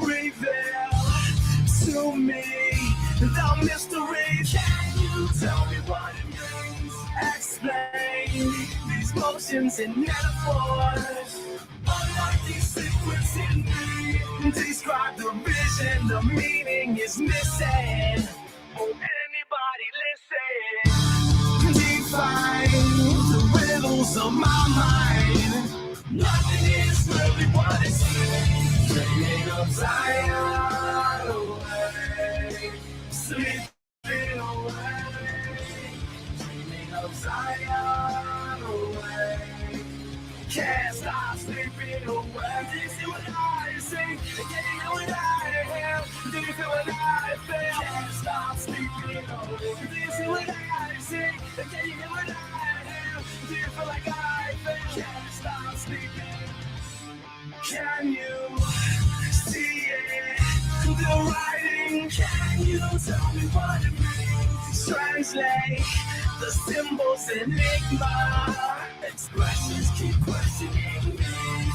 reveal to me the mystery. Can you tell me what it means? Explain these motions and metaphors. Unlike these secrets in me, describe the vision, the meaning is missing. Oh, anybody listen? Define the riddles of my mind. Nothing is really what it seems. Dreaming of Zion away, sleeping away. Dreaming of Zion away. Can't stop sleeping away. Do you see what I see? Can you hear what I hear? Do you feel what I feel? Can't stop sleeping away. Do you see what I see? Can you hear what I hear? Do you feel like I feel? Can't stop sleeping. Can you see it? The writing. Can you tell me what it means? Translate the symbols enigma. Expressions keep questioning me.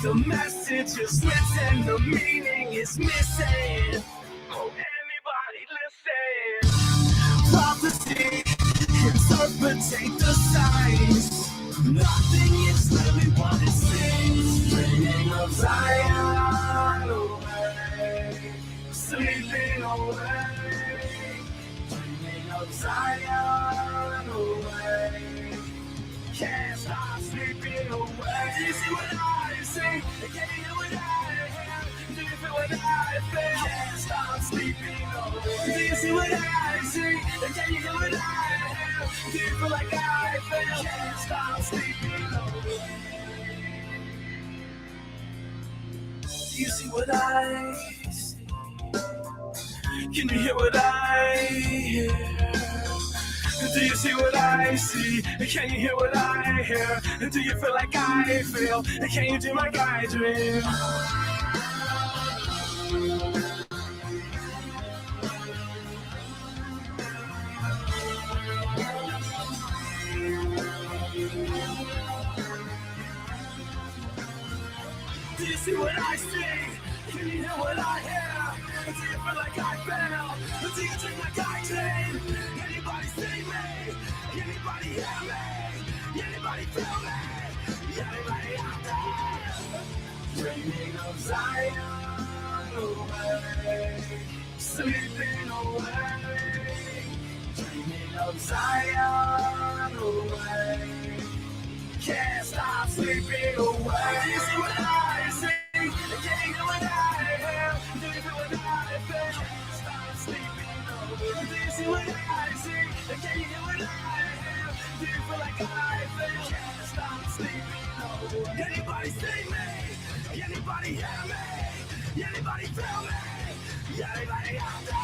The message is written, the meaning is missing. Oh, anybody listen? Prophecy, interpretate the signs. Nothing is really what it seems. Dreaming of Zion away, sleeping away. Dreaming of Zion away. Can't stop sleeping away. Do you see what I see? Can you hear what I hear? Do you feel what I feel? Can't stop sleeping away. Do you see what I see? Can you hear what I hear? Do you feel like I feel? Can't stop sleeping away. Do you see what I see? Can you hear what I hear? Do you see what I see? Can you hear what I hear? Do you feel like I feel? Can you dream like I dream? Do you see what I see? Can you hear what I hear? Do you feel like I feel? Do you dream like I dream? Anybody see me? Anybody hear me? Anybody feel me? Anybody out there? Dreaming of Zion away, sleeping away. Dreaming of Zion away. Can't stop sleeping away. Do you see what I see? Can you hear what I hear? Do you feel what I feel? Can't stop sleeping away. Do you see what I see? Can you hear what I hear? Do you feel like I feel? Can't stop sleeping away. Anybody see me? Anybody hear me? Anybody feel me? Anybody out there?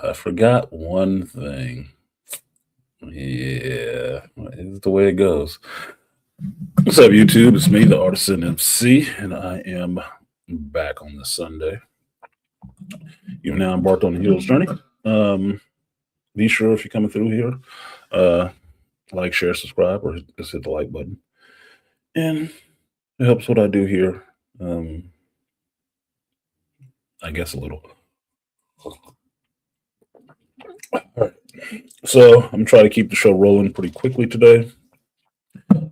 I forgot one thing. Yeah, it's the way it goes. What's up, YouTube? It's me, the Artisan MC, and I am back on this Sunday. You've now embarked on the hero's journey. Be sure if you're coming through here, like, share, subscribe, or just hit the like button. And it helps what I do here. I guess a little. All right. So I'm trying to keep the show rolling pretty quickly today.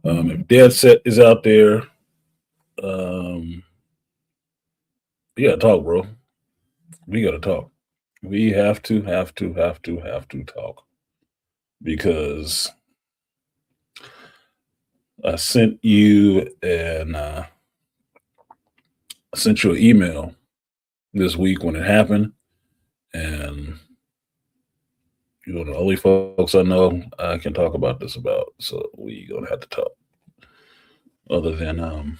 If Dead Set is out there, yeah, talk, bro. We gotta talk. We have to talk because I sent you an email this week when it happened, and you're the only folks I know I can talk about this about. So we gonna have to talk. Other than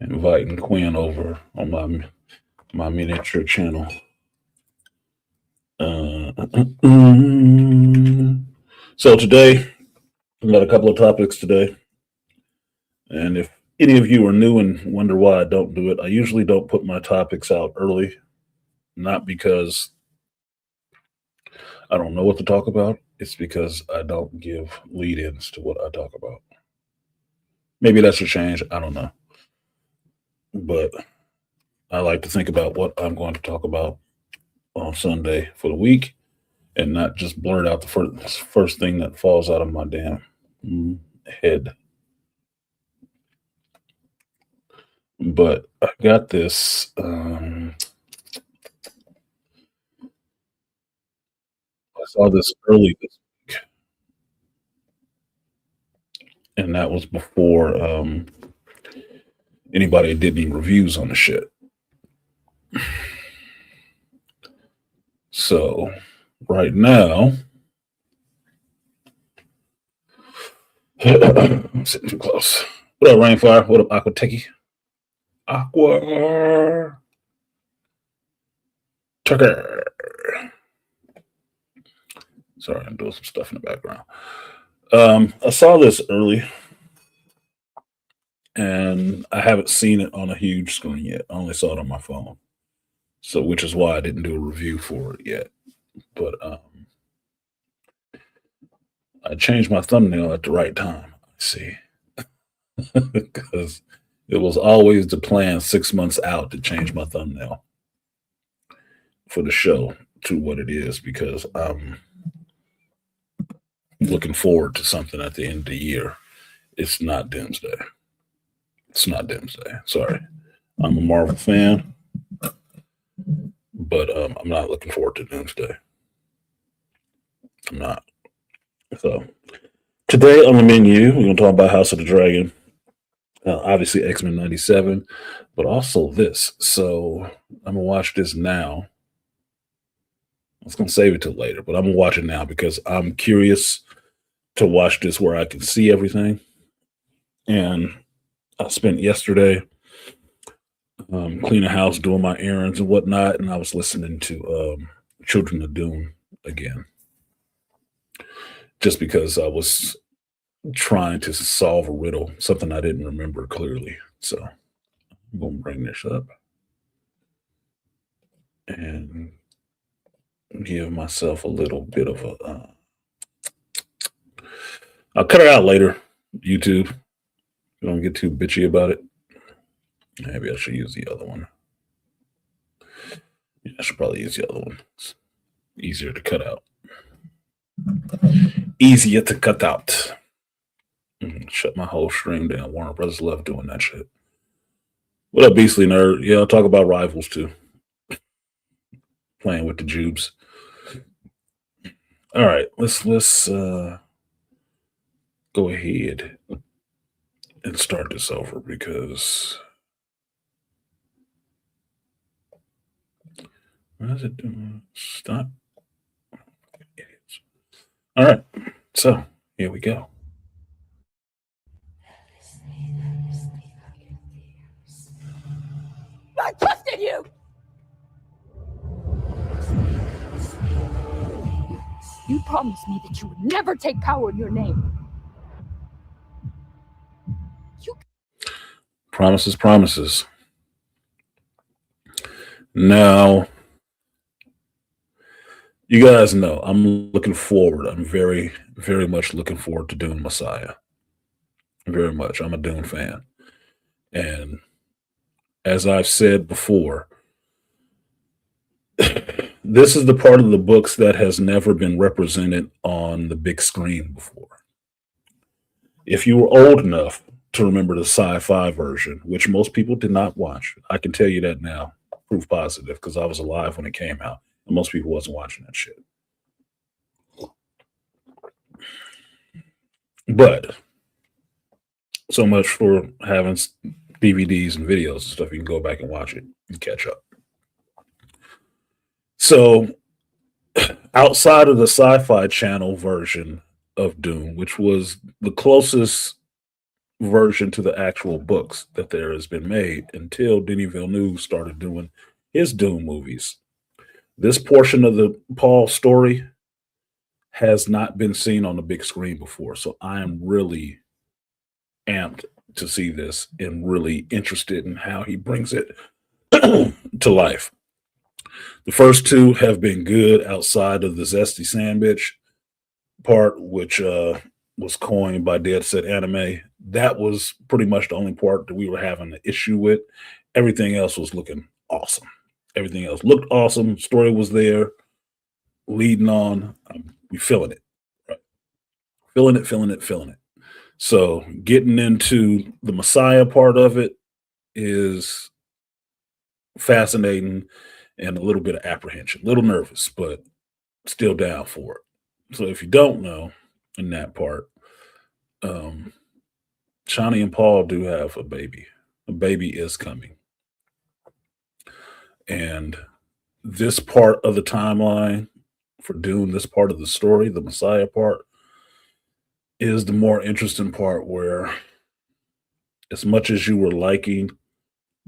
inviting Quinn over on my miniature channel. So today, we got a couple of topics today, and if any of you are new and wonder why I don't do it, I usually don't put my topics out early, not because I don't know what to talk about. It's because I don't give lead-ins to what I talk about. Maybe that should change. I don't know, but I like to think about what I'm going to talk about on Sunday for the week, and not just blurt out the first thing that falls out of my damn head. But I got this. I saw this early this week, and that was before anybody did any reviews on the shit. So right now, I'm sitting too close. What up, Rainfire? What up, Aqua Techie? Aqua Tucker. Sorry, I'm doing some stuff in the background. I saw this early, and I haven't seen it on a huge screen yet. I only saw it on my phone, so which is why I didn't do a review for it yet. But I changed my thumbnail at the right time. See, because it was always the plan 6 months out to change my thumbnail for the show to what it is, because I'm looking forward to something at the end of the year. It's not Doomsday. It's not Doomsday. Sorry. I'm a Marvel fan, but I'm not looking forward to Doomsday. I'm not. So today on the menu, we're going to talk about House of the Dragon. Obviously X-Men 97, but also this. So I'm going to watch this now. I was going to save it till later, but I'm going to watch it now because I'm curious to watch this where I can see everything. And I spent yesterday cleaning the house, doing my errands and whatnot, and I was listening to Children of Doom again, just because I was trying to solve a riddle, something I didn't remember clearly. So I'm going to bring this up and give myself a little bit of a I'll cut it out later, YouTube. Don't get too bitchy about it. Maybe I should use the other one. Yeah, I should probably use the other one. It's easier to cut out. Easier to cut out. Shut my whole stream down. Warner Brothers love doing that shit. What up, Beastly Nerd? Yeah, I'll talk about Rivals too. Playing with the Jubes. All right, let's go ahead and start this over because what is it doing? Stop. All right, so here we go. I trusted you! You promised me that you would never take power in your name. Promises. Now, you guys know I'm looking forward. I'm very, very much looking forward to Dune Messiah. Very much. I'm a Dune fan. And as I've said before, this is the part of the books that has never been represented on the big screen before. If you were old enough to remember the sci-fi version, which most people did not watch, I can tell you that now, proof positive, because I was alive when it came out, and most people wasn't watching that shit. But so much for having DVDs and videos and stuff. You can go back and watch it and catch up. So outside of the Sci-Fi Channel version of Dune, which was the closest version to the actual books that there has been made until Denis Villeneuve started doing his Dune movies, this portion of the Paul story has not been seen on the big screen before. So I am really amped to see this and really interested in how he brings it to life. The first two have been good outside of the Zesty Sandwich part, which was coined by Dead Set Anime. That was pretty much the only part that we were having an issue with. Everything else was looking awesome. Everything else looked awesome. Story was there, leading on. We feeling it, right? Feeling it. So getting into the Messiah part of it is fascinating and a little bit of apprehension, a little nervous, but still down for it. So if you don't know in that part, Chani and Paul do have a baby. A baby is coming. And this part of the timeline for Dune, this part of the story, the Messiah part, is the more interesting part, where as much as you were liking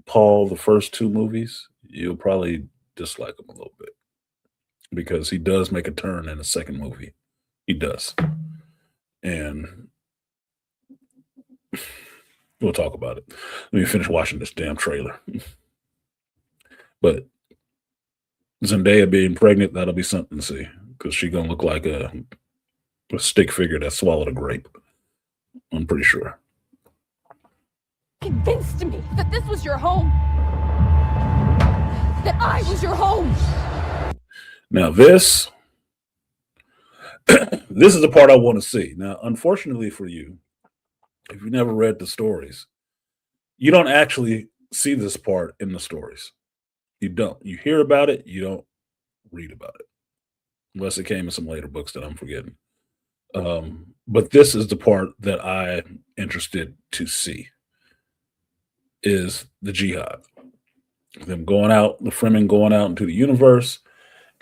Paul the first two movies, you'll probably dislike him a little bit, because he does make a turn in the second movie. He does. And we'll talk about it. Let me finish watching this damn trailer. But Zendaya being pregnant, that'll be something to see, because she's going to look like a stick figure that swallowed a grape. I'm pretty sure. Convinced me that this was your home. That I was your home. Now this is the part I want to see. Now, unfortunately for you, if you never read the stories, you don't actually see this part in the stories. You don't. You hear about it, you don't read about it. Unless it came in some later books that I'm forgetting. But this is the part that I'm interested to see, is the jihad. Them going out, the Fremen going out into the universe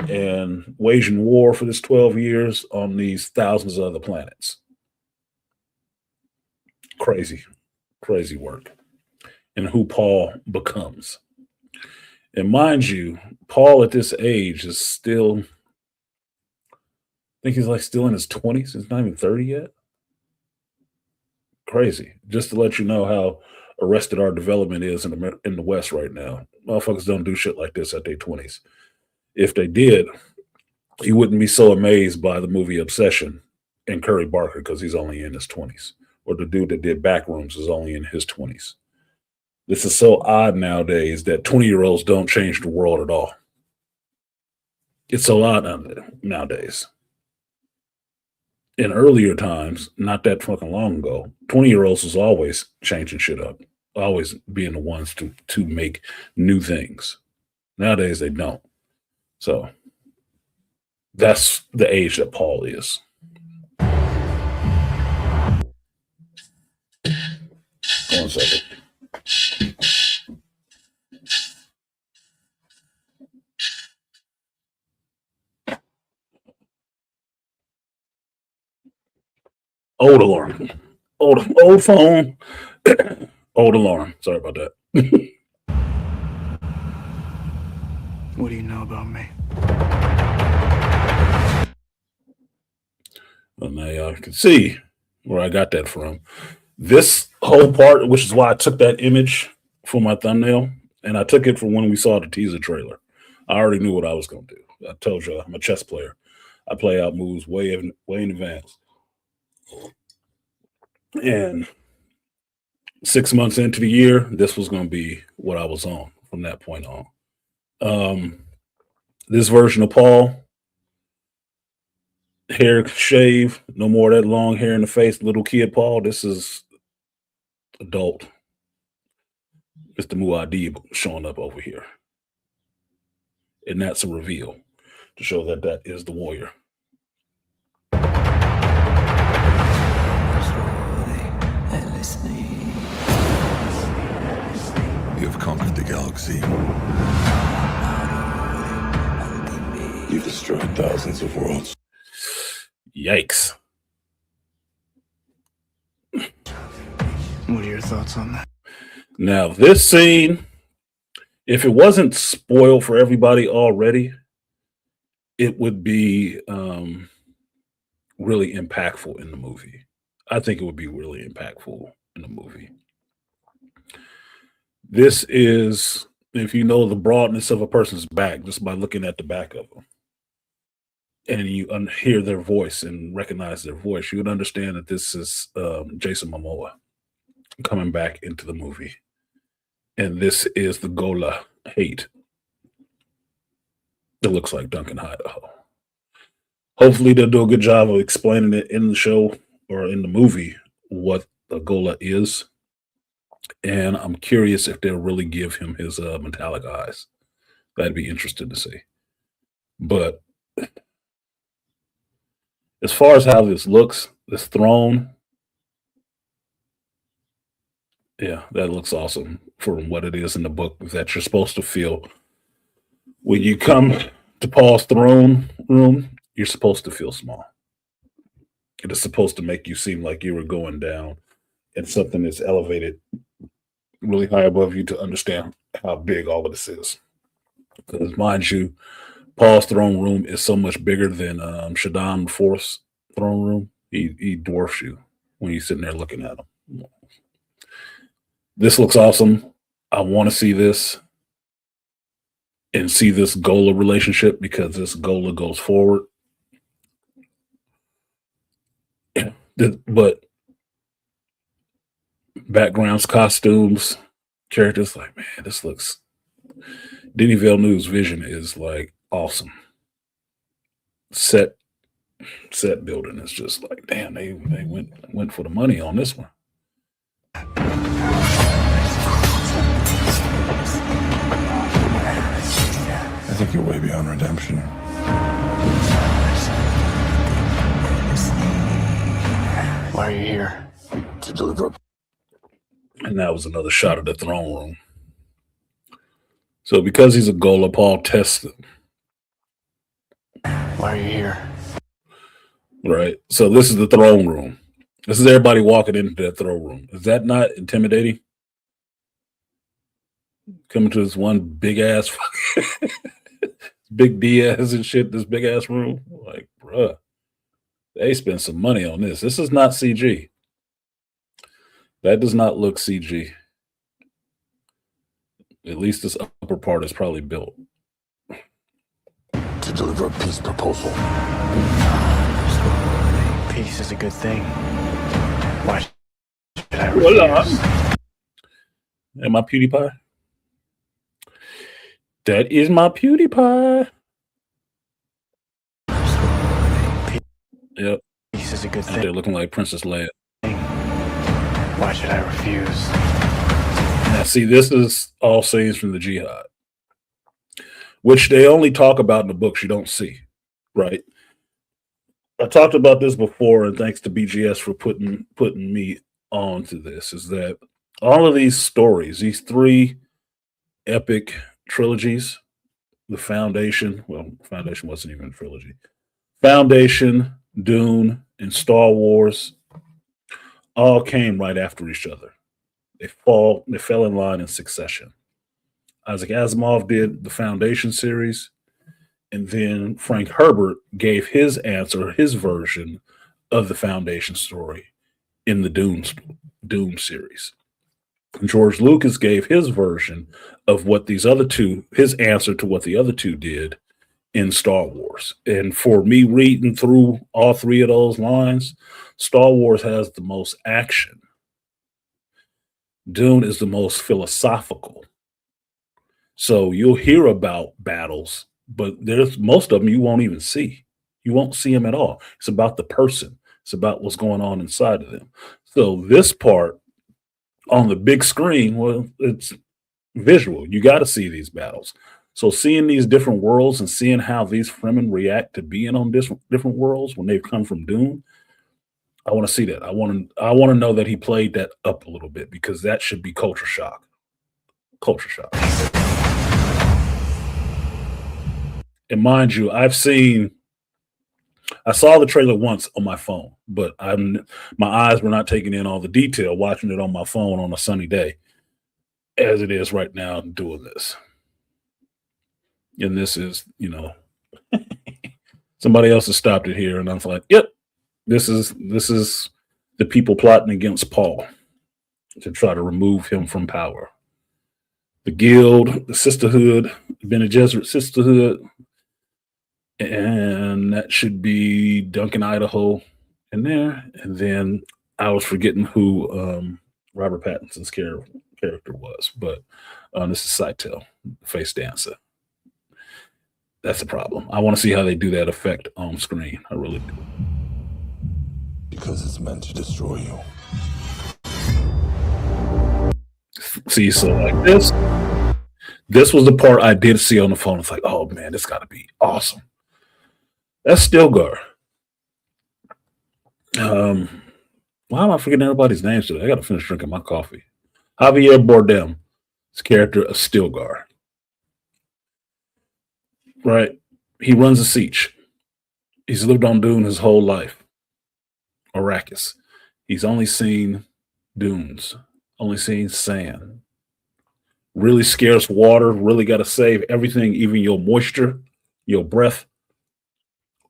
and waging war for this 12 years on these thousands of other planets. Crazy work. And who Paul becomes. And mind you, Paul at this age is still, I think he's like still in his 20s. He's not even 30 yet. Crazy. Just to let you know how arrested our development is in the West right now. Motherfuckers don't do shit like this at their 20s. If they did, you wouldn't be so amazed by the movie Obsession and Curry Barker, because he's only in his 20s. Or the dude that did Backrooms is only in his 20s. This is so odd nowadays that 20-year-olds don't change the world at all. It's so odd nowadays. In earlier times, not that fucking long ago, 20-year-olds was always changing shit up, always being the ones to make new things. Nowadays, they don't. So that's the age that Paul is. Hold on a second. Old alarm. Old phone. Old alarm. Sorry about that. What do you know about me? Well, now y'all can see where I got that from. This whole part, which is why I took that image for my thumbnail, and I took it from when we saw the teaser trailer. I already knew what I was going to do. I told you I'm a chess player. I play out moves way in advance. And 6 months into the year, this was going to be what I was on from that point on. This version of Paul, hair shave, no more of that long hair in the face, little kid Paul. This is adult. Mr. Muad'Dib showing up over here. And that's a reveal to show that that is the warrior. You've conquered the galaxy. You've destroyed thousands of worlds. Yikes. What are your thoughts on that? Now, this scene, if it wasn't spoiled for everybody already, it would be really impactful in the movie. I think it would be really impactful in the movie. This is, if you know the broadness of a person's back, just by looking at the back of them, and you hear their voice and recognize their voice, you would understand that this is Jason Momoa coming back into the movie. And this is the Gola hate. It looks like Duncan Idaho. Hopefully they'll do a good job of explaining it in the show or in the movie what the Gola is. And I'm curious if they'll really give him his metallic eyes. That'd be interesting to see. But as far as how this looks, this throne, yeah, that looks awesome from what it is in the book that you're supposed to feel. When you come to Paul's throne room, you're supposed to feel small. It is supposed to make you seem like you were going down and something that's elevated really high above you to understand how big all of this is. Because mind you, Paul's throne room is so much bigger than Shaddam IV's throne room. He dwarfs you when you're sitting there looking at him. This looks awesome. I want to see this and see this Gola relationship because this Gola goes forward. But backgrounds, costumes, characters, like, man, this looks. Denis Villeneuve's vision is like awesome. Set building is just like, damn, they went for the money on this one. I think you're way beyond redemption. Why are you here? To deliver. And that was another shot of the throne room. So because he's a Gola, Paul tests him. Why are you here? Right. So this is the throne room. This is everybody walking into that throne room. Is that not intimidating? Coming to this one big ass, big Diaz and shit, this big ass room. Like, bruh, they spent some money on this. This is not CG. That does not look CG. At least this upper part is probably built. To deliver a peace proposal. Peace is a good thing. Why should I Voila. refuse? Am I PewDiePie? That is my PewDiePie. Yep. Peace is a good Out there thing. looking like Princess Leia. Why should I refuse? Now, see, this is all scenes from the Jihad, which they only talk about in the books. You don't see, right? I talked about this before, and thanks to BGS for putting me on to this. Is that all of these stories, these three epic trilogies, the Foundation. Well, Foundation wasn't even a trilogy. Foundation, Dune, and Star Wars all came right after each other. They fell in line in succession. Isaac Asimov did the Foundation series, and then Frank Herbert gave his answer, his version of the Foundation story in the Dune series. George Lucas gave his version of what these other two, his answer to what the other two did in Star Wars. And for me, reading through all three of those lines, Star Wars has the most action. Dune is the most philosophical. So you'll hear about battles, but there's most of them you won't even see. You won't see them at all. It's about the person. It's about what's going on inside of them. So this part on the big screen, well, it's visual. You got to see these battles. So seeing these different worlds and seeing how these Fremen react to being on different worlds when they've come from Dune, I want to see that. I want to know that he played that up a little bit because that should be culture shock. Culture shock. And mind you, I saw the trailer once on my phone, but my eyes were not taking in all the detail watching it on my phone on a sunny day, as it is right now doing this. And this is, somebody else has stopped it here, and I'm like, yep, this is the people plotting against Paul to try to remove him from power. The Guild, the Sisterhood, Bene Gesserit Sisterhood, and that should be Duncan, Idaho in there. And then I was forgetting who Robert Pattinson's character was, but this is Seitel, face dancer. That's the problem. I want to see how they do that effect on screen. I really do. Because it's meant to destroy you. See, so like this was the part I did see on the phone. It's like, oh man, this got to be awesome. That's Stilgar. Why am I forgetting everybody's names today? I got to finish drinking my coffee. Javier Bardem, his character of Stilgar. Right? He runs a siege. He's lived on Dune his whole life. Arrakis. He's only seen dunes, only seen sand. Really scarce water, really got to save everything, even your moisture, your breath.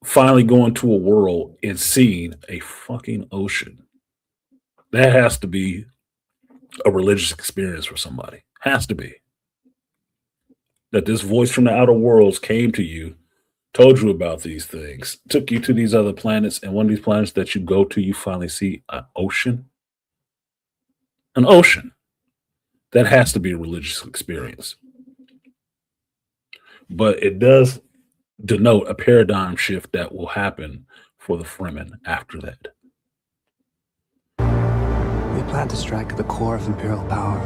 Finally going to a world and seeing a fucking ocean. That has to be a religious experience for somebody. Has to be. That this voice from the outer worlds came to you, told you about these things, took you to these other planets, and one of these planets that you go to, you finally see an ocean. An ocean. That has to be a religious experience. But it does denote a paradigm shift that will happen for the Fremen after that. We plan to strike at the core of Imperial power.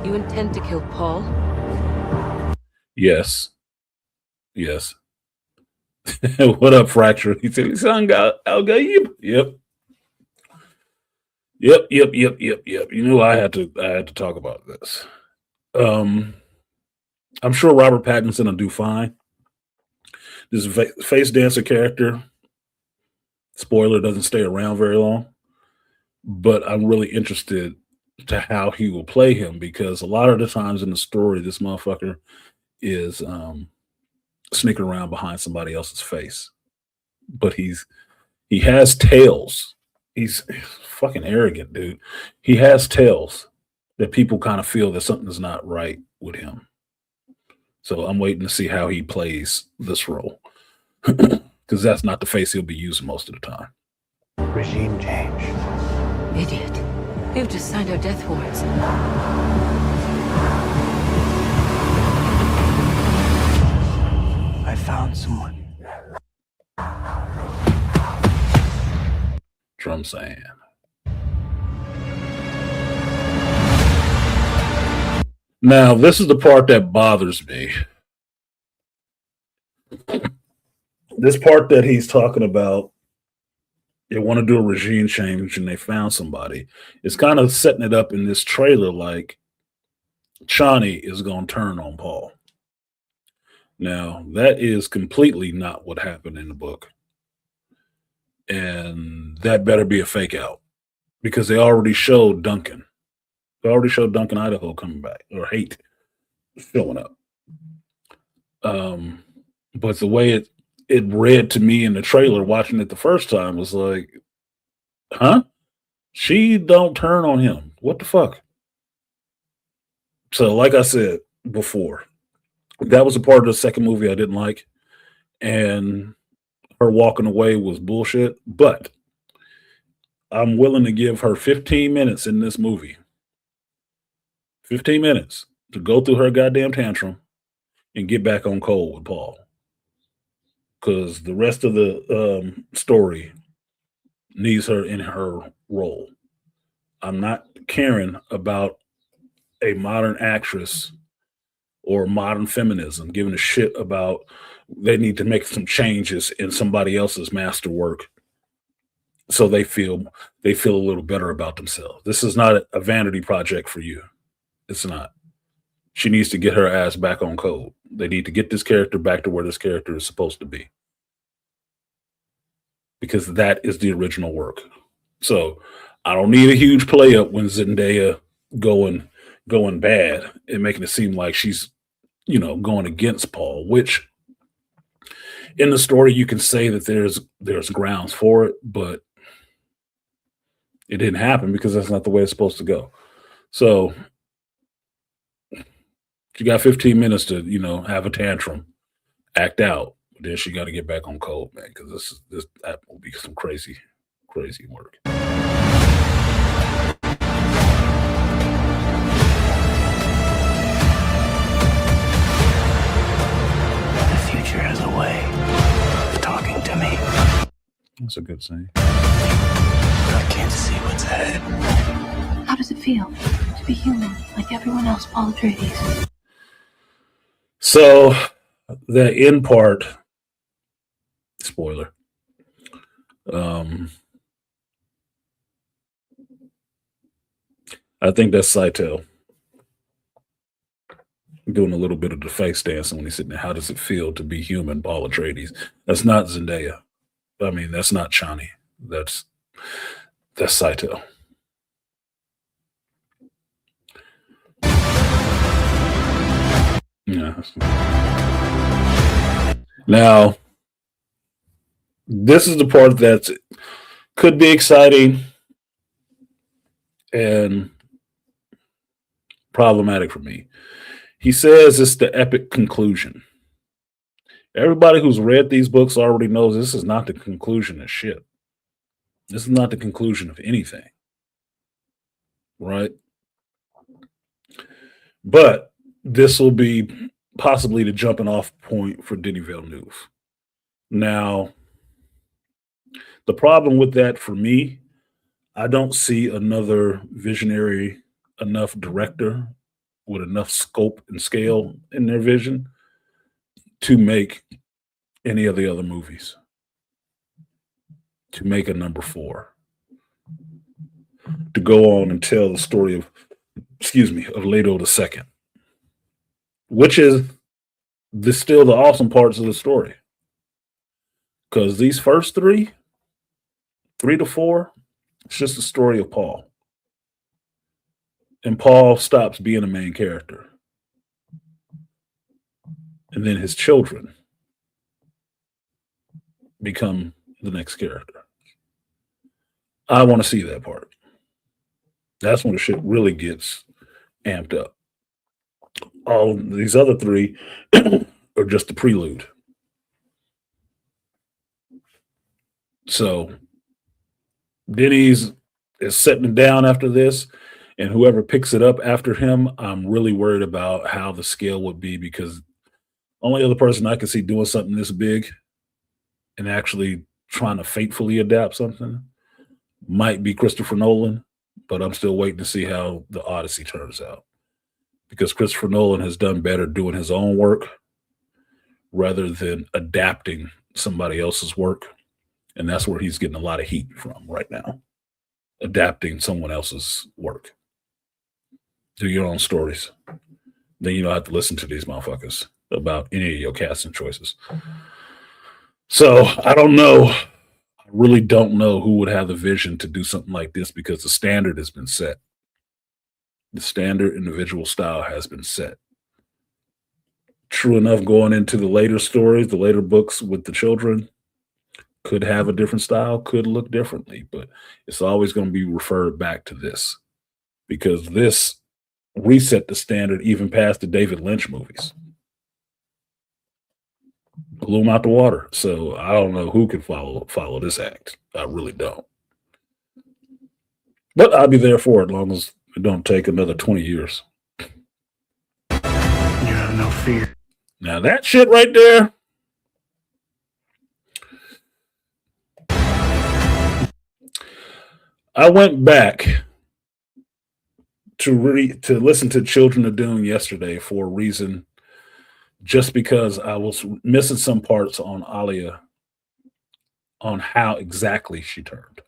You intend to kill Paul? Yes. Yes. What up, Fracture? He said, Al-Gaib. Yep. Yep. You knew I had to talk about this. I'm sure Robert Pattinson will do fine. This face dancer character, spoiler, doesn't stay around very long. But I'm really interested to how he will play him, because a lot of the times in the story, this motherfucker is sneaking around behind somebody else's face. But he has tails. He's fucking arrogant, dude. He has tails that people kind of feel that something's not right with him. So I'm waiting to see how he plays this role, because that's not the face he'll be using most of the time. Regime change. Idiot. You've just signed our death warrants. I found someone. Drum Sand. Now, this is the part that bothers me. This part that he's talking about, they want to do a regime change and they found somebody. It's kind of setting it up in this trailer like Chani is going to turn on Paul. Now, that is completely not what happened in the book. And that better be a fake out, because they already showed Duncan. They already showed Duncan, Idaho coming back, or Hate showing up. But the way it read to me in the trailer, watching it the first time, was like, huh? She don't turn on him. What the fuck? So, like I said before, that was a part of the second movie I didn't like. And her walking away was bullshit. But I'm willing to give her 15 minutes in this movie. 15 minutes to go through her goddamn tantrum and get back on cold with Paul. Because the rest of the story needs her in her role. I'm not caring about a modern actress or modern feminism giving a shit about They need to make some changes in somebody else's masterwork so they feel a little better about themselves. This is not a vanity project for you. It's not. She needs to get her ass back on code. They need to get this character back to where this character is supposed to be. Because that is the original work. So I don't need a huge play up when Zendaya going bad and making it seem like she's, going against Paul, which in the story you can say that there's grounds for it, but it didn't happen because that's not the way it's supposed to go. So she got 15 minutes to, have a tantrum, act out. Then she got to get back on code, man, because that will be some crazy work. The future has a way of talking to me. That's a good saying. I can't see what's ahead. How does it feel to be human like everyone else, Paul Atreides? So the end part, spoiler. I think that's Saitel doing a little bit of the face dancing when he's sitting there. How does it feel to be human, Paul Atreides? That's not Zendaya. I mean, that's not Chani. That's Saitel. Yeah. Now, this is the part that could be exciting and problematic for me. He says it's the epic conclusion. Everybody who's read these books already knows this is not the conclusion of shit. This is not the conclusion of anything. Right? But this will be possibly the jumping off point for Denis Villeneuve. Now, the problem with that for me, I don't see another visionary enough director with enough scope and scale in their vision to make any of the other movies, to make a number 4, to go on and tell the story of Leto II, which is still the awesome parts of the story. Because these first 3 to 4, it's just the story of Paul. And Paul stops being a main character. And then his children become the next character. I want to see that part. That's when the shit really gets amped up. All these other 3 are just the prelude. So Denny's is setting it down after this, and whoever picks it up after him, I'm really worried about how the scale would be, because only other person I can see doing something this big and actually trying to faithfully adapt something might be Christopher Nolan, but I'm still waiting to see how the Odyssey turns out, because Christopher Nolan has done better doing his own work rather than adapting somebody else's work. And that's where he's getting a lot of heat from right now. Adapting someone else's work. Do your own stories. Then you don't have to listen to these motherfuckers about any of your casting choices. So I don't know. I really don't know who would have the vision to do something like this, because the standard has been set. The standard individual style has been set. True enough, going into the later stories, the later books with the children, could have a different style, could look differently, but it's always going to be referred back to this, because this reset the standard even past the David Lynch movies. Blew them out the water. So I don't know who can follow this act. I really don't. But I'll be there for it, as long as it don't take another 20 years. You have no fear. Now that shit right there, I went back to listen to Children of Dune yesterday for a reason just because I was missing some parts on Alia on how exactly she turned.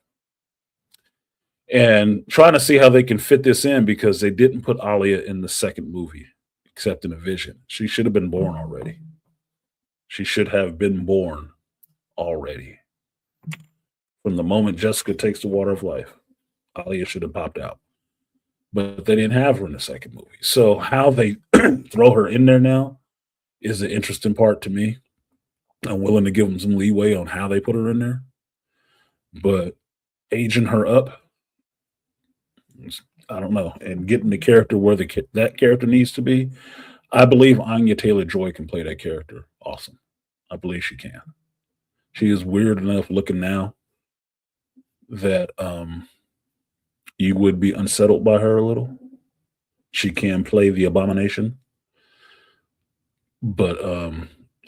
And trying to see how they can fit this in because they didn't put Alia in the second movie, except in a vision. She should have been born already. She should have been born already. From the moment Jessica takes the water of life, Alia should have popped out. But they didn't have her in the second movie. So how they throw her in there now is the interesting part to me. I'm willing to give them some leeway on how they put her in there. But aging her up, I don't know, and getting the character where that character needs to be, I believe Anya Taylor-Joy can play that character awesome. I believe she can. She is weird enough looking now that you would be unsettled by her a little. She can play the Abomination. But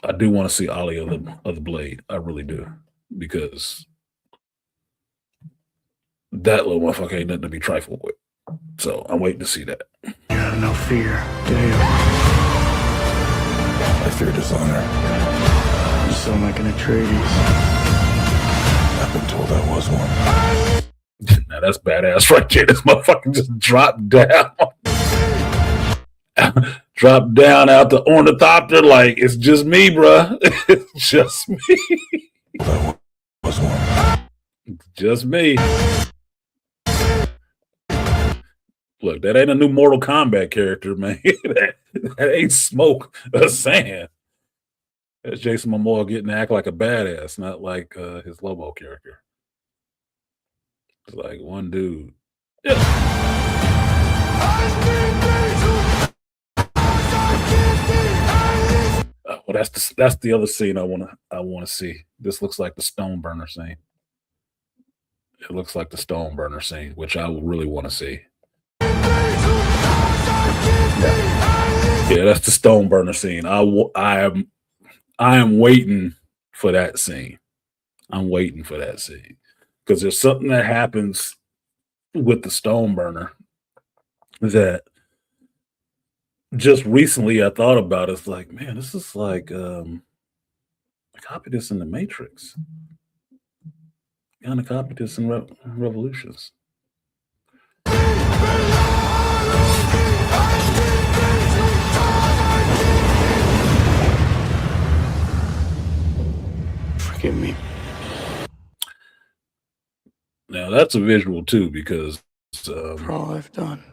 I do want to see Alia of the Blade. I really do. Because that little motherfucker ain't nothing to be trifled with. So I'm waiting to see that. You have no fear, do you? I fear dishonor. You sound like an Atreides. I've been told I was one. Now that's badass right there. This motherfucker just dropped down. Dropped down out the ornithopter like, it's just me, bruh. It's just me. I was one. Just me. Look, that ain't a new Mortal Kombat character, man. that ain't smoke or sand. That's Jason Momoa getting to act like a badass, not like his Lobo character. It's like one dude. Yeah. Well, that's the other scene I wanna see. This looks like the stone burner scene. It looks like the stone burner scene, which I really want to see. Yeah, that's the stone burner scene. I am waiting for that scene. I'm waiting for that scene because there's something that happens with the stone burner that just recently I thought about. It's like, man, this is like I copied this in the Matrix. Kind of copied this in Revolutions. Forgive me. Now that's a visual too, because For all I've done.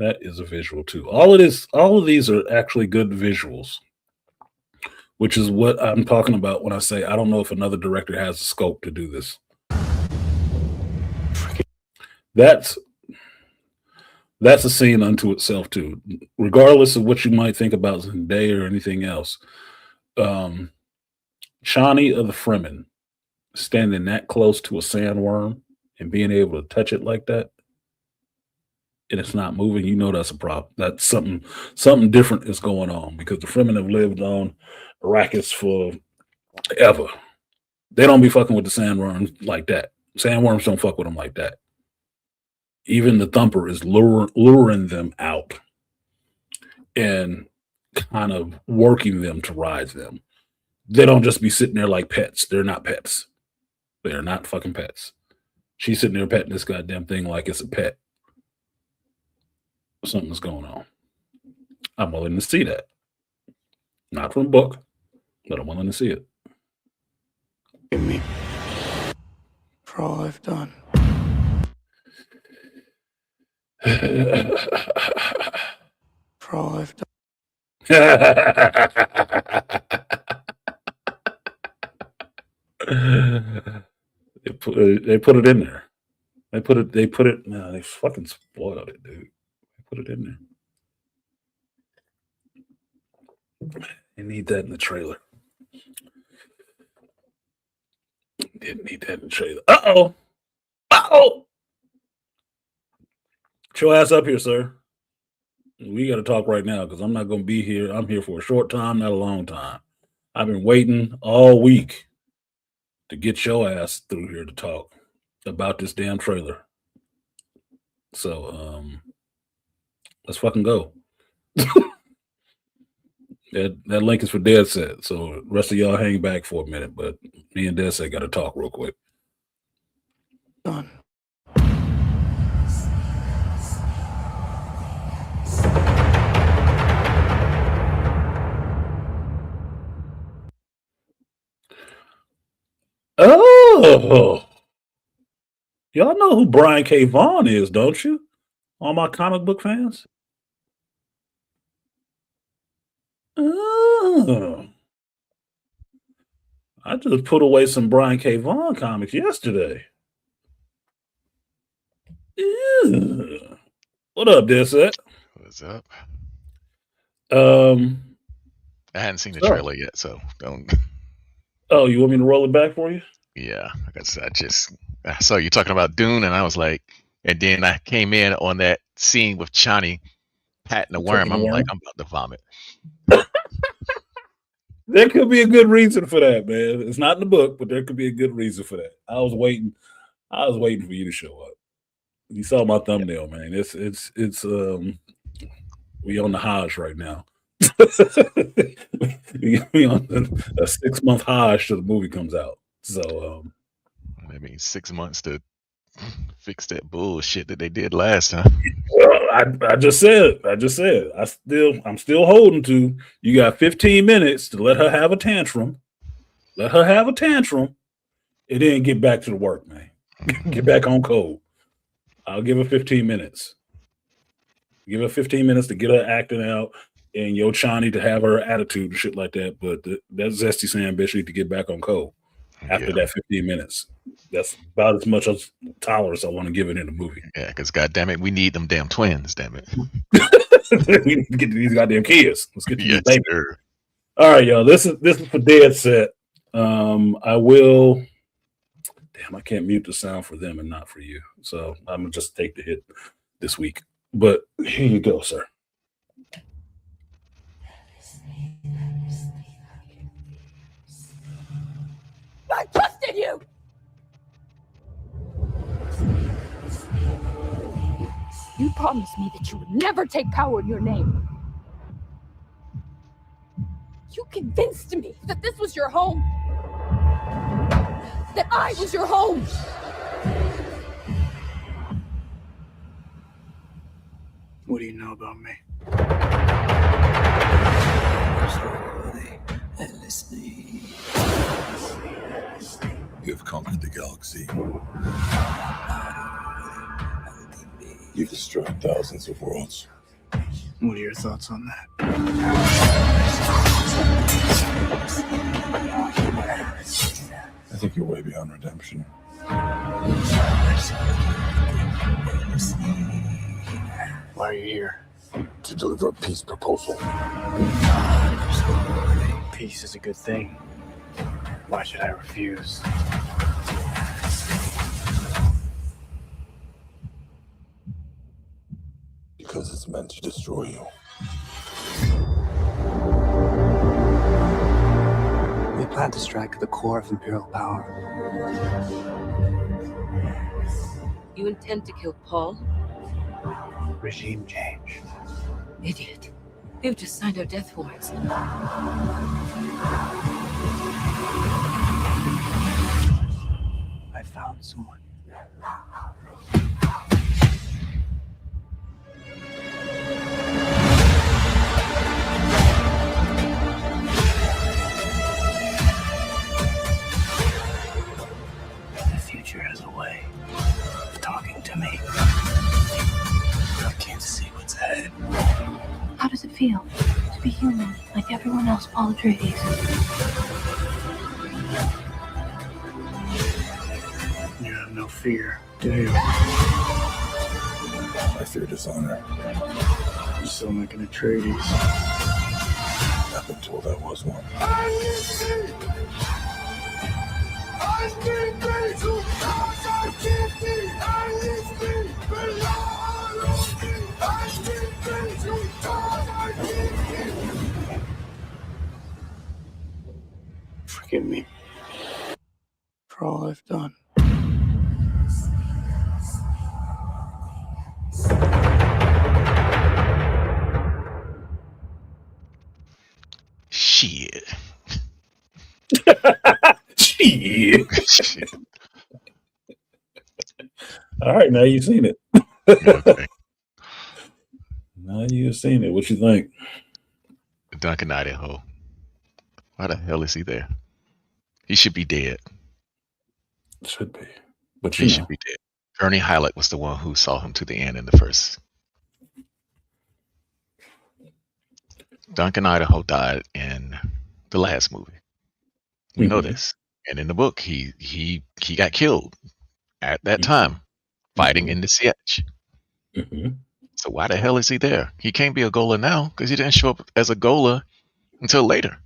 that is a visual too. All of these are actually good visuals, which is what I'm talking about when I say I don't know if another director has the scope to do this. That's a scene unto itself too. Regardless of what you might think about Zendaya or anything else, Chani of the Fremen standing that close to a sandworm and being able to touch it like that, and it's not moving, you know that's a problem. That's something different is going on because the Fremen have lived on Arrakis for ever. They don't be fucking with the sandworms like that. Sandworms don't fuck with them like that. Even the Thumper is luring them out and kind of working them to rise them. They don't just be sitting there like pets. They're not pets. They're not fucking pets. She's sitting there petting this goddamn thing like it's a pet. Something's going on. I'm willing to see that. Not from a book, but I'm willing to see it. Forgive me. For all I've done. For all I've done. They put it in there. They put it. No, they fucking spoiled it, dude. They put it in there. They need that in the trailer. Didn't need that in the trailer. Uh-oh. Uh-oh. Get your ass up here, sir. We got to talk right now because I'm not going to be here. I'm here for a short time, not a long time. I've been waiting all week to get your ass through here to talk about this damn trailer. So, let's fucking go. That link is for Dead Set. So the rest of y'all hang back for a minute, but me and Dead Set got to talk real quick. Done. Oh, y'all know who Brian K. Vaughan is, don't you? All my comic book fans. Oh, I just put away some Brian K. Vaughan comics yesterday. Ew. What up, Dead Set? What's up? Um, I hadn't seen the so, trailer yet, so don't. oh, you want me to roll it back for you? Yeah, I saw you talking about Dune, and I was like, and then I came in on that scene with Chani patting the worm. Taking the I'm like, worm? I'm about to vomit. There could be a good reason for that, man. It's not in the book, but there could be a good reason for that. I was waiting for you to show up. You saw my thumbnail, man. It's we on the Hajj right now. we on a 6-month Hajj till the movie comes out. So That means 6 months to fix that bullshit that they did last time. well, I just said I'm still holding to you got 15 minutes to let her have a tantrum. Let her have a tantrum and then get back to the work, man. Get back on code. I'll give her 15 minutes. Give her 15 minutes to get her acting out and Yo Chani to have her attitude and shit like that. But that Zesty Sam bitch need to get back on code after that 15 minutes. That's about as much as tolerance I want to give it in the movie. Yeah, because goddamn it, we need them damn twins. Damn it. We need to get to these goddamn kids. Let's get to these Yes, babies. sir. All right, y'all. This is for Dead Set. I will. Damn, I can't mute the sound for them and not for you. So I'm gonna just take the hit this week. But here you go, sir. I trusted you! You promised me that you would never take power in your name. You convinced me that this was your home. That I was your home. What do you know about me? You've conquered the galaxy. You've destroyed thousands of worlds. What are your thoughts on that? I think you're way beyond redemption. Why are you here? To deliver a peace proposal. Peace is a good thing. Why should I refuse? Because it's meant to destroy you. We plan to strike at the core of Imperial power. You intend to kill Paul? Regime change. Idiot. You've just signed our death warrants. I found someone. The future has a way of talking to me. I can't see what's ahead. How does it feel to be human like everyone else, Paul Atreides? You have no fear, do you? I fear dishonor. You still making a Atreides. I've been told I was one. Forgive me for all I've done. Shit. Shit. Shit. All right, now you've seen it. Okay. Now you've seen it. What you think? Duncan Idaho. Why the hell is he there? He should be dead. Should be, but He you should know, be dead. Ernie Hyllett was the one who saw him to the end in the first. Duncan Idaho died in the last movie. We know Mhm. this. And in the book, he got killed at that time, fighting in the siege. Mhm. So why the hell is he there? He can't be a Gola now because he didn't show up as a Gola until later.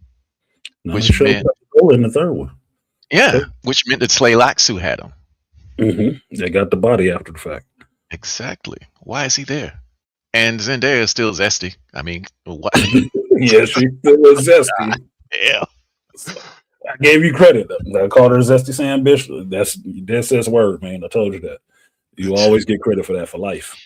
No, Which he showed meant- up in the third one. Yeah, which meant that Slay Laxu had him. They got the body after the fact. Exactly. Why is he there? And Zendaya is still zesty. I mean, what? Yeah, she still was zesty. Yeah. I gave you credit. I called her zesty Sam bitch. That's his word, man. I told you that. You always get credit for that for life.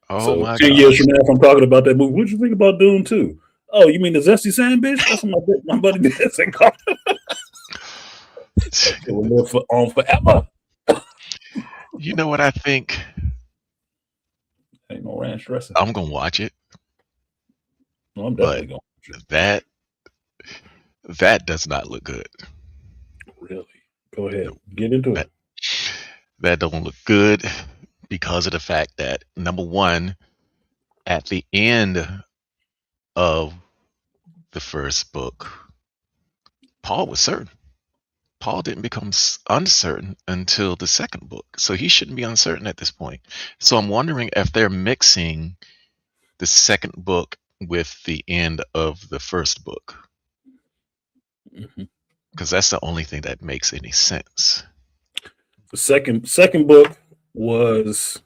Oh So my 10 god. years from now, if I'm talking about that movie, what you think about Dune 2? Oh, you mean the zesty Sam bitch? That's what my buddy did. Say, it will live on forever. You know what I think? Ain't no ranch dressing. I'm gonna watch it. No, I'm definitely going to. That does not look good. Really? Go ahead. Get into it. That don't look good because of the fact that number one, at the end of the first book, Paul was certain. Paul didn't become uncertain until the second book, so he shouldn't be uncertain at this point. So I'm wondering if they're mixing the second book with the end of the first book, Mhm. because that's the only thing that makes any sense. The second book was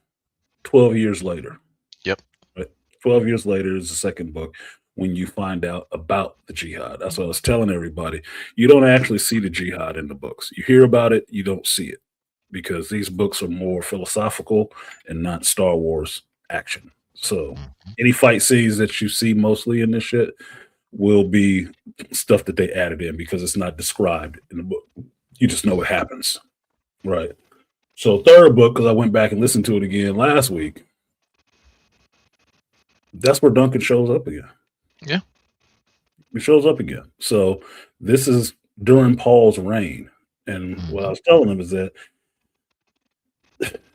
12 years later. Yep. Right? 12 years later is the second book when you find out about the jihad. That's what I was telling everybody. You don't actually see the jihad in the books. You hear about it, you don't see it because these books are more philosophical and not Star Wars action. So any fight scenes that you see mostly in this shit will be stuff that they added in because it's not described in the book. You just know what happens. Right. So third book, because I went back and listened to it again last week, that's where Duncan shows up again. Yeah. He shows up again. So this is during Paul's reign. And what I was telling him is that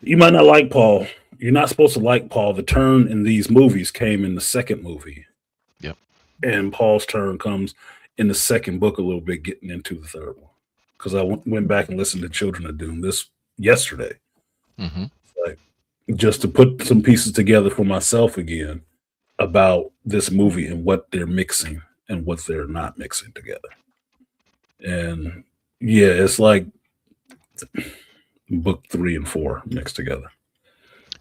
you might not like Paul. You're not supposed to like Paul. The turn in these movies came in the second movie. Yep. And Paul's turn comes in the second book a little bit, getting into the third one. Because I went back and listened to Children of Doom this yesterday. Mm-hmm. Like, just to put some pieces together for myself again about this movie and what they're mixing and what they're not mixing together. And yeah, it's like book 3 and 4 mixed together.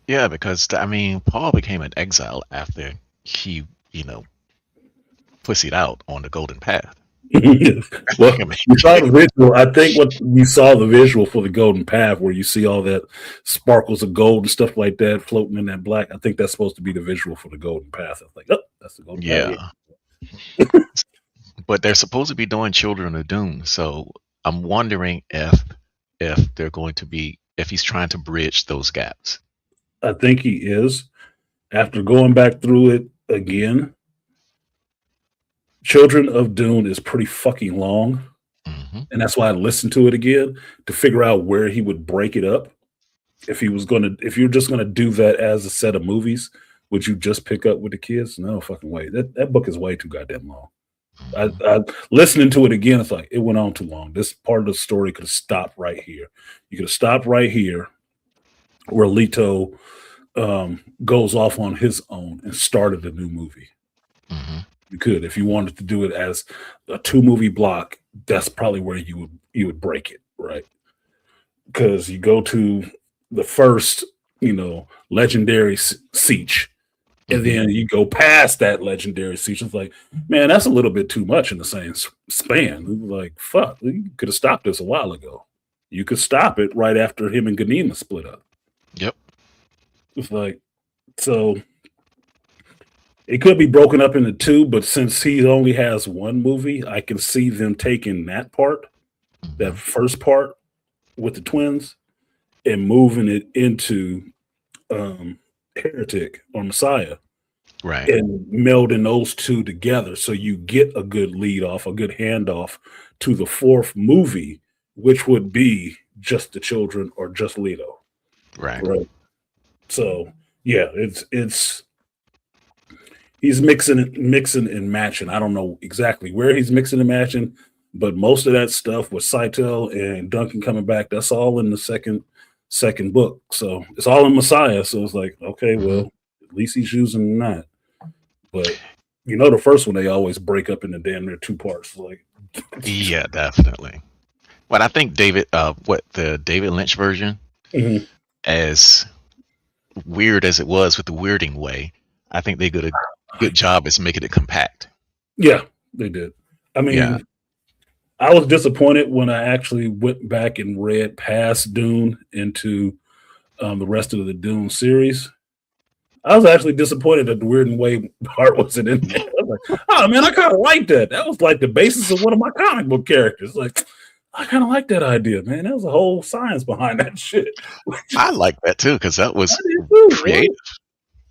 Yeah, because I mean, Paul became an exile after he, pussied out on the Golden Path. Well, you saw the visual. I think what you saw the visual for the Golden Path, where you see all that sparkles of gold and stuff like that floating in that black. I think that's supposed to be the visual for the Golden Path. I was like, oh, that's the Golden Path. Yeah. But they're supposed to be doing Children of Doom, so I'm wondering if they're going to be, if he's trying to bridge those gaps. I think he is. After going back through it again, Children of Dune is pretty fucking long. Mm-hmm. And that's why I listened to it again to figure out where he would break it up. If you're just gonna do that as a set of movies, would you just pick up with the kids? No fucking way. That book is way too goddamn long. I listening to it again, it's like it went on too long. This part of the story could have stopped right here. You could have stopped right here where Leto goes off on his own and started a new movie. Mm-hmm. You could, if you wanted to do it as a 2-movie block, that's probably where you would break it, right? Because you go to the first, legendary siege, and then you go past that legendary siege. It's like, man, that's a little bit too much in the same span. Like, fuck, you could have stopped this a while ago. You could stop it right after him and Ganima split up. Yep. It's like, so It could be broken up into two, but since he only has one movie, I can see them taking that part, that first part with the twins, and moving it into Heretic or Messiah, Right. and melding those two together, so you get a good lead off, a good handoff to the fourth movie, which would be just the children or just Leto. Right. Right. So yeah, it's he's mixing and matching. I don't know exactly where he's mixing and matching, but most of that stuff with Seitel and Duncan coming back, that's all in the second book. So it's all in Messiah. So it's like, okay, well, at least he's using that. But the first one they always break up into damn near two parts. Like, Yeah, definitely. But I think the David Lynch version, Mhm. as weird as it was with the weirding way, I think they did a good job as making it compact. Yeah, they did. I mean, Yeah. I was disappointed when I actually went back and read past Dune into the rest of the Dune series. I was actually disappointed that the Weird and Way part wasn't in there. I was like, oh man, I kind of like that. That was like the basis of one of my comic book characters. Like, I kind of like that idea, man. There was a whole science behind that shit. I like that too, because that was I did too, man. creative.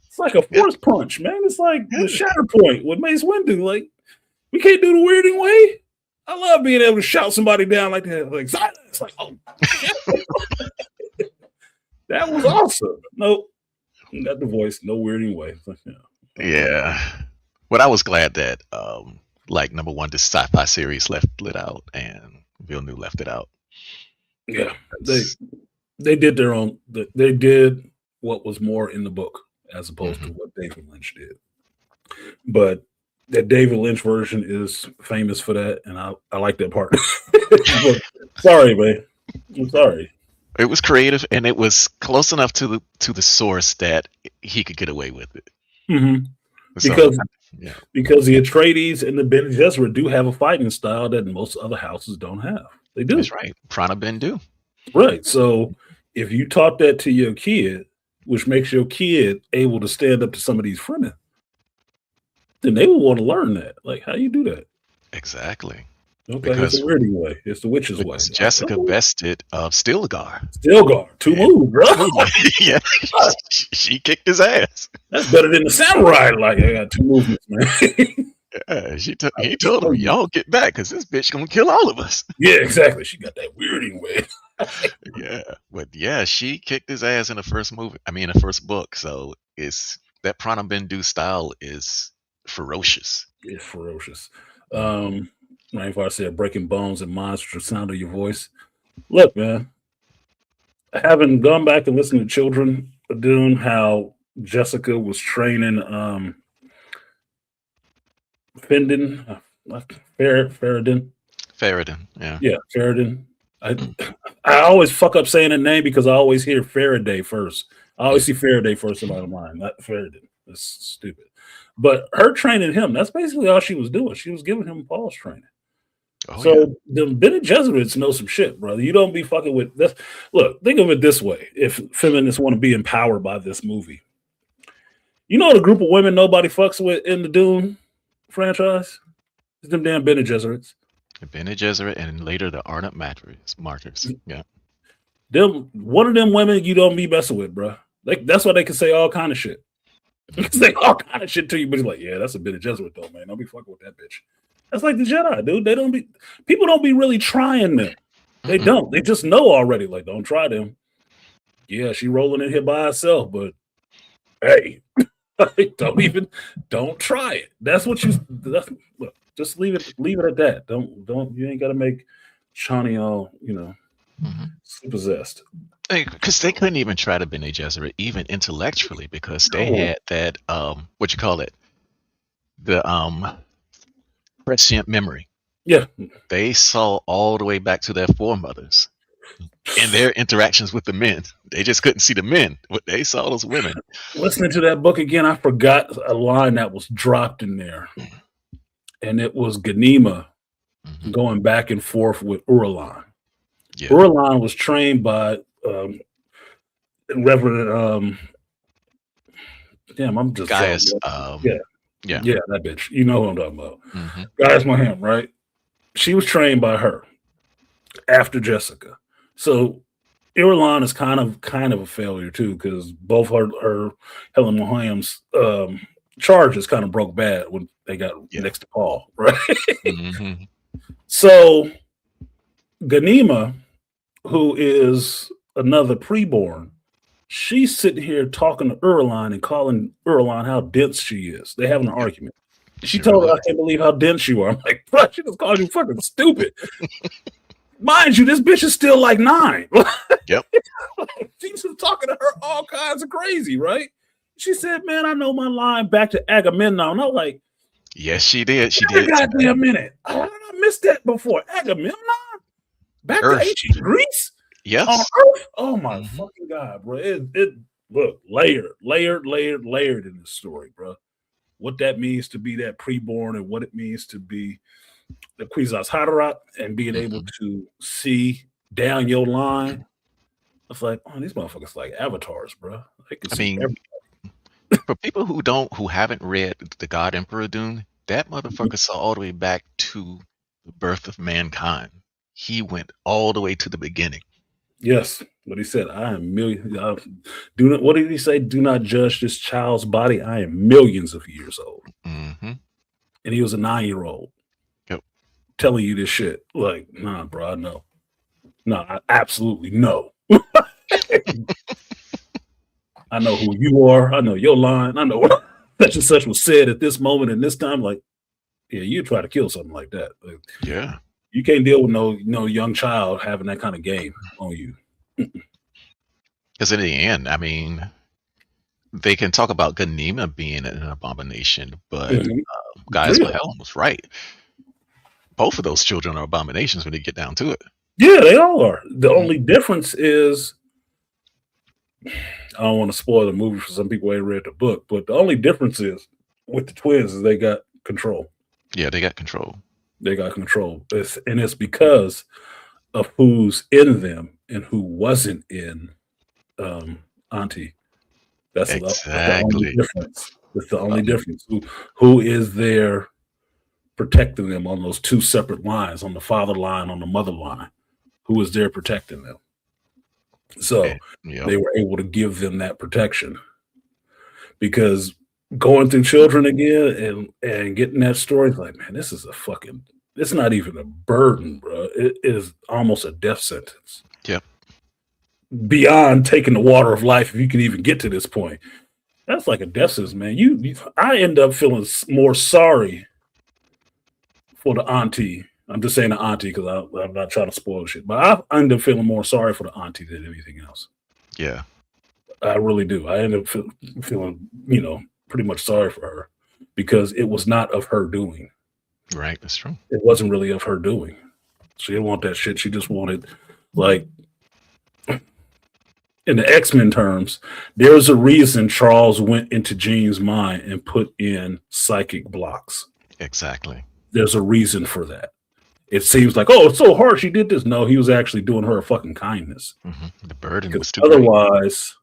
It's like a force punch, man. It's like the Shatter Point with Mace Windu. Like, we can't do the Weird and Way. I love being able to shout somebody down like that. Like, silence. Like, oh, shit. That was awesome. Nope. Not the voice. No Weird and Way. It's like, Yeah. But I was glad that number one, this sci-fi series left it out and Villeneuve left it out. Yeah. They did their own. They did what was more in the book as opposed to what David Lynch did. But that David Lynch version is famous for that, and I like that part. But, sorry, man. I'm sorry. It was creative and it was close enough to the source that he could get away with it. Mm-hmm. So, Because the Atreides and the Bene Gesserit do have a fighting style that most other houses don't have. They do. That's right. Prana Bendu. Right. So if you taught that to your kid, which makes your kid able to stand up to some of these Fremen, then they will want to learn that. Like, how you do that? Exactly. Okay, Because- it's the weird way. It's the witch's way. Because Jessica bested Stilgar. Stilgar, two moves, bro. Yeah, she kicked his ass. That's better than the samurai. Like, I got two movements, man. Yeah, he told him, "Y'all get back, because this bitch gonna kill all of us." Yeah, exactly. She got that weirding way. Yeah, but yeah, she kicked his ass in the first movie. I mean, the first book. So it's that Prana Bendu style is ferocious. It's ferocious. Right before I said breaking bones and monstrous sound of your voice. Look, man, having gone back and listened to Children of Dune, how Jessica was training Fendon, Faradin. Yeah. Yeah, Faradin. I always fuck up saying the name because I always hear Faraday first. I always see Faraday first in my mind, not Faradin. That's stupid. But her training him, that's basically all she was doing. She was giving him Paul's training. Oh, So yeah. the Bene Gesserits know some shit, brother. You don't be fucking with this. Look, think of it this way: if feminists want to be empowered by this movie, the group of women nobody fucks with in the Dune franchise is them damn Bene Gesserits. The Bene Gesserit and later the Ardent Martyrs. Yeah. One of them women you don't be messing with, bro. That's why they can say all kind of shit. They can say all kind of shit to you, but it's like, yeah, that's a Bene Gesserit though, man. Don't be fucking with that bitch. That's like the Jedi, dude. People don't be really trying them. They don't. They just know already. Like, don't try them. Yeah, she rolling in here by herself, but hey, don't try it. That's what look, just leave it at that. Don't you ain't gotta make Shawnee all, possessed. Because they couldn't even try to Bene Gesserit, even intellectually, because they had that the prescient memory. Yeah. They saw all the way back to their foremothers and their interactions with the men. They just couldn't see the men, but they saw those women. Listening to that book again, I forgot a line that was dropped in there. And it was Ganima going back and forth with Uralan. Yeah. Uralan was trained by Reverend I'm just Gaius, yeah. Yeah. Yeah, that bitch. You know who I'm talking about. hmm Guys Moham, right? She was trained by her after Jessica. So Irulan is kind of a failure too, because both her Helen Moham's charges kind of broke bad when they got Yeah. next to Paul, right? hmm So Ganima, who is another preborn, she's sitting here talking to Irulan and calling Irulan how dense she is. They having an argument. She Sure told her, was. "I can't believe how dense you are." I'm like, bro, she just called you fucking stupid. Mind you, this bitch is still like 9. Yep. She's just talking to her all kinds of crazy, right? She said, "Man, I know my line back to Agamemnon." And I'm like, Yes, she did. She "Wait a did. goddamn minute. I missed that before. Agamemnon? Back to Earth. ancient Greece? On Yes. Earth? Oh my Mhm. fucking God, bro. It look, layered in this story, bro. What that means to be that preborn and what it means to be the Kwisatz Haderach and being able to see down your line. It's like, oh, these motherfuckers like avatars, bro. They can I see mean, everything. for people who haven't read The God Emperor Dune, that motherfucker saw all the way back to the birth of mankind. He went all the way to the beginning. Yes, what he said. I am million. Do not. What did he say? Do not judge this child's body. I am millions of years old, hmm and he was a 9-year-old. Yep. Telling you this shit. Like, nah, bro. I know. No, I absolutely know. I know who you are. I know your line. I know what such and such was said at this moment and this time. Like, yeah, you try to kill something like that. Like, Yeah. you can't deal with no young child having that kind of game on you. Because in the end, I mean, they can talk about Ganima being an abomination, but Mhm. Guys Really? Mahel was right. Both of those children are abominations when you get down to it. Yeah, they all are. The only difference is, I don't want to spoil the movie for some people who ain't read the book, but the only difference is with the twins is they got control. Yeah, they got control. They got control. It's because of who's in them and who wasn't in Auntie. That's the only Exactly. difference. That's the only difference. Who is there protecting them on those two separate lines, on the father line, on the mother line? Who is there protecting them? So Yep. they were able to give them that protection, because going through children again and getting that story, like, man, this is it's not even a burden, bro. It is almost a death sentence. Yep. Beyond taking the water of life, if you can even get to this point, that's like a death sentence, man. I end up feeling more sorry for the auntie. I'm just saying the auntie because I'm not trying to spoil shit, but I end up feeling more sorry for the auntie than anything else. Yeah. I really do. I end up feeling, pretty much sorry for her, because it was not of her doing. Right. That's true. It wasn't really of her doing. She didn't want that shit. She just wanted, like, in the X-Men terms, there's a reason Charles went into Jean's mind and put in psychic blocks. Exactly. There's a reason for that. It seems like, oh, it's so hard she did this. No, he was actually doing her a fucking kindness. The burden Because was too great. otherwise,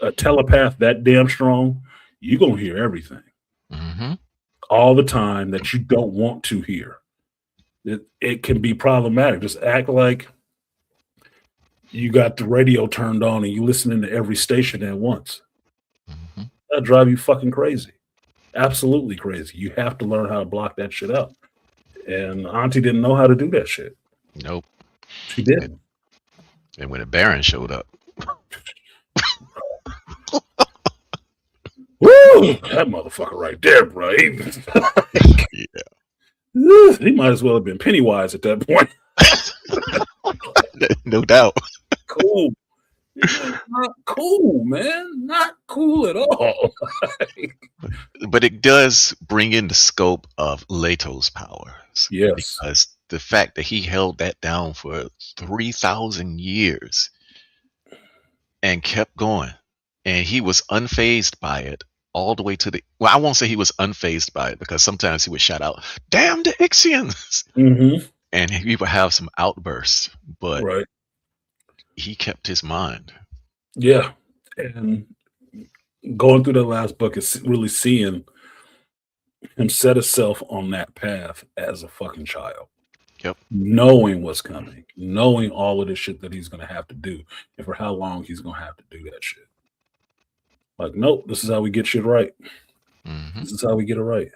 a telepath that damn strong, you're going to hear everything. All the time that you don't want to hear. It can be problematic. Just act like you got the radio turned on and you listening to every station at once. That'll drive you fucking crazy. Absolutely crazy. You have to learn how to block that shit out. And Auntie didn't know how to do that shit. Nope. She didn't. And when the Baron showed up, Woo! That motherfucker right there, bro. He might as well have been Pennywise at that point. no doubt. Cool. Not cool, man. Not cool at all. But it does bring in the scope of Leto's powers. Yes. Because the fact that he held that down for 3,000 years and kept going, and he was unfazed by it all the way to I won't say he was unfazed by it, because sometimes he would shout out, "Damn the Ixians!" And he would have some outbursts, but right. He kept his mind. Yeah. And going through the last book is really seeing him set himself on that path as a fucking child. Yep. Knowing what's coming, knowing all of the shit that he's going to have to do, and for how long he's going to have to do that shit. Like, nope, this is how we get shit right. Mm-hmm. This is how we get it right.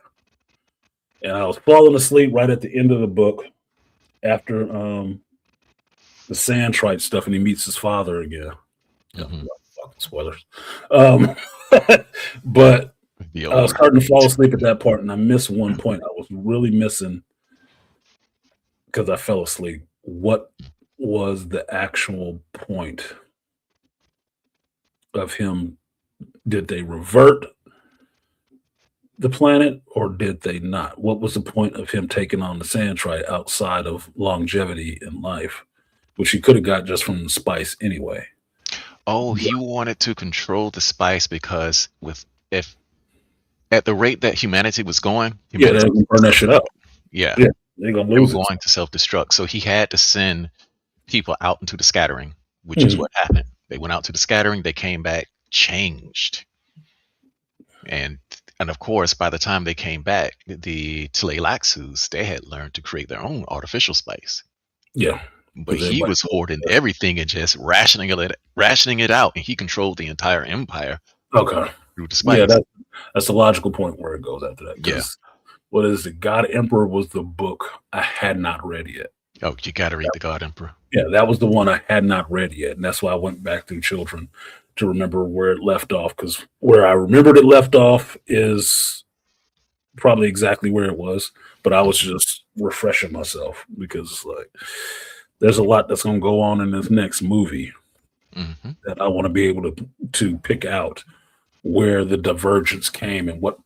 And I was falling asleep right at the end of the book after the Sandtrite stuff, and he meets his father again. Mm-hmm. Fucking spoilers. But I was starting to fall asleep at that part, and I missed one point. I was really missing because I fell asleep. What was the actual point of him? Did they revert the planet or did they not? What was the point of him taking on the Sandtrite outside of longevity in life, which he could have got just from the spice anyway? Oh, he wanted to control the spice because if at the rate that humanity was going, Yeah, they're gonna burn that shit up. yeah, Yeah, they're gonna they were lose it. going to self-destruct. So he had to send people out into the scattering, which is what happened. They went out to the scattering, they came back changed. And of course, by the time they came back, the Tleilaxus, they had learned to create their own artificial spice. Yeah. But Because he everybody- was hoarding everything and just rationing it out, and he controlled the entire empire Okay. through the spice. Yeah, that's a logical point where it goes after that. 'Cause Yeah. What is it? God Emperor was the book I had not read yet. Oh, you got to read the God Emperor. Yeah, that was the one I had not read yet. And that's why I went back through Children to remember where it left off. Because where I remembered it left off is probably exactly where it was. But I was just refreshing myself because like there's a lot that's going to go on in this next movie Mm-hmm. that I want to be able to pick out where the divergence came and what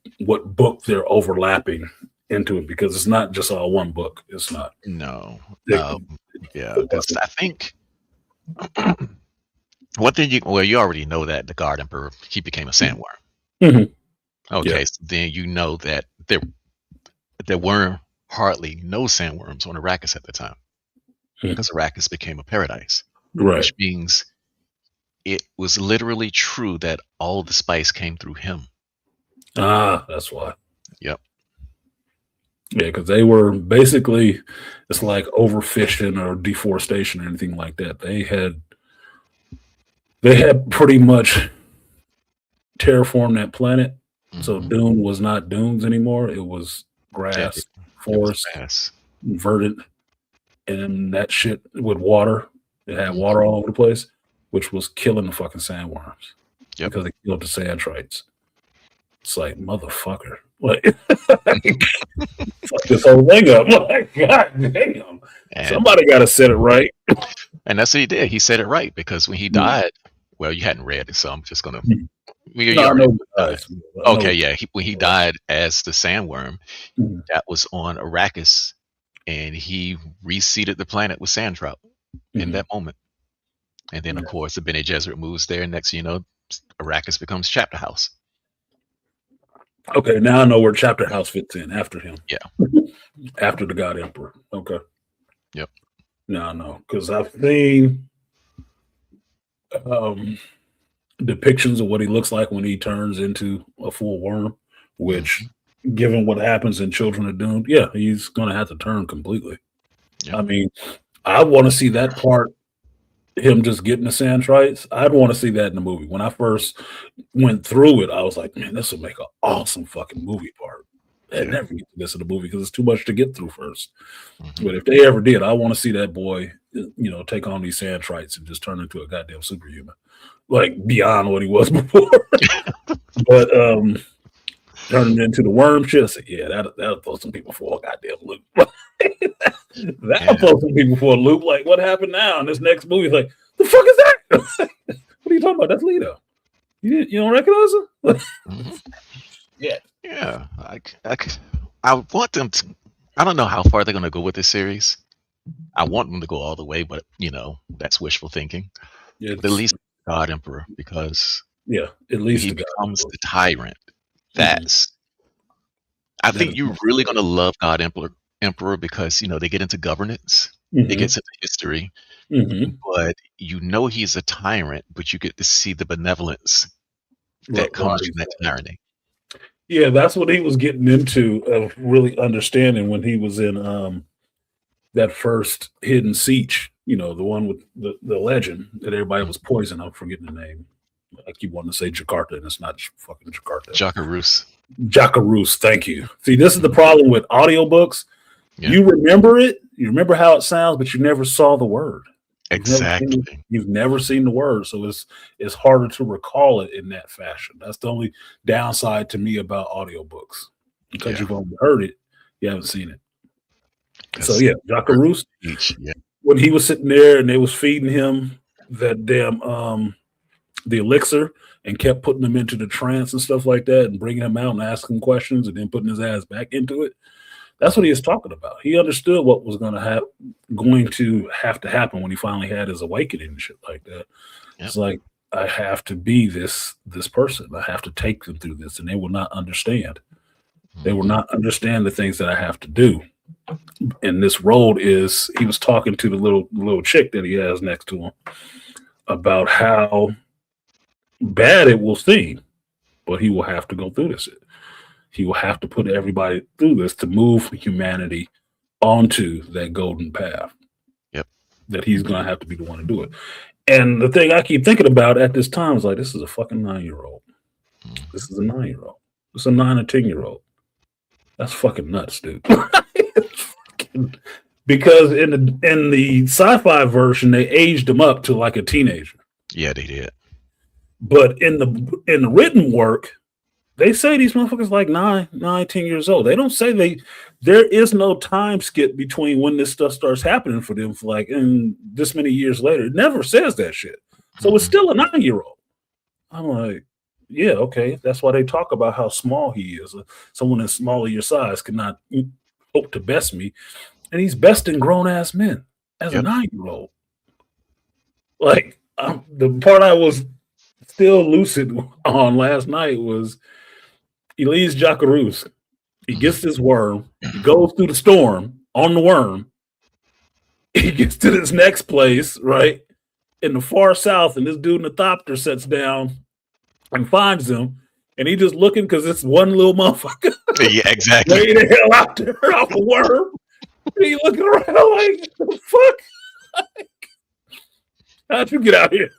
book they're overlapping into it, because it's not just all one book. It's not. No. They- Yeah. I think one thing you already know that the God Emperor, he became a sandworm. Mhm. Okay, Yeah. so then you know that there were hardly no sandworms on Arrakis at the time. Mhm. Because Arrakis became a paradise. Right. Which means it was literally true that all the spice came through him. Ah, that's why. Yep. Yeah, because they were basically, it's like overfishing or deforestation or anything like that. They had pretty much terraformed that planet. So Mhm. Dune was not dunes anymore. It was grass, Yeah, it was forest, grass. verdant, and that shit with water. It had water all over the place, which was killing the fucking sandworms. Yep. Because they killed the sandtrites. It's like, motherfucker. Like, fuck this whole thing up. Like, God damn. And, Somebody got to set it right. and that's what he did. He said it right because when he died, well, you hadn't read it, so I'm just gonna. You No, I already- know guys. I know- Okay, yeah. When he died as the sandworm, Mhm. that was on Arrakis, and he reseeded the planet with sand trout in Mhm. that moment. And then, of Yeah. course, the Bene Gesserit moves there. Next, thing you know, Arrakis becomes Chapter House. Okay, now I know where Chapter House fits in after him. Yeah. After the God Emperor. Okay. Yep. Now I know. Because I've seen depictions of what he looks like when he turns into a full worm, which, given what happens in Children of Dune, yeah, he's going to have to turn completely. Yeah. I mean, I want to see that part, him just getting the sandtrites. I'd want to see that in the movie. When I first went through it, I was like, man, this would make an awesome fucking movie part. I'd never get to this in the movie because it's too much to get through first. Mhm. But if they ever did, I want to see that boy, take on these sandtrites and just turn into a goddamn superhuman, like beyond what he was before. But turning into the worm shit, I said, yeah, that'll throw some people for a goddamn loop. That'll throw some people for a loop. Like, what happened now in this next movie? Like, the fuck is that? What are you talking about? That's Leto. You don't recognize him? Mhm. Yeah. Yeah, I want them to. I don't know how far they're going to go with this series. I want them to go all the way, but that's wishful thinking. Yeah, But at least God Emperor, because at least he the guy. becomes the tyrant. That's. I think is you're really going to love God Emperor because they get into governance, it gets into history, Mhm. but he's a tyrant, but you get to see the benevolence that comes from that tyranny. Yeah, that's what he was getting into of really understanding when he was in that first Hidden Siege, you know, the one with the legend that everybody was poisoned. I'm forgetting the name. I keep wanting to say Jakarta, and it's not fucking Jakarta. Jackaroos. Jackaroos, thank you. See, this is the problem with audiobooks. Yeah. You remember it, you remember how it sounds, but you never saw the word. Exactly. You've never seen the word, so it's harder to recall it in that fashion. That's the only downside to me about audiobooks. Because you've only heard it, you haven't seen it. So yeah, Jackaroos. Yeah. When he was sitting there and they was feeding him that damn the elixir and kept putting him into the trance and stuff like that and bringing him out and asking questions and then putting his ass back into it. That's what he was talking about. He understood what was going to have to happen when he finally had his awakening and shit like that. Yep. It's like, I have to be this person. I have to take them through this, and they will not understand. They will not understand the things that I have to do. And this road is, he was talking to the little chick that he has next to him about how bad it will seem, but he will have to go through this. He will have to put everybody through this to move humanity onto that golden path. Yep. That he's going to have to be the one to do it. And the thing I keep thinking about at this time is like, this is a fucking 9-year-old. This is a 9-year-old. It's a 9 or 10-year-old. That's fucking nuts, dude. Because in the sci-fi version, they aged him up to like a teenager. Yeah, they did. But in the written work, they say these motherfuckers like 10 years old. They don't say there is no time skip between when this stuff starts happening for them for like in this many years later. It never says that shit. So it's still a 9-year-old. I'm like, yeah, okay. That's why they talk about how small he is. Someone that's smaller your size cannot hope to best me. And he's besting grown-ass men as a 9-year-old. Like, the part I was still lucid on last night was he leaves Jackaroos. He gets this worm. He goes through the storm on the worm. He gets to this next place, right, in the far south, and this dude in the thopter sits down and finds him, and he just looking because it's one little motherfucker. Yeah, exactly. Lay the hell out there off a worm. And he looking around like, the fuck? How'd you get out here?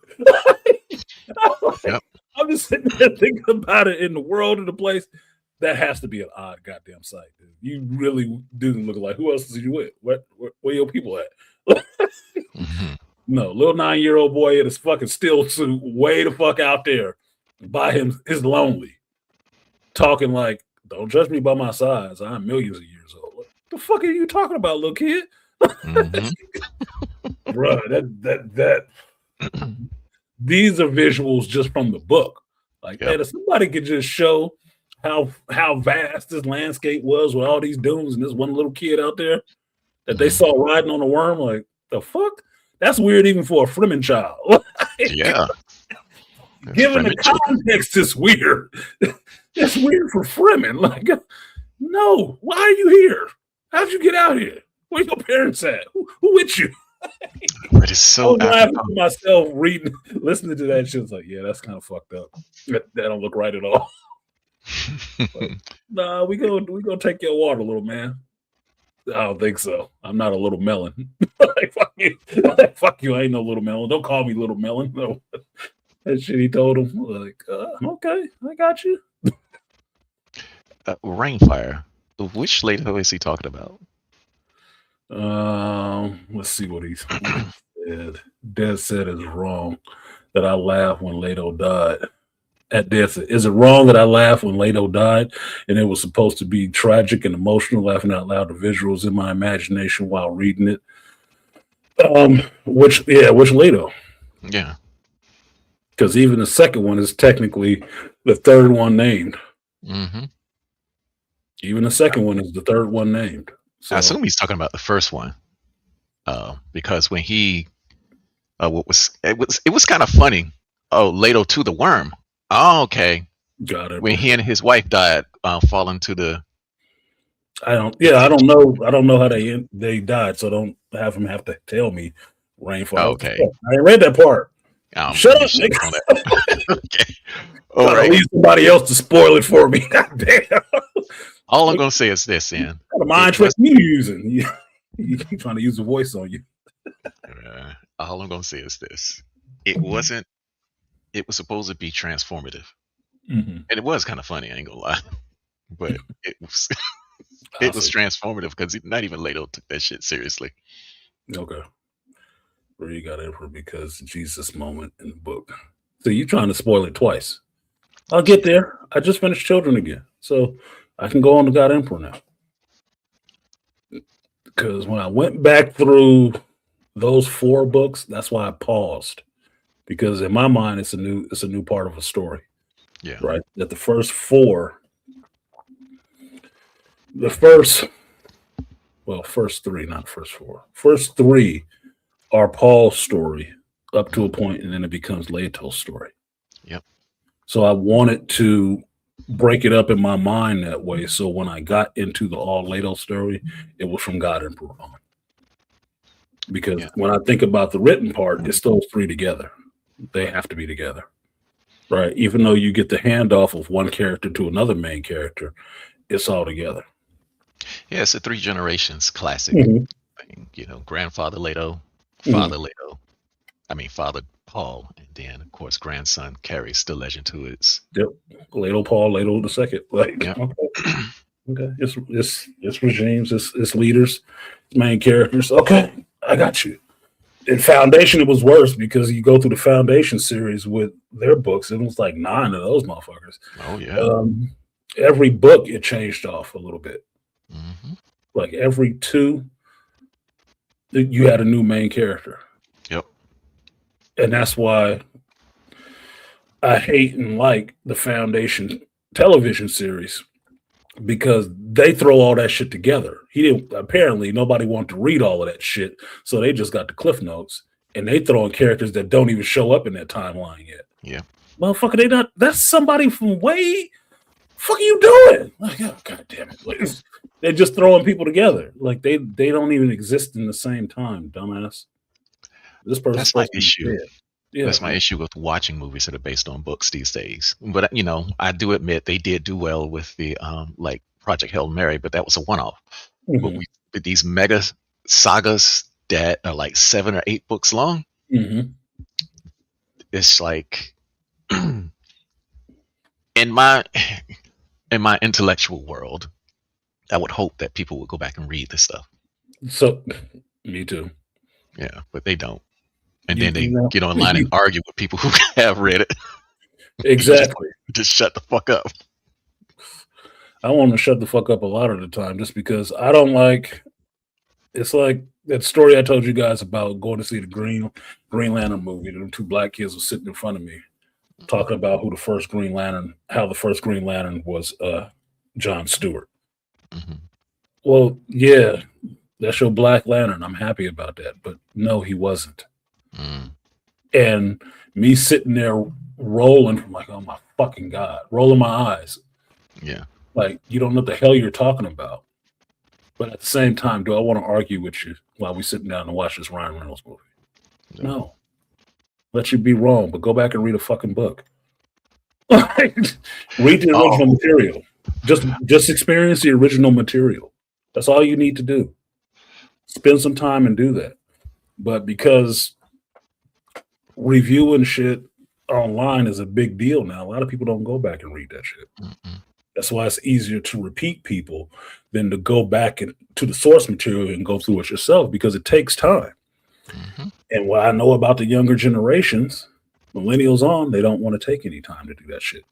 Yep. I'm just sitting there thinking about it in the world of the place. That has to be an odd goddamn sight, dude. You really do look like, who else is you with? Where your people at? No, little 9-year-old boy in his fucking steel suit, way the fuck out there by him, is lonely. Talking like, don't judge me by my size. I'm millions of years old. What the fuck are you talking about, little kid? Bro, that these are visuals just from the book. Like, man, if somebody could just show how vast this landscape was with all these dunes and this one little kid out there that they saw riding on a worm, like, the fuck? That's weird even for a Fremen child. Yeah. Given the context, it's weird. It's weird for Fremen. Like, no, why are you here? How'd you get out here? Where your parents at? Who with you? But it's so I was laughing to myself listening to that shit. It's like, yeah, that's kind of fucked up. That don't look right at all. But, nah, we gonna take your water, little man. I don't think so. I'm not a little melon. Like, fuck you. Like, fuck you. I ain't no little melon. Don't call me little melon. No. That shit he told him. Like, okay, I got you. Rainfire. Which Leto is he talking about? Let's see what he said. Dead said is wrong that I laughed when Leto died. At Dead said, is it wrong that I laughed when Leto died and it was supposed to be tragic and emotional, laughing out loud the visuals in my imagination while reading it? Which Leto? Yeah. Because even the second one is technically the third one named. Mm-hmm. Even the second one is the third one named. So, I assume he's talking about the first one, because when he, it was kind of funny. Oh, Leto to the worm. Oh, okay. Got it. When he and his wife died, falling to the. I don't know how they died, so don't have him have to tell me. Rainfall. Okay. I read that part. Shut up, shut nigga. on that. Okay. All Gotta right. leave somebody else to spoil it for me. God damn. All I'm gonna say is this, Ian. What kind of mind trick you using? You keep trying to use the voice on you. All I'm gonna say is this: it wasn't. It was supposed to be transformative, and it was kind of funny. I ain't gonna lie, but it was. It was transformative because not even Leto took that shit seriously. Okay. Where you got it from because Jesus moment in the book. So you trying to spoil it twice. I'll get there. I just finished Children again. So I can go on to God Emperor now. Because when I went back through those 4 books, that's why I paused. Because in my mind, it's a new part of a story. Yeah. Right. That the first 4, first 3, not first 4. First 3 are Paul's story up to a point, and then it becomes Leto's story. Yep. So I wanted to break it up in my mind that way. So when I got into the all Leto story, it was from God Emperor on. Because when I think about the written part, it's those 3 together. They have to be together. Right. Even though you get the handoff of one character to another main character, it's all together. Yeah, it's a 3 generations classic thing. You know, grandfather Leto, father Leto, Father Paul, and then of course grandson carries the legend to its. Yep. Leto Paul, Leto the second. Like, Yep. Okay. It's regimes, it's leaders, it's main characters. Okay, I got you. In Foundation, it was worse because you go through the Foundation series with their books. It was like 9 of those motherfuckers. Oh yeah. Every book it changed off a little bit. Mm-hmm. Like every 2, you had a new main character. Yep. And that's why I hate and like the Foundation television series, because they throw all that shit together. Apparently nobody wanted to read all of that shit, so they just got the cliff notes and they throw in characters that don't even show up in that timeline yet. Yeah. Motherfucker, that's somebody from way. Fuck are you doing? Like, oh, God damn it. Like, they're just throwing people together. Like they don't even exist in the same time, dumbass. This person. That's my issue. Yeah. That's my issue with watching movies that are based on books these days. But you know, I do admit they did do well with the like Project Hail Mary, but that was a one-off. But with these mega sagas that are like 7 or 8 books long, it's like in my intellectual world, I would hope that people would go back and read this stuff. So, me too. Yeah, but they don't. And then they get online and argue with people who have read it. Exactly. Just shut the fuck up. I want to shut the fuck up a lot of the time just because I don't like. It's like that story I told you guys about going to see the Green Lantern movie. The 2 black kids were sitting in front of me talking about how the first Green Lantern was John Stewart. Well, yeah, that's your Black Lantern. I'm happy about that. But no, he wasn't. And me sitting there rolling, like, oh my fucking God, rolling my eyes. Yeah. Like, you don't know what the hell you're talking about. But at the same time, do I want to argue with you while we're sitting down and watch this Ryan Reynolds movie? No. Let you be wrong, but go back and read a fucking book. Read the original material. Just experience the original material. That's all you need to do. Spend some time and do that. But because reviewing shit online is a big deal now, a lot of people don't go back and read that shit. That's why it's easier to repeat people than to go back to the source material and go through it yourself, because it takes time. And what I know about the younger generations, millennials on, they don't want to take any time to do that shit.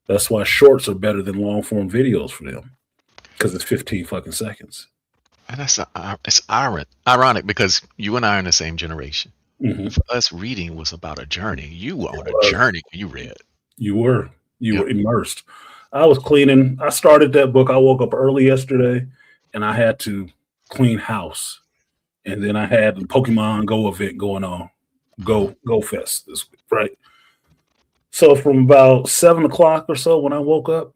That's why shorts are better than long form videos for them, because it's 15 fucking seconds. And it's ironic because you and I are in the same generation. For us, reading was about a journey. You were on a journey when you read. You were immersed. I was cleaning. I started that book. I woke up early yesterday and I had to clean house. And then I had the Pokemon Go event going on. Go Fest this week, right? So from about 7 o'clock or so when I woke up,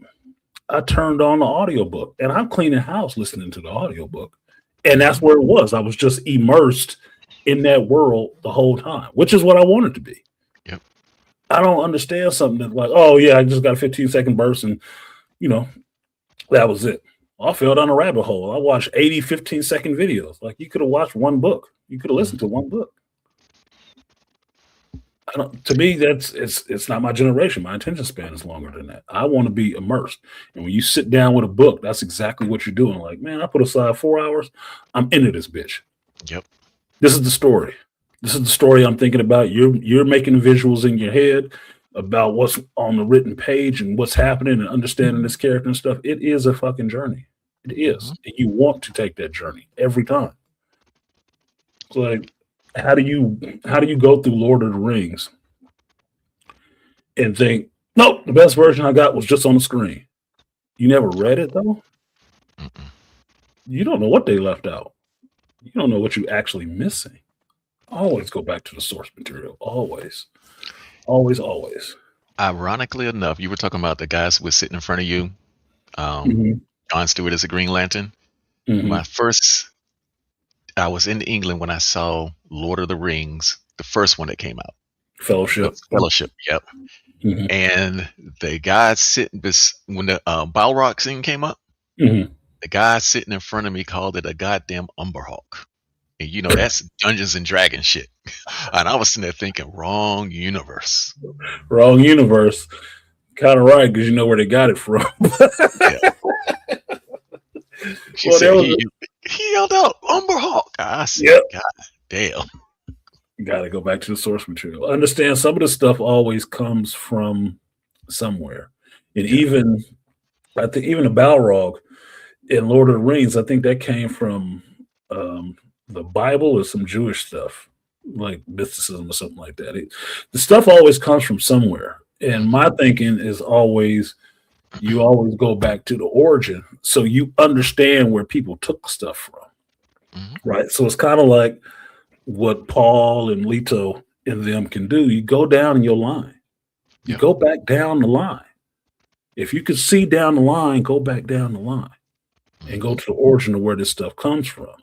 I turned on the audiobook, and I'm cleaning house listening to the audiobook. And that's where it was. I was just immersed in that world the whole time, which is what I wanted to be. I don't understand something that's like, oh yeah, I just got a 15-second burst and that was it. I fell down a rabbit hole. I watched 80 15-second videos. Like you could have watched one book. You could have listened to one book. To me, it's not my generation. My attention span is longer than that. I want to be immersed. And when you sit down with a book, that's exactly what you're doing. Like, man, I put aside 4 hours. I'm into this bitch. Yep. This is the story. This is the story I'm thinking about. You're making visuals in your head about what's on the written page and what's happening and understanding this character and stuff. It is a fucking journey. It is. And you want to take that journey every time. It's like, how do you go through Lord of the Rings and think, nope, the best version I got was just on the screen? You never read it though? You don't know what they left out. You don't know what you're actually missing. Always go back to the source material. Always. Always, always. Ironically enough, you were talking about the guys who were sitting in front of you. John Stewart as a Green Lantern. I was in England when I saw Lord of the Rings, the first one that came out. Fellowship. Yep. And the guy sitting when the Balrog scene came up, the guy sitting in front of me called it a goddamn Umberhawk. And that's Dungeons and Dragons shit. And I was sitting there thinking, wrong universe. Wrong universe. Kind of right, because you know where they got it from. He yelled out, Umberhawk. I said, God damn. You got to go back to the source material. Understand some of the stuff always comes from somewhere. And I think even the Balrog in Lord of the Rings, I think that came from the Bible or some Jewish stuff, like mysticism or something like that. The stuff always comes from somewhere. And my thinking is always, you always go back to the origin so you understand where people took stuff from. Right? So it's kind of like what Paul and Leto and them can do. You go down in your line. You go back down the line. If you could see down the line, go back down the line and go to the origin of where this stuff comes from.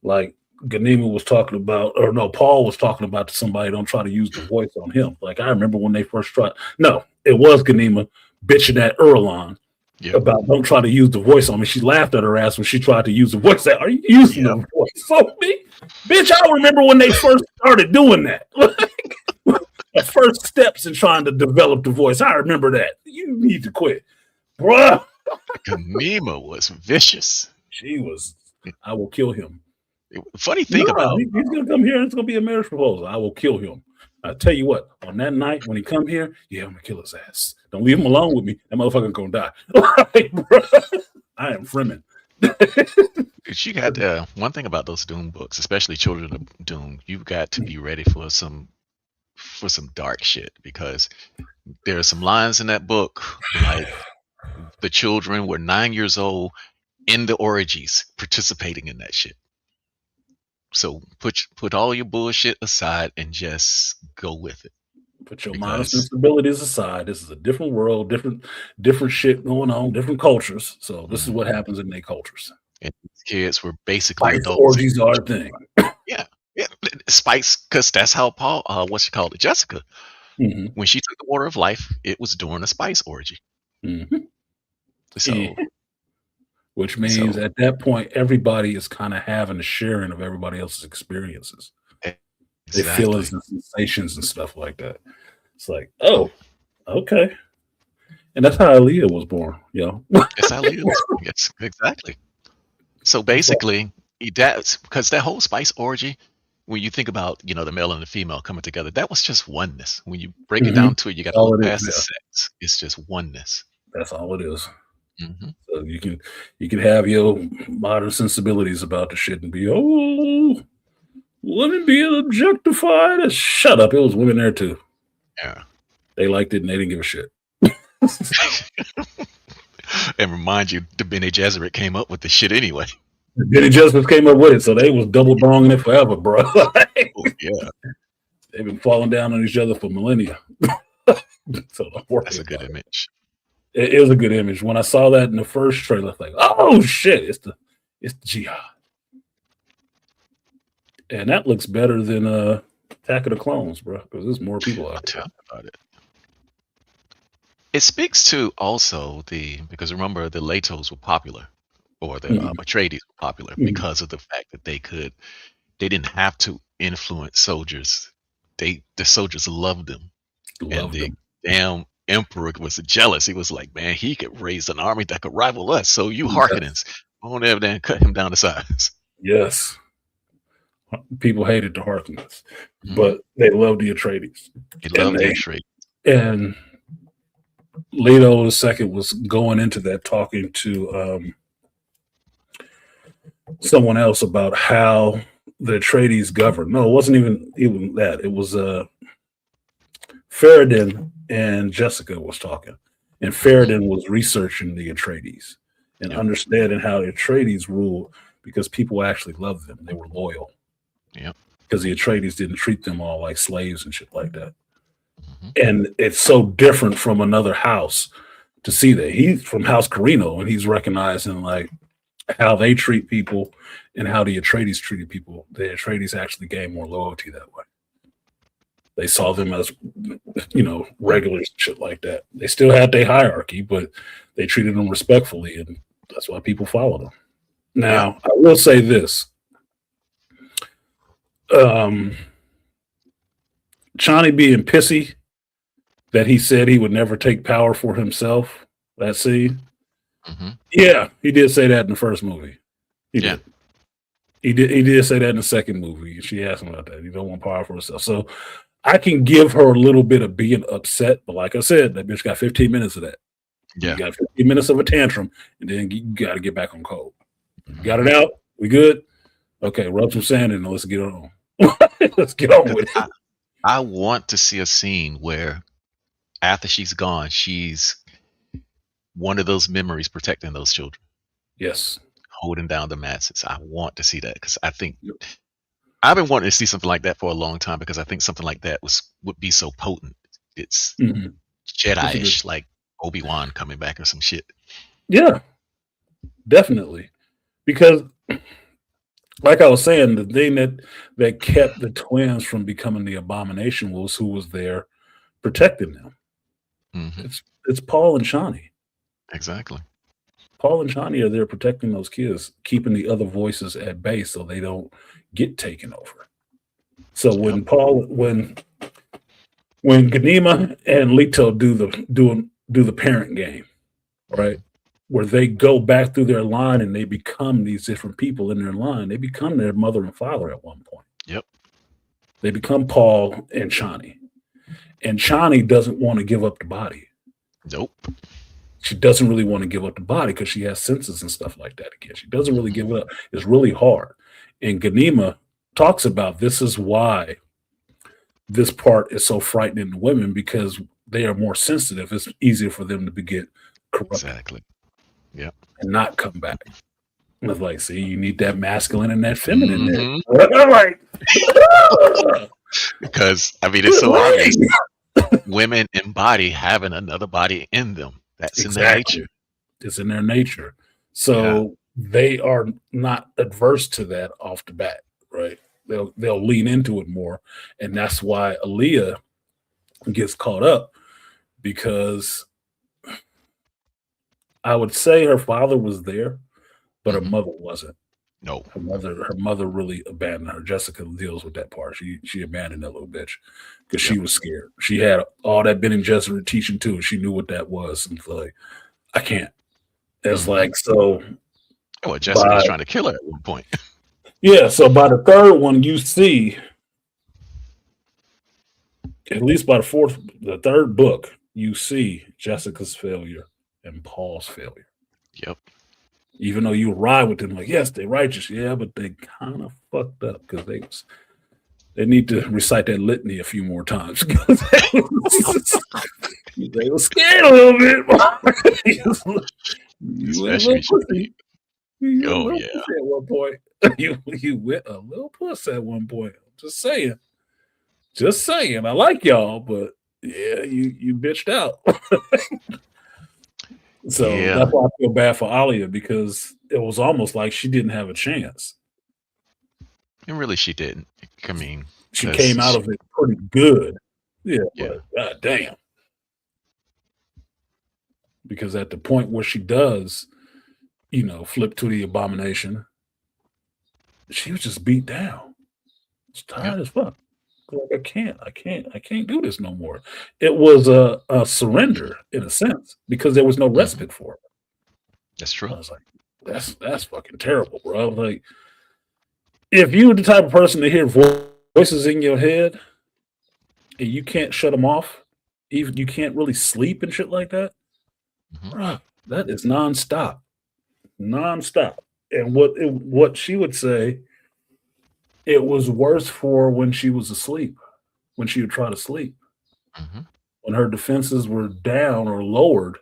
Like Ganima was talking about, or no, Paul was talking about to somebody, don't try to use the voice on him. Like I remember when they first tried. No, it was Ganima bitching at Erlon about don't try to use the voice on me. She laughed at her ass when she tried to use the voice. Said, are you using the voice on me? Bitch, I remember when they first started doing that. The first steps in trying to develop the voice. I remember that. You need to quit. Bruh. Ganima was vicious. She was. I will kill him. Funny thing about he's gonna come here and it's gonna be a marriage proposal. I will kill him. I tell you what, on that night when he come here, I'm gonna kill his ass. Don't leave him alone with me. That motherfucker gonna die. Like, bro, I am Fremen. You got one thing about those Doom books, especially Children of Doom. You've got to be ready for some dark shit, because there are some lines in that book like the children were 9 years old in the orgies participating in that shit. So put all your bullshit aside and just go with it. Put your minor sensibilities aside. This is a different world, different shit going on, different cultures. So this is what happens in their cultures. And these kids were basically adults. Orgies are a thing. Yeah. Spice, because that's how Paul, what's she called it, Jessica. When she took the water of life, it was during a spice orgy. So. Which means at that point, everybody is kind of having a sharing of everybody else's experiences. They feelings and sensations and stuff like that. It's like, oh, okay. And that's how Aaliyah was born, That's how Aaliyah was born. Yes, exactly. So basically, that's because that whole spice orgy, when you think about, the male and the female coming together, that was just oneness. When you break it down to it, you got to look past the sex. It's just oneness. That's all it is. So you can have your modern sensibilities about the shit and be, oh, women being objectified. Shut up. It was women there too. Yeah. They liked it and they didn't give a shit. And remind you, the Bene Gesserit came up with the shit anyway. The Bene Gesserit came up with it, so they was double bronging it forever, bro. They've been falling down on each other for millennia. So that's a good image. It was a good image. When I saw that in the first trailer, I was like, oh shit, it's the jihad. And that looks better than Attack of the Clones, bro, because there's more people out there. Tell me about it. It speaks to also because remember the Latos were popular, or the Mhm, Atreides were popular mhm. because of the fact that they didn't have to influence soldiers. The soldiers loved them, and Loved the them. damn emperor was jealous. He was like, man, he could raise an army that could rival us. So you Yes. Harkonnens, won't ever then cut him down to size. Yes. People hated the Harkonnens, Hmm. but they loved the Atreides. He And loved the Atreides. and Leto II was going into that talking to someone else about how the Atreides governed. No, it wasn't even that. It was Ferrodin and Jessica was talking, and Hmm. Ferrodin was researching the Atreides and Yep. understanding how the Atreides ruled because people actually loved them. They were loyal Yep. because the Atreides didn't treat them all like slaves and shit like that. Hmm. And it's so different from another house to see that. He's from House Carino and he's recognizing like how they treat people and how the Atreides treated people. The Atreides actually gained more loyalty that way. They saw them as, regulars and shit like that. They still had their hierarchy, but they treated them respectfully, and that's why people followed them. Yep. Now, I will say this: Chani being pissy that he said he would never take power for himself. That scene, Hmm. yeah, he did say that in the first movie. He Yeah. did. He did say that in the second movie. She asked him about that. He don't want power for himself. So I can give her a little bit of being upset, but like I said, that bitch got 15 minutes of that. You Yeah. got 15 minutes of a tantrum, and then you got to get back on code. Got Hmm. it out? We good? Okay, rub some sand in and let's get on. Let's get on with it. I want to see a scene where after she's gone, she's one of those memories protecting those children, Yes. holding down the masses. I want to see that because I think I've been wanting to see something like that for a long time because I think something like that would be so potent. It's Mhm. Jedi-ish, like Obi-Wan coming back or some shit. Yeah, definitely. Because, like I was saying, the thing that kept the twins from becoming the abomination was who was there protecting them. Hmm. It's Paul and Shawnee. Exactly. Paul and Shawnee are there protecting those kids, keeping the other voices at bay so they don't get taken over. So Yep. when Ganima and Leto do the parent game, right? Where they go back through their line and they become these different people in their line. They become their mother and father at one point. Yep. They become Paul and Chani. And Chani doesn't want to give up the body. Nope. She doesn't really want to give up the body because she has senses and stuff like that again. She doesn't really give it up. It's really hard. And Ganima talks about this is why this part is so frightening to women because they are more sensitive. It's easier for them to get corrupted Exactly. Yep. and not come back. And it's like, see, you need that masculine and that feminine Mhm. there. Like, Because I mean, it's so obvious. Women embody having another body in them. That's in their exactly. nature. It's in their nature. So they are not adverse to that off the bat, right? They'll lean into it more. And that's why Aaliyah gets caught up because I would say her father was there, but her Mhm. mother wasn't. No. Her mother really abandoned her. Jessica deals with that part. She abandoned that little bitch because she Yep. was scared. She had all that Bene Gesserit teaching too. She knew what that was. And it's like, I can't. It's Mhm. like so. Well, Jessica was By trying to kill her at one point. yeah, so by the third one, you see, at least by the third book, you see Jessica's failure and Paul's failure. Yep. Even though you ride with them, like, yes, they're righteous, yeah, but they kind of fucked up because they need to recite that litany a few more times. They were scared a little bit. You went a little Especially she. pussy. You went a Oh little yeah. pussy at one point. You went a little puss at one point. Just saying. Just saying. I like y'all, but yeah, you bitched out. So Yeah. that's why I feel bad for Alia because it was almost like she didn't have a chance. And really, she didn't. I mean, She 'cause came out she- of it pretty good. Yeah, Yeah. but god damn. because at the point where she does, flip to the abomination, she was just beat down. It's tired as fuck. Like, I can't do this no more. It was a surrender in a sense because there was no respite for her. That's true. I was like, that's fucking terrible, bro. Like, if you're the type of person to hear voices in your head and you can't shut them off, even you can't really sleep and shit like that, bro, that is nonstop. And what she would say, it was worse for her when she was asleep, when she would try to sleep. When her defenses were down or lowered,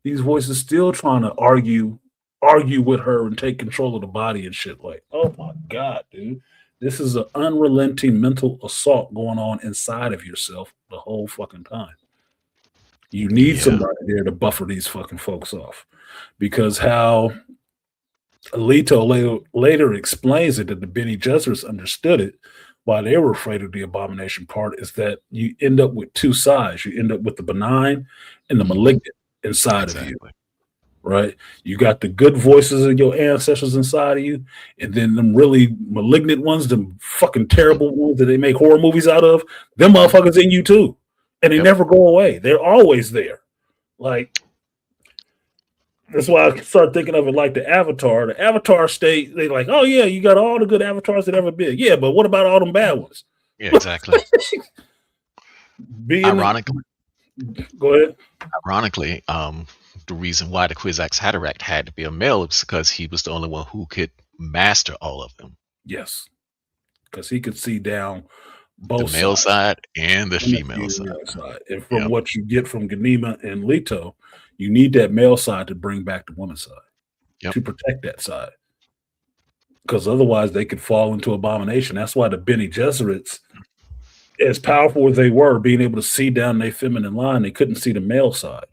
these voices still trying to argue with her and take control of the body and shit. Like, oh my God, dude. This is an unrelenting mental assault going on inside of yourself the whole fucking time. You need somebody there to buffer these fucking folks off. Because how Alito later explains it, that the Bene Gesserits understood it why they were afraid of the abomination part, is that you end up with two sides. You end up with the benign and the malignant inside of you. Right? You got the good voices of your ancestors inside of you, and then them really malignant ones, them fucking terrible ones that they make horror movies out of, them motherfuckers in you too. And they never go away. They're always there. Like, that's why I start thinking of it like the Avatar. The Avatar state, they like, oh yeah, you got all the good avatars that ever been. Yeah, but what about all them bad ones? Yeah, exactly. Ironically, go ahead. Ironically, the reason why the Kwisatz Haderach had to be a male is because he was the only one who could master all of them. Yes, because he could see down both the male sides. side and the female side. And from what you get from Ganima and Leto, you need that male side to bring back the woman side to protect that side. Because otherwise they could fall into abomination. That's why the Bene Gesserits, as powerful as they were, being able to see down their feminine line, they couldn't see the male side.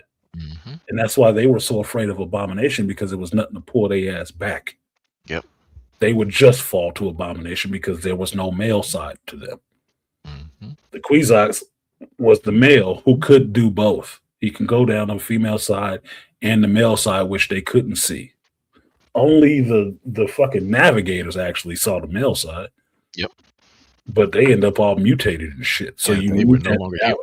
And that's why they were so afraid of abomination, because there was nothing to pull their ass back. Yep. They would just fall to abomination because there was no male side to them. The Kwisatz was the male who could do both. He can go down on the female side and the male side, which they couldn't see. Only the fucking navigators actually saw the male side. Yep. But they end up all mutated and shit. So they were no longer human.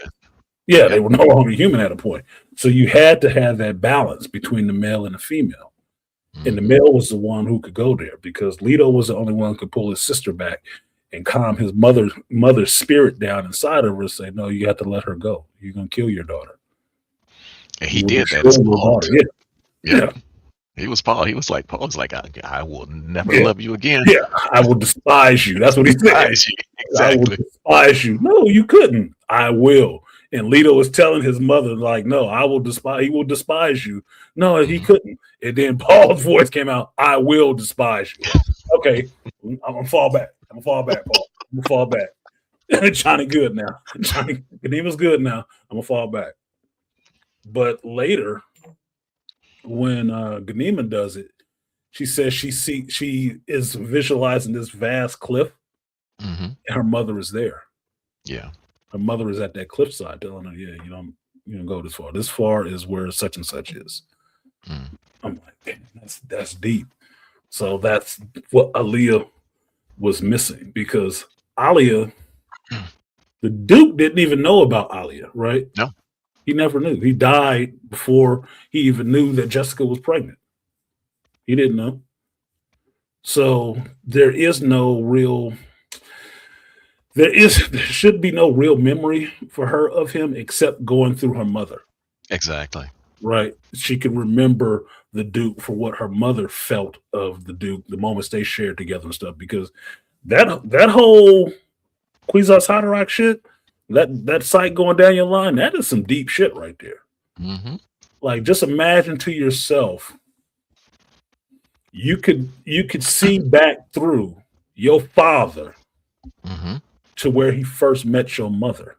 Yeah, they were no longer human at a point. So you had to have that balance between the male and the female. And the male was the one who could go there, because Leto was the only one who could pull his sister back and calm his mother's spirit down inside of her and say, no, you have to let her go. You're going to kill your daughter. And he did that as Paul. Yeah. He was Paul. He was like, Paul's like, I will never love you again. Yeah, I will despise you. That's what he said. Exactly. I will despise you. No, you couldn't. I will. And Leto was telling his mother, like, no, I will despise, he will despise you. No, he couldn't. And then Paul's voice came out, I will despise you. Okay, I'm going to fall back. I'm going to fall back, Paul. I'm going to fall back. Johnny good now. Johnny Ganima's good now. I'm going to fall back. But later, when Ganima does it, she says she is visualizing this vast cliff, and her mother is there. Yeah. Her mother is at that cliffside telling her, yeah, you don't go this far. This far is where such and such is. I'm like, that's deep. So that's what Alia was missing, because Alia, the Duke didn't even know about Alia, right? No. He never knew. He died before he even knew that Jessica was pregnant. He didn't know. So there should be no real memory for her of him except going through her mother. Exactly. Right. She can remember the Duke for what her mother felt of the Duke, the moments they shared together and stuff, because that whole Kwisatz Haderach shit, that sight going down your line, that is some deep shit right there. Like, just imagine to yourself, you could see back through your father to where he first met your mother,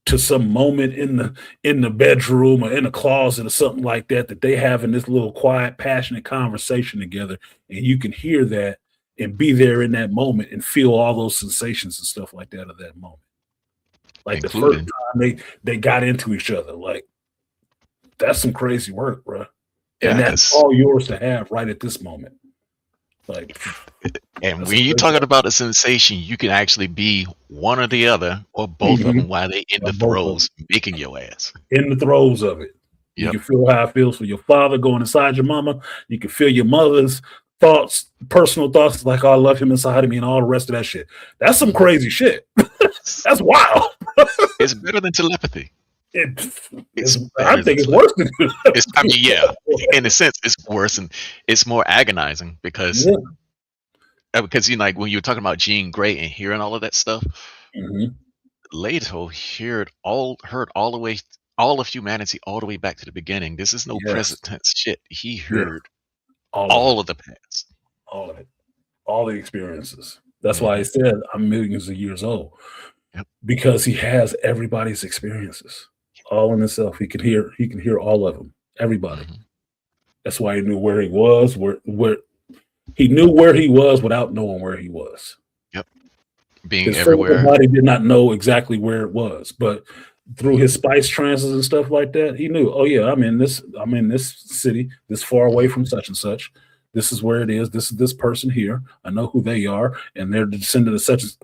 to some moment in the bedroom or in a closet or something like that they have in this little quiet, passionate conversation together, and you can hear that and be there in that moment and feel all those sensations and stuff like that at that moment. Like the first time they got into each other, like that's some crazy work, bro. And that's Yes. all yours to have right at this moment. Like, And that's when you're crazy. talking about a sensation, you can actually be one or the other or both of them while they in the Or both of throes making your ass. in the throes of it. You Yep. can feel how it feels for your father going inside your mama. You can feel your mother's thoughts, personal thoughts, like, oh, I love him inside of me and all the rest of that shit. That's some crazy shit. That's wild. It's better than telepathy. It's I better think it's than worse than It's, I mean, yeah, in a sense, it's worse and it's more agonizing because Yeah. you know, like when you were talking about Jean Grey and hearing all of that stuff, Mhm. Leto heard all the way, all of humanity all the way back to the beginning. This is no Yes. present tense shit. He Yeah. heard All of all it. of the past. All of it. All the experiences. That's why he said I'm millions of years old. Yep. Because he has everybody's experiences all in himself. He can hear all of them. Everybody. Mhm. That's why he knew where he was, where he knew where he was without knowing where he was. Yep. Being His physical everywhere. body did not know exactly where it was, but through his spice trances and stuff like that, he knew, oh yeah, I'm in this city, this far away from such and such. This is where it is. This is this person here. I know who they are, and they're the descendant of such as.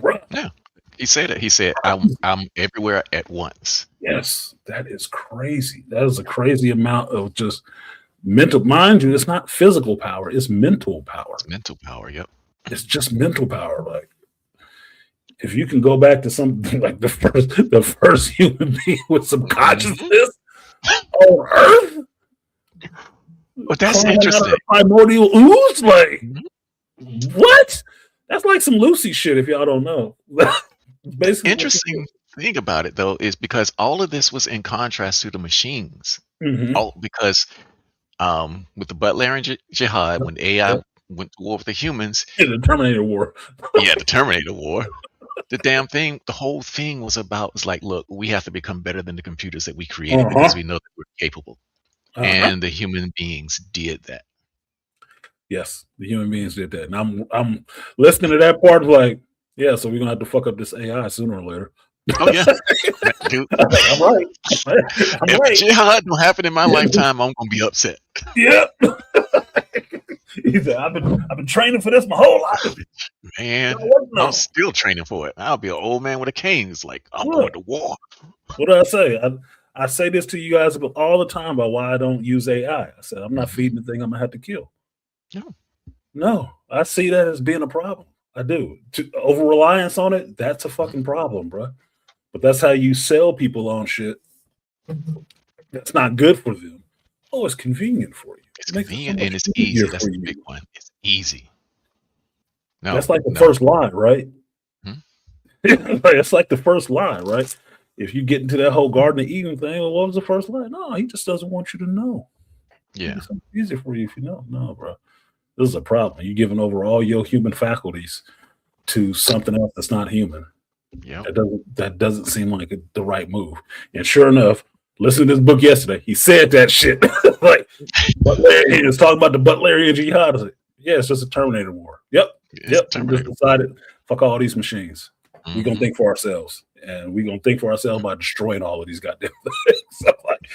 Bruh. Yeah. He said it. He said, I'm everywhere at once. Yes, that is crazy. That is a crazy amount of just mental. Mind you, it's not physical power; it's mental power. It's mental power. Yep. It's just mental power. Like, if you can go back to something like the first human being with some consciousness on Earth, But that's crawling out of interesting. the primordial ooze, like Mhm. what? That's like some Lucy shit. If y'all don't know, basically, Interesting thing about it though is because all of this was in contrast to the machines. Mhm. All because with the Butlerian Jihad, when AI went to war with the humans, In the Terminator War. yeah, the Terminator War, the whole thing was like, look, we have to become better than the computers that we created because we know that we're capable. And the human beings did that. Yes, the human beings did that, and I'm listening to that part of like, yeah, so we're gonna have to fuck up this AI sooner or later. Oh yeah, dude. I'm right. I'm If right. jihad don't happen in my lifetime, I'm gonna be upset. Yeah. He said, I've been training for this my whole life. Man, No. I'm still training for it. I'll be an old man with a cane. It's like I'm Yeah. going to war. What do I say? I say this to you guys all the time about why I don't use AI. I said I'm not feeding the thing I'm gonna have to kill. No, I see that as being a problem. I do. Over reliance on it, that's a fucking problem, bro. But that's how you sell people on shit. That's not good for them. Oh, it's convenient for you. It's It makes it so convenient much and it's easier easy. That's for the you. big one. It's easy. No, That's like the no. first line, right? Hmm? It's like the first line, right? If you get into that whole Garden of Eden thing, well, what was the first line? No, he just doesn't want you to know. Yeah. It's easier for you if you know. No, bro. This is a problem. You're giving over all your human faculties to something else that's not human. Yeah. That doesn't seem like the right move. And sure enough, listening to this book yesterday, he said that shit. Like, he was talking about the Butlerian Jihad. I was like, yeah, it's just a Terminator War. Yep. It's We just Terminator. decided, fuck all these machines. We're Mhm. gonna think for ourselves, and we're gonna think for ourselves by destroying all of these goddamn things. So like,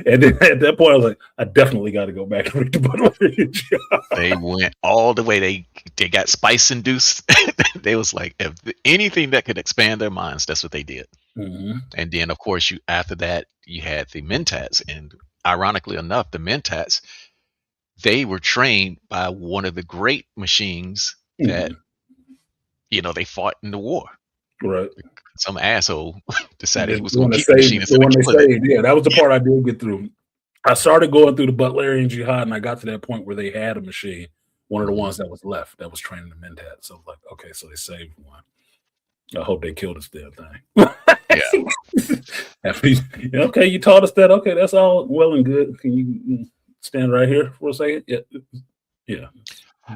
and then at that point, I was like, I definitely got to go back and read the Butlerian Jihad. They went all the way. They got spice induced. They was like, if anything that could expand their minds, that's what they did. Mhm. And then, of course, after that, you had the Mentats, and ironically enough, the Mentats, they were trained by one of the great machines that they fought in the war. Right. Some asshole decided he was The going one to they keep the machine saved, instead the of one they killing it. saved. Yeah, that was the part I did get through. I started going through the Butlerian Jihad, and I got to that point where they had a machine, one of the ones that was left, that was training the Mentat. So I was like, okay, so they saved one. I hope they killed this damn thing. Yeah. Okay, you taught us that. Okay, that's all well and good. Can you stand right here for a second? Yeah.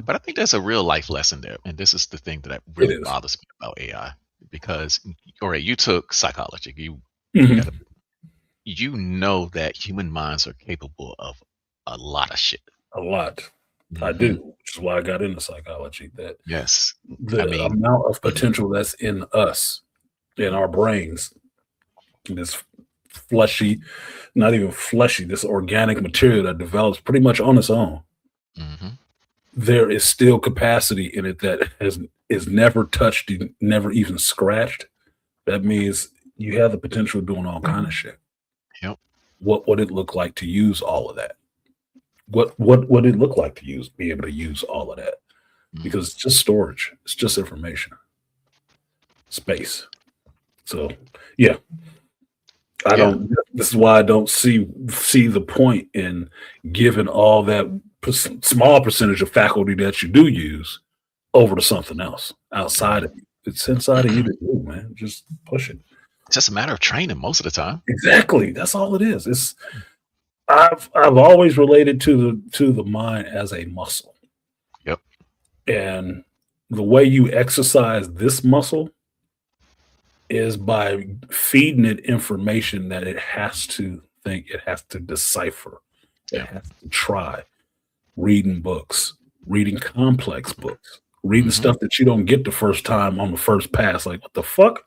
But I think there's a real life lesson there, and this is the thing that really is. bothers me about AI. Because, all right, you took psychology. Mhm. You know that human minds are capable of a lot of shit. A lot. I do, which is why I got into psychology. That Yes. the amount of potential that's in us, in our brains, is fleshy, not even fleshy, this organic material that develops pretty much on its own, Hmm. there is still capacity in it that is never touched, never even scratched. That means you have the potential of doing all kind of shit. Yep. What would it look like to use all of that? What would it look like to be able to use all of that? Because it's just storage, it's just information, space. So yeah, I don't. This is why I don't see the point in giving all that small percentage of faculty that you do use over to something else outside of you. It's inside of you to do, man. Just push it. It's just a matter of training most of the time. Exactly. That's all it is. It's I've always related to the mind as a muscle. Yep. And the way you exercise this muscle is by feeding it information that it has to think, it has to decipher, it has to try. Reading books, reading complex books, reading stuff that you don't get the first time on the first pass. Like, what the fuck?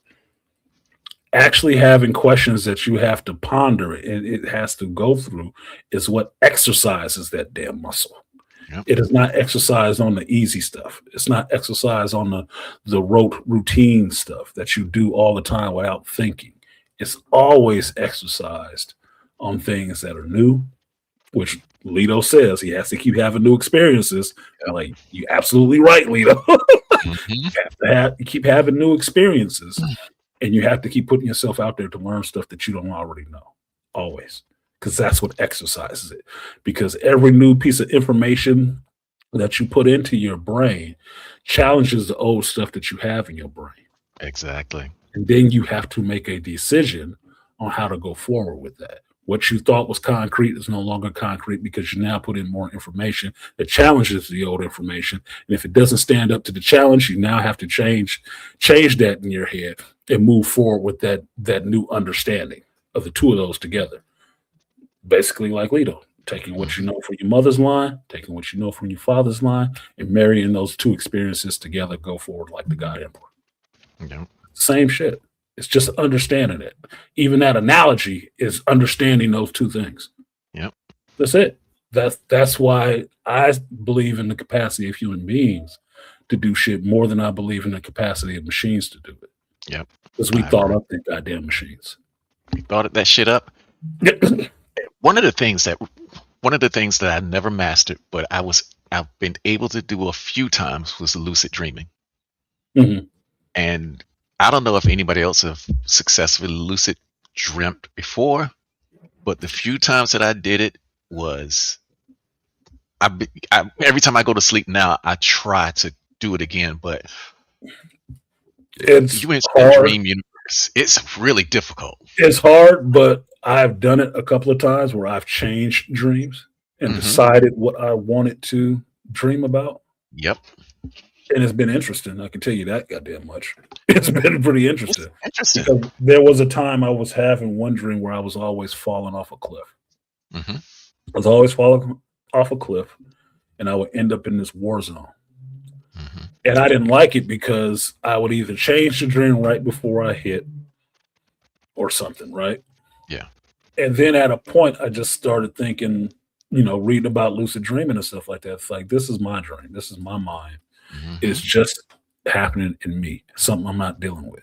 Actually having questions that you have to ponder and it has to go through is what exercises that damn muscle. Yep. It is not exercised on the easy stuff. It's not exercised on the rote routine stuff that you do all the time without thinking. It's always exercised on things that are new, which Leto says he has to keep having new experiences. Yep. Like, you're absolutely right, Leto. Mhm. You keep having new experiences, and you have to keep putting yourself out there to learn stuff that you don't already know. Always. Because that's what exercises it. Because every new piece of information that you put into your brain challenges the old stuff that you have in your brain. Exactly. And then you have to make a decision on how to go forward with that. What you thought was concrete is no longer concrete because you now put in more information that challenges the old information. And if it doesn't stand up to the challenge, you now have to change that in your head and move forward with that new understanding of the two of those together. Basically, like Leto, taking what you know from your mother's line, taking what you know from your father's line, and marrying those two experiences together, go forward like the God Emperor. Yep. Same shit. It's just understanding it. Even that analogy is understanding those two things. Yep. That's it. That's why I believe in the capacity of human beings to do shit more than I believe in the capacity of machines to do it. Yep. Because we I thought agree. up the goddamn machines. We thought that shit up. One of the things that I never mastered, but I've been able to do a few times was lucid dreaming. Mhm. And I don't know if anybody else have successfully lucid dreamt before, but the few times that I did it was, every time I go to sleep now, I try to do it again. But It's you enter the hard. dream universe, it's really difficult. It's hard, but I've done it a couple of times where I've changed dreams and decided what I wanted to dream about. Yep. And it's been interesting. I can tell you that goddamn much. It's been pretty interesting. Interesting. Because there was a time I was having one dream where I was always falling off a cliff. Hmm. I was always falling off a cliff, and I would end up in this war zone. Hmm. And I didn't like it because I would either change the dream right before I hit or something, right? Yeah. And then at a point, I just started thinking, reading about lucid dreaming and stuff like that. It's like, this is my dream. This is my mind. Hmm. It's just happening in me, something I'm not dealing with.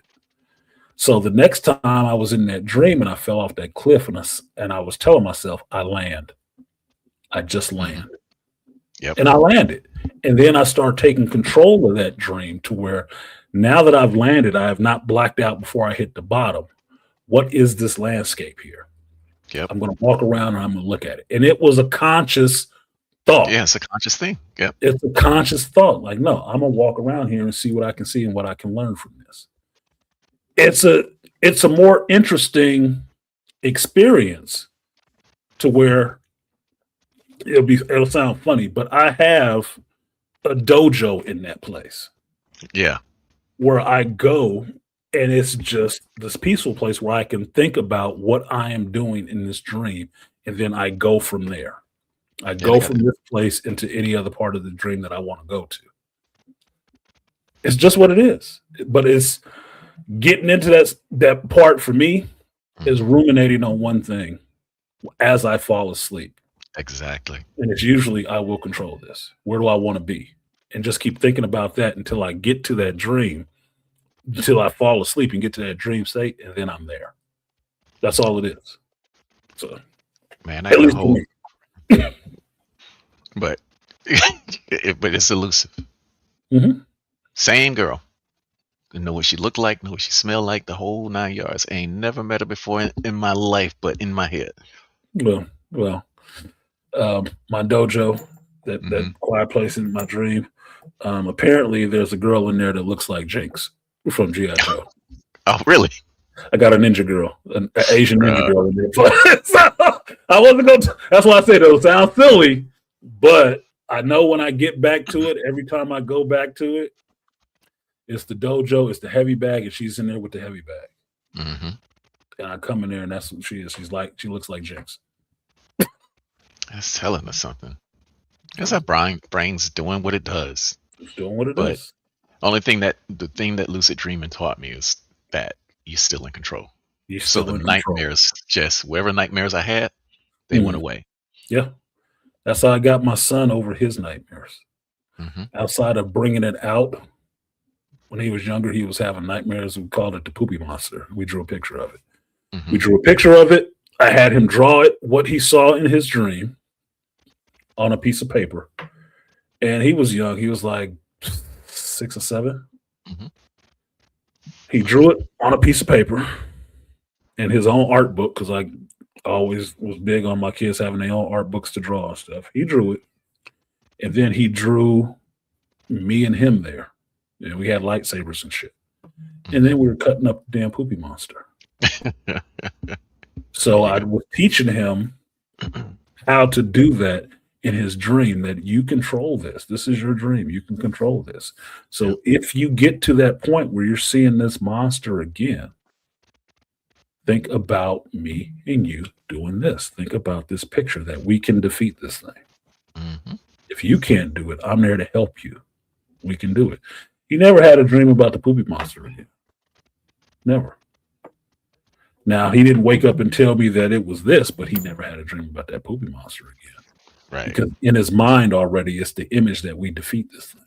So the next time I was in that dream and I fell off that cliff and I was telling myself, I land. I just land. Yep. And I landed. And then I started taking control of that dream to where now that I've landed, I have not blacked out before I hit the bottom. What is this landscape here? Yep. I'm going to walk around and I'm going to look at it. And it was a conscious thought. Yeah, it's a conscious thing. Yep. It's a conscious thought. Like, no, I'm going to walk around here and see what I can see and what I can learn from this. It's a more interesting experience to where it'll sound funny, but I have a dojo in that place Yeah. where I go and it's just this peaceful place where I can think about what I am doing in this dream. And then I go from there. I go from this place into any other part of the dream that I want to go to. It's just what it is. But it's getting into that part for me is ruminating on one thing as I fall asleep. Exactly. And it's usually, I will control this. Where do I want to be? And just keep thinking about that until I get to that dream, until I fall asleep and get to that dream state, and then I'm there. That's all it is. So, Man, I at got a least for whole, me. but but it's elusive. Mhm. Same girl. You know what she looked like, know what she smelled like, the whole 9 yards. Ain't never met her before in my life, but in my head. Well, my dojo, that Mhm. quiet place in my dream. Apparently, there's a girl in there that looks like Jinx from G.I. Joe. Oh, really? I got a ninja girl, an Asian ninja Bruh. girl in there. So, I wasn't going to. That's why I said it sounds silly, but I know when I get back to it, every time I go back to it, it's the dojo, it's the heavy bag, and she's in there with the heavy bag. Mm-hmm. And I come in there, and that's what she is. She looks like Jinx. That's telling us something. That's how brain's doing what it does. It's doing what it But is. the thing that lucid dreaming taught me is that you're still in control. You're So still the in control. nightmares, just whatever nightmares I had, they went Mhm. away. Yeah. That's how I got my son over his nightmares. Mm-hmm. Outside of bringing it out, when he was younger, he was having nightmares. We called it the poopy monster. We drew a picture of it. Mm-hmm. We drew a picture of it. I had him draw it, what he saw in his dream, on a piece of paper. And he was young. He was like 6 or 7. Mhm. He drew it on a piece of paper in his own art book, because I always was big on my kids having their own art books to draw and stuff. He drew it. And then he drew me and him there. And we had lightsabers and shit. And then we were cutting up the damn poopy monster. So I was teaching him how to do that in his dream, that you control this. This is your dream. You can control this. So if you get to that point where you're seeing this monster again, think about me and you doing this. Think about this picture that we can defeat this thing. Mm-hmm. If you can't do it, I'm there to help you. We can do it. He never had a dream about the poopy monster again. Never. Now, he didn't wake up and tell me that it was this, but he never had a dream about that poopy monster again. Right. Because in his mind already, it's the image that we defeat this thing.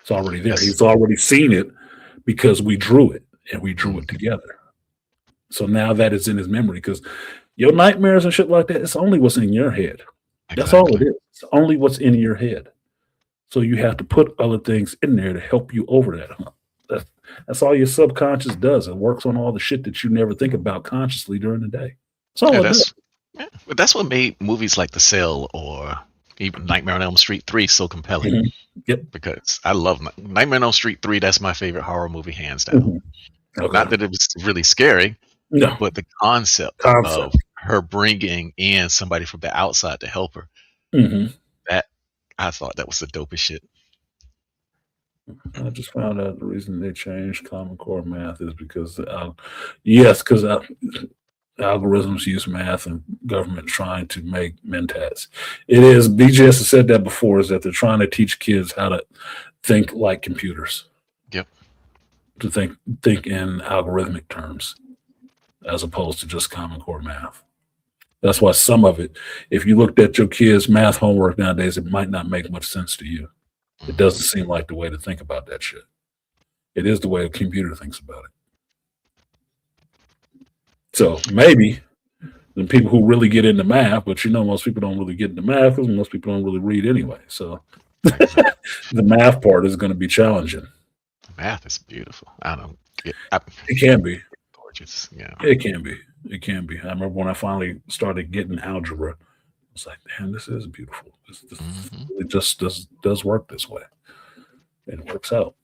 It's already there. Yes. He's already seen it because we drew it, and we drew it together. So now that is in his memory, because your nightmares and shit like that, it's only what's in your head. That's all it is. It's only what's in your head. So you have to put other things in there to help you over that hump. That's all your subconscious does. It works on all the shit that you never think about consciously during the day. That's all it does. But that's what made movies like The Cell or even Nightmare on Elm Street 3 so compelling. Mhm. Yep. Because I love Nightmare on Elm Street 3. That's my favorite horror movie, hands down. Mhm. Okay. Not that it was really scary, No. but the concept of her bringing in somebody from the outside to help her. Mhm. That I thought that was the dopest shit. I just found out the reason they changed Common Core math is because, because algorithms use math and government trying to make mentats. It is, BGS has said that before, is that they're trying to teach kids how to think like computers. Yep. To think in algorithmic terms as opposed to just Common Core math. That's why some of it, if you looked at your kids' math homework nowadays, it might not make much sense to you. It doesn't seem like the way to think about that shit. It is the way a computer thinks about it. So maybe the people who really get into math, but most people don't really get into math because most people don't really read anyway. So the math part is going to be challenging. Math is beautiful. I don't get It can be. Gorgeous. Yeah. It can be. It can be. I remember when I finally started getting algebra, I was like, damn, this is beautiful. This really just does work this way. And it works out.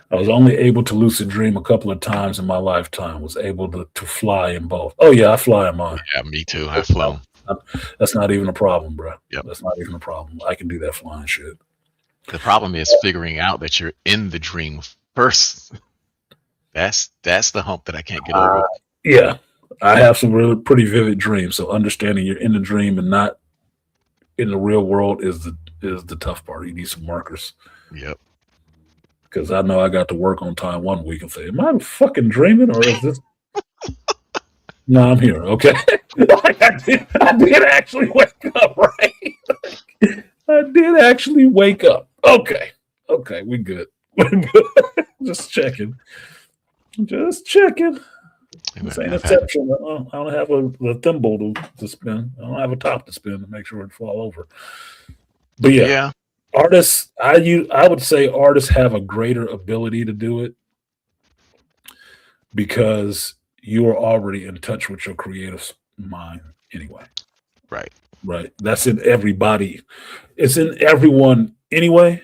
I was only able to lucid dream a couple of times in my lifetime, was able to fly in both. Oh, yeah, I fly in mine. Yeah, me too. I've flown. That's not even a problem, bro. Yep. That's not even a problem. I can do that flying shit. The problem is figuring out that you're in the dream first. That's the hump that I can't get over. Yeah. I have some really pretty vivid dreams. So understanding you're in the dream and not in the real world is the tough part. You need some markers. Yep. Because I know I got to work on time one week and say, am I fucking dreaming or is this No, I'm here. Okay. Like I did actually wake up, right? I did actually wake up. Okay. Okay, we good. We're good. Just checking. Just checking. This ain't Inception. I don't have a thimble to spin. I don't have a top to spin to make sure it fall over. But yeah, artists, I would say artists have a greater ability to do it because you are already in touch with your creative mind anyway. Right. Right. That's in everybody. It's in everyone anyway.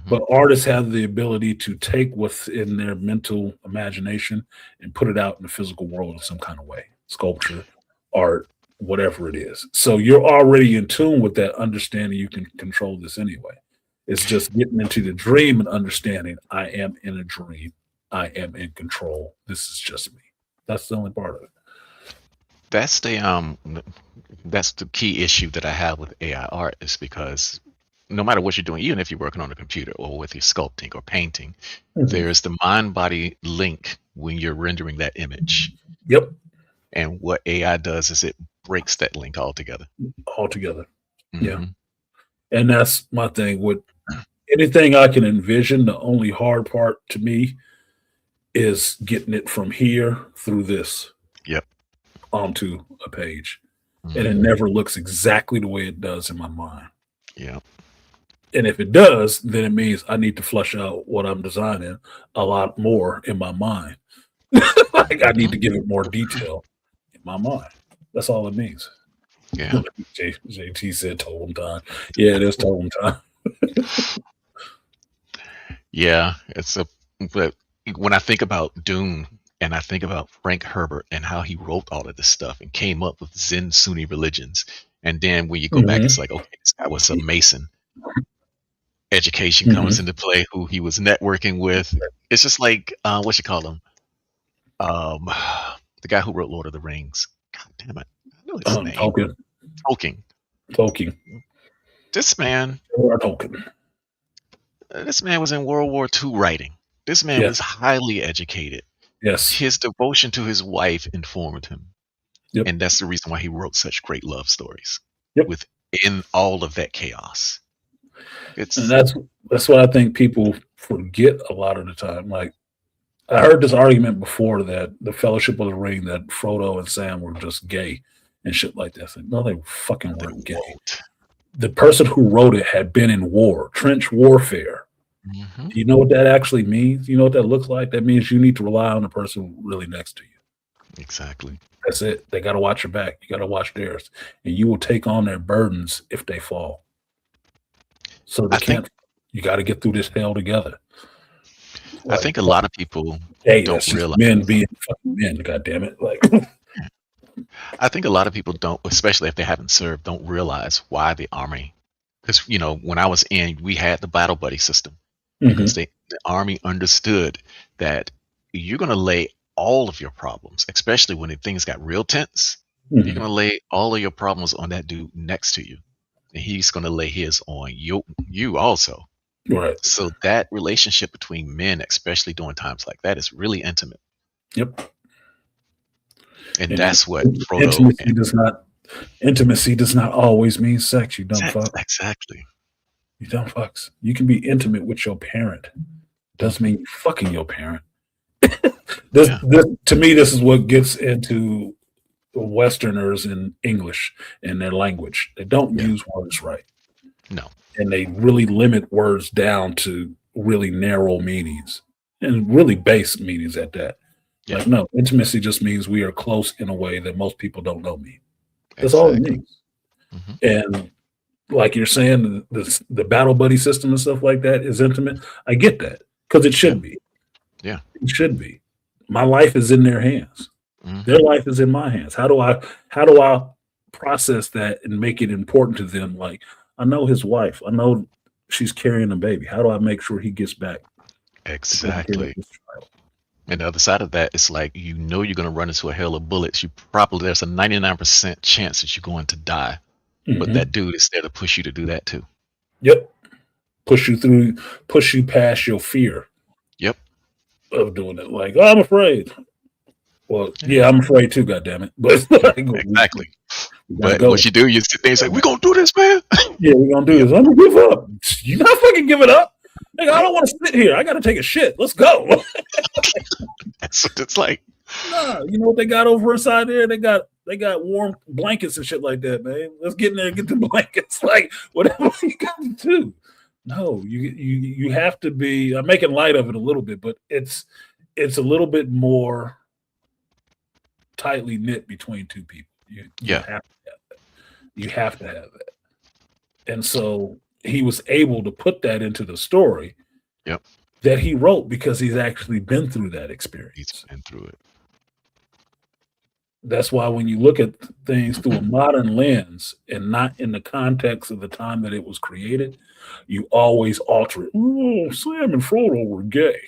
But artists have the ability to take what's in their mental imagination and put it out in the physical world in some kind of way. Sculpture, art, whatever it is. So you're already in tune with that understanding you can control this anyway. It's just getting into the dream and understanding I am in a dream. I am in control. This is just me. That's the only part of it. That's the key issue that I have with AI art is because no matter what you're doing, even if you're working on a computer or with your sculpting or painting, there's the mind-body link when you're rendering that image. Yep. And what AI does is it breaks that link altogether. Yeah. And that's my thing with anything I can envision. The only hard part to me is getting it from here through this onto a page. And it never looks exactly the way it does in my mind. Yeah. And if it does, then it means I need to flush out what I'm designing a lot more in my mind. Like I need to give it more detail in my mind. That's all it means. Yeah. JT said totem time. Yeah, it is totem time. Yeah. But when I think about Dune and I think about Frank Herbert and how he wrote all of this stuff and came up with Zen Sunni religions. And then when you go back, it's like, okay, this guy was a Mason. Education comes into play, who he was networking with. It's just like what you call him, the guy who wrote Lord of the Rings. God damn it, I know his name. Tolkien. This man was in World War II writing. This man was highly educated. Yes, his devotion to his wife informed him, and that's the reason why he wrote such great love stories within all of that chaos. And that's what I think people forget a lot of the time. Like I heard this argument before that the Fellowship of the Ring, that Frodo and Sam were just gay and shit like that. Like, no, they fucking weren't gay. The person who wrote it had been in war, trench warfare. Do you know what that actually means? You know what that looks like? That means you need to rely on the person really next to you. Exactly. That's it. They got to watch your back. You got to watch theirs. And you will take on their burdens if they fall. So you got to get through this hell together. I think a lot of people don't realize men being fucking men. God damn it! Like, I think a lot of people don't, especially if they haven't served, don't realize why the army. Because when I was in, we had the battle buddy system because the army understood that you're going to lay all of your problems, especially when things got real tense. You're going to lay all of your problems on that dude next to you. And he's going to lay his on you also. Right. So that relationship between men, especially during times like that, is really intimate. Yep. And that's what Frodo intimacy does not always mean sex. You dumb fuck. Exactly. You dumb fucks. You can be intimate with your parent. Doesn't mean fucking your parent. This to me, this is what gets into Westerners in English and their language. They don't use words right. No. And they really limit words down to really narrow meanings and really base meanings at that. Like, no, intimacy just means we are close in a way that most people don't know me. That's all it means. And like you're saying, the battle buddy system and stuff like that is intimate. I get that because it should be. Yeah. It should be. My life is in their hands. Their life is in my hands. How do I process that and make it important to them? Like, I know his wife. I know she's carrying a baby. How do I make sure he gets back? Exactly. And the other side of that, it's like, you're going to run into a hail of bullets. There's a 99% chance that you're going to die. But that dude is there to push you to do that too. Yep. Push you past your fear. Yep. Of doing it. Like, oh, I'm afraid. Well, yeah, I'm afraid too. Goddammit. But Exactly. But go. what you do, you sit there and say, "We're gonna do this, man." Yeah, we're gonna do this. I'm gonna give up. You're not fucking giving up. Nigga, I don't want to sit here. I gotta take a shit. Let's go. That's what it's like. Nah, you know what they got over inside there? They got warm blankets and shit like that, man. Let's get in there and get the blankets. Like whatever you got to do. No, you have to be. I'm making light of it a little bit, but it's a little bit more tightly knit between two people. You have to have that. You have to have that. And so he was able to put that into the story that he wrote because he's actually been through that experience. He's been through it. That's why when you look at things through a modern lens and not in the context of the time that it was created, you always alter it. Oh, Sam and Frodo were gay.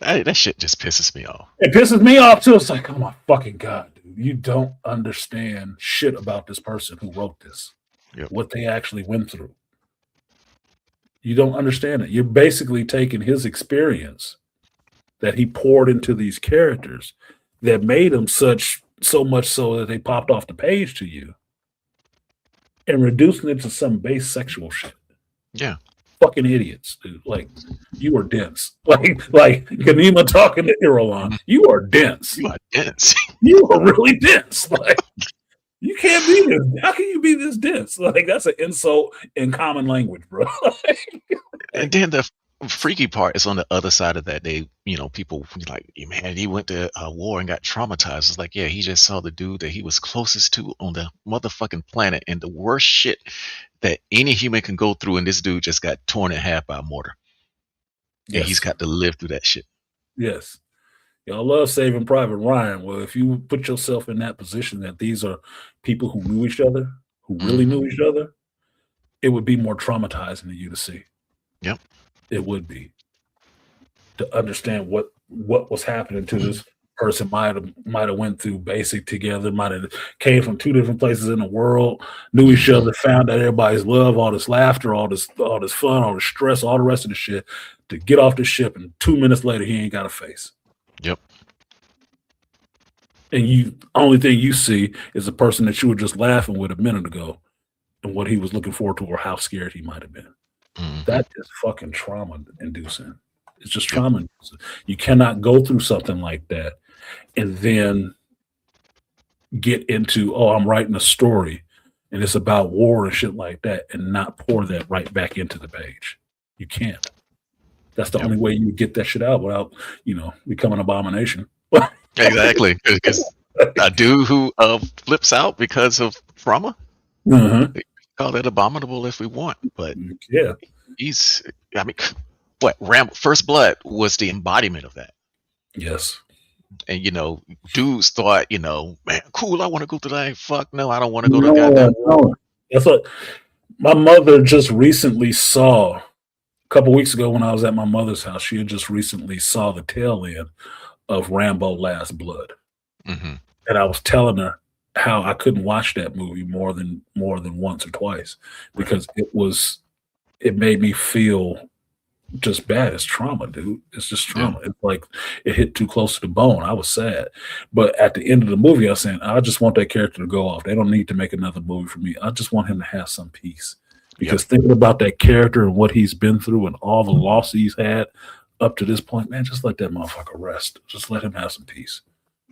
That shit just pisses me off. It pisses me off too. It's like, oh my fucking God, dude. You don't understand shit about this person who wrote this. What they actually went through. You don't understand it. You're basically taking his experience that he poured into these characters that made them so much so that they popped off the page to you and reducing it to some base sexual shit. Yeah. Fucking idiots, dude. Like, you are dense. Like Ganima talking to Irulan. You are dense. You are dense. You are really dense. Like, you can't be this. How can you be this dense? Like, that's an insult in common language, bro. And then the freaky part is on the other side of that. People like, man, he went to war and got traumatized. It's like, yeah, he just saw the dude that he was closest to on the motherfucking planet, and the worst shit that any human can go through, and this dude just got torn in half by a mortar. Yeah, he's got to live through that shit. Yes. Y'all love Saving Private Ryan. Well, if you put yourself in that position that these are people who knew each other, who really knew each other, it would be more traumatizing to you to see. Yep. It would be. To understand what was happening to this person might have went through basic together, might have came from two different places in the world, knew each other, found out everybody's love, all this laughter, all this fun, all the stress, all the rest of the shit, to get off the ship, and 2 minutes later he ain't got a face. Yep. And only thing you see is a person that you were just laughing with a minute ago and what he was looking forward to or how scared he might have been. That is fucking trauma inducing. It's just trauma inducing. You cannot go through something like that and then get into, oh, I'm writing a story and it's about war and shit like that and not pour that right back into the page. You can't. That's the only way you get that shit out without, becoming an abomination. Exactly. Because a dude who flips out because of trauma, we call that abominable if we want. But yeah, Rambo First Blood was the embodiment of that. Yes. And dudes thought, man, cool, I want to go to that. Fuck no, I don't want to go to goddamn. No. That's what my mother just recently saw a couple weeks ago when I was at my mother's house. She had just recently saw the tail end of Rambo Last Blood. And I was telling her how I couldn't watch that movie more than once or twice because it made me feel just bad. It's trauma, dude. It's just trauma. It's like it hit too close to the bone. I was sad. But at the end of the movie, I was saying, I just want that character to go off. They don't need to make another movie for me. I just want him to have some peace. Because thinking about that character and what he's been through and all the loss he's had up to this point, man, just let that motherfucker rest. Just let him have some peace.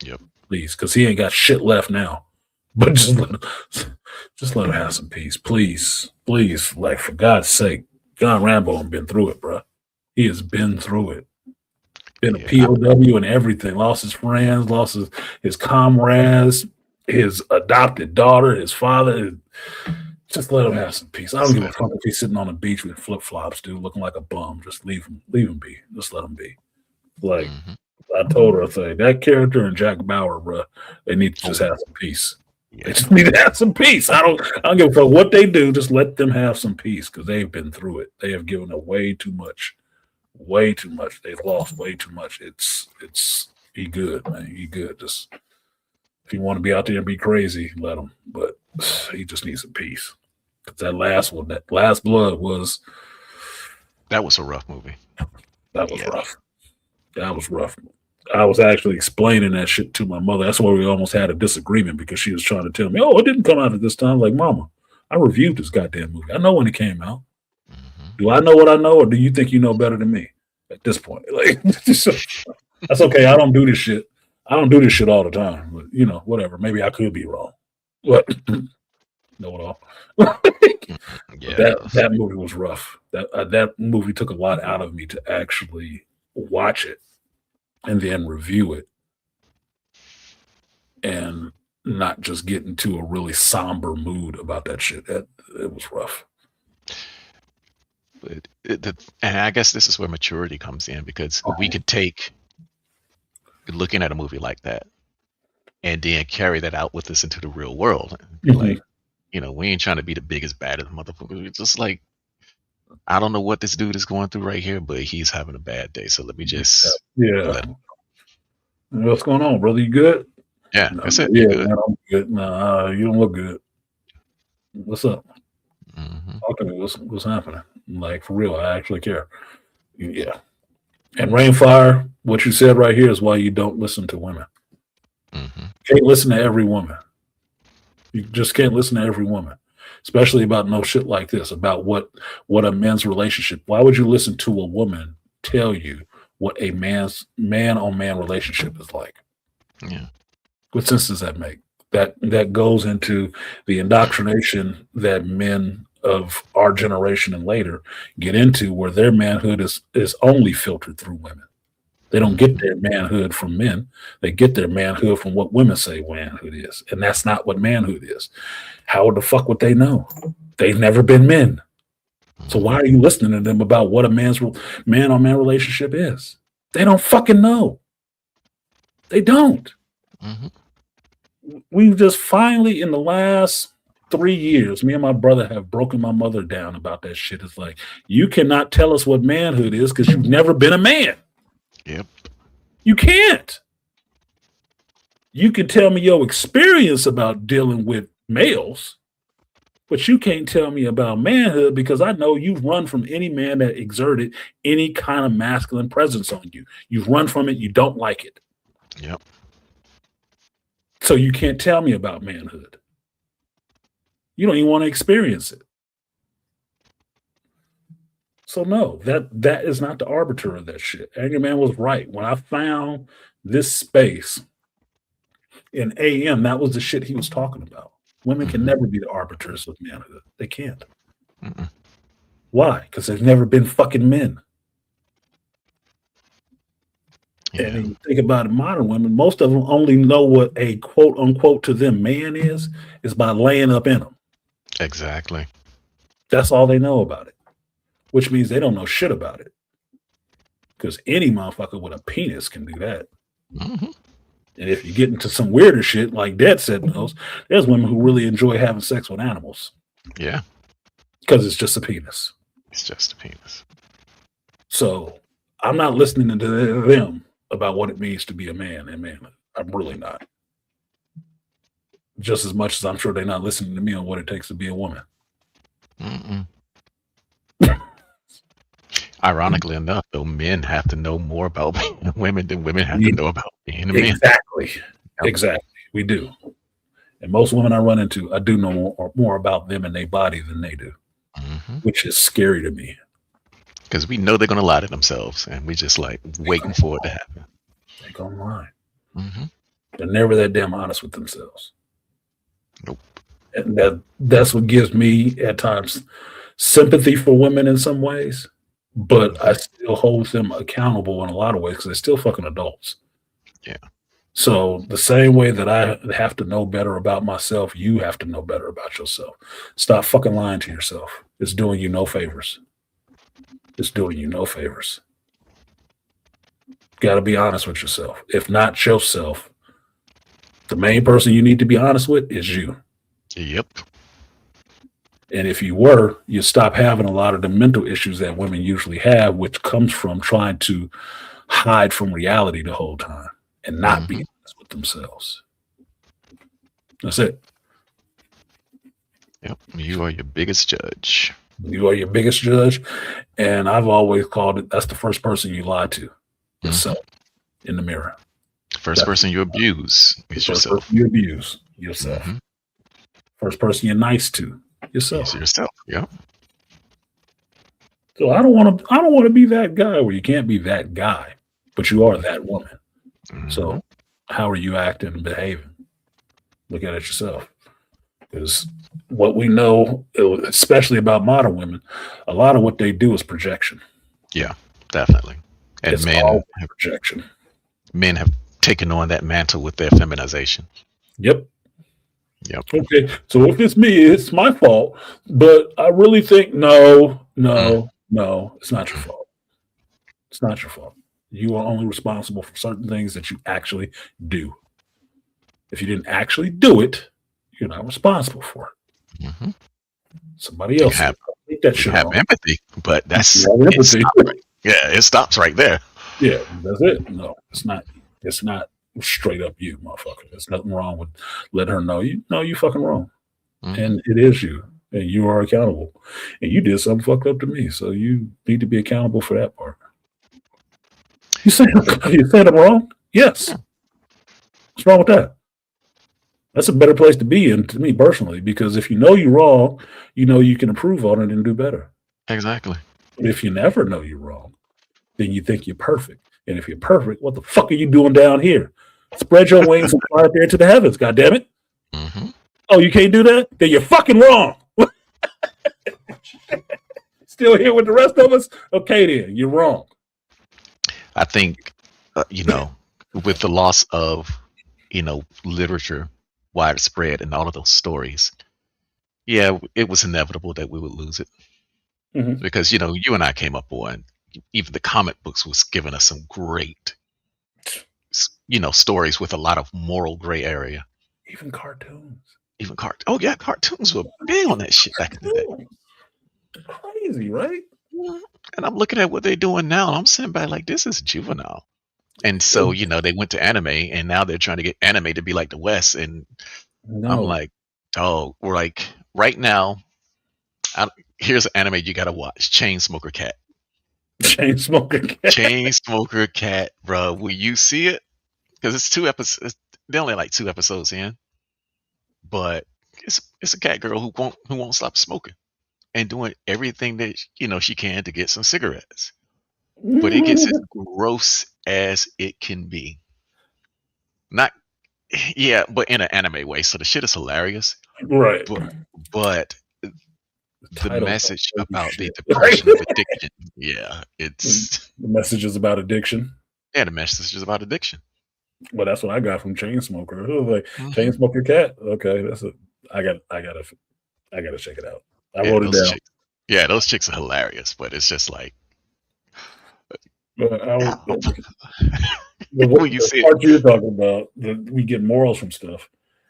Yep. Please. Because he ain't got shit left now. But just let him have some peace. Please. Please. Like, for God's sake. John Rambo has been through it, bro. He has been through it. Been a POW and everything. Lost his friends, lost his comrades, his adopted daughter, his father. Just let him have some peace. I don't give a fuck if he's sitting on the beach with flip-flops, dude, looking like a bum. Just leave him be. Just let him be. Like, I told her, I said, that character and Jack Bauer, bro, they need to just have some peace. They just need to have some peace. I don't give a fuck what they do. Just let them have some peace because they've been through it. They have given away too much. Way too much. They've lost way too much. He good, man. He good. Just if you want to be out there and be crazy, let him. But he just needs some peace. Because that last one, that Last Blood was. That was a rough movie. That was rough. That was rough. I was actually explaining that shit to my mother. That's why we almost had a disagreement because she was trying to tell me, "Oh, it didn't come out at this time." Like, Mama, I reviewed this goddamn movie. I know when it came out. Do I know what I know, or do you think you know better than me at this point? Like, that's okay. I don't do this shit. I don't do this shit all the time. But you know, whatever. Maybe I could be wrong. What? Know it all. Yeah. That movie was rough. That movie took a lot out of me to actually watch it and then review it, and not just get into a really somber mood about that shit. It was rough. But and I guess this is where maturity comes in because we could take looking at a movie like that and then carry that out with us into the real world. Like, you know, we ain't trying to be the biggest, baddest motherfucker. It's just like, I don't know what this dude is going through right here, but he's having a bad day. So let me just let him. What's going on, brother? You good? Yeah, No, that's it. yeah, Good. man, I'm good. No, you don't look good. What's up? Mhm. Talk to me. What's happening? Like, for real, I actually care. Yeah. And Rainfire, what you said right here is why you don't listen to women. Mhm. You can't listen to every woman. You just can't listen to every woman, especially about no shit like this, about what a men's relationship. Why would you listen to a woman tell you what a man-on-man relationship is like? Yeah. What sense does that make? That goes into the indoctrination that men of our generation and later get into, where their manhood is only filtered through women. They don't get their manhood from men. They get their manhood from what women say manhood is. And that's not what manhood is. How the fuck would they know? They've never been men. So why are you listening to them about what a man-on-man relationship is? They don't fucking know. They don't. Mhm. We've just finally, in the last 3 years, me and my brother have broken my mother down about that shit. It's like, you cannot tell us what manhood is because you've never been a man. Yep. You can't. You can tell me your experience about dealing with males, but you can't tell me about manhood because I know you've run from any man that exerted any kind of masculine presence on you. You've run from it. You don't like it. Yep. So you can't tell me about manhood. You don't even want to experience it. So no, that is not the arbiter of that shit. Angry Man was right. When I found this space in AM, that was the shit he was talking about. Women can never be the arbiters of manhood. They can't. Mm-mm. Why? Because they've never been fucking men. Yeah. And you think about it, modern women, most of them only know what a quote unquote to them man is by laying up in them. Exactly. That's all they know about it, which means they don't know shit about it. Because any motherfucker with a penis can do that. Mhm. And if you get into some weirder shit, like Dad said, there's women who really enjoy having sex with animals Yeah. because it's just a penis. It's just a penis. So I'm not listening to them about what it means to be a man and manhood. I'm really not. Just as much as I'm sure they're not listening to me on what it takes to be a woman. Mm-mm. Ironically enough, though, men have to know more about being women than women have to know about being a man. Exactly. Exactly. We do. And most women I run into, I do know more about them and their body than they do, which is scary to me. Because we know they're going to lie to themselves, and we just like waiting for it to happen. They're going to lie. Mm-hmm. They're never that damn honest with themselves. Nope. And that's what gives me, at times, sympathy for women in some ways. But I still hold them accountable in a lot of ways because they're still fucking adults. Yeah. So the same way that I have to know better about myself, you have to know better about yourself. Stop fucking lying to yourself. It's doing you no favors. It's doing you no favors. Got to be honest with yourself. If not yourself, the main person you need to be honest with is you. Yep. And if you were, you stop having a lot of the mental issues that women usually have, which comes from trying to hide from reality the whole time and not be honest with themselves. That's it. Yep. You are your biggest judge. You are your biggest judge. And I've always called it, that's the first person you lie to, yourself. in the mirror. First person you abuse is First yourself. person you abuse yourself. Mhm. First person you're nice to yourself. It's yourself. Yeah. So I don't want to be that guy where you can't be that guy, but you are that woman. Mhm. So how are you acting and behaving? Look at it yourself. Because what we know, especially about modern women, a lot of what they do is projection. Yeah, definitely. And It's all men projection. have taken on that mantle with their feminization. Yep. Yep. Okay. So if it's me, it's my fault. But I really think no, it's not your fault. It's not your fault. You are only responsible for certain things that you actually do. If you didn't actually do it, you're not responsible for it. Mhm. Somebody else have- take that You shit have off. empathy, but that's You have it empathy. stops right- yeah, it stops right there. Yeah, that's it. No, it's not. It's not straight up you, motherfucker. There's nothing wrong with letting her know you fucking wrong, Mhm. and it is you, and you are accountable, and you did something fucked up to me, so you need to be accountable for that part. You saying I'm wrong? Yes. What's wrong with that? That's a better place to be in, to me personally, because if you know you're wrong, you know you can improve on it and do better. Exactly. But if you never know you're wrong, then you think you're perfect. And if you're perfect, what the fuck are you doing down here? Spread your wings and fly up there to the heavens, goddammit. Hmm. Oh, you can't do that? Then you're fucking wrong. Still here with the rest of us? Okay, then, you're wrong. I think, with the loss of, literature widespread and all of those stories, yeah, it was inevitable that we would lose it. Mhm. Because, you and I came up on, even the comic books was giving us some great, stories with a lot of moral gray area. Even cartoons. Even cartoons were big on that shit back in the day. Crazy, right? And I'm looking at what they're doing now, and I'm sitting back like, this is juvenile. And so, they went to anime, and now they're trying to get anime to be like the West. And No. I'm like, oh, we're like, right now, here's an anime you gotta watch: Chainsmoker Cat. Chainsmoker Cat. Chainsmoker Cat, bro. Will you see it? Because it's 2 episodes. They're only like 2 episodes in, but it's a cat girl who won't stop smoking and doing everything that she can to get some cigarettes. But it gets as gross as it can be. Not, yeah, but in an anime way. So the shit is hilarious. Right. But the Title's message like about shit. the depression of addiction, yeah, it's The message is about addiction. the message is about addiction. Well, that's what I got from Chainsmoker. It was like Mhm. Chainsmoker Cat. Okay, I gotta check it out. I wrote it those down. chicks, yeah, those chicks are hilarious, but it's just like, But when you see it. part you're talking about, we get morals from stuff.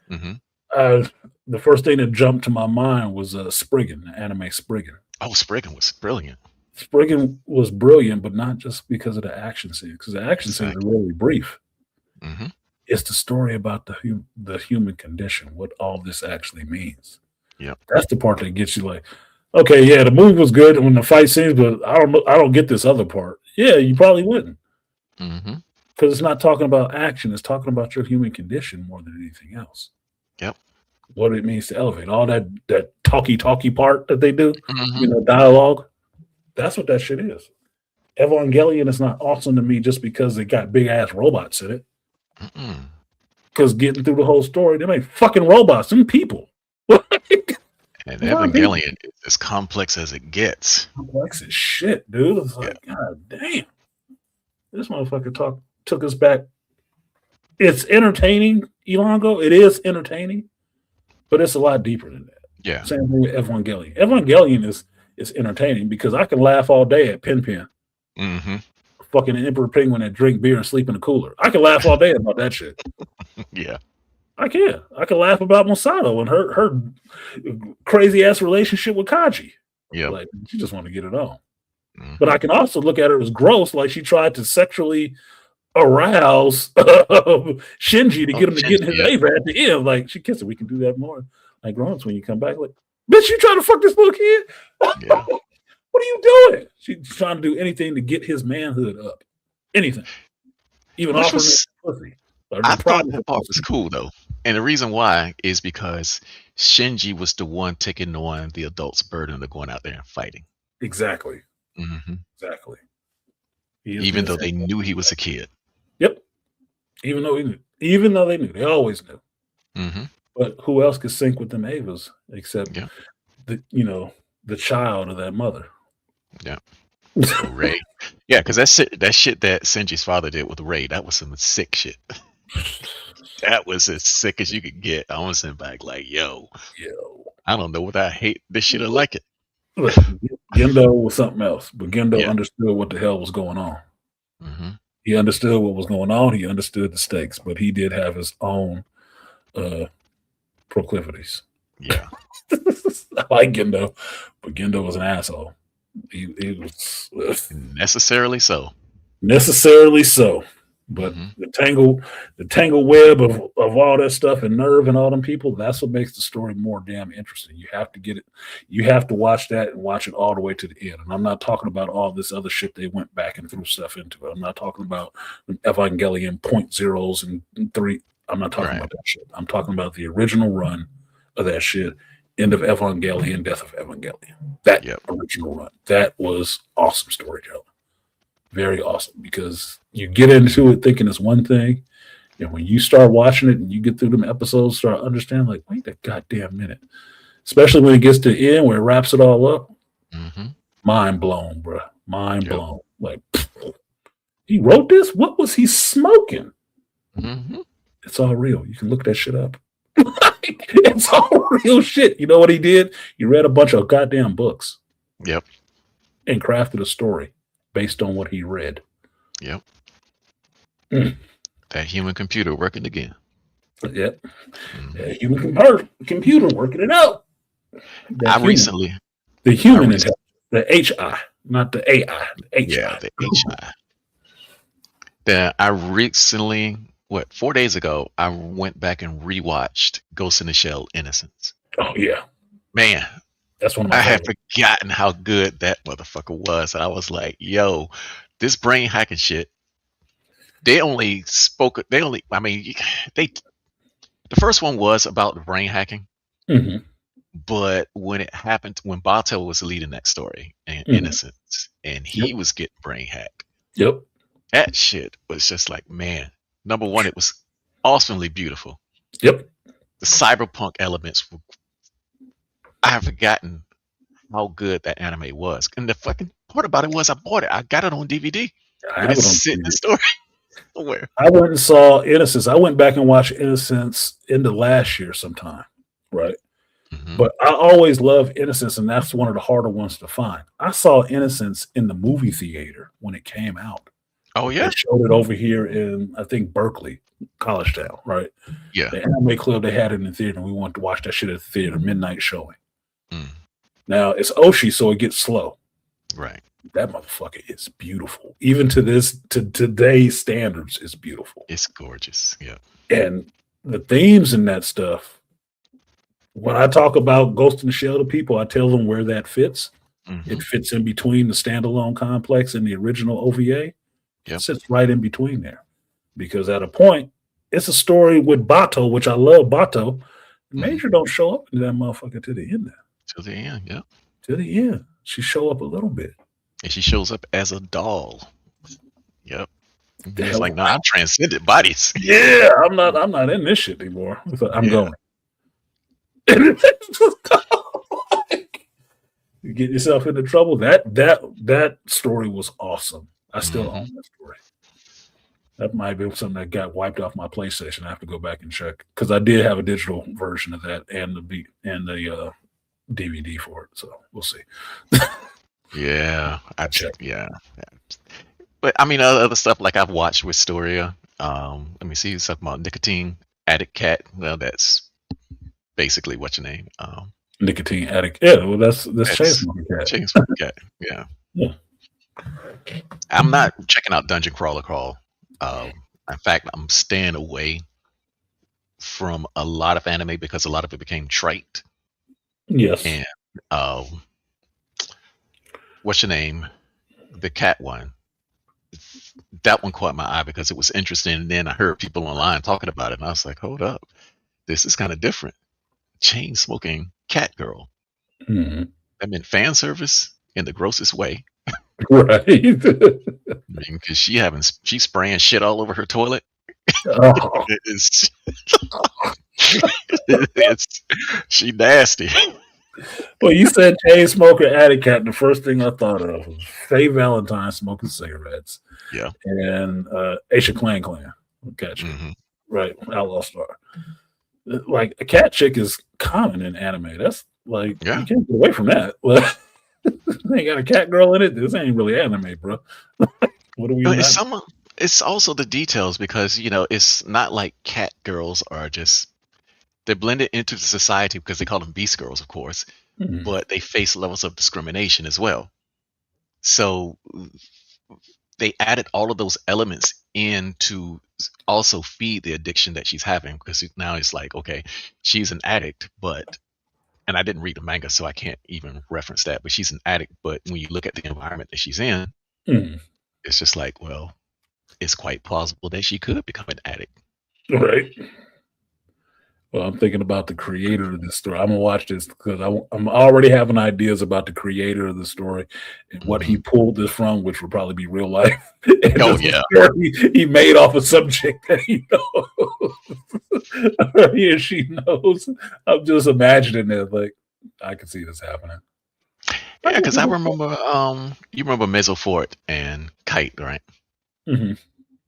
Hmm. The first thing that jumped to my mind was Spriggan, the anime Spriggan. Oh, Spriggan was brilliant. Spriggan was brilliant, but not just because of the action scenes, because the action scenes are really brief. Hmm. It's the story about the human condition, what all this actually means. Yep. That's the part that gets you like, okay, yeah, the movie was good when the fight scenes, but I don't get this other part. Yeah, you probably wouldn't, Hmm. because it's not talking about action. It's talking about your human condition more than anything else. Yep. What it means to elevate, all that talky part that they do, Hmm. dialogue. That's what that shit is. Evangelion is not awesome to me just because they got big ass robots in it. Mm-mm. Because getting through the whole story, they make fucking robots and people. And Well, Evangelion is as complex as it gets. Complex as shit, dude. It's like, God damn. This motherfucker took us back. It's entertaining, Elongo. It is entertaining, but it's a lot deeper than that. Yeah. Same thing with Evangelion. Evangelion is entertaining because I can laugh all day at Pin Pin. Hmm. Fucking Emperor Penguin that drink beer and sleep in a cooler. I can laugh all day about that shit. Yeah. I can. I can laugh about Masato and her crazy ass relationship with Kaji. Yeah. Like she just want to get it on. Mhm. But I can also look at her as gross, like she tried to sexually arouse Shinji to get him to get in his Shinji, yeah. favor at the end. Like she kissed her. We can do that more. Like grown-ups when you come back, like, bitch, you trying to fuck this little kid? Yeah. What are you doing? She's trying to do anything to get his manhood up. Anything. Even Which offering was, it pussy. Or I the thought private that part was pussy. cool though. And the reason why is because Shinji was the one taking on the adult's burden of going out there and fighting. Exactly. hmm Exactly. He is Even the though they essential. knew he was a kid. Yep. Even though he knew. Even though they knew. They always knew. hmm But who else could sync with them Avas except Yeah. the child of that mother? Yeah. Or Ray. Yeah, because that shit that Shinji's father did with Ray, that was some sick shit. That was as sick as you could get. I was sitting back like, yo, I don't know what I hate this shit or like it. Look, Gendo was something else, but Gendo Yeah. understood what the hell was going on. hmm He understood what was going on. He understood the stakes, but he did have his own proclivities. Yeah. I like Gendo, but Gendo was an asshole. He was Necessarily so. necessarily so. But Mhm. the tangle web of all that stuff and Nerve and all them people, that's what makes the story more damn interesting. You have to get it, you have to watch that and watch it all the way to the end. And I'm not talking about all this other shit they went back and threw stuff into it. I'm not talking about Evangelion point zeros and three. I'm not talking Right. about that shit. I'm talking about the original run of that shit. End of Evangelion, Death of Evangelion. That Yep. original run. That was awesome storytelling. Very awesome, because you get into it thinking it's one thing, and when you start watching it and you get through them episodes, start understanding, like, wait a goddamn minute. Especially when it gets to the end where it wraps it all up. hmm Mind blown, bro. Mind Yep. blown. Like, he wrote this? What was he smoking? hmm It's all real. You can look that shit up. It's all real shit. You know what he did? He read a bunch of goddamn books Yep. and crafted a story based on what he read. Yep. Mm. That human computer working again. Yep. Mhm. Human computer working it out. That I human- recently, the human I intelligence, the HI, not the AI, the HI. yeah, the HI. That I recently, 4 days ago, I went back and rewatched Ghost in the Shell: Innocence. Oh yeah, Man, that's one of my I had favorites. forgotten how good that motherfucker was. I was like, yo, this brain hacking shit. They only, I mean, the first one was about the brain hacking, Mhm. but when it happened, when Bato was leading that story and Mhm. Innocence, and he was getting brain hacked, Yep. that shit was just like, man, number one, it was awesomely beautiful. Yep. The cyberpunk elements were, I have forgotten how good that anime was. And the fucking part about it was I bought it. I got it on DVD. I But have it it's on sitting in the DVD. store somewhere. I went and saw Innocence. I went back and watched Innocence into last year sometime, right? Mhm. But I always love Innocence, and that's one of the harder ones to find. I saw Innocence in the movie theater when it came out. Oh yeah, They showed it over here in, I think, Berkeley, College Town, right? yeah. The Anime Club, they had it in the theater, and we wanted to watch that shit at the theater, midnight showing. Mm, Now, it's Oshi, so it gets slow. right. That motherfucker is beautiful. Even to today's standards, it's beautiful. It's gorgeous. Yeah. And the themes in that stuff, when I talk about Ghost in the Shell to people, I tell them where that fits. Mhm. It fits in between the standalone complex and the original OVA. Yep. It sits right in between there. Because at a point, it's a story with Bato, which I love Bato. Major don't show up in that motherfucker to the end there. To the end. Yeah. To the end. She show up a little bit. And she shows up as a doll. Yep. The It's hell- like, no, I transcended bodies. Yeah, I'm not in this shit anymore. I'm Yeah. going. You get yourself into trouble. That story was awesome. I still own that story. That might be something that got wiped off my PlayStation. I have to go back and check because I did have a digital version of that and the DVD for it. So we'll see. Yeah. I Check. yeah. But I mean, other stuff like I've watched Wisteria. Let me see. Something about Nicotine Addict Cat. Well, that's basically what's your name. Nicotine Addict. Yeah, well, that's Chainsmokers Cat. Chainsmokers Cat. Yeah. Yeah. I'm not checking out Dungeon Crawler Crawl. In fact, I'm staying away from a lot of anime because a lot of it became trite. Yes. And what's your name? The cat one. that one caught my eye because it was interesting. And then I heard people online talking about it, and I was like, hold up, this is kind of different. Chain smoking cat girl. Mhm. That meant fan service in the grossest way. Right. I mean, because she's spraying shit all over her toilet. Oh, It's, she nasty. well, you said chain smoker attic cat. The first thing I thought of was Faye Valentine smoking cigarettes. Yeah. And Aisha Clan, cat chick, Mhm. right. Outlaw Star. Like a cat chick is common in anime. That's like Yeah. you can't get away from that. Well, they got a cat girl in it. This ain't really anime, bro. What are we? But it's Not? it's also the details because it's not like cat girls are just they're blended into the society because they call them beast girls, of course, Mhm. but they face levels of discrimination as well. So they added all of those elements in to also feed the addiction that she's having because now it's like, okay, she's an addict, and I didn't read the manga, so I can't even reference that, but she's an addict. But when you look at the environment that she's in, Mhm. it's just like, well, it's quite plausible that she could become an addict. Right. Well, I'm thinking about the creator of this story. I'm gonna watch this because I'm already having ideas about the creator of the story and what he pulled this from, which would probably be real life. And Oh, this is yeah. a story he made off a subject that he knows. He or she knows. I'm just imagining it. Like I can see this happening. Yeah, because I remember, you remember Mezzofort and Kite, right? hmm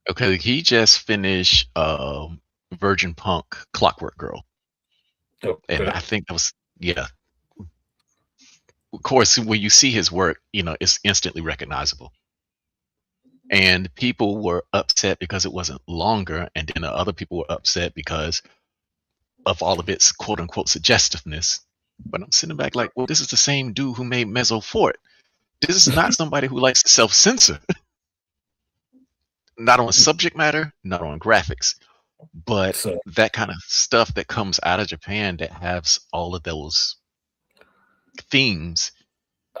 Okay, he just finished Virgin Punk Clockwork Girl, and Okay. I think that was yeah. Of course, when you see his work, it's instantly recognizable. And people were upset because it wasn't longer, and then other people were upset because of all of its quote unquote suggestiveness. But I'm sitting back like, well, this is the same dude who made Mezzofort. This is not somebody who likes to self-censor. Not on subject matter, not on graphics, but So that kind of stuff that comes out of Japan that has all of those themes.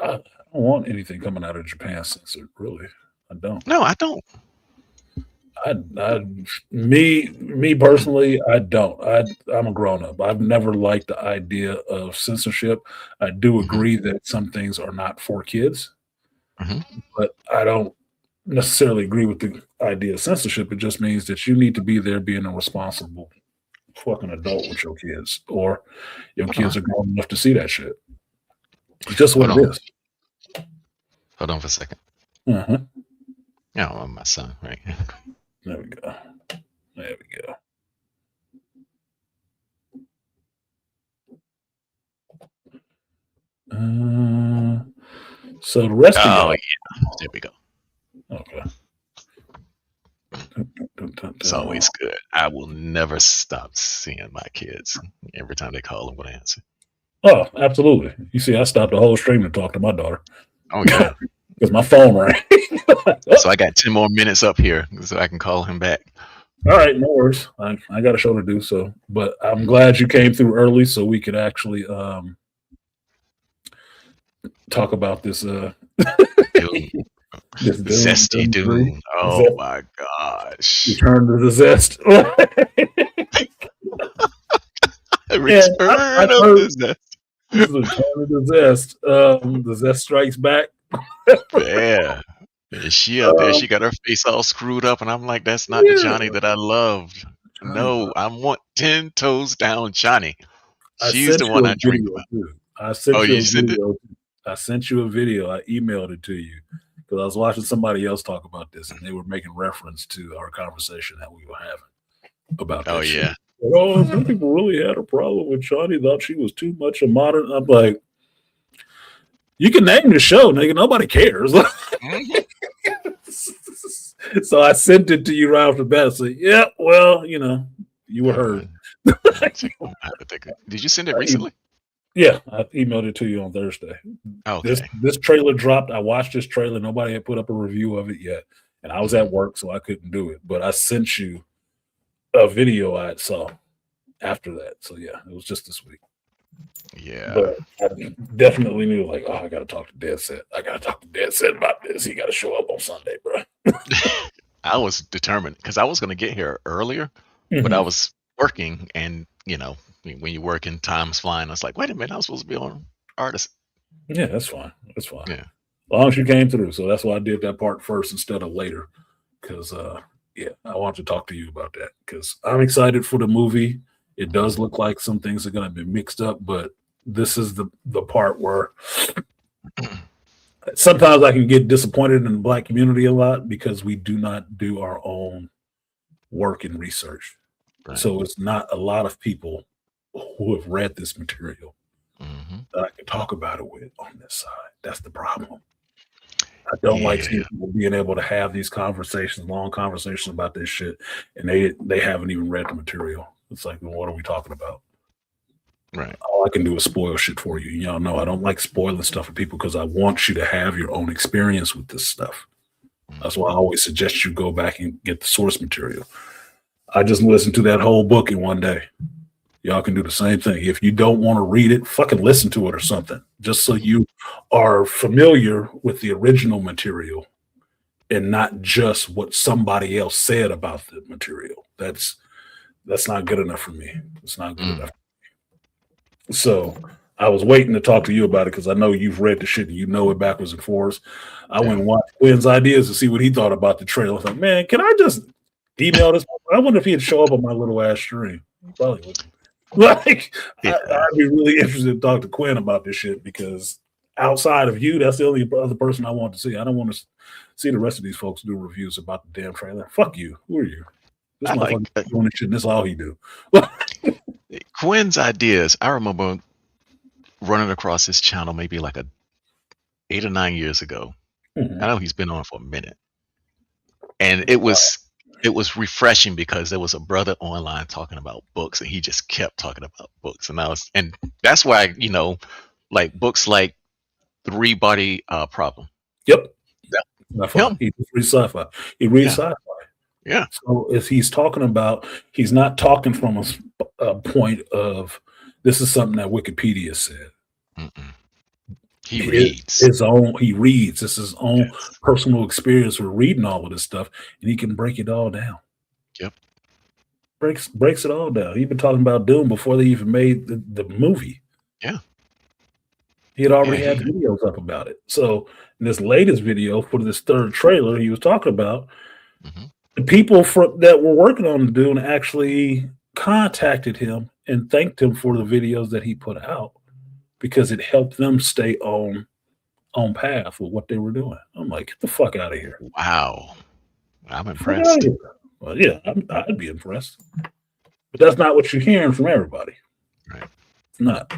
I don't want anything coming out of Japan censored. Really, I don't. No, I don't. Me personally, I don't. I'm a grown up. I've never liked the idea of censorship. I do agree that some things are not for kids, Mhm. but I don't necessarily agree with the idea of censorship. It just means that you need to be there being a responsible fucking adult with your kids, or your kids are grown enough to see that shit. It's just what Hold it on. is. Hold on for a second. Uh-huh. Oh, my son, right? There we go. There we go. So the rest of Oh, y'all. yeah. There we go. Okay. It's always good. I will never stop seeing my kids. Every time they call, I'm going to answer. Oh, absolutely. You see, I stopped the whole stream to talk to my daughter Oh, yeah. because my phone rang. So I got 10 more minutes up here so I can call him back. All right, no worries. I got a show to do, so but I'm glad you came through early so we could actually talk about this Dude, this zesty Doom dude. 3. Oh, Zest- my gosh. Return to the Zest. Return I've of heard- the Zest. Return to the Zest. The Zest Strikes Back. Yeah. And she up there, she got her face all screwed up, and I'm like, that's not the Johnny that I loved. No, I want 10 toes down Johnny. She's the one I dream about. I sent Oh, you you a sent it? video. I sent you a video. I emailed it to you because I was watching somebody else talk about this, and they were making reference to our conversation that we were having about that Oh, shit. yeah. Oh, some people really had a problem with Johnny. Thought she was too much a modern. I'm like, you can name the show, nigga. Nobody cares. Mhm. So I sent it to you right off the bat. So yeah, well, you were heard. Did you send it recently? Yeah, I emailed it to you on Thursday. Okay. This trailer dropped. I watched this trailer. Nobody had put up a review of it yet, and I was at work, so I couldn't do it. But I sent you a video I saw after that. So yeah, it was just this week. Yeah. But I definitely knew, like, oh, I got to talk to Dead Set. I got to talk to Dead Set about this. He got to show up on Sunday, bro. I was determined because I was going to get here earlier, but I was working, and when you work and time's flying, I was like, wait a minute, I was supposed to be on artist. Yeah, that's fine. That's fine. Yeah. As long as you came through. So that's why I did that part first instead of later. Because yeah, I want to talk to you about that. Because I'm excited for the movie. It does look like some things are going to be mixed up, but this is the part where sometimes I can get disappointed in the Black community a lot because we do not do our own work and research. Right. So it's not a lot of people who have read this material that I can talk about it with on this side. That's the problem. I don't like seeing people being able to have these conversations, long conversations about this shit, and they haven't even read the material. It's like, well, what are we talking about? Right. All I can do is spoil shit for you. Y'all know I don't like spoiling stuff for people because I want you to have your own experience with this stuff. That's why I always suggest you go back and get the source material. I just listened to that whole book in one day. Y'all can do the same thing. If you don't want to read it, fucking listen to it or something, just so you are familiar with the original material and not just what somebody else said about the material. That's not good enough for me. It's not good enough. So I was waiting to talk to you about it because I know you've read the shit and you know it backwards and forwards. I went and watched Quinn's ideas to see what he thought about the trailer. I was like, man, can I just email this? I wonder if he'd show up on my little ass stream. He probably would. Like, I'd be really interested to talk to Quinn about this shit because outside of you, that's the only other person I want to see. I don't want to see the rest of these folks do reviews about the damn trailer. Fuck you. Who are you? This motherfucker doing this shit. And this is all he do. Quinn's ideas. I remember running across his channel maybe like 8 or 9 years ago. I know he's been on for a minute, and it was refreshing because there was a brother online talking about books, and he just kept talking about books, and that's why like books like The Three-Body Problem. Yep. He reads sci-fi. He reads sci-fi. Yeah. So if he's talking about, he's not talking from a point of this is something that Wikipedia said. He reads his own. He reads. It's his own personal experience with reading all of this stuff, and he can break it all down. Yep. Breaks it all down. He'd been talking about Doom before they even made the movie. Yeah. He had already had videos up about it. So in this latest video for this third trailer, he was talking about the people that were working on the Dune actually contacted him and thanked him for the videos that he put out because it helped them stay on path with what they were doing. I'm like, get the fuck out of here. Wow. I'm impressed. Well, yeah, I'd be impressed. But that's not what you're hearing from everybody. Right. It's not.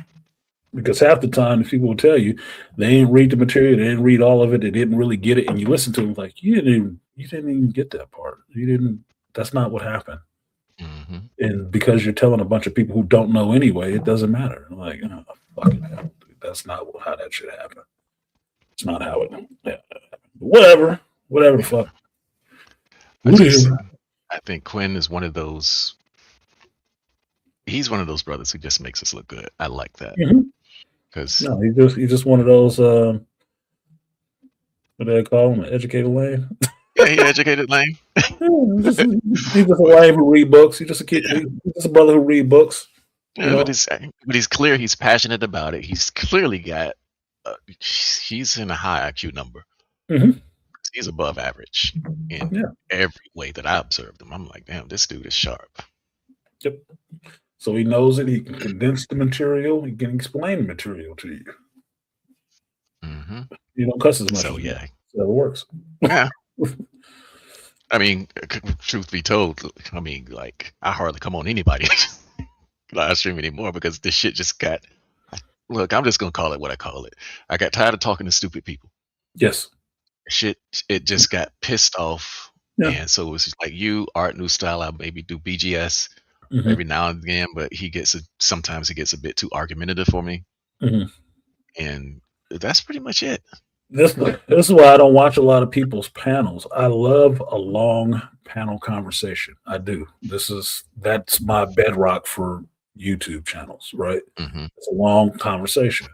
Because half the time, the people will tell you they didn't read the material, they didn't read all of it, they didn't really get it, and you listen to them like you didn't even get that part. You didn't. That's not what happened. And because you're telling a bunch of people who don't know anyway, it doesn't matter. Like, oh, fucking hell, dude, that's not how that should happen. It's not how it. Yeah. Whatever the fuck. I think Quinn is one of those. He's one of those brothers who just makes us look good. I like that. Because no, he's just one of those. What do they call him? Educated lame. Yeah, he educated lame. He's just a lame who read books. He's just a kid. He's just a brother who read books. Yeah, but he's clear. He's passionate about it. He's clearly got. He's in a high IQ number. He's above average in every way that I observed him. I'm like, damn, this dude is sharp. Yep. So he knows it. He can condense the material. He can explain the material to you. You don't cuss as much. So yeah, so it works. Yeah. I mean, truth be told, I mean, like, I hardly come on anybody's live stream anymore because this shit just got. Look, I'm just gonna call it what I call it. I got tired of talking to stupid people. Yes. Shit, it just got pissed off, and so it was just like you, Art New Style. I maybe do BGS every now and again, but sometimes he gets a bit too argumentative for me, and that's pretty much it. This is why I don't watch a lot of people's panels. I love a long panel conversation. I do. That's my bedrock for YouTube channels, right? It's a long conversation.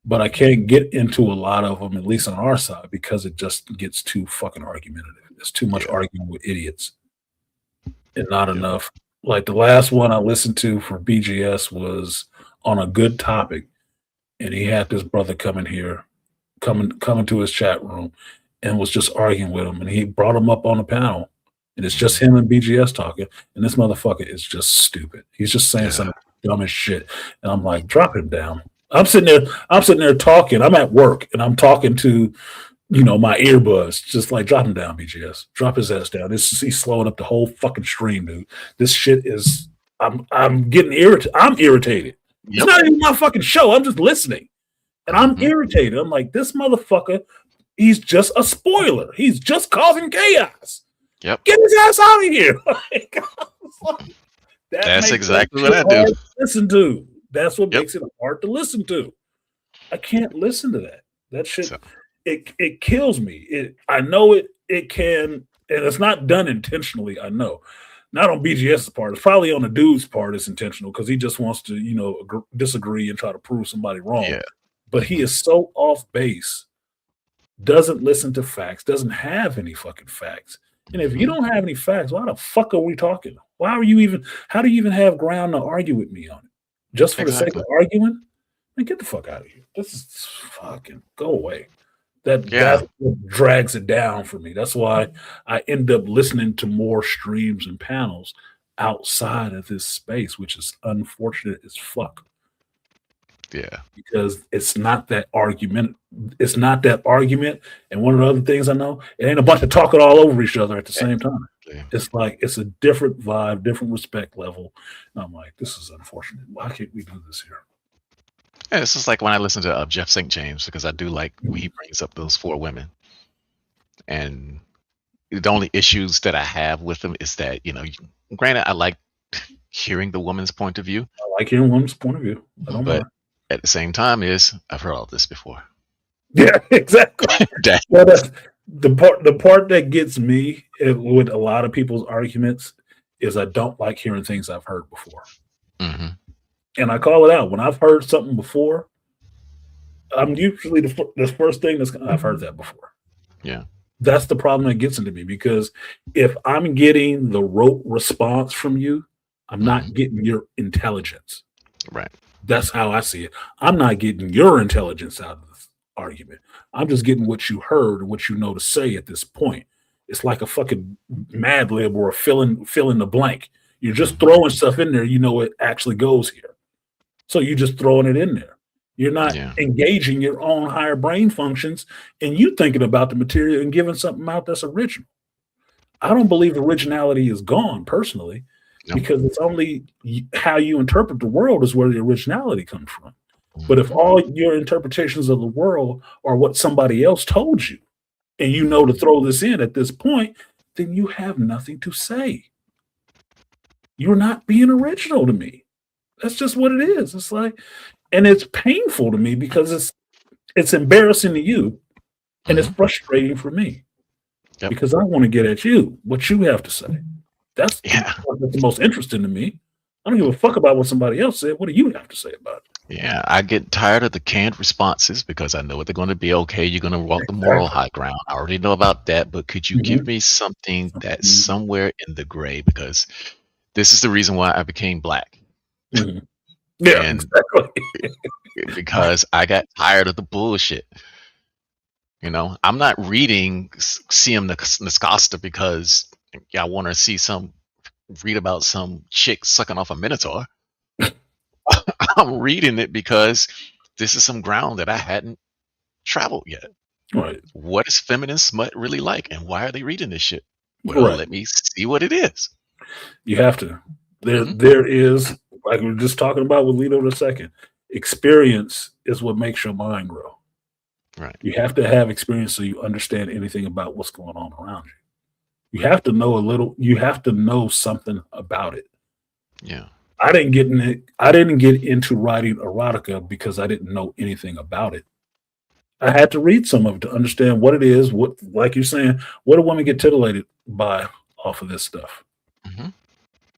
But I can't get into a lot of them, at least on our side, because it just gets too fucking argumentative. It's too much arguing with idiots and not enough. Like the last one I listened to for BGS was on a good topic, and he had this brother coming to his chat room and was just arguing with him, and he brought him up on the panel, and it's just him and BGS talking, and this motherfucker is just stupid. He's just saying something dumb as shit, and I'm like, drop him down. I'm sitting there talking. I'm at work, and I'm talking to, my earbuds, just like, drop him down, BGS. Drop his ass down. He's slowing up the whole fucking stream, dude. This shit is. I'm getting irritated. I'm irritated. It's not even my fucking show. I'm just listening, and I'm irritated. I'm like, this motherfucker. He's just a spoiler. He's just causing chaos. Yep. Get his ass out of here. That's exactly what I do. Listen to. That's what makes it hard to listen to. I can't listen to that. That shit. It kills me. I know it can, and it's not done intentionally. I know, not on BGS's part. It's probably on the dude's part. It's intentional because he just wants to disagree and try to prove somebody wrong. Yeah. But he is so off base. Doesn't listen to facts. Doesn't have any fucking facts. And if you don't have any facts, why the fuck are we talking? How do you even have ground to argue with me on it? Just for the sake of arguing? Man, get the fuck out of here. This is fucking go away. That drags it down for me. That's why I end up listening to more streams and panels outside of this space, which is unfortunate as fuck. Yeah. Because it's not that argument. It's not that argument. And one of the other things I know, it ain't a bunch of talking all over each other at the same time. It's like it's a different vibe, different respect level. And I'm like, this is unfortunate. Why can't we do this here? Yeah, it's just like when I listen to Jeff St. James, because I do like when he brings up those 4 women. And the only issues that I have with him is that, granted, I like hearing the woman's point of view. I like hearing woman's point of view. I don't know. At the same time I've heard all this before. Yeah, exactly. Well, the part that gets me with a lot of people's arguments is I don't like hearing things I've heard before. Mm-hmm. And I call it out. When I've heard something before, I'm usually the first thing I've heard that before. Yeah. That's the problem that gets into me, because if I'm getting the rote response from you, I'm not getting your intelligence. Right. That's how I see it. I'm not getting your intelligence out of this argument. I'm just getting what you heard and what you know to say at this point. It's like a fucking Mad Lib or a fill in the blank. You're just throwing stuff in there. It actually goes here. So you're just throwing it in there. You're not engaging your own higher brain functions and you thinking about the material and giving something out that's original. I don't believe originality is gone personally. Because it's only how you interpret the world is where the originality comes from. But if all your interpretations of the world are what somebody else told you, and to throw this in at this point, then you have nothing to say. You're not being original to me. That's just what it is. It's like, and it's painful to me because it's embarrassing to you, and it's frustrating for me because I want to get at you, what you have to say. That's the most interesting to me. I don't give a fuck about what somebody else said. What do you have to say about it? Yeah, I get tired of the canned responses because I know what they're going to be. Okay, you're going to walk the moral high ground. I already know about that, but could you give me something that's somewhere in the gray? Because this is the reason why I became black. Mm-hmm. Yeah, exactly. Because I got tired of the bullshit. I'm not reading CM Nascosta because I want to read about some chick sucking off a minotaur. I'm reading it because this is some ground that I hadn't traveled yet. Right. What is feminine smut really like, and why are they reading this shit? Well, let me see what it is. You have to. There is, like we were just talking about with Lito the second, experience is what makes your mind grow. Right. You have to have experience so you understand anything about what's going on around you. You have to know you have to know something about it. Yeah. I didn't get into writing erotica because I didn't know anything about it. I had to read some of it to understand what it is, like you're saying, what do women get titillated by off of this stuff? Mm-hmm.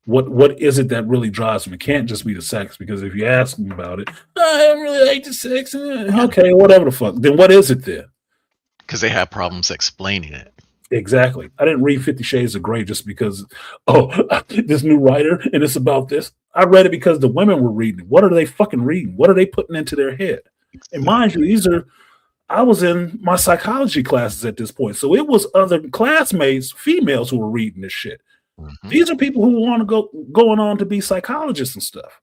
What is it that really drives them? It can't just be the sex, because if you ask them about it, I don't really like the sex. Okay, whatever the fuck. Then what is it then? Because they have problems explaining it. Exactly. I didn't read 50 Shades of Grey just because, this new writer and it's about this. I read it because the women were reading it. What are they fucking reading? What are they putting into their head? And mind you, I was in my psychology classes at this point. So it was other classmates, females, who were reading this shit. Mhm. These are people who want to going on to be psychologists and stuff.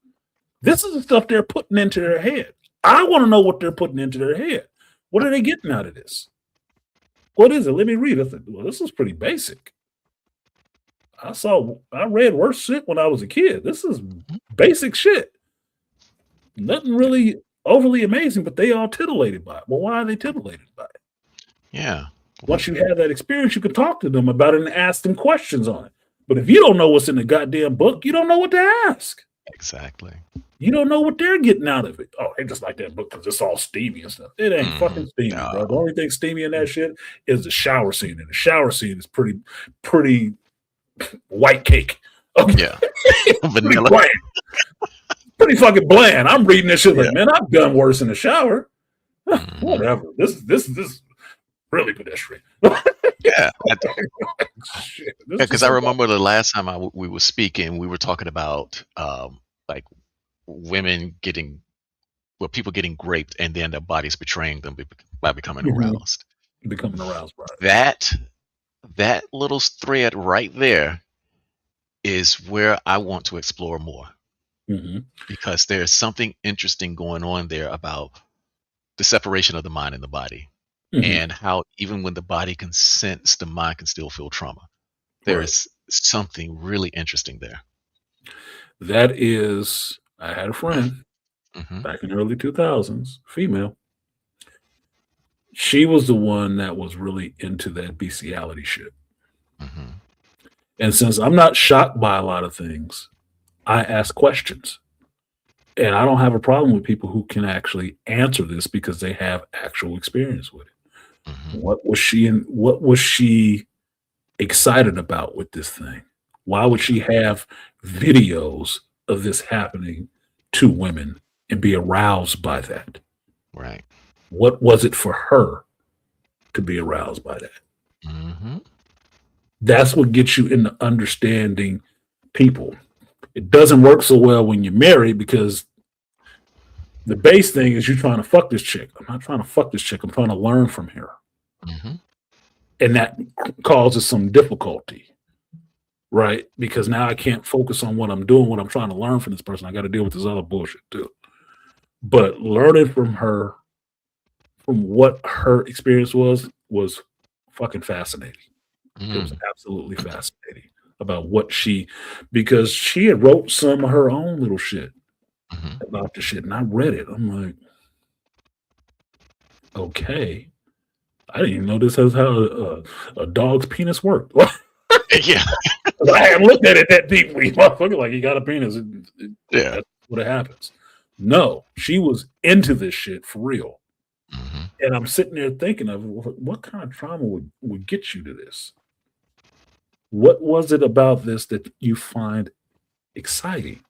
This is the stuff they're putting into their head. I want to know what they're putting into their head. What are they getting out of this? What is it? Let me read. I thought, well, this is pretty basic. I read worse shit when I was a kid. This is basic shit. Nothing really overly amazing, but they all titillated by it. Well, why are they titillated by it? Yeah. Once you have that experience, you can talk to them about it and ask them questions on it. But if you don't know what's in the goddamn book, you don't know what to ask. Exactly. You don't know what they're getting out of it. Oh, they just like that book because it's all steamy and stuff. It ain't fucking steamy, No. bro. The only thing steamy in that shit is the shower scene. And the shower scene is pretty white cake. Okay. Yeah. Pretty Vanilla. bland. Pretty fucking bland. I'm reading this shit like, Yeah. man, I've done worse in the shower. Mhm. Whatever. This is really pedestrian. Yeah. Shit, this Because is I a- remember the last time we were speaking, we were talking about like women people getting raped and then their bodies betraying them by becoming Mhm. aroused. becoming aroused by it. That little thread right there is where I want to explore more, Mhm. because there's something interesting going on there about the separation of the mind and the body, Mhm. and how even when the body can sense, the mind can still feel trauma. There Right. is something really interesting there. That is, I had a friend Hmm. back in the early 2000s, female. She was the one that was really into that bestiality shit. Hmm. And since I'm not shocked by a lot of things, I ask questions. And I don't have a problem with people who can actually answer this because they have actual experience with it. Hmm. What was she excited about with this thing? Why would she have videos of this happening to women and be aroused by that? Right. What was it for her to be aroused by that? Hmm. That's what gets you into understanding people. It doesn't work so well when you're married because the base thing is you're trying to fuck this chick. I'm not trying to fuck this chick. I'm trying to learn from her. Hmm. And that causes some difficulty, right? Because now I can't focus on what I'm doing, what I'm trying to learn from this person. I got to deal with this other bullshit too. But learning from her, from what her experience was fucking fascinating. It was absolutely fascinating about because she had wrote some of her own little shit Hmm. about the shit, and I read it. I'm like, okay, I didn't even know this is how a dog's penis worked. Yeah. I hadn't looked at it that deeply. Motherfucker, like, you got a penis. Yeah. That's what happens. No, she was into this shit for real. Hmm. And I'm sitting there thinking of what kind of trauma would get you to this? What was it about this that you find exciting?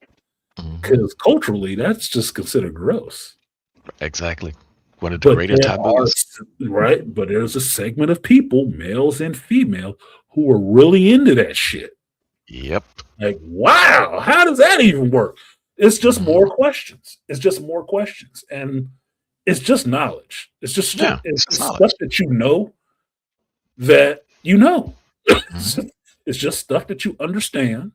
Hmm. Because culturally, that's just considered gross. Exactly. One of the But greatest there taboos. right? But there's a segment of people, males and female, who are really into that shit. Yep. Like, wow, how does that even work? It's just Mhm. more questions. It's just more questions. And it's just knowledge. It's just Yeah, it's it's just knowledge. stuff that you know that you know. Mhm. It's just stuff that you understand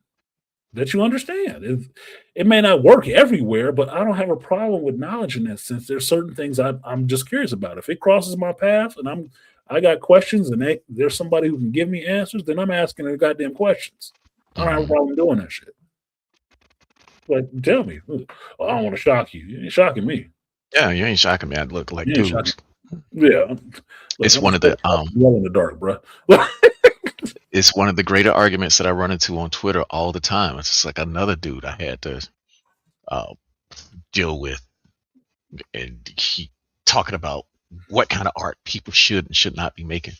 that you understand. It may not work everywhere, but I don't have a problem with knowledge in that sense. There's certain things I'm just curious about. If it crosses my path and I got questions and there's somebody who can give me answers, then I'm asking the goddamn questions. I don't have a problem doing that shit. Like, tell me. Oh, I don't want to shock you. You ain't shocking me. Yeah, you ain't shocking me. I look like You ain't dude. shocking. Yeah. Look, It's I'm one of the well in the dark, bro. it's one of the greater arguments that I run into on Twitter all the time. It's just like another dude I had to deal with, and he talking about what kind of art people should and should not be making.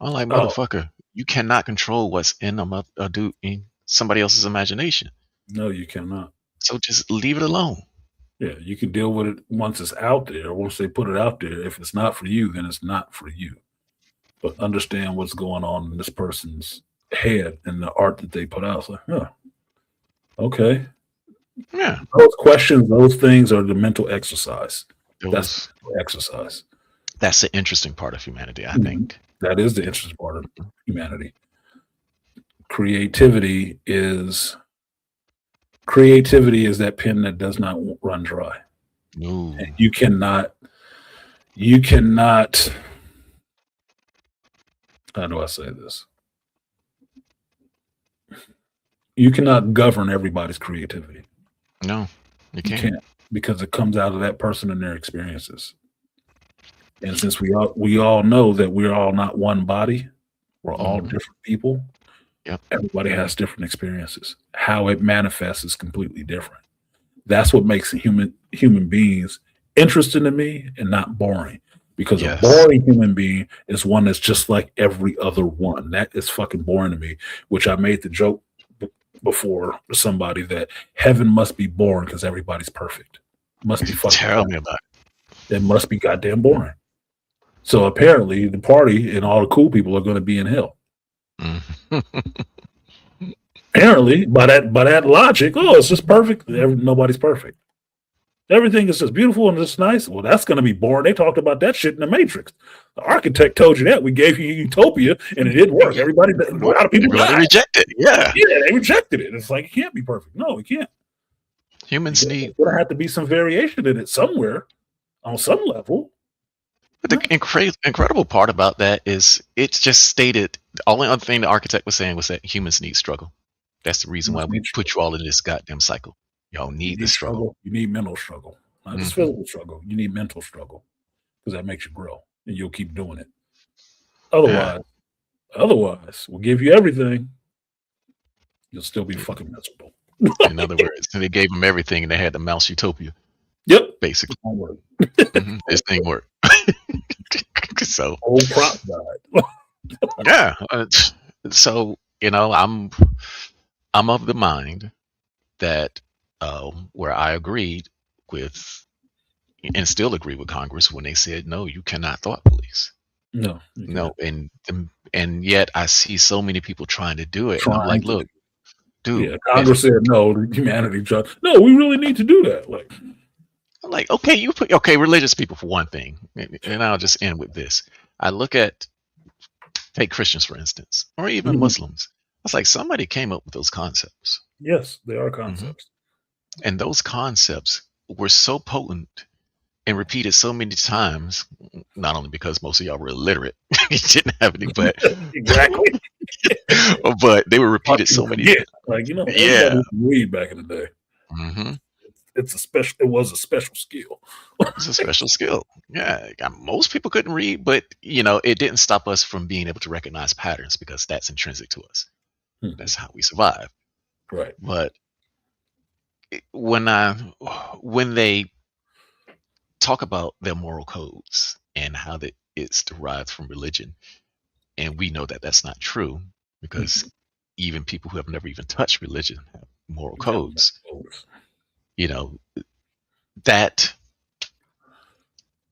I'm like, Oh. motherfucker, you cannot control what's in a dude in somebody else's imagination. No, you cannot. So just leave it alone. Yeah, you can deal with it once it's out there. Once they put it out there, if it's not for you, then it's not for you. but understand what's going on in this person's head and the art that they put out. It's like, huh, okay. Yeah. Those questions, those things are the mental exercise. That's Exercise. that's the interesting part of humanity, I Mhm. think. That is the interesting part of humanity. Creativity is that pen that does not run dry. Ooh. And you cannot how do I say this? You cannot govern everybody's creativity. No, you You can't. can't, because it comes out of that person and their experiences. And since we all know that we're all not one body, we're all Mhm. different people. Yep. Everybody has different experiences. How it manifests is completely different. That's what makes human beings interesting to me and not boring. Because Yes. a boring human being is one that's just like every other one. That is fucking boring to me. Which I made the joke before to somebody that heaven must be boring because everybody's perfect. Must be fucking Tell me about it must be goddamn boring. So apparently the party and all the cool people are going to be in hell. it. Apparently, by that logic, it's just perfect. Nobody's perfect. Everything is just beautiful and just nice. Well, that's going to be boring. They talked about that shit in the Matrix. The architect told you that. We gave you utopia and it didn't work. A lot of people Everybody died. rejected. Yeah. Yeah, they rejected it. It's like, it can't be perfect. No, it can't. Humans need. There's going to have to be some variation in it somewhere on some level. But the incredible part about that is it's just stated. The only other thing the architect was saying was that humans need struggle. That's the reason why we put you all in this goddamn cycle. Y'all need the struggle. You need mental struggle, not just Mhm. physical struggle. You need mental struggle because that makes you grow, and you'll keep doing it. Otherwise, we'll give you everything. You'll still be fucking miserable. In other words, they gave them everything and they had the mouse utopia. Yep, Basically. won't work. This thing worked. So Whole prop died. yeah. So I'm of the mind that where I agreed with and still agree with Congress when they said no, you cannot thought police. No, No, and yet I see so many people trying to do it. And I'm like, look, dude. Yeah, Congress said no to humanity. No, we really need to do that. I'm like, okay, religious people for one thing, and I'll just end with this. I look at, take Christians for instance, or even Mhm. Muslims. I was like, somebody came up with those concepts, Yes, they are concepts. and those concepts were so potent and repeated so many times. Not only because most of y'all were illiterate, you didn't have any, but Exactly. but they were repeated so many. Yeah, Yeah. everybody could read back in the day. hmm It was a special skill. It's a special skill. Yeah, most people couldn't read, but it didn't stop us from being able to recognize patterns because that's intrinsic to us. Hmm. That's how we survive. Right. But when they talk about their moral codes and how that it's derived from religion, and we know that that's not true because even people who have never even touched religion have moral codes.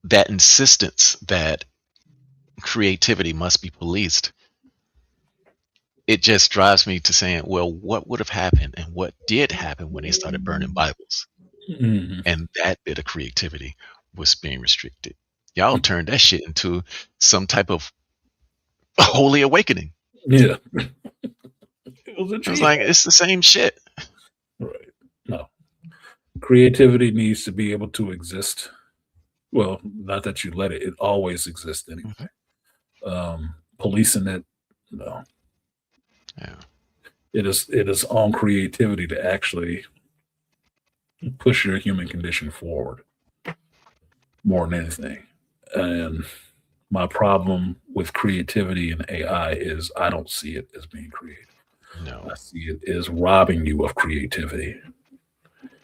That insistence that creativity must be policed, it just drives me to saying, well, what would have happened and what did happen when they started burning Bibles? Mhm. And that bit of creativity was being restricted. Y'all turned that shit into some type of holy awakening. Yeah. It was a I was like, it's the same shit. Right. No. Creativity needs to be able to exist. Well, not that you let it always exists anyway. Policing it, no. Yeah. It is on creativity to actually push your human condition forward more than anything. And my problem with creativity and AI is I don't see it as being creative. No. I see it as robbing you of creativity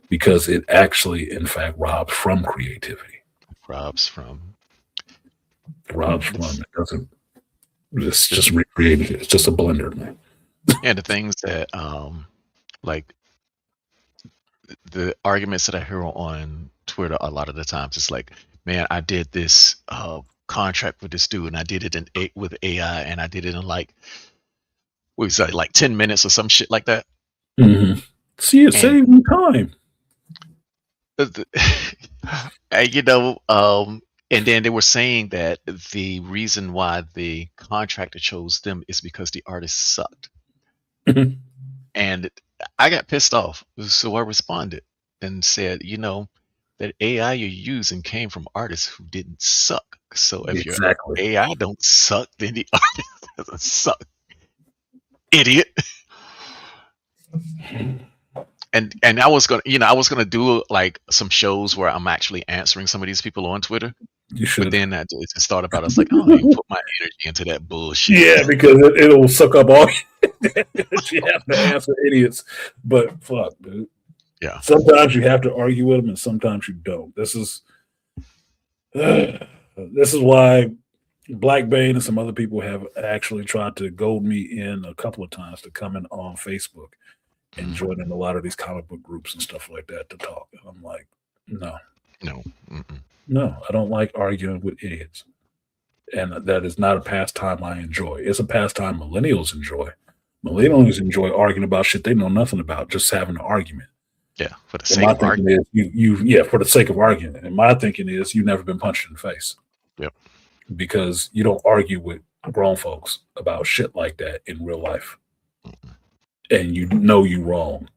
because it actually, in fact, robs from creativity. Robs from. It doesn't. It's just recreating it. It's just a blender, man. Yeah, the things that like the arguments that I hear on Twitter a lot of the times, it's like, man, I did this contract with this dude, and I did it with AI, and I did it in like, what was that, like 10 minutes or some shit like that. Mm-hmm. See, it saved me time. And, you know, and then they were saying that the reason why the contractor chose them is because the artist sucked. Mhm. And I got pissed off. So I responded and said, you know, that AI you're using came from artists who didn't suck. So if Exactly. your AI don't suck, then the artist doesn't suck. Idiot. And I was gonna do like some shows where I'm actually answering some of these people on Twitter. You But should. then I just thought about it. I was like, I don't even put my energy into that bullshit. Yeah, because it'll suck up all. You have to answer idiots, but fuck, dude. Yeah. Sometimes you have to argue with them, and sometimes you don't. This is why Black Bane and some other people have actually tried to goad me in a couple of times to come in on Facebook and join in a lot of these comic book groups and stuff like that to talk. And I'm like, no, I don't like arguing with idiots. And that is not a pastime I enjoy. It's a pastime millennials enjoy. Millennials enjoy arguing about shit they know nothing about, just having an argument. Yeah, for the And sake my of thinking argument. is for the sake of arguing. And my thinking is you've never been punched in the face. Yep. Because you don't argue with grown folks about shit like that in real life. And you know you wrong.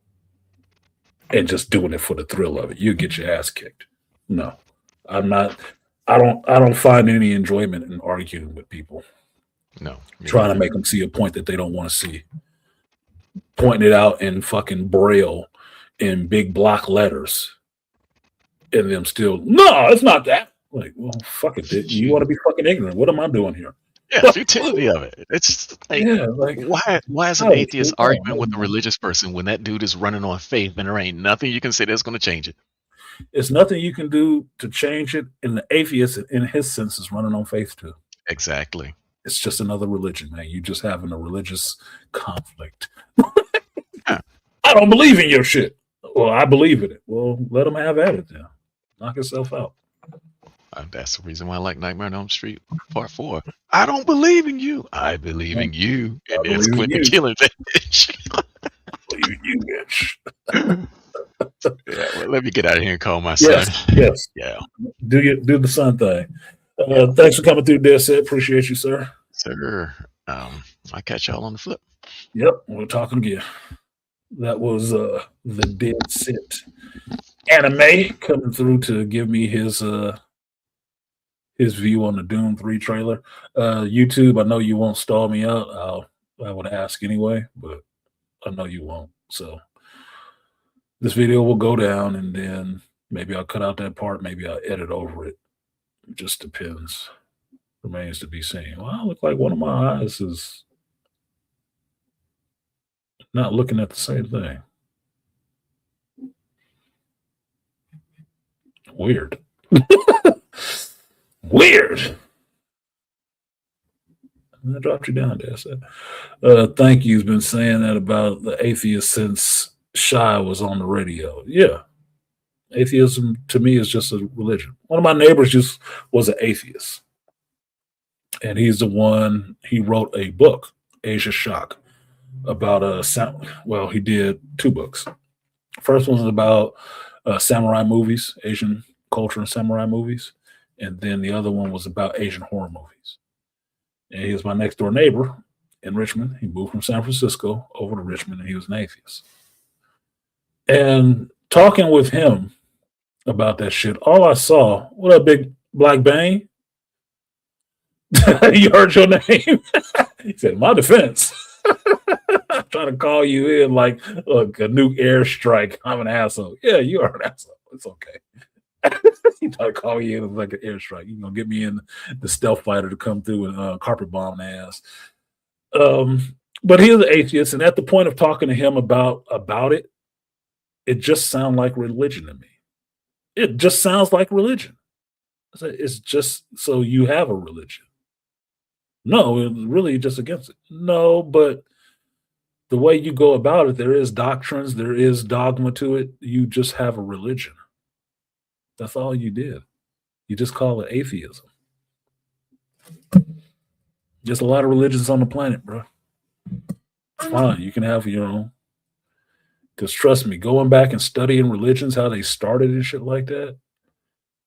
And just doing it for the thrill of it. You get your ass kicked. No. I don't find any enjoyment in arguing with people. No. Trying to make them see a point that they don't want to see. Pointing it out in fucking Braille in big block letters. And them still, no, it's not that. Like, well, fuck it, dude. You want to be fucking ignorant. What am I doing here? Yeah, futility of it. It's like, Yeah, like, why is an atheist arguing with a religious person when that dude is running on faith and there ain't nothing you can say that's going to change it? It's nothing you can do to change it. And the atheist, in his sense, is running on faith too. Exactly. It's just another religion, man. You just having a religious conflict. I don't believe in your shit. Well, I believe in it. Well, let them have at it then. Knock yourself out. That's the reason why I like Nightmare on Elm Street Part 4. I don't believe in you. I believe in you. And it's Quentin killing that bitch. I believe in you, bitch. Yeah, well, let me get out of here and call my son. Yes. Yeah. Do the son thing. Thanks for coming through, Dead Set. Appreciate you, sir. Sir. I'll catch y'all on the flip. Yep, we're talking again. That was the Dead Set anime coming through to give me his view on the Doom 3 trailer. YouTube, I know you won't stall me out. I would ask anyway, but I know you won't. So this video will go down, and then maybe I'll cut out that part. Maybe I'll edit over it. It just depends. Remains to be seen. Well, I look like one of my eyes is not looking at the same thing. Weird. Weird. I dropped you down there. Thank you's been saying that about the atheist since Shy was on the radio. Yeah. Atheism to me is just a religion. One of my neighbors just was an atheist. And he's the one, he wrote a book, Asia Shock, about he did 2 books. First one was about samurai movies, Asian culture and samurai movies. And then the other one was about Asian horror movies. And he was my next door neighbor in Richmond. He moved from San Francisco over to Richmond, and he was an atheist. And talking with him about that shit, all I saw, what up, Big Black Bane? You heard your name? He said, my defense. I'm trying to call you in like, look, a new airstrike. I'm an asshole. Yeah, you are an asshole. It's okay. He tried to call me in like an airstrike. You know, get me in the stealth fighter to come through and carpet bomb the ass. But he's an atheist, and at the point of talking to him about it, it just sounds like religion to me. It just sounds like religion. It's just so you have a religion. No, it's really just against it. No, but the way you go about it, there is doctrines, there is dogma to it. You just have a religion. That's all you did. You just call it atheism. There's a lot of religions on the planet, bro. Fine, you can have your own. Because trust me, going back and studying religions, how they started and shit like that,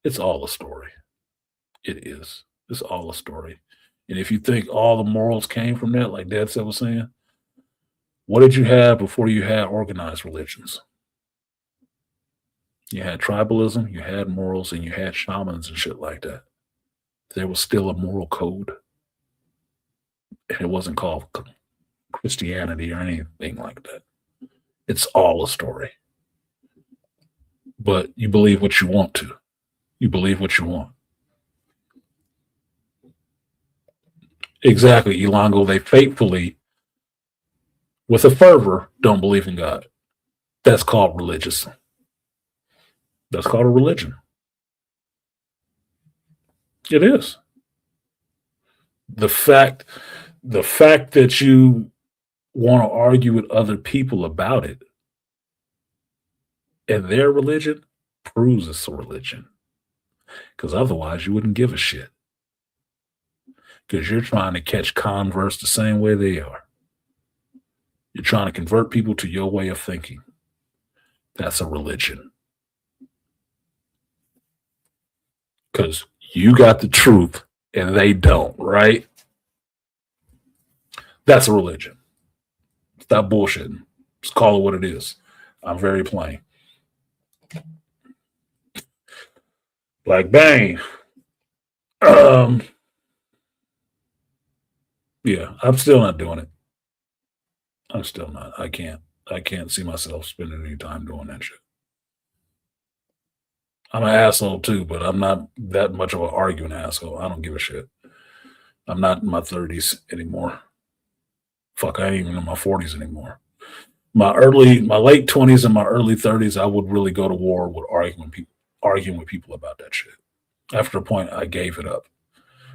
it's all a story. It is. It's all a story. And if you think all the morals came from that, like Dad said was saying, what did you have before you had organized religions? You had tribalism, you had morals, and you had shamans and shit like that. There was still a moral code. And it wasn't called Christianity or anything like that. It's all a story. But you believe what you want to. You believe what you want. Exactly, Elongo. They faithfully, with a fervor, don't believe in God. That's called religious. That's called a religion. It is. The fact that you want to argue with other people about it and their religion proves it's a religion. Because otherwise you wouldn't give a shit. Because you're trying to catch converts the same way they are. You're trying to convert people to your way of thinking. That's a religion. Because you got the truth and they don't, right? That's a religion. Stop bullshitting. Just call it what it is. I'm very plain. Like bang. Yeah, I'm still not doing it. I'm still not. I can't see myself spending any time doing that shit. I'm an asshole too, but I'm not that much of an arguing asshole. I don't give a shit. I'm not in my 30s anymore. Fuck, I ain't even in my 40s anymore. My late 20s and my early 30s, I would really go to war with arguing with people about that shit. After a point, I gave it up.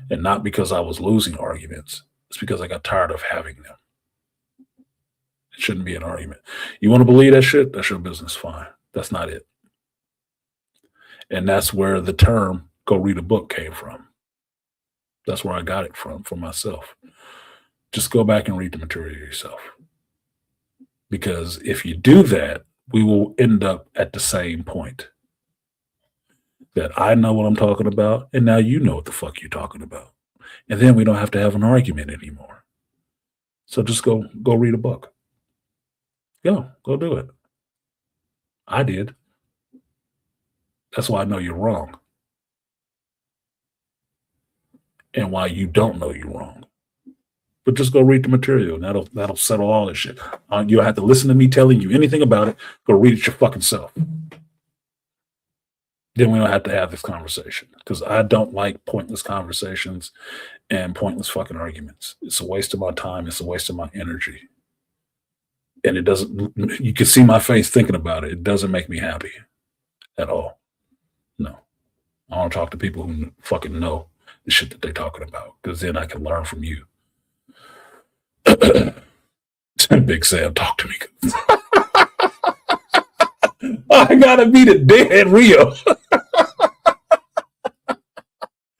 And not because I was losing arguments. It's because I got tired of having them. It shouldn't be an argument. You want to believe that shit? That's your business. Fine. That's not it. And that's where the term go read a book came from. That's where I got it from, for myself. Just go back and read the material yourself. Because if you do that, we will end up at the same point. That I know what I'm talking about, and now you know what the fuck you're talking about. And then we don't have to have an argument anymore. So just go read a book. Go do it. I did. That's why I know you're wrong. And why you don't know you're wrong. But just go read the material, and that'll settle all this shit. You don't have to listen to me telling you anything about it. Go read it your fucking self. Then we don't have to have this conversation, because I don't like pointless conversations and pointless fucking arguments. It's a waste of my time. It's a waste of my energy. And it doesn't, you can see my face thinking about it. It doesn't make me happy at all. No. I want to talk to people who fucking know the shit that they're talking about, because then I can learn from you. Big Sam, talk to me. I gotta be the dead Rio.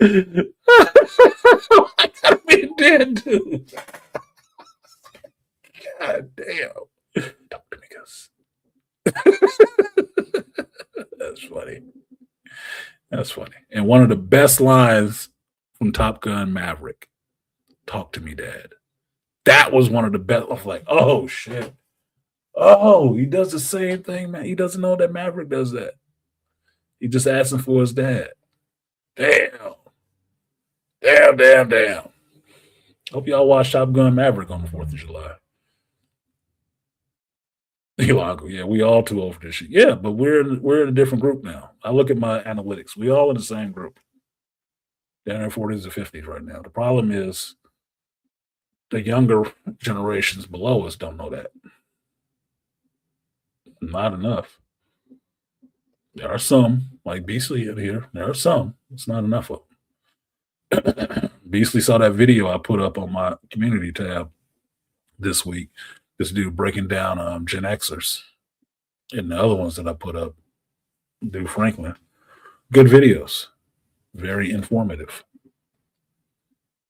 I gotta be the dead dude. God damn. Talk to me, Gus. That's funny. That's funny. And one of the best lines from Top Gun Maverick, talk to me, Dad. That was one of the best. I was like, oh, shit. Oh, he does the same thing, man. He doesn't know that Maverick does that. He just asking for his dad. Damn. Damn. Hope y'all watch Top Gun Maverick on the 4th of July. Yeah, we all too old for this shit. Yeah, but we're in a different group now. I look at my analytics. We all in the same group. They're in their 40s and 50s right now. The problem is the younger generations below us don't know that. Not enough. There are some, like Beasley in here. There are some. It's not enough of them. Beasley saw that video I put up on my community tab this week. This dude breaking down Gen Xers. And the other ones that I put up, dude Franklin. Good videos. Very informative.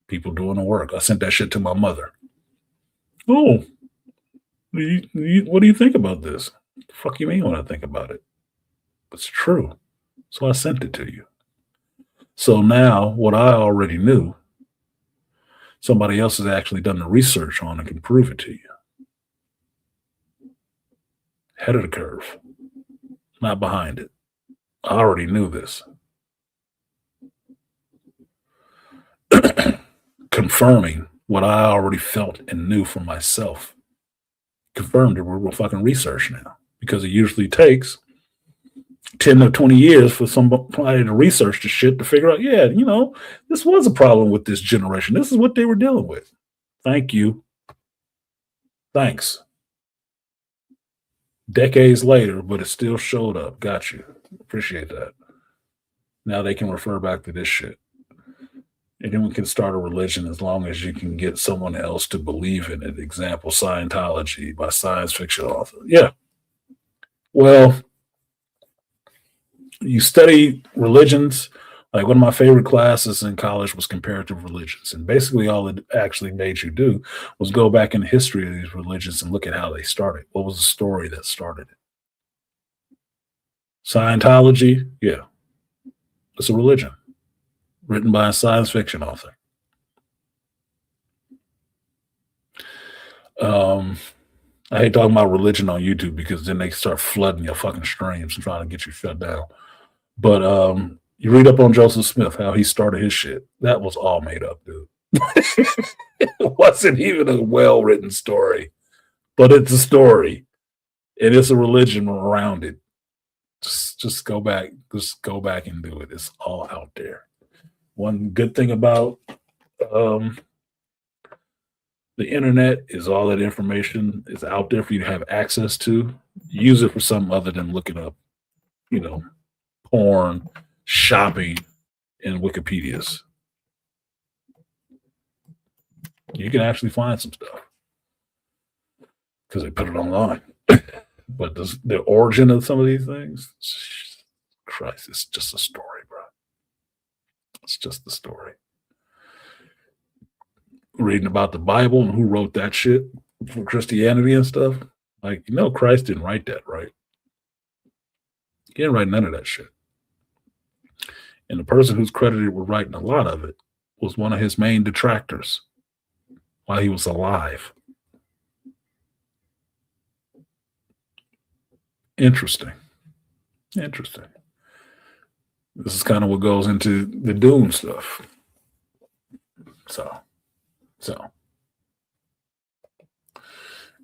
People doing the work. I sent that shit to my mother. Oh, what do you think about this? The fuck you mean what I think about it? It's true. So I sent it to you. So now what I already knew, somebody else has actually done the research on and can prove it to you. Head of the curve, not behind it. I already knew this. Confirming what I already felt and knew for myself. Confirmed it with fucking research now. Because it usually takes 10 or 20 years for somebody to research the shit to figure out, yeah, you know, this was a problem with this generation. This is what they were dealing with. Thank you. Thanks. Decades later, but it still showed up. Got you. Appreciate that. Now they can refer back to this shit. And then we can start a religion as long as you can get someone else to believe in it. Example, Scientology by science fiction author. Yeah. Well, you study religions. Like one of my favorite classes in college was comparative religions. And basically all it actually made you do was go back in the history of these religions and look at how they started. What was the story that started it? Scientology, yeah. It's a religion written by a science fiction author. I hate talking about religion on YouTube because then they start flooding your fucking streams and trying to get you shut down. But you read up on Joseph Smith, how he started his shit. That was all made up, dude. It wasn't even a well-written story, but it's a story. And it's a religion around it. Just go back. Just go back and do it. It's all out there. One good thing about the internet is all that information is out there for you to have access to. Use it for something other than looking up, you know, porn, shopping, and Wikipedias. You can actually find some stuff because they put it online. But the origin of some of these things, Christ, it's just a story, bro. It's just the story. Reading about the Bible and who wrote that shit for Christianity and stuff. Like, you know, Christ didn't write that, right? He didn't write none of that shit. And the person who's credited with writing a lot of it was one of his main detractors while he was alive. Interesting. Interesting. This is kind of what goes into the doom stuff. So.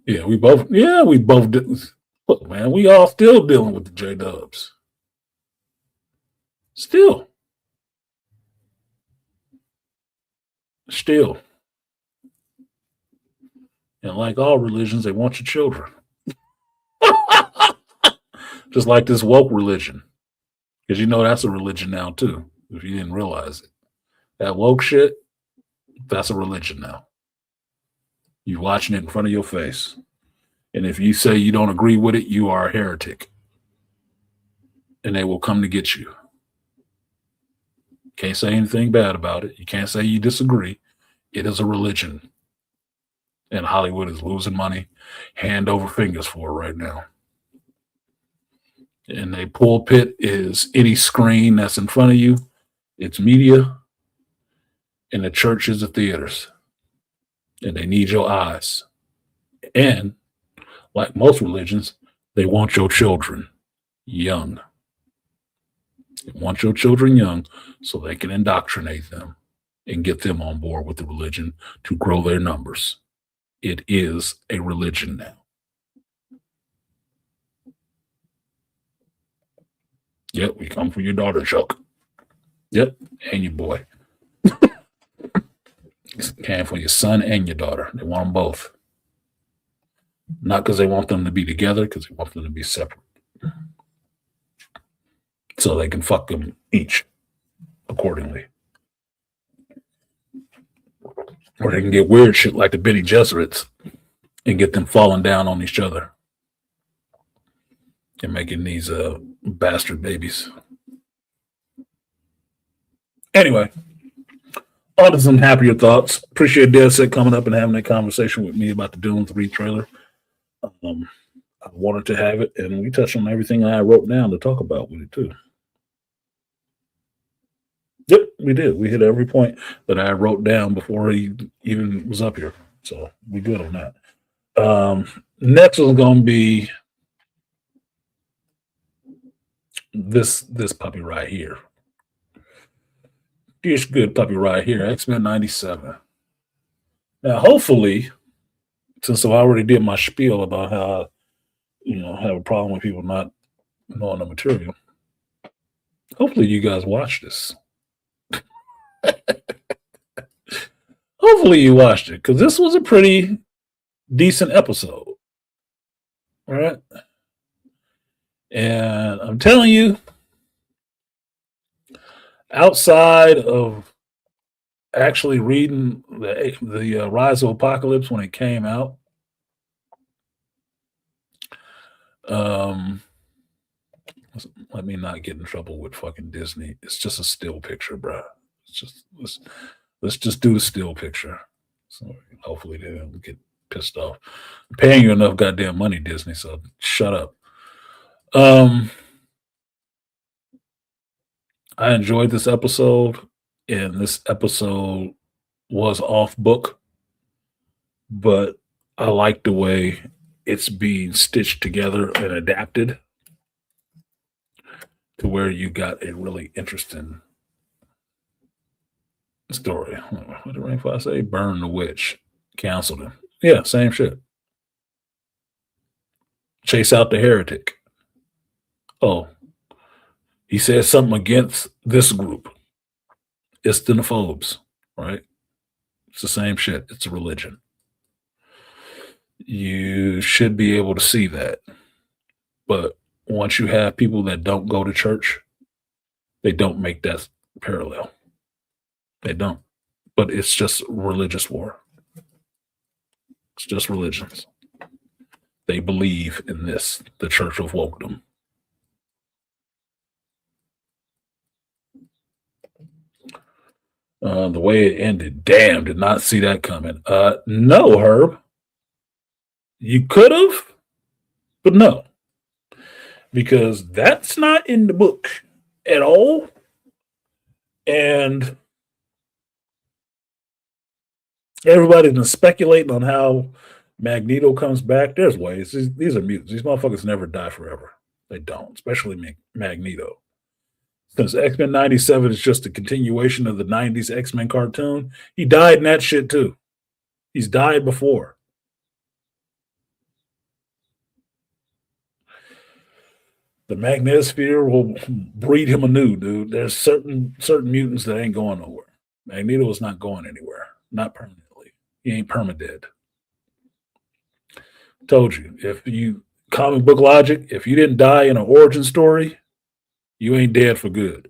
Yeah, we both do. Look, man, we all still dealing with the J-dubs. Still. And like all religions, they want your children. Just like this woke religion. Because you know that's a religion now too, if you didn't realize it. That woke shit, that's a religion now. You're watching it in front of your face. And if you say you don't agree with it, you are a heretic. And they will come to get you. Can't say anything bad about it. You can't say you disagree. It is a religion. And Hollywood is losing money hand over fingers for it right now. And a pulpit is any screen that's in front of you. It's media. And the church is the theaters. And they need your eyes. And like most religions, they want your children young. They want your children young so they can indoctrinate them and get them on board with the religion to grow their numbers. It is a religion now. Yep, we come for your daughter, Chuck. Yep, and your boy. Came for your son and your daughter. They want them both. Not because they want them to be together, because they want them to be separate. So they can fuck them each accordingly. Or they can get weird shit like the Bene Gesserits and get them falling down on each other and making these bastard babies. Anyway, On to some happier thoughts. Appreciate Dead Set coming up and having that conversation with me about the Dune 3 trailer. I wanted to have it, and we touched on everything I wrote down to talk about with it, too. Yep, we did. We hit every point that I wrote down before he even was up here. So we good on that. Next is going to be this puppy right here. This good puppy right here, X-Men 97. Now, hopefully, since I already did my spiel about how I have a problem with people not knowing the material, hopefully you guys watch this. Hopefully you watched it, because this was a pretty decent episode. All right. And I'm telling you, outside of actually reading the Rise of Apocalypse when it came out, let me not get in trouble with fucking Disney. It's just a still picture, bro. It's just let's just do a still picture. So hopefully they don't get pissed off. I'm paying you enough goddamn money, Disney, so shut up. I enjoyed this episode, and this episode was off book, but I like the way it's being stitched together and adapted to where you got a really interesting story. What did Rainfire say? Burn the witch. Canceled him. Yeah, same shit. Chase out the heretic. Oh, he said something against this group. It's xenophobes, right? It's the same shit. It's a religion. You should be able to see that. But once you have people that don't go to church, they don't make that parallel. They don't. But it's just religious war. It's just religions. They believe in this, the Church of Wokedom. The way it ended, damn, did not see that coming. No, Herb. You could have, but no. Because that's not in the book at all. And everybody's been speculating on how Magneto comes back. There's ways. These are mutants. These motherfuckers never die forever. They don't, especially Magneto. Since X-Men 97 is just a continuation of the 90s X-Men cartoon, he died in that shit too. He's died before. The magnetosphere will breed him anew, dude. There's certain mutants that ain't going nowhere. Magneto is not going anywhere. Not permanently. He ain't permadead. Told you, if you comic book logic, if you didn't die in an origin story, you ain't dead for good.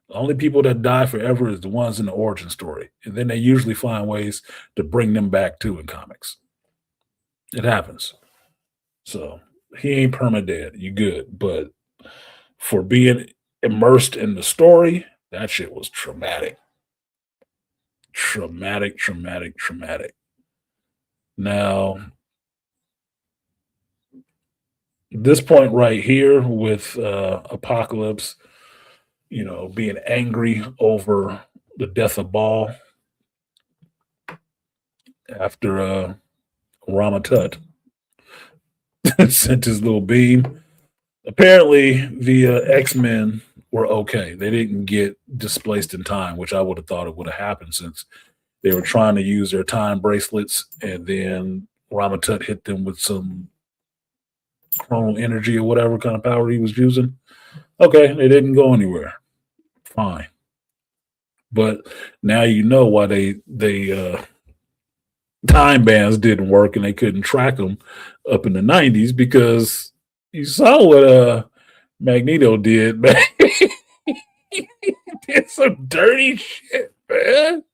The only people that die forever is the ones in the origin story. And then they usually find ways to bring them back too in comics. It happens. So he ain't permadead. You good. But for being immersed in the story, that shit was traumatic. Traumatic. Now, this point right here with Apocalypse, being angry over the death of Baal after Rama Tut sent his little beam. Apparently, the X-Men were okay. They didn't get displaced in time, which I would have thought it would have happened since they were trying to use their time bracelets, and then Rama Tut hit them with some chronal energy or whatever kind of power he was using. Okay, they didn't go anywhere. Fine. But now you know why they time bands didn't work and they couldn't track them up in the 90s, because you saw what Magneto did, man. He did some dirty shit, man.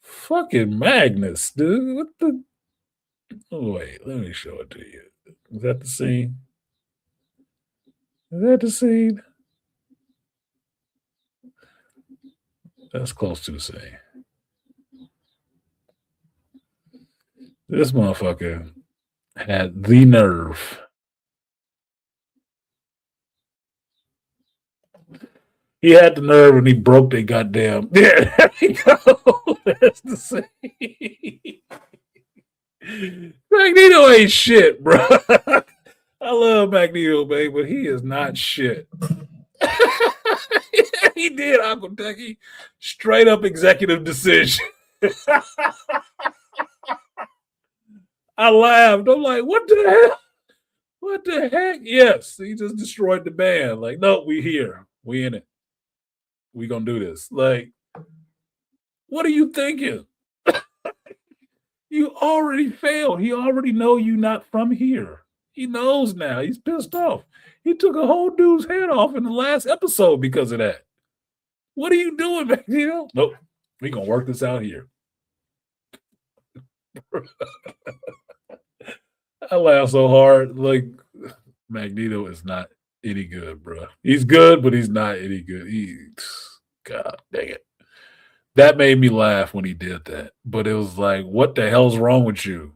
Fucking Magnus, dude. What the? Oh, wait, let me show it to you. Is that the scene? That's close to the same. This motherfucker had the nerve. He had the nerve and he broke their goddamn. Yeah, there we go. That's the same. Magneto ain't shit, bro. I love Magneto, babe, but he is not shit. He did Uncle Ducky. Straight up executive decision. I laughed. I'm like, what the hell? What the heck? Yes, he just destroyed the band. Like, no, we here. We in it. We gonna do this. Like, what are you thinking? You already failed. He already know you not from here. He knows now. He's pissed off. He took a whole dude's head off in the last episode because of that. What are you doing, Magneto? Nope. We gonna work this out here. I laugh so hard. Like, Magneto is not any good, bro. He's good, but he's not any good. God dang it. That made me laugh when he did that. But it was like, what the hell's wrong with you?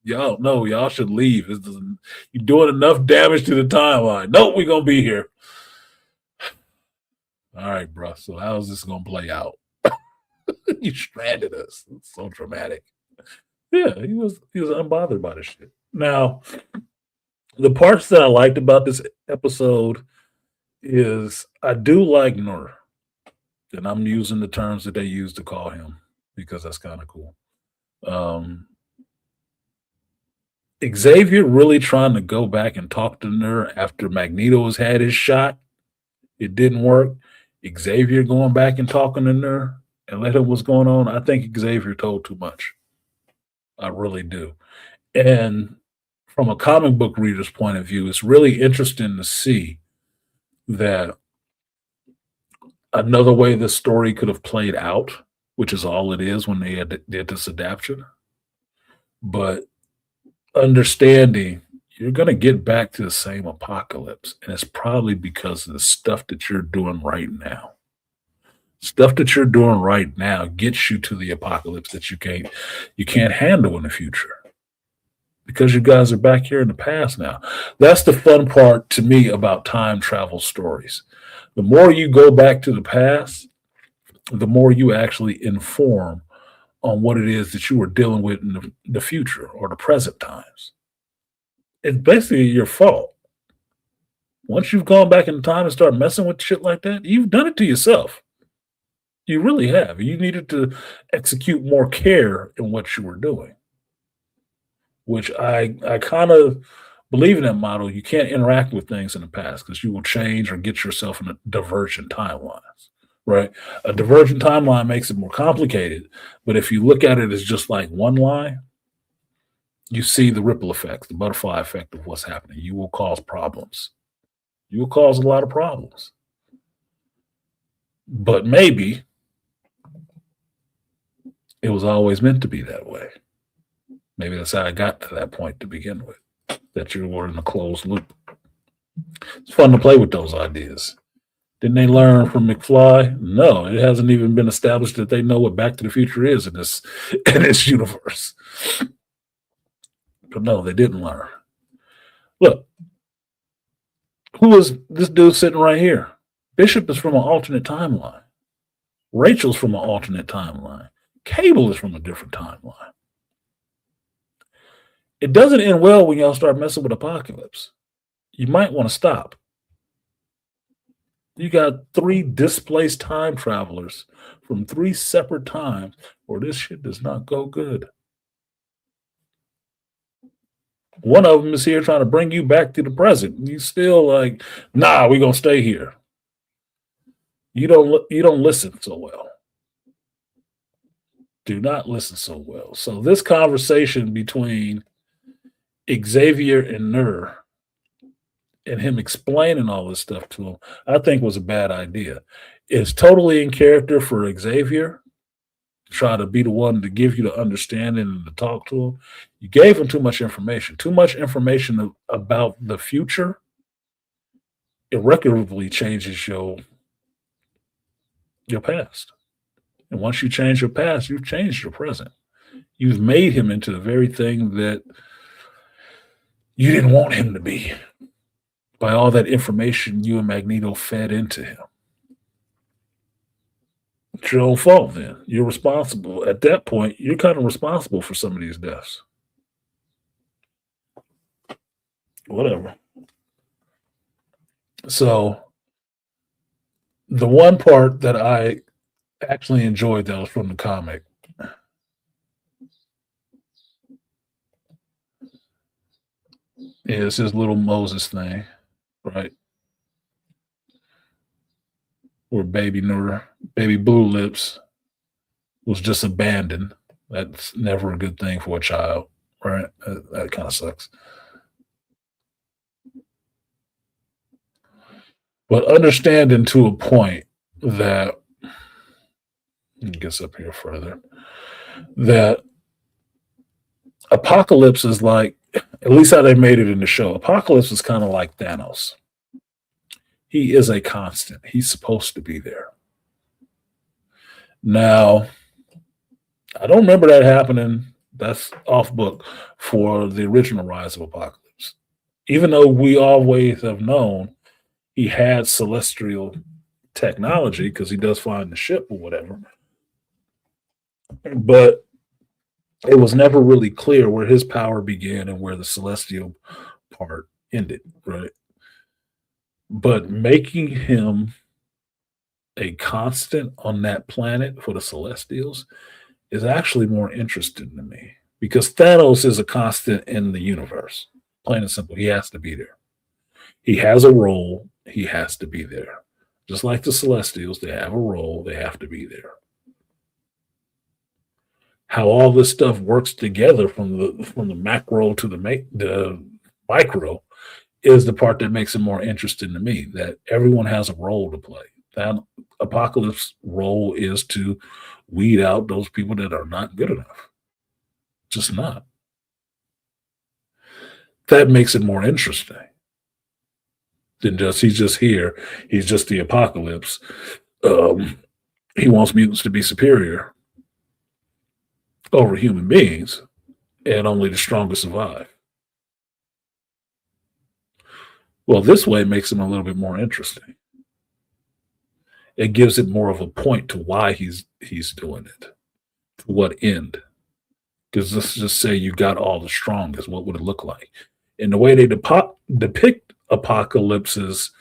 Y'all, no, y'all should leave. You're doing enough damage to the timeline. Nope, we're going to be here. All right, bro. So how's this going to play out? You stranded us. It's so dramatic. Yeah, he was unbothered by this shit. Now, the parts that I liked about this episode is I do like Nur. And I'm using the terms that they use to call him because that's kind of cool. Xavier really trying to go back and talk to Nur after Magneto has had his shot. It didn't work. Xavier going back and talking to Nur and let him what's going on. I think Xavier told too much. I really do. And from a comic book reader's point of view, it's really interesting to see that another way the story could have played out, which is all it is when they did this adaptation. But understanding you're going to get back to the same apocalypse, and it's probably because of the stuff that you're doing right now. Stuff that you're doing right now gets you to the apocalypse that you can't handle in the future. Because you guys are back here in the past now. That's the fun part to me about time travel stories. The more you go back to the past, the more you actually inform on what it is that you were dealing with in the future or the present times. It's basically your fault. Once you've gone back in time and start messing with shit like that, you've done it to yourself. You really have. You needed to execute more care in what you were doing, which I kind of believe in that model. You can't interact with things in the past because you will change or get yourself in a divergent timelines, right? A divergent timeline makes it more complicated, but if you look at it as just like one line, you see the ripple effects, the butterfly effect of what's happening. You will cause problems. You will cause a lot of problems. But maybe it was always meant to be that way. Maybe that's how I got to that point to begin with, that you were in a closed loop. It's fun to play with those ideas. Didn't they learn from McFly? No, it hasn't even been established that they know what Back to the Future is in this universe. But no, they didn't learn. Look, who is this dude sitting right here? Bishop is from an alternate timeline. Rachel's from an alternate timeline. Cable is from a different timeline. It doesn't end well when y'all start messing with Apocalypse. You might want to stop. You got 3 displaced time travelers from 3 separate times where this shit does not go good. One of them is here trying to bring you back to the present. You still like, nah, we're going to stay here. You don't listen so well. Do not listen so well. So this conversation between Xavier and Nur and him explaining all this stuff to him, I think was a bad idea. It's totally in character for Xavier to try to be the one to give you the understanding and to talk to him. You gave him too much information about the future. Irreparably changes your past. And once you change your past, you've changed your present. You've made him into the very thing that you didn't want him to be by all that information you and Magneto fed into him. It's your own fault then. You're responsible. At that point, you're kind of responsible for some of these deaths. Whatever. So, the one part that I actually enjoyed that was from the comic is his little Moses thing, right? Where baby Blue Lips was just abandoned. That's never a good thing for a child, right? That kind of sucks. But understanding to a point that, it gets up here further, that Apocalypse is like, at least how they made it in the show, Apocalypse is kind of like Thanos. He is a constant. He's supposed to be there. Now, I don't remember that happening. That's off book for the original Rise of Apocalypse. Even though we always have known he had celestial technology because he does find the ship or whatever. But it was never really clear where his power began and where the celestial part ended, right? But making him a constant on that planet for the Celestials is actually more interesting to me because Thanos is a constant in the universe. Plain and simple, he has to be there. He has a role, he has to be there. Just like the Celestials, they have a role, they have to be there. How all this stuff works together from the macro to the micro is the part that makes it more interesting to me, that everyone has a role to play. That Apocalypse role is to weed out those people that are not good enough. Just not. That makes it more interesting than just he's just here. He's just the Apocalypse. He wants mutants to be superior over human beings, and only the strongest survive. Well, this way makes him a little bit more interesting. It gives it more of a point to why he's doing it. To what end? Because let's just say you got all the strongest. What would it look like? And the way they depict Apocalypse's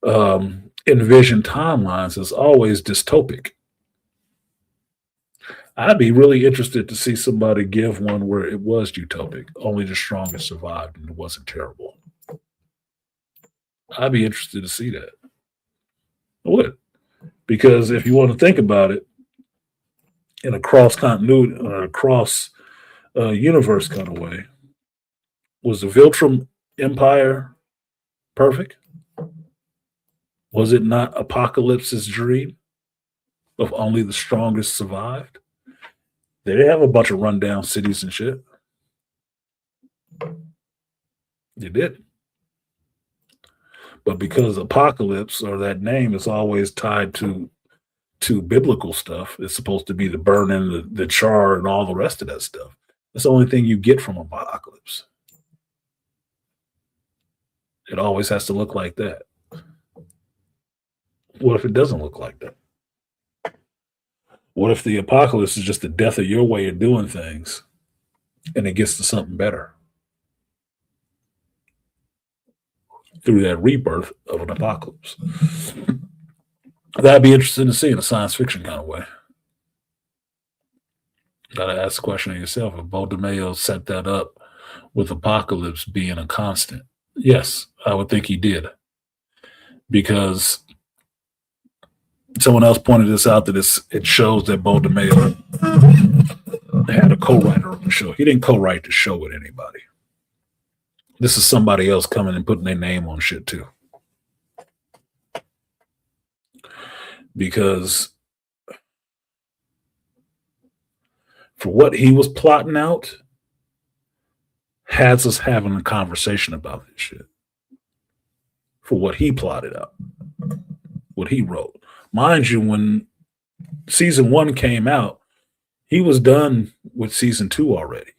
envisioned timelines is always dystopic. I'd be really interested to see somebody give one where it was utopic. Only the strongest survived and it wasn't terrible. I'd be interested to see that. I would. Because if you want to think about it in a cross continuity or a cross universe kind of way, was the Viltrum Empire perfect? Was it not Apocalypse's dream of only the strongest survived? They have a bunch of rundown cities and shit. They did. But because Apocalypse, or that name, is always tied to biblical stuff, it's supposed to be the burning, the char, and all the rest of that stuff. That's the only thing you get from Apocalypse. It always has to look like that. What if it doesn't look like that? What if the Apocalypse is just the death of your way of doing things and it gets to something better through that rebirth of an apocalypse? That'd be interesting to see in a science fiction kind of way. Gotta ask the question of yourself if Bo DeMeo set that up with Apocalypse being a constant. Yes, I would think he did. Because someone else pointed this out, that it shows that Bo DeMeo had a co-writer on the show. He didn't co-write the show with anybody. This is somebody else coming and putting their name on shit too. Because for what he was plotting out, has us having a conversation about this shit. For what he plotted out, what he wrote. Mind you, when season 1 came out, he was done with season 2 already.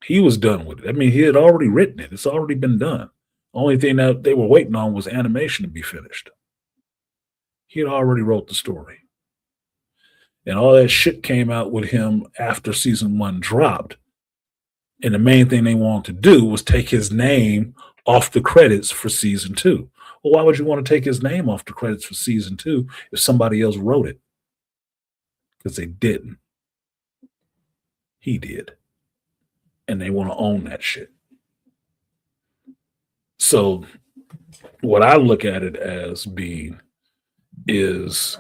He was done with it. I mean, he had already written it. It's already been done. Only thing that they were waiting on was animation to be finished. He had already wrote the story. And all that shit came out with him after season 1 dropped. And the main thing they wanted to do was take his name off the credits for season 2. Well, why would you want to take his name off the credits for season 2 if somebody else wrote it? Because they didn't. He did. And they want to own that shit. So what I look at it as being is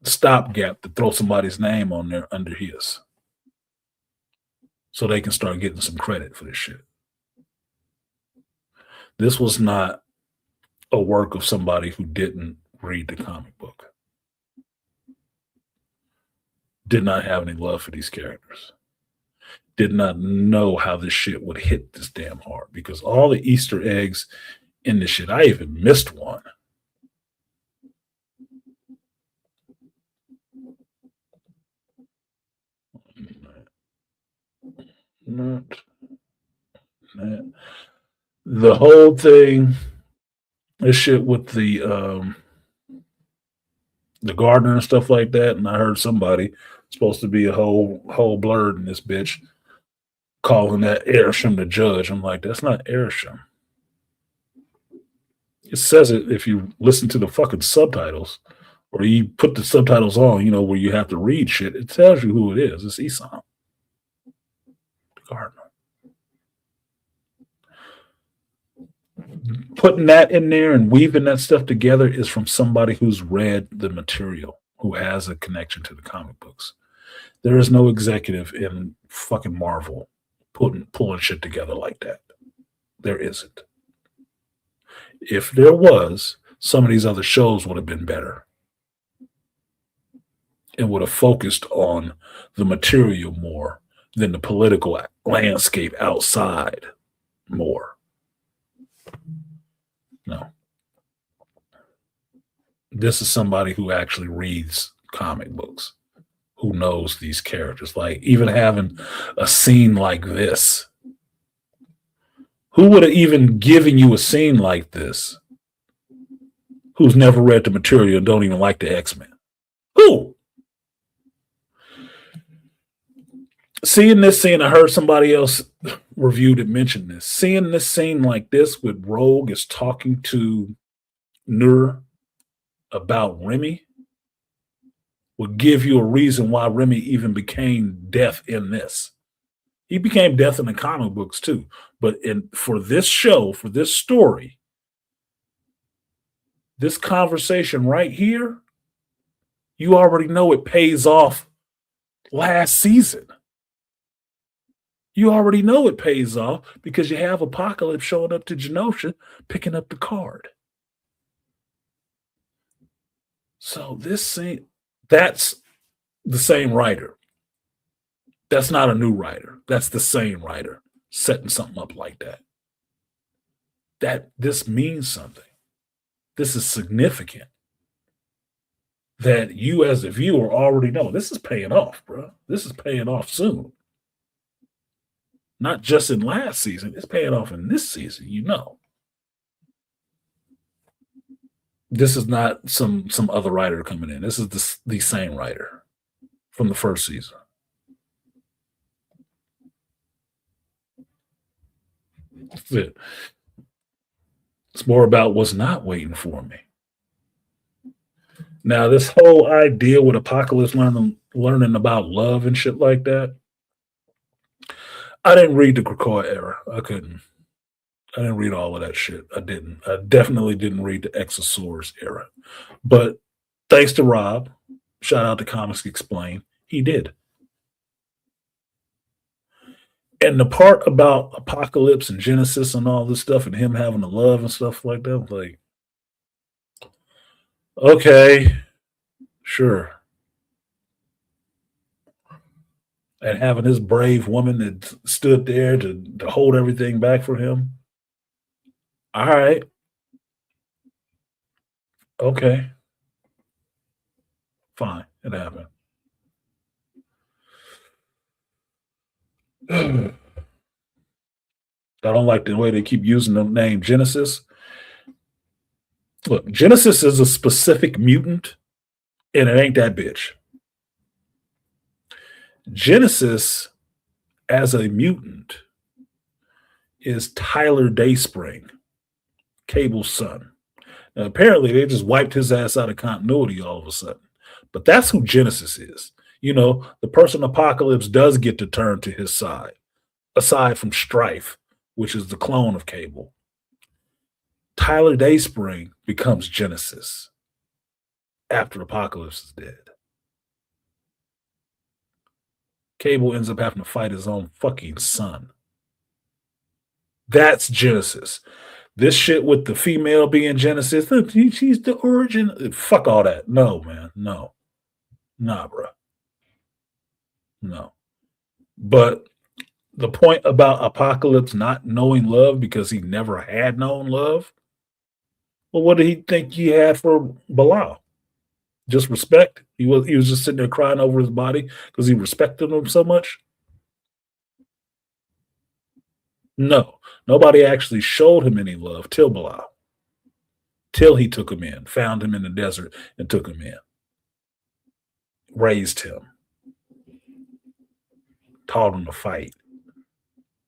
stopgap to throw somebody's name on there under his, so they can start getting some credit for this shit. This was not a work of somebody who didn't read the comic book, did not have any love for these characters, did not know how this shit would hit this damn hard, because all the Easter eggs in this shit, I even missed one. Not the whole thing, this shit with the gardener and stuff like that. And I heard somebody supposed to be a whole blurred in this bitch calling that Arishem the judge. I'm like, that's not Arishem. It says it if you listen to the fucking subtitles, or you put the subtitles on, you know, where you have to read shit. It tells you who it is. It's Esau, the gardener. Putting that in there and weaving that stuff together is from somebody who's read the material, who has a connection to the comic books. There is no executive in fucking Marvel pulling shit together like that. There isn't. If there was, some of these other shows would have been better and would have focused on the material more than the political landscape outside more. No. This is somebody who actually reads comic books, who knows these characters. Like, even having a scene like this. Who would have even given you a scene like this who's never read the material and don't even like the X-Men? Who? Seeing this scene, I heard somebody else reviewed it mention this. Seeing this scene like this with Rogue is talking to Nur about Remy would give you a reason why Remy even became Death in this. He became Death in the comic books too. But for this show, for this story, this conversation right here, you already know it pays off last season. You already know it pays off because you have Apocalypse showing up to Genosha, picking up the card. So this scene, that's the same writer. That's not a new writer. That's the same writer setting something up like that. This means something. This is significant. That you as a viewer already know this is paying off, bro. This is paying off soon. Not just in last season, it's paying off in this season, you know. This is not some other writer coming in. This is the same writer from the first season. That's it. It's more about what's not waiting for me. Now, this whole idea with Apocalypse learning about love and shit like that, I didn't read the Krakoa era. I couldn't. I didn't read all of that shit. I didn't. I definitely didn't read the Exosaurus era. But thanks to Rob, shout out to Comics Explained, he did. And the part about Apocalypse and Genesis and all this stuff and him having the love and stuff like that, like, okay, sure. And having this brave woman that stood there to hold everything back for him. All right. Okay. Fine, it happened. I don't like the way they keep using the name Genesis. Look, Genesis is a specific mutant, and it ain't that bitch. Genesis, as a mutant, is Tyler Dayspring, Cable's son. Now, apparently, they just wiped his ass out of continuity all of a sudden. But that's who Genesis is. You know, the person Apocalypse does get to turn to his side, aside from Strife, which is the clone of Cable. Tyler Dayspring becomes Genesis after Apocalypse is dead. Cable ends up having to fight his own fucking son. That's Genesis. This shit with the female being Genesis, look, she's the origin. Fuck all that. No, man. No. Nah, bro. No. But the point about Apocalypse not knowing love because he never had known love, well, what did he think he had for Bilal? Just respect? He was just sitting there crying over his body because he respected him so much? No. Nobody actually showed him any love till Bilal. Till he took him in, found him in the desert and took him in. Raised him. Taught him to fight.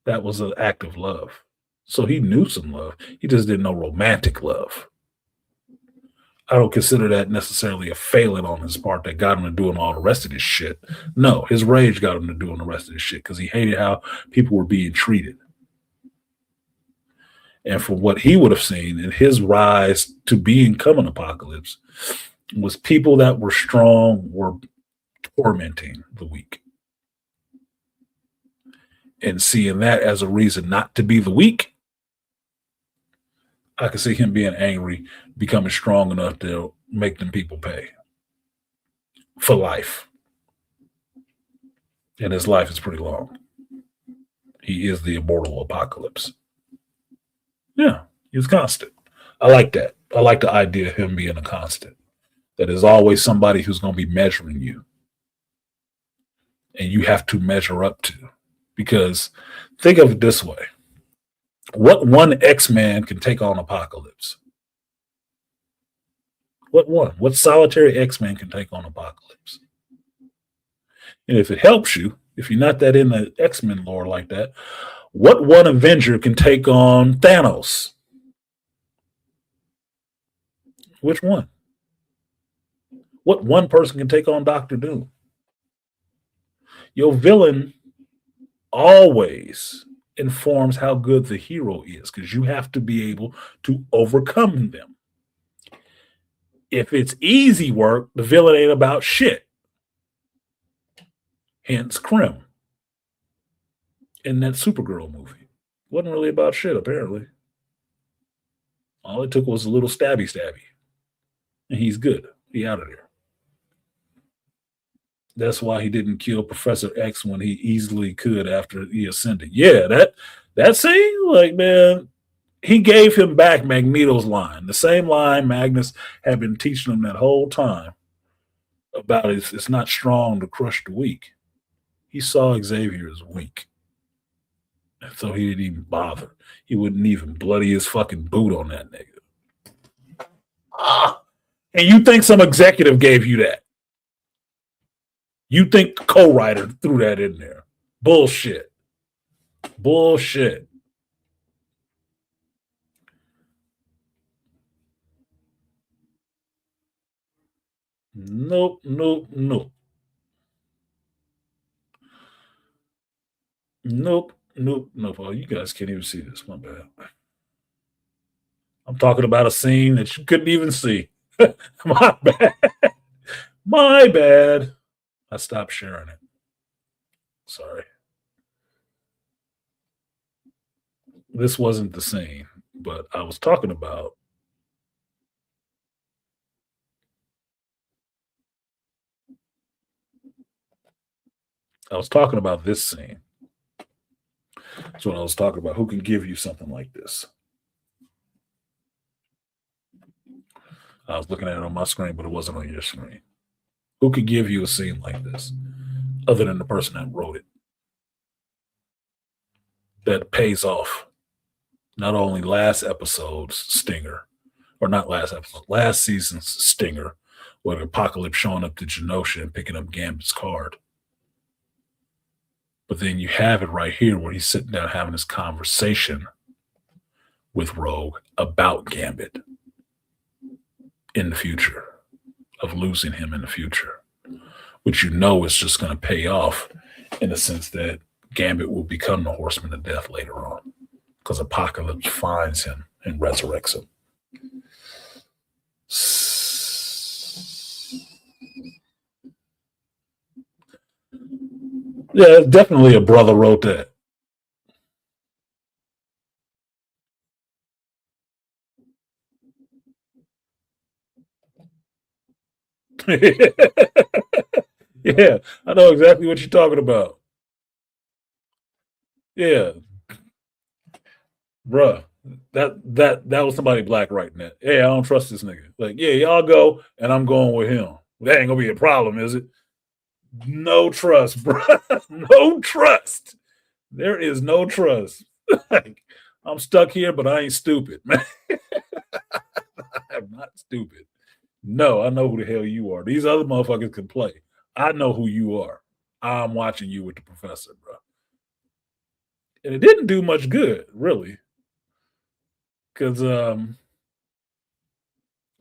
That was an act of love. So he knew some love. He just didn't know romantic love. I don't consider that necessarily a failing on his part that got him to doing all the rest of this shit. No, his rage got him to doing the rest of this shit because he hated how people were being treated. And from what he would have seen in his rise to becoming Apocalypse was people that were strong were tormenting the weak. And seeing that as a reason not to be the weak, I could see him being angry, becoming strong enough to make them people pay for life. And his life is pretty long. He is the immortal Apocalypse. Yeah, he's constant. I like that. I like the idea of him being a constant. That there's always somebody who's going to be measuring you. And you have to measure up to. Because think of it this way. What one X-Man can take on Apocalypse? What one? What solitary X-Man can take on Apocalypse? And if it helps you, if you're not that in the X-Men lore like that, what one Avenger can take on Thanos? Which one? What one person can take on Doctor Doom? Your villain always informs how good the hero is because you have to be able to overcome them. If it's easy work, the villain ain't about shit. Hence Krim in that Supergirl movie. Wasn't really about shit, apparently. All it took was a little stabby. And he's good. He out of there. That's why he didn't kill Professor X when he easily could after he ascended. Yeah, that scene, like, man, he gave him back Magneto's line. The same line Magnus had been teaching him that whole time about it's not strong to crush the weak. He saw Xavier as weak. And so he didn't even bother. He wouldn't even bloody his fucking boot on that nigga. And you think some executive gave you that? You think the co-writer threw that in there? Bullshit. Bullshit. Nope. Nope. Oh, you guys can't even see this. My bad. I'm talking about a scene that you couldn't even see. My bad. My bad. I stopped sharing it. Sorry. This wasn't the scene, but I was talking about this scene. That's what I was talking about. Who can give you something like this? I was looking at it on my screen, but it wasn't on your screen. Who could give you a scene like this other than the person that wrote it? That pays off not only last episode's stinger, or not last episode, last season's stinger, with Apocalypse showing up to Genosha and picking up Gambit's card. But then you have it right here where he's sitting down having this conversation with Rogue about Gambit in the future, of losing him in the future, which you know is just going to pay off in the sense that Gambit will become the Horseman of Death later on because Apocalypse finds him and resurrects him. Yeah, definitely a brother wrote that. Yeah, I know exactly what you're talking about. Yeah, bruh, that was somebody black writing that. Hey, I don't trust this nigga. Like, yeah, y'all go, and I'm going with him. That ain't gonna be a problem, is it? No trust, bruh. No trust. There is no trust. Like, I'm stuck here, but I ain't stupid, man. I'm not stupid. No, I know who the hell you are. These other motherfuckers can play. I know who you are. I'm watching you with the professor, bro. And it didn't do much good, really. Because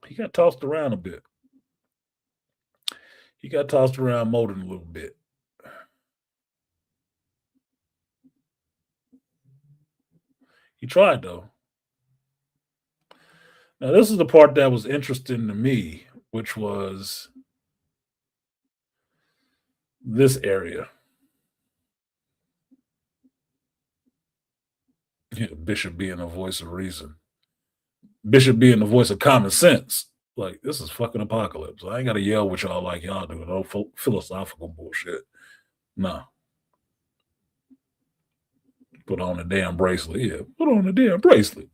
he got tossed around a bit. He got tossed around more than a little bit. He tried, though. Now, this is the part that was interesting to me, which was this area. Yeah, Bishop being a voice of reason. Bishop being the voice of common sense. Like, this is fucking Apocalypse. I ain't got to yell with y'all like y'all do. No philosophical bullshit. No. Put on a damn bracelet. Yeah, put on a damn bracelet.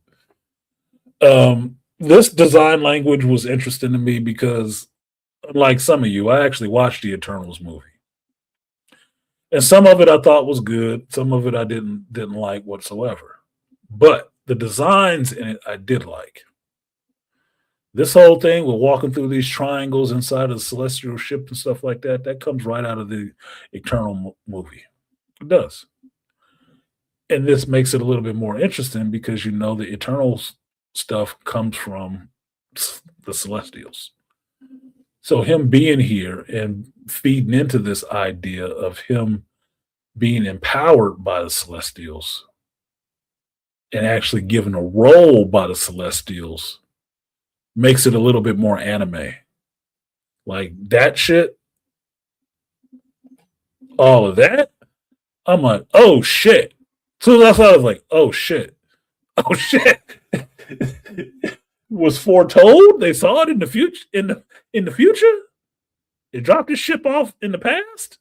This design language was interesting to me because, unlike some of you, I actually watched the Eternals movie. And some of it I thought was good. Some of it I didn't like whatsoever. But the designs in it I did like. This whole thing with walking through these triangles inside of the celestial ship and stuff like that, that comes right out of the Eternal movie. It does. And this makes it a little bit more interesting because you know the Eternals stuff comes from the Celestials. So him being here and feeding into this idea of him being empowered by the Celestials and actually given a role by the Celestials makes it a little bit more anime. Like that shit, all of that, I'm like, oh shit. So that's why I was like, oh shit. Oh shit. Was foretold. They saw it in the future. In the future, it dropped his ship off in the past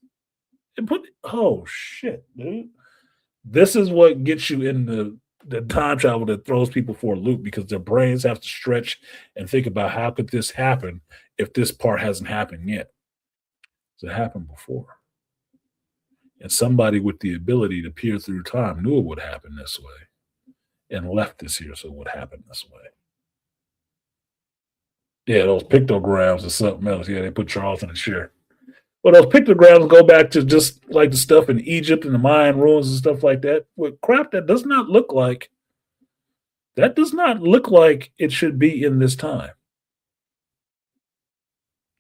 and put. Oh shit, dude! This is what gets you in the time travel that throws people for a loop because their brains have to stretch and think about how could this happen if this part hasn't happened yet. It happened before, and somebody with the ability to peer through time knew it would happen this way. And left this here so it would happen this way. Yeah, those pictograms or something else. Yeah, they put Charles in a chair. Well, those pictograms go back to just like the stuff in Egypt and the Mayan ruins and stuff like that. With crap that does not look like it should be in this time.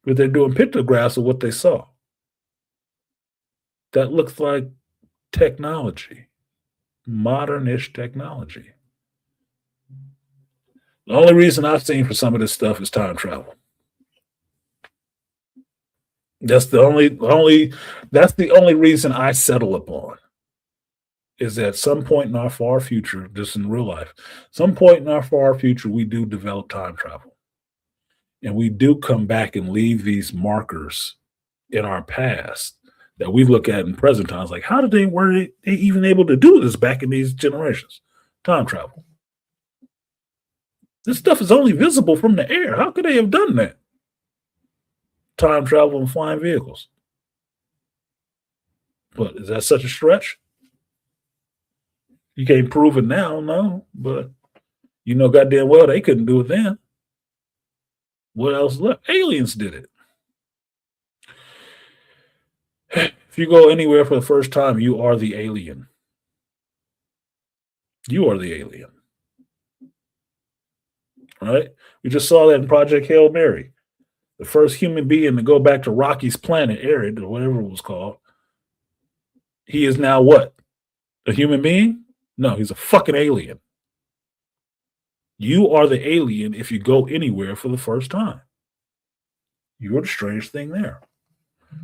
But they're doing pictographs of what they saw. That looks like technology, modern-ish technology. The only reason I've seen for some of this stuff is time travel. That's the only reason I settle upon is at some point in our far future, just in real life, some point in our far future, we do develop time travel. And we do come back and leave these markers in our past that we look at in present times. Like, how were they even able to do this back in these generations? Time travel. This stuff is only visible from the air. How could they have done that? time travel and flying vehicles. But is that such a stretch? You can't prove it now, no. But you know goddamn well they couldn't do it then. What else left? Aliens did it. If you go anywhere for the first time, you are the alien. You are the alien. Right? We just saw that in Project Hail Mary. The first human being to go back to Rocky's planet, Arid, or whatever it was called. He is now what? A human being? No, he's a fucking alien. You are the alien if you go anywhere for the first time. You're the strange thing there.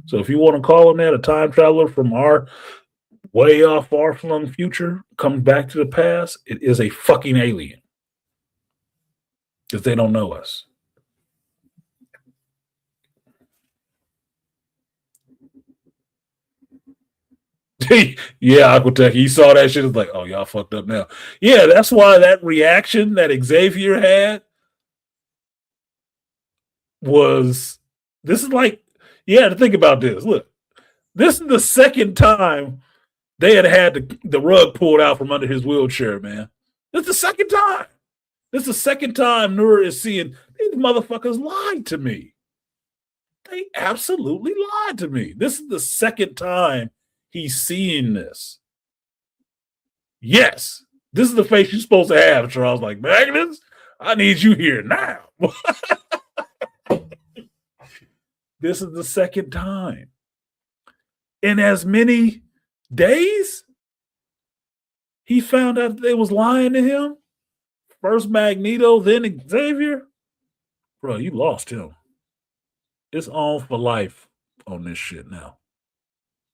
So if you want to call him that, a time traveler from our way off, far-flung future, comes back to the past, it is a fucking alien. Because they don't know us. Yeah, Aquatech, he saw that shit. It's like, oh, y'all fucked up now. Yeah, that's why that reaction that Xavier had was, this is like, yeah, to think about this. Look, this is the second time they had the rug pulled out from under his wheelchair, man. This is the second time. This is the second time Nur is seeing, these motherfuckers lied to me. They absolutely lied to me. This is the second time he's seeing this. Yes, this is the face you're supposed to have, Charles. Like, Magnus, I need you here now. This is the second time. In as many days, he found out they was lying to him. First Magneto, then Xavier. Bro, you lost him. It's on for life on this shit now.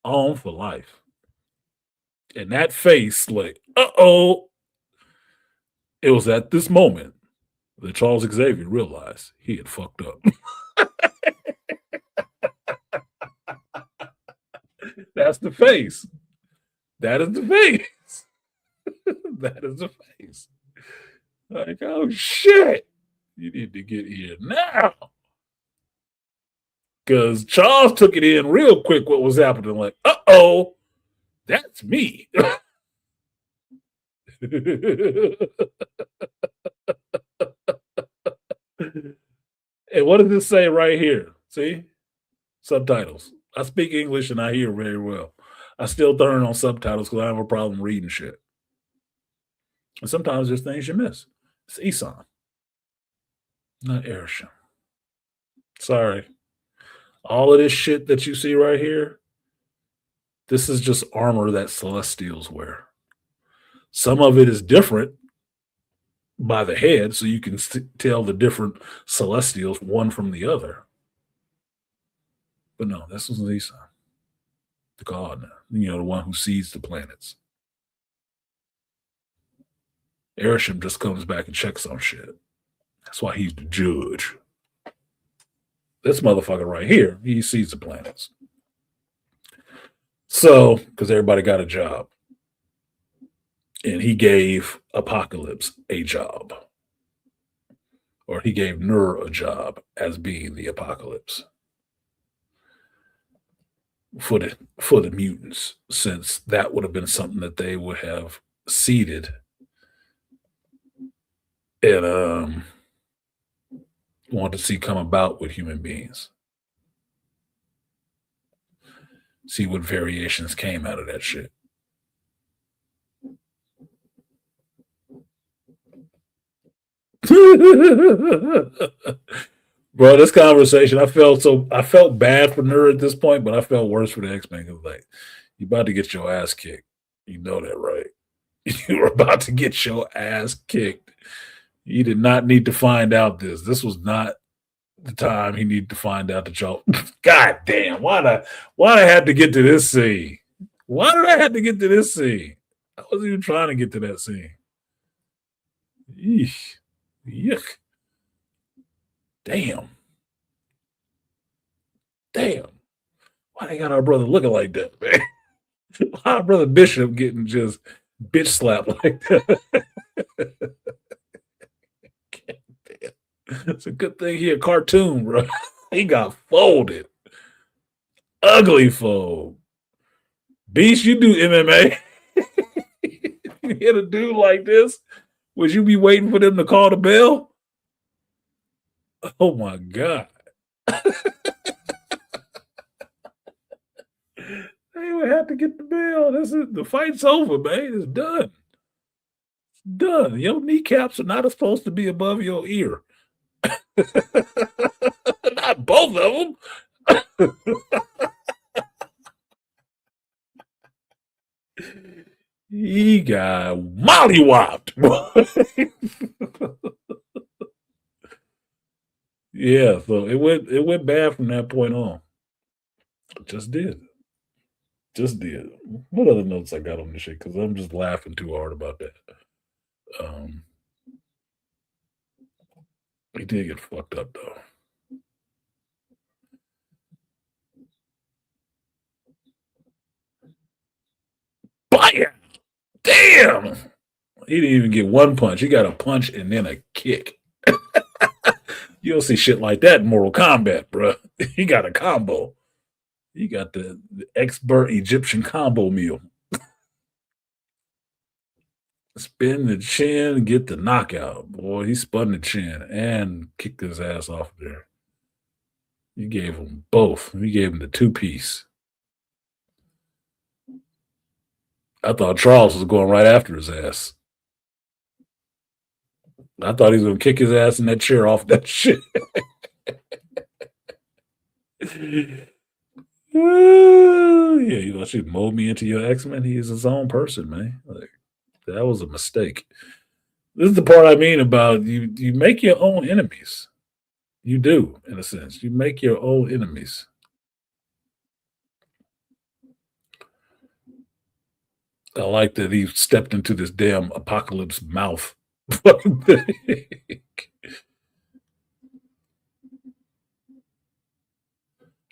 On for life. And that face, like, uh-oh. It was at this moment that Charles Xavier realized he had fucked up. That's the face. That is the face. That is the face. Like, oh shit. You need to get here now. Because Charles took it in real quick what was happening. Like, uh-oh, that's me. And what does this say right here? See? Subtitles. I speak English and I hear very well. I still turn on subtitles because I have a problem reading shit. And sometimes there's things you miss. It's Eson, not Arishem. Sorry. All of this shit that you see right here, this is just armor that Celestials wear. Some of it is different by the head, so you can tell the different Celestials one from the other. But no, this was Eson, the god, the one who sees the planets. Arishem just comes back and checks on shit. That's why he's the judge. This motherfucker right here, he sees the planets. So, because everybody got a job. And he gave Apocalypse a job. Or he gave Nur a job as being the Apocalypse. For the mutants, since that would have been something that they would have seeded and want to see come about with human beings. See what variations came out of that shit. Bro, this conversation, I felt bad for Nur at this point, but I felt worse for the X-Men. Because like, you about to get your ass kicked. You know that, right? You were about to get your ass kicked. He did not need to find out this. This was not the time he needed to find out that y'all. God damn, why'd I have to get to this scene? Why did I have to get to this scene? I wasn't even trying to get to that scene. Eesh. Yuck. Damn. Why they got our brother looking like that, man? Why our brother Bishop getting just bitch slapped like that? It's a good thing he a cartoon, bro. He got folded. Ugly fold. Beast, you do MMA. You hit a dude like this, would you be waiting for them to call the bell? Oh my God. They would have to get the bell. The fight's over, man. It's done. It's done. Your kneecaps are not supposed to be above your ear. Not both of them. He got mollywopped. Yeah, so it went bad from that point on. It just did. What other notes I got on this shit? Because I'm just laughing too hard about that. He did get fucked up though. Bam! Damn! He didn't even get one punch. He got a punch and then a kick. You don't see shit like that in Mortal Kombat, bro. He got a combo. He got the expert Egyptian combo meal. Spin the chin, get the knockout. Boy, he spun the chin and kicked his ass off there. He gave him both. He gave him the two-piece. I thought Charles was going right after his ass. I thought he was going to kick his ass in that chair off that shit. Yeah, you know, she mold me into your X-Men. He is his own person, man. Like, that was a mistake. This is the part I mean about you make your own enemies. You do, in a sense. You make your own enemies. I like that he stepped into this damn apocalypse mouth.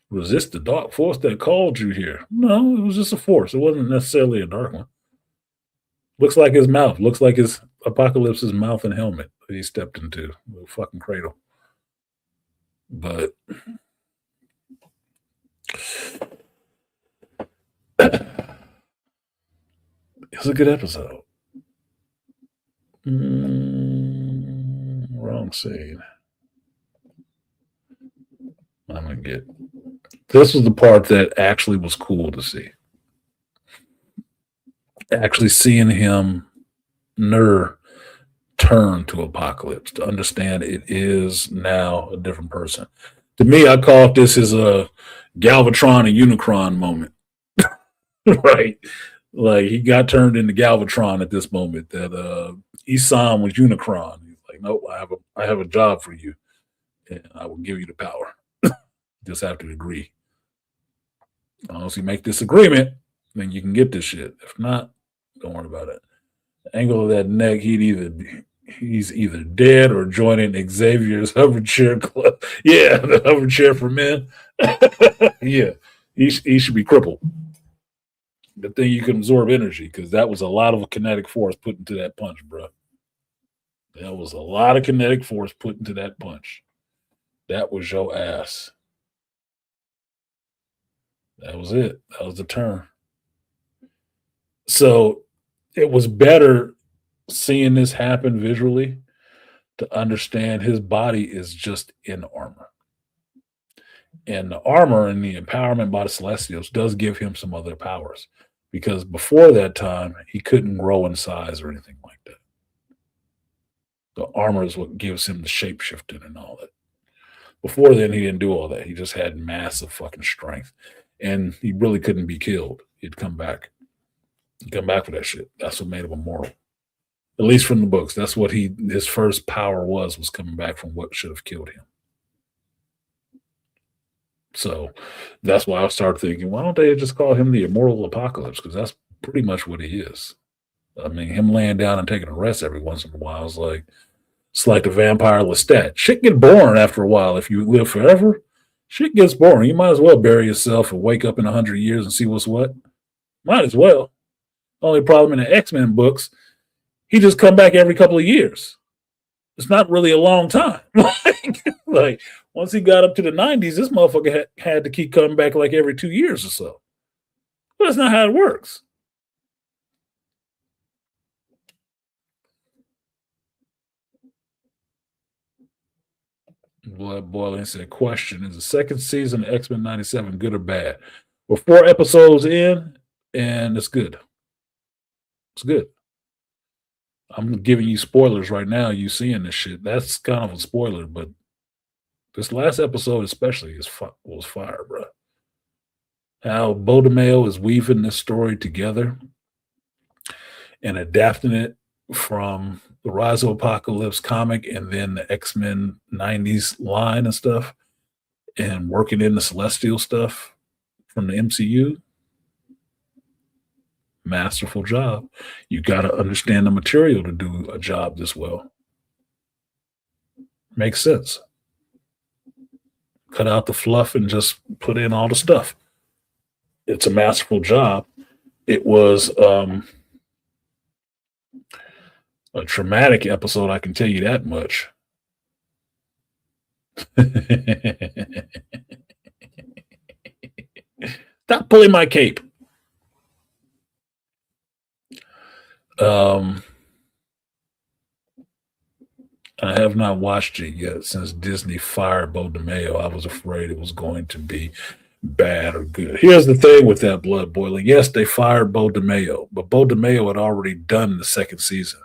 Resist the dark force that called you here. No, it was just a force. It wasn't necessarily a dark one. Looks like his mouth. Looks like his Apocalypse's mouth and helmet that he stepped into. The fucking cradle. But it was a good episode. Wrong scene. I'm gonna get. This was the part that actually was cool to see. Actually seeing him, turn to Apocalypse, to understand it is now a different person. To me, I call this as a Galvatron and Unicron moment. Right? Like, he got turned into Galvatron at this moment. That Isan was Unicron. He's like, nope, I have a job for you, and I will give you the power. Just have to agree. Unless you make this agreement, then you can get this shit. If not, don't worry about it. The angle of that neck, he's either dead or joining Xavier's hover chair club. Yeah, the hover chair for men. Yeah, he should be crippled. Good thing you can absorb energy, because that was a lot of kinetic force put into that punch, bro. That was a lot of kinetic force put into that punch. That was your ass. That was it. That was the turn. So it was better seeing this happen visually to understand his body is just in armor. And the armor and the empowerment by the Celestials does give him some other powers, because before that time, he couldn't grow in size or anything like that. The armor is what gives him the shapeshifting and all that. Before then, he didn't do all that. He just had massive fucking strength. And he really couldn't be killed. He'd come back. He'd come back for that shit. That's what made him immortal. At least from the books. That's what his first power was coming back from what should have killed him. So that's why I started thinking, why don't they just call him the Immortal Apocalypse? Because that's pretty much what he is. I mean, him laying down and taking a rest every once in a while is like, it's like the vampire Lestat. Shit get boring after a while. If you live forever, shit gets boring. You might as well bury yourself and wake up in 100 years and see what's what. Might as well. Only problem in the X-Men books, he just come back every couple of years. It's not really a long time. Like, Once he got up to the 90s, this motherfucker had to keep coming back like every 2 years or so. But that's not how it works. Blood Boiling said, question, is the second season of X-Men 97 good or bad? We're 4 episodes in, and it's good. It's good. I'm giving you spoilers right now. You seeing this shit. That's kind of a spoiler, but this last episode especially was fire, bro. How Bo DeMayo is weaving this story together and adapting it from the Rise of Apocalypse comic and then the X-Men 90s line and stuff, and working in the Celestial stuff from the MCU. Masterful job. You got to understand the material to do a job this well. Makes sense. Cut out the fluff and just put in all the stuff. It's a masterful job. It was a traumatic episode, I can tell you that much. Stop pulling my cape. I have not watched it yet since Disney fired Bo DeMayo. I was afraid it was going to be bad or good. Here's the thing with that, Blood Boiling. Yes, they fired Bo DeMayo, but Bo DeMayo had already done the second season.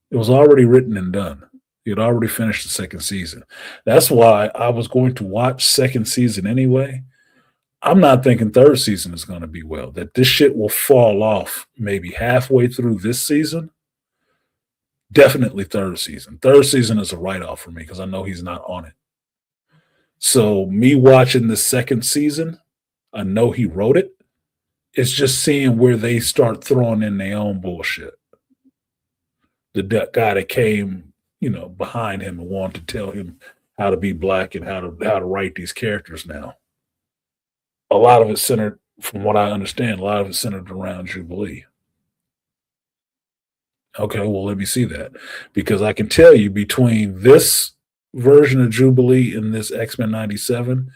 It was already written and done. He had already finished the second season. That's why I was going to watch second season anyway. I'm not thinking third season is going to be well. That this shit will fall off maybe halfway through this season. Definitely third season. Third season is a write-off for me because I know he's not on it. So me watching the second season, I know he wrote it. It's just seeing where they start throwing in their own bullshit. The guy that came, behind him and wanted to tell him how to be black and how to write these characters now. A lot of it centered, from what I understand, a lot of it centered around Jubilee. Okay, well, let me see that. Because I can tell you between this version of Jubilee in this X-Men 97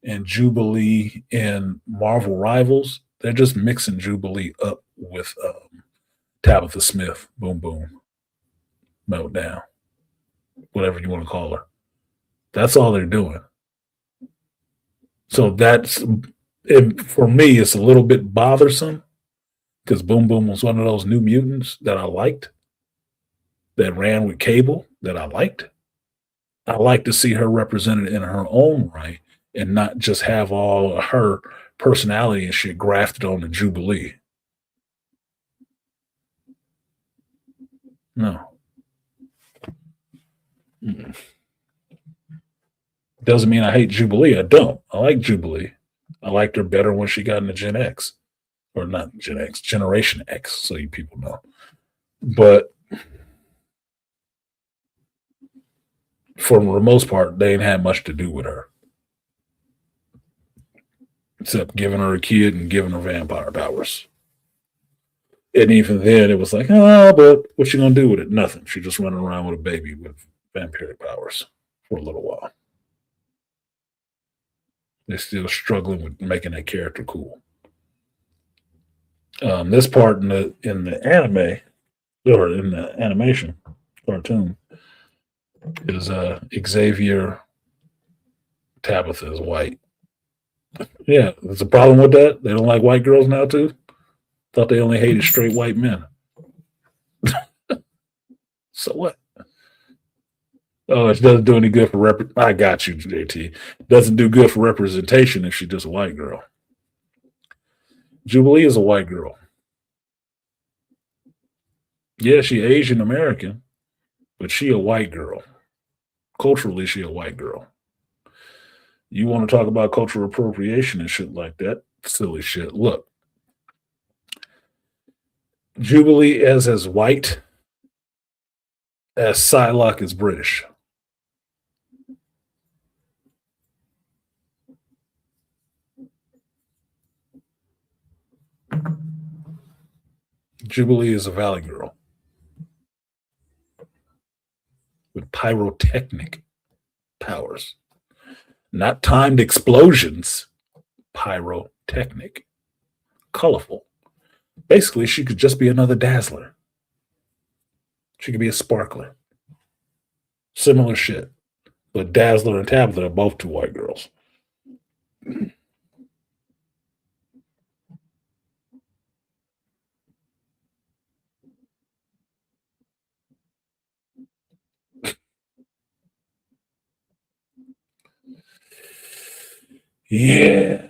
and Jubilee in Marvel Rivals, they're just mixing Jubilee up with Tabitha Smith, Boom Boom, Meltdown, whatever you want to call her. That's all they're doing. So for me, it's a little bit bothersome because Boom Boom was one of those New Mutants that I liked, that ran with Cable, that I liked. I like to see her represented in her own right and not just have all of her personality and shit grafted on the Jubilee. No. Doesn't mean I hate Jubilee. I don't. I like Jubilee. I liked her better when she got into Gen X. Or not Gen X, Generation X, so you people know. But for the most part, they ain't had much to do with her. Except giving her a kid and giving her vampire powers. And even then, it was like, oh, but what's she going to do with it? Nothing. She just running around with a baby with vampiric powers for a little while. They're still struggling with making that character cool. This part in the anime, or in the animation cartoon, is Xavier Tabitha is white. Yeah, there's a problem with that. They don't like white girls now too. Thought they only hated straight white men. So what? Oh, it doesn't do any good for I got you, JT. Doesn't do good for representation if she's just a white girl. Jubilee is a white girl. Yeah, she Asian American, but she a white girl. Culturally, she a white girl. You want to talk about cultural appropriation and shit like that? Silly shit. Look, Jubilee is as white as Psylocke is British. Jubilee is a Valley girl with pyrotechnic powers. Not timed explosions, pyrotechnic, colorful. Basically, she could just be another Dazzler. She could be a sparkler. Similar shit. But Dazzler and Tabitha are both two white girls. Yeah.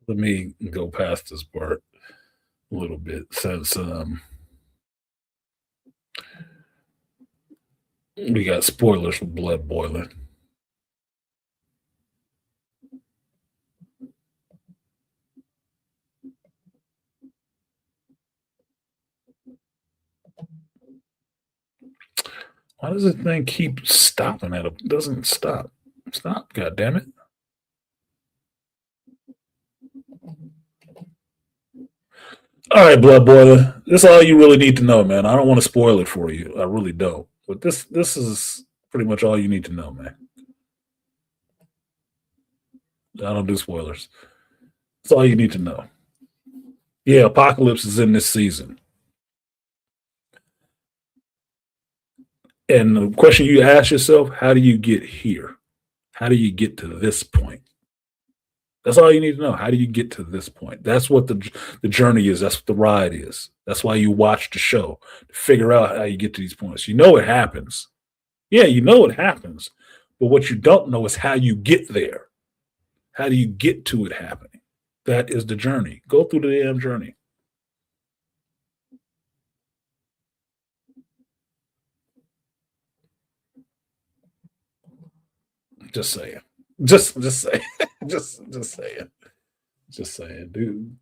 Let me go past this part a little bit since we got spoilers for Blood Boiling. Why does this thing keep stopping at it? It doesn't stop. Stop, God damn it. All right, Blood Boiler. This is all you really need to know, man. I don't want to spoil it for you. I really don't. But this is pretty much all you need to know, man. I don't do spoilers. That's all you need to know. Yeah, Apocalypse is in this season. And the question you ask yourself, how do you get here? How do you get to this point? That's all you need to know. How do you get to this point? That's what the journey is. That's what the ride is. That's why you watch the show, to figure out how you get to these points. You know it happens. Yeah, you know it happens. But what you don't know is how you get there. How do you get to it happening? That is the journey. Go through the damn journey. Just saying. Just saying. just saying. Just saying, dude.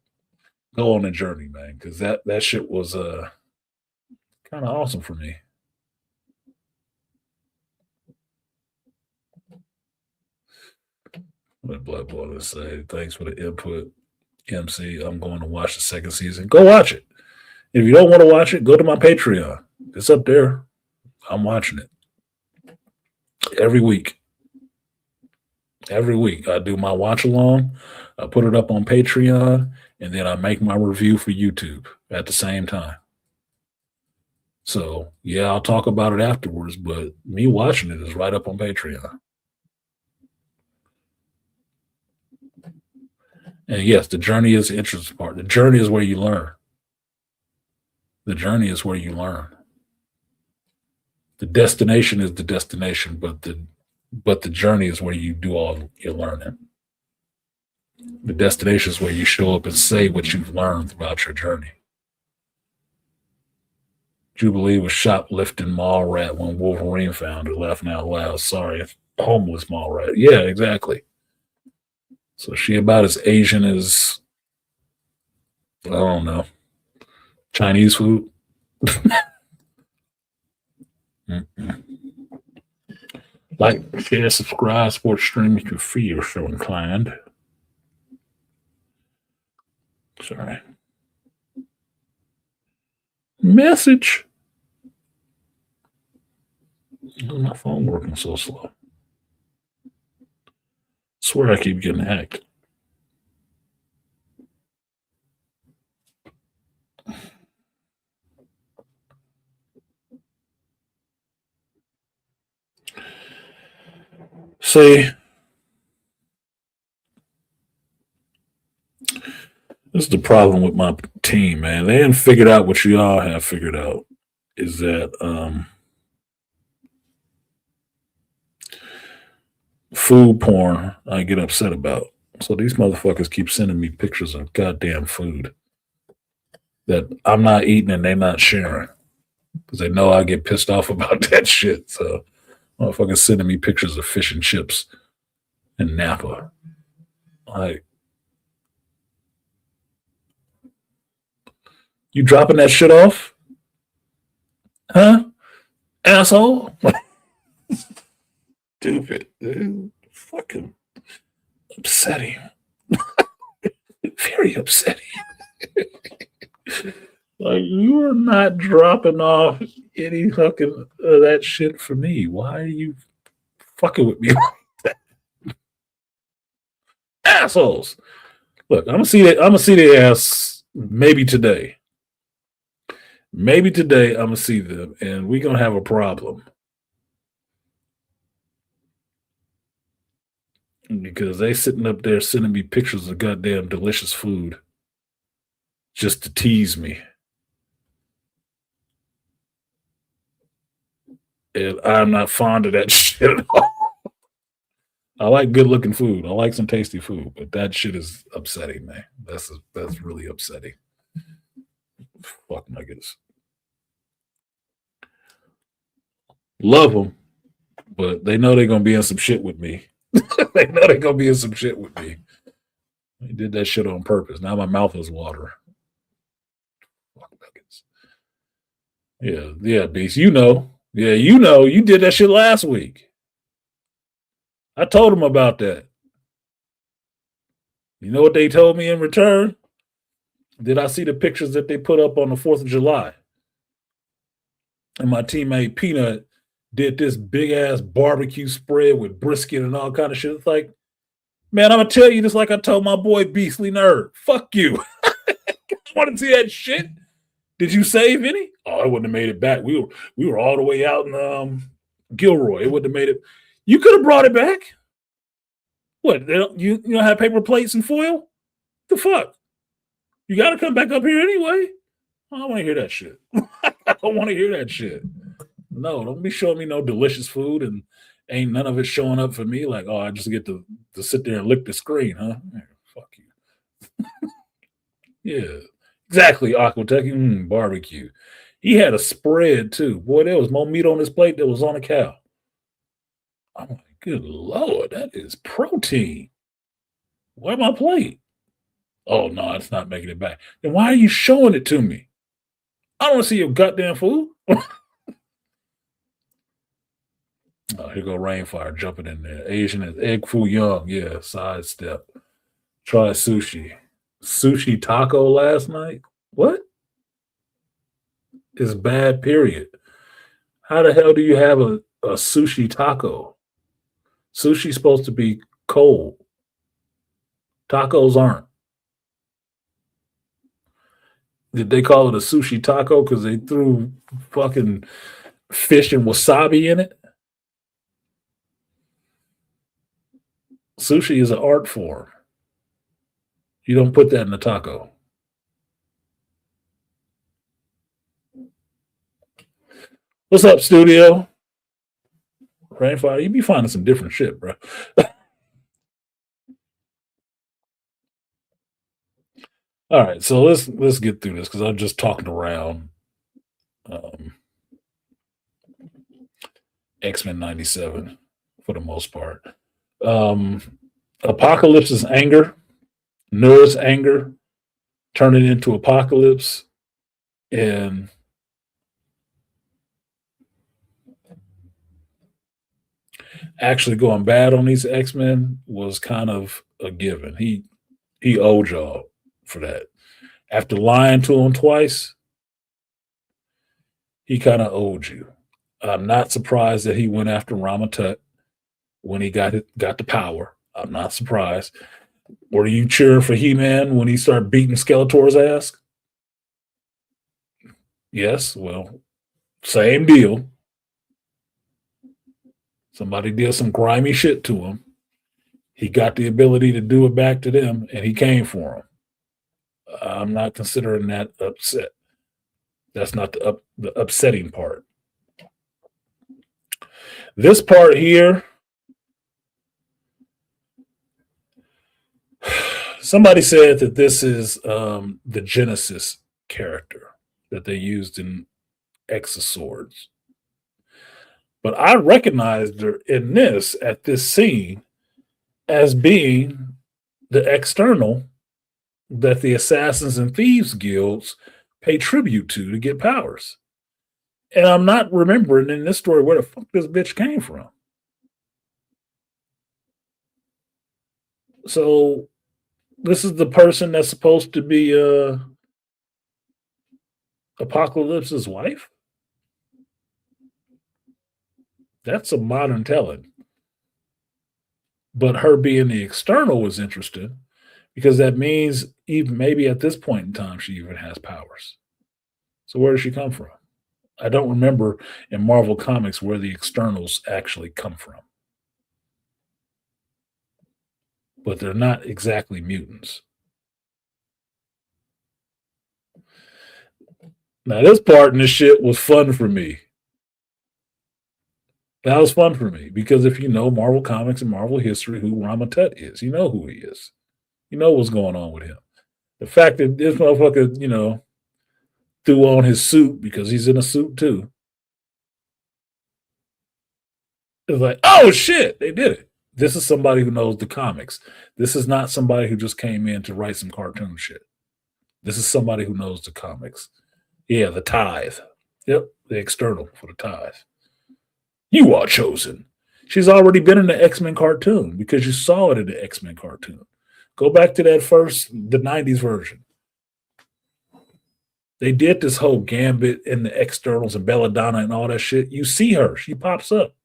Go on a journey, man, because that shit was kind of awesome for me. What Blood Boiler say? Thanks for the input, MC. I'm going to watch the second season. Go watch it. If you don't want to watch it, go to my Patreon. It's up there. I'm watching it every week. Every week I do my watch along. I put it up on Patreon, and then I make my review for YouTube at the same time. So yeah, I'll talk about it afterwards, but me watching it is right up on Patreon. And yes, the journey is the interesting part. The journey is where you learn. The journey is where you learn. The destination is the destination, but the journey is where you do all your learning. The destination is where you show up and say what you've learned throughout your journey. Jubilee was shoplifting mall rat when Wolverine found her, laughing out loud. Sorry, homeless mall rat. Yeah, exactly. So she about as Asian as, I don't know, Chinese food. Like, share, subscribe, sports stream if you feel so inclined. Sorry. Message. My phone working so slow. Swear I keep getting hacked. See, this is the problem with my team, man. They haven't figured out what you all have figured out. Is that food porn I get upset about. So these motherfuckers keep sending me pictures of goddamn food that I'm not eating and they're not sharing because they know I get pissed off about that shit. So motherfuckers sending me pictures of fish and chips in Napa. Like, you dropping that shit off? Huh? Asshole? Stupid, dude. Fucking upsetting. Very upsetting. Like, you are not dropping off any fucking that shit for me. Why are you fucking with me like that? Assholes. Look, I'm gonna see that. I'm gonna see their ass maybe today. Maybe today I'm gonna see them, and we're gonna have a problem because they sitting up there sending me pictures of goddamn delicious food just to tease me. And I'm not fond of that shit at all. I like good looking food. I like some tasty food, but that shit is upsetting, man. That's really upsetting. Fuck nuggets. Love them, but they know they're gonna be in some shit with me. They know they're gonna be in some shit with me. They did that shit on purpose. Now my mouth is watering. Fuck nuggets. Yeah, Beast. You know. Yeah, you did that shit last week. I told them about that. You know what they told me in return? Did I see the pictures that they put up on the 4th of July? And my teammate Peanut did this big ass barbecue spread with brisket and all kind of shit. It's like, man, I'm gonna tell you this like I told my boy Beastly Nerd. Fuck you. I want to see that shit. Did you save any? Oh, it wouldn't have made it back. We were all the way out in Gilroy. It wouldn't have made it. You could have brought it back. What? You don't have paper plates and foil? The fuck? You got to come back up here anyway. I don't want to hear that shit. I don't want to hear that shit. No, don't be showing me no delicious food and ain't none of it showing up for me. Like, oh, I just get to sit there and lick the screen, huh? Yeah, fuck you. Yeah, exactly. Aquatech barbecue. He had a spread too. Boy, there was more meat on his plate than was on a cow. I'm like, good Lord, that is protein. Where's my plate? Oh, no, it's not making it back. Then why are you showing it to me? I don't want to see your goddamn food. Oh, here go Rainfire jumping in there. Asian is Egg Foo Young. Yeah, sidestep. Try sushi. Sushi taco last night? What? It's bad, period. How the hell do you have a sushi taco? Sushi's supposed to be cold. Tacos aren't. Did they call it a sushi taco because they threw fucking fish and wasabi in it? Sushi is an art form. You don't put that in a taco. What's up, studio? Rainfire, you be finding some different shit, bro. All right, so let's get through this because I'm just talking around. X-Men 97 for the most part. Apocalypse's anger, Noah's anger, turning into Apocalypse, and actually going bad on these X-Men was kind of a given. He owed y'all for that. After lying to him twice, he kind of owed you. I'm not surprised that he went after Ramatut when he got the power. I'm not surprised. Were you cheering for He-Man when he started beating Skeletor's ass? Yes, well, same deal. Somebody did some grimy shit to him. He got the ability to do it back to them, and he came for him. I'm not considering that upset. That's not the upsetting part. This part here, somebody said that this is the Genesis character that they used in Exoswords. But I recognized her in this, at this scene, as being the external that the Assassins and Thieves guilds pay tribute to get powers. And I'm not remembering in this story where the fuck this bitch came from. So this is the person that's supposed to be Apocalypse's wife? That's a modern telling. But her being the external was interesting because that means even maybe at this point in time she even has powers. So where does she come from? I don't remember in Marvel Comics where the externals actually come from. But they're not exactly mutants. Now, this part in this shit was fun for me. That was fun for me because if you know Marvel Comics and Marvel history, who Rama Tut is, you know who he is. You know what's going on with him. The fact that this motherfucker, threw on his suit because he's in a suit too. It's like, oh shit, they did it. This is somebody who knows the comics. This is not somebody who just came in to write some cartoon shit. This is somebody who knows the comics. Yeah, the tithe. Yep, the external for the tithe. You are chosen. She's already been in the X-Men cartoon because you saw it in the X-Men cartoon. Go back to the 90s version. They did this whole Gambit and the externals and Belladonna and all that shit. You see her. She pops up.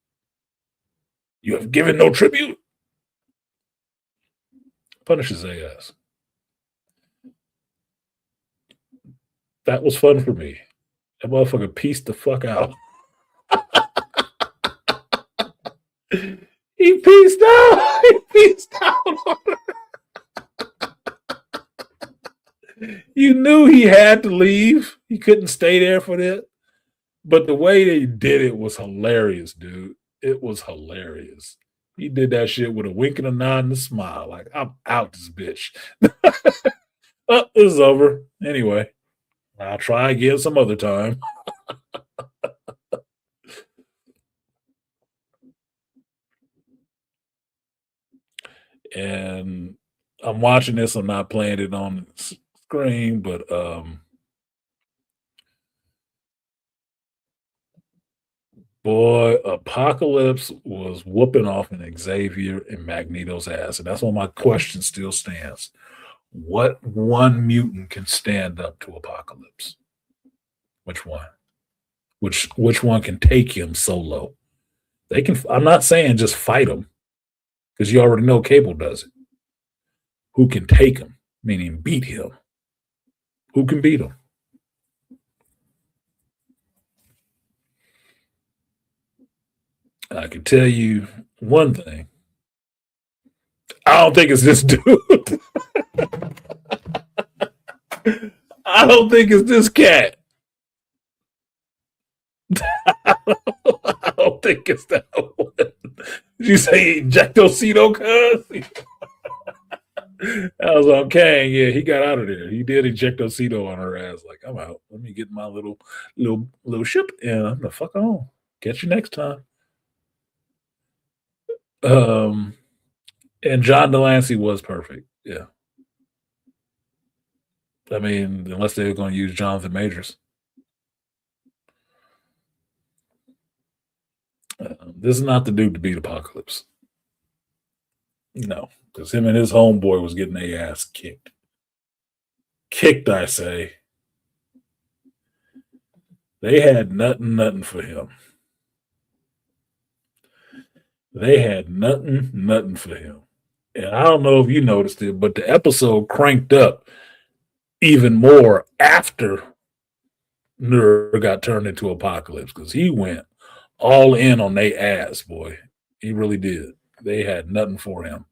You have given no tribute. Punishes their ass. That was fun for me. That motherfucker pieced the fuck out. He pieced out. He pieced out on her. You knew he had to leave. He couldn't stay there for that. But the way they did it was hilarious, dude. It was hilarious. He did that shit with a wink and a nod and a smile. Like, I'm out this bitch. Oh, it's over. Anyway, I'll try again some other time. And I'm watching this. I'm not playing it on the screen, but boy, Apocalypse was whooping off in Xavier and Magneto's ass. And that's why my question still stands. What one mutant can stand up to Apocalypse? Which one? Which one can take him solo? They can. I'm not saying just fight him, because you already know Cable does it. Who can take him? Meaning beat him. Who can beat him? I can tell you one thing. I don't think it's this dude. I don't think it's this cat. I don't think it's that one. Did you say Ejectocito, cuz? I was on Kang. Yeah, he got out of there. He did Ejectocito on her ass. Like, I'm out. Let me get my little ship and I'm the fuck on. Catch you next time. And John Delancey was perfect. Yeah. I mean, unless they were going to use Jonathan Majors. This is not the dude to beat Apocalypse. No, because him and his homeboy was getting their ass kicked. Kicked, I say. They had nothing for him. They had nothing for him. And I don't know if you noticed it, but the episode cranked up even more after Nur got turned into Apocalypse, because he went all in on their ass, boy. He really did. They had nothing for him.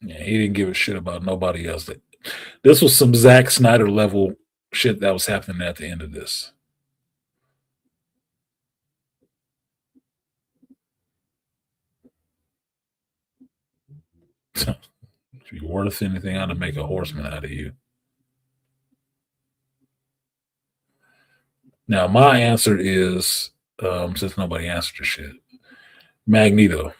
Yeah, he didn't give a shit about nobody else. This was some Zack Snyder level shit that was happening at the end of this. If you're worth anything, I'd make a horseman out of you. Now, my answer is, since nobody answered the shit, Magneto.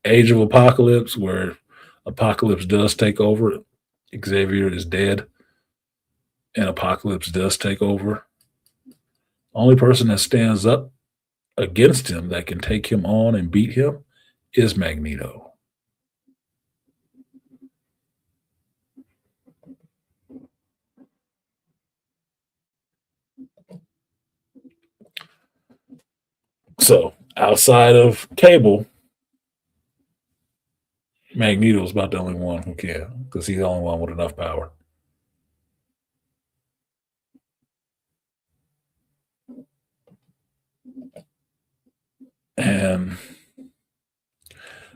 Age of Apocalypse, where Apocalypse does take over. Xavier is dead, and Apocalypse does take over. Only person that stands up against him that can take him on and beat him is Magneto. So outside of Cable, Magneto is about the only one who can, because he's the only one with enough power. And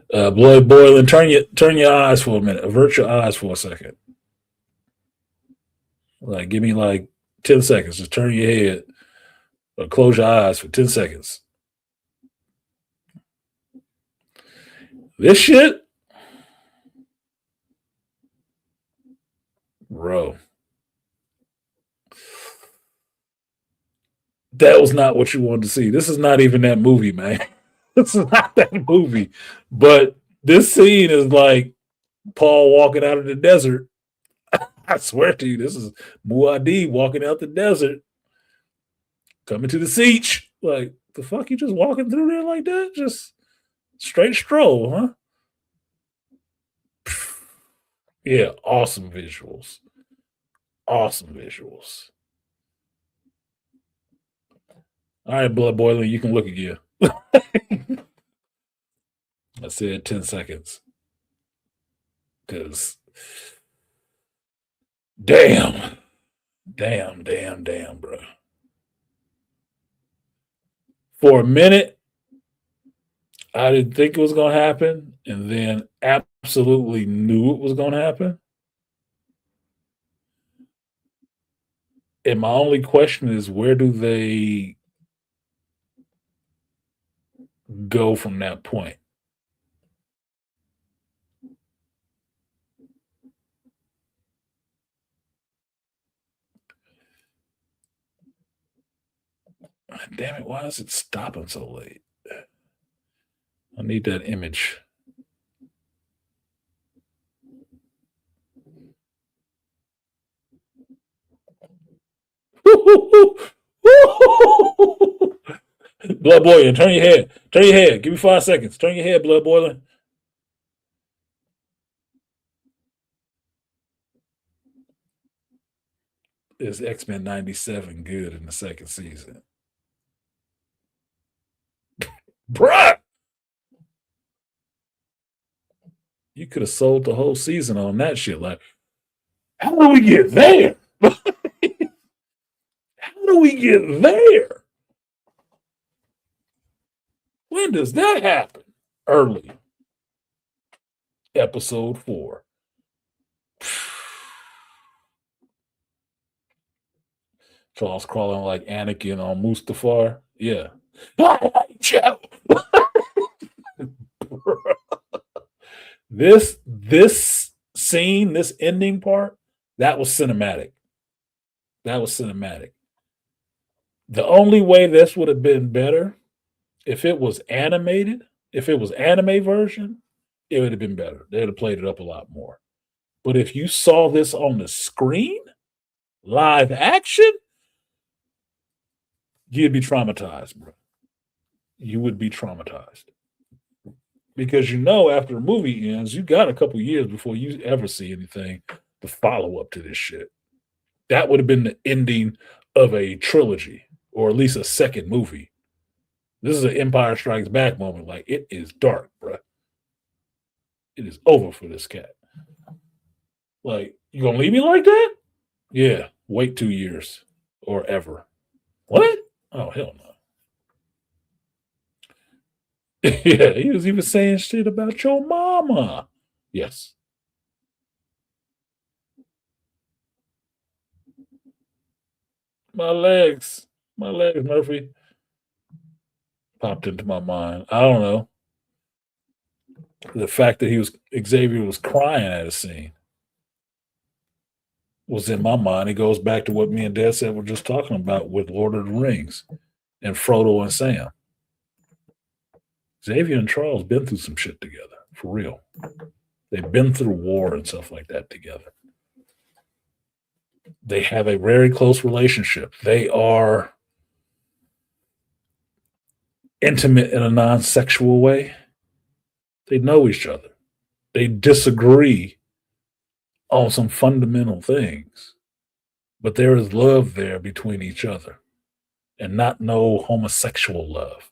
blood boiling. Turn your eyes for a minute. Avert your eyes for a second. Like, give me like 10 seconds. Just turn your head or close your eyes for 10 seconds. This shit, bro, that was not what you wanted to see. This is not even that movie, man. This is not that movie. But this scene is like Paul walking out of the desert. I swear to you, this is Muad'Dib walking out the desert, coming to the siege. Like, the fuck, you just walking through there like that? Just straight stroll, huh? Yeah, awesome visuals. Awesome visuals. All right, blood boiling, you can look again. I said 10 seconds. Because damn, bro. For a minute, I didn't think it was going to happen, and then absolutely knew it was going to happen. And my only question is, where do they go from that point? Damn it, why is it stopping so late? I need that image. Blood boiling, turn your head. Turn your head. Give me 5 seconds. Turn your head, blood boiling. Is X-Men 97 good in the second season? Bruh! You could have sold the whole season on that shit. Like, how do we get there? How do we get there? When does that happen? Early. Episode 4. Charles crawling like Anakin on Mustafar. Yeah. Joe. This scene, this ending part, that was cinematic. That was cinematic. The only way this would have been better, if it was animated, if it was anime version, it would have been better. They'd have played it up a lot more. But if you saw this on the screen, live action, you'd be traumatized, bro. You would be traumatized. Because you know, after the movie ends, you got a couple years before you ever see anything to follow up to this shit. That would have been the ending of a trilogy, or at least a second movie. This is an Empire Strikes Back moment. Like, it is dark, bro. It is over for this cat. Like, you gonna leave me like that? Yeah, wait 2 years or ever. What? Oh, hell no. Yeah, he was even saying shit about your mama. Yes. My legs, Murphy. Popped into my mind. I don't know. The fact that Xavier was crying at a scene was in my mind. It goes back to what me and Dad said we're just talking about with Lord of the Rings and Frodo and Sam. Xavier and Charles been through some shit together, for real. They've been through war and stuff like that together. They have a very close relationship. They are intimate in a non-sexual way. They know each other. They disagree on some fundamental things, but there is love there between each other, and not no homosexual love.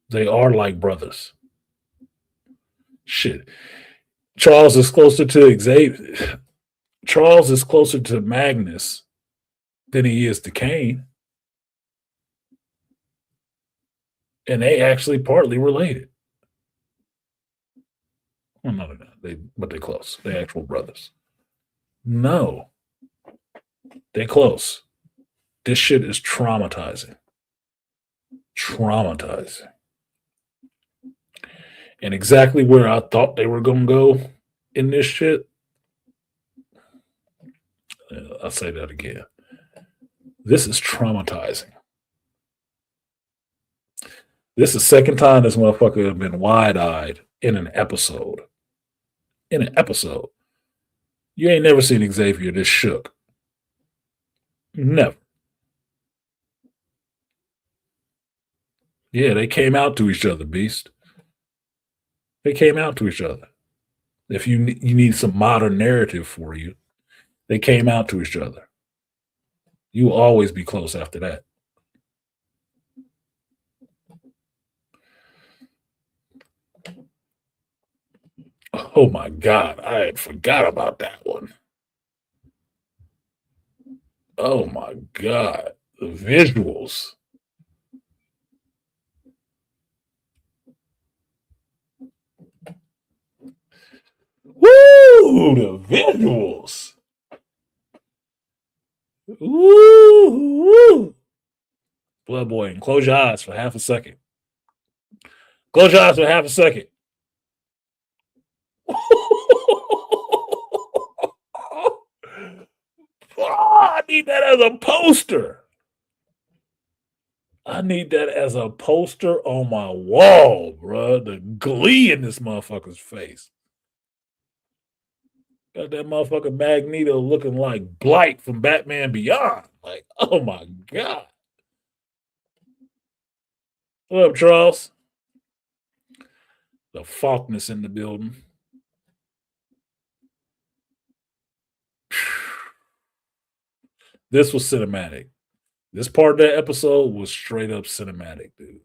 They are like brothers. Shit. Charles is closer to Xavier. Charles is closer to Magnus than he is to Kane. And they actually partly related. Well, no, they're not. But they're close. They're actual brothers. No. They're close. This shit is traumatizing. Traumatizing. And exactly where I thought they were going to go in this shit, I'll say that again. This is traumatizing. This is the second time this motherfucker has been wide-eyed in an episode. In an episode. You ain't never seen Xavier this shook. Never. Yeah, they came out to each other, Beast. They came out to each other. If you need some modern narrative for you, they came out to each other. You will always be close after that. Oh my God, I had forgot about that one. Oh my God, the visuals. Woo, the visuals. Woo. Blood boy, and close your eyes for half a second. Close your eyes for half a second. I need that as a poster. I need that as a poster on my wall, bro. The glee in this motherfucker's face. Got that motherfucker Magneto looking like Blight from Batman Beyond. Like, oh my God. What up, Charles? The Faulkness in the building. This was cinematic. This part of that episode was straight up cinematic, dude.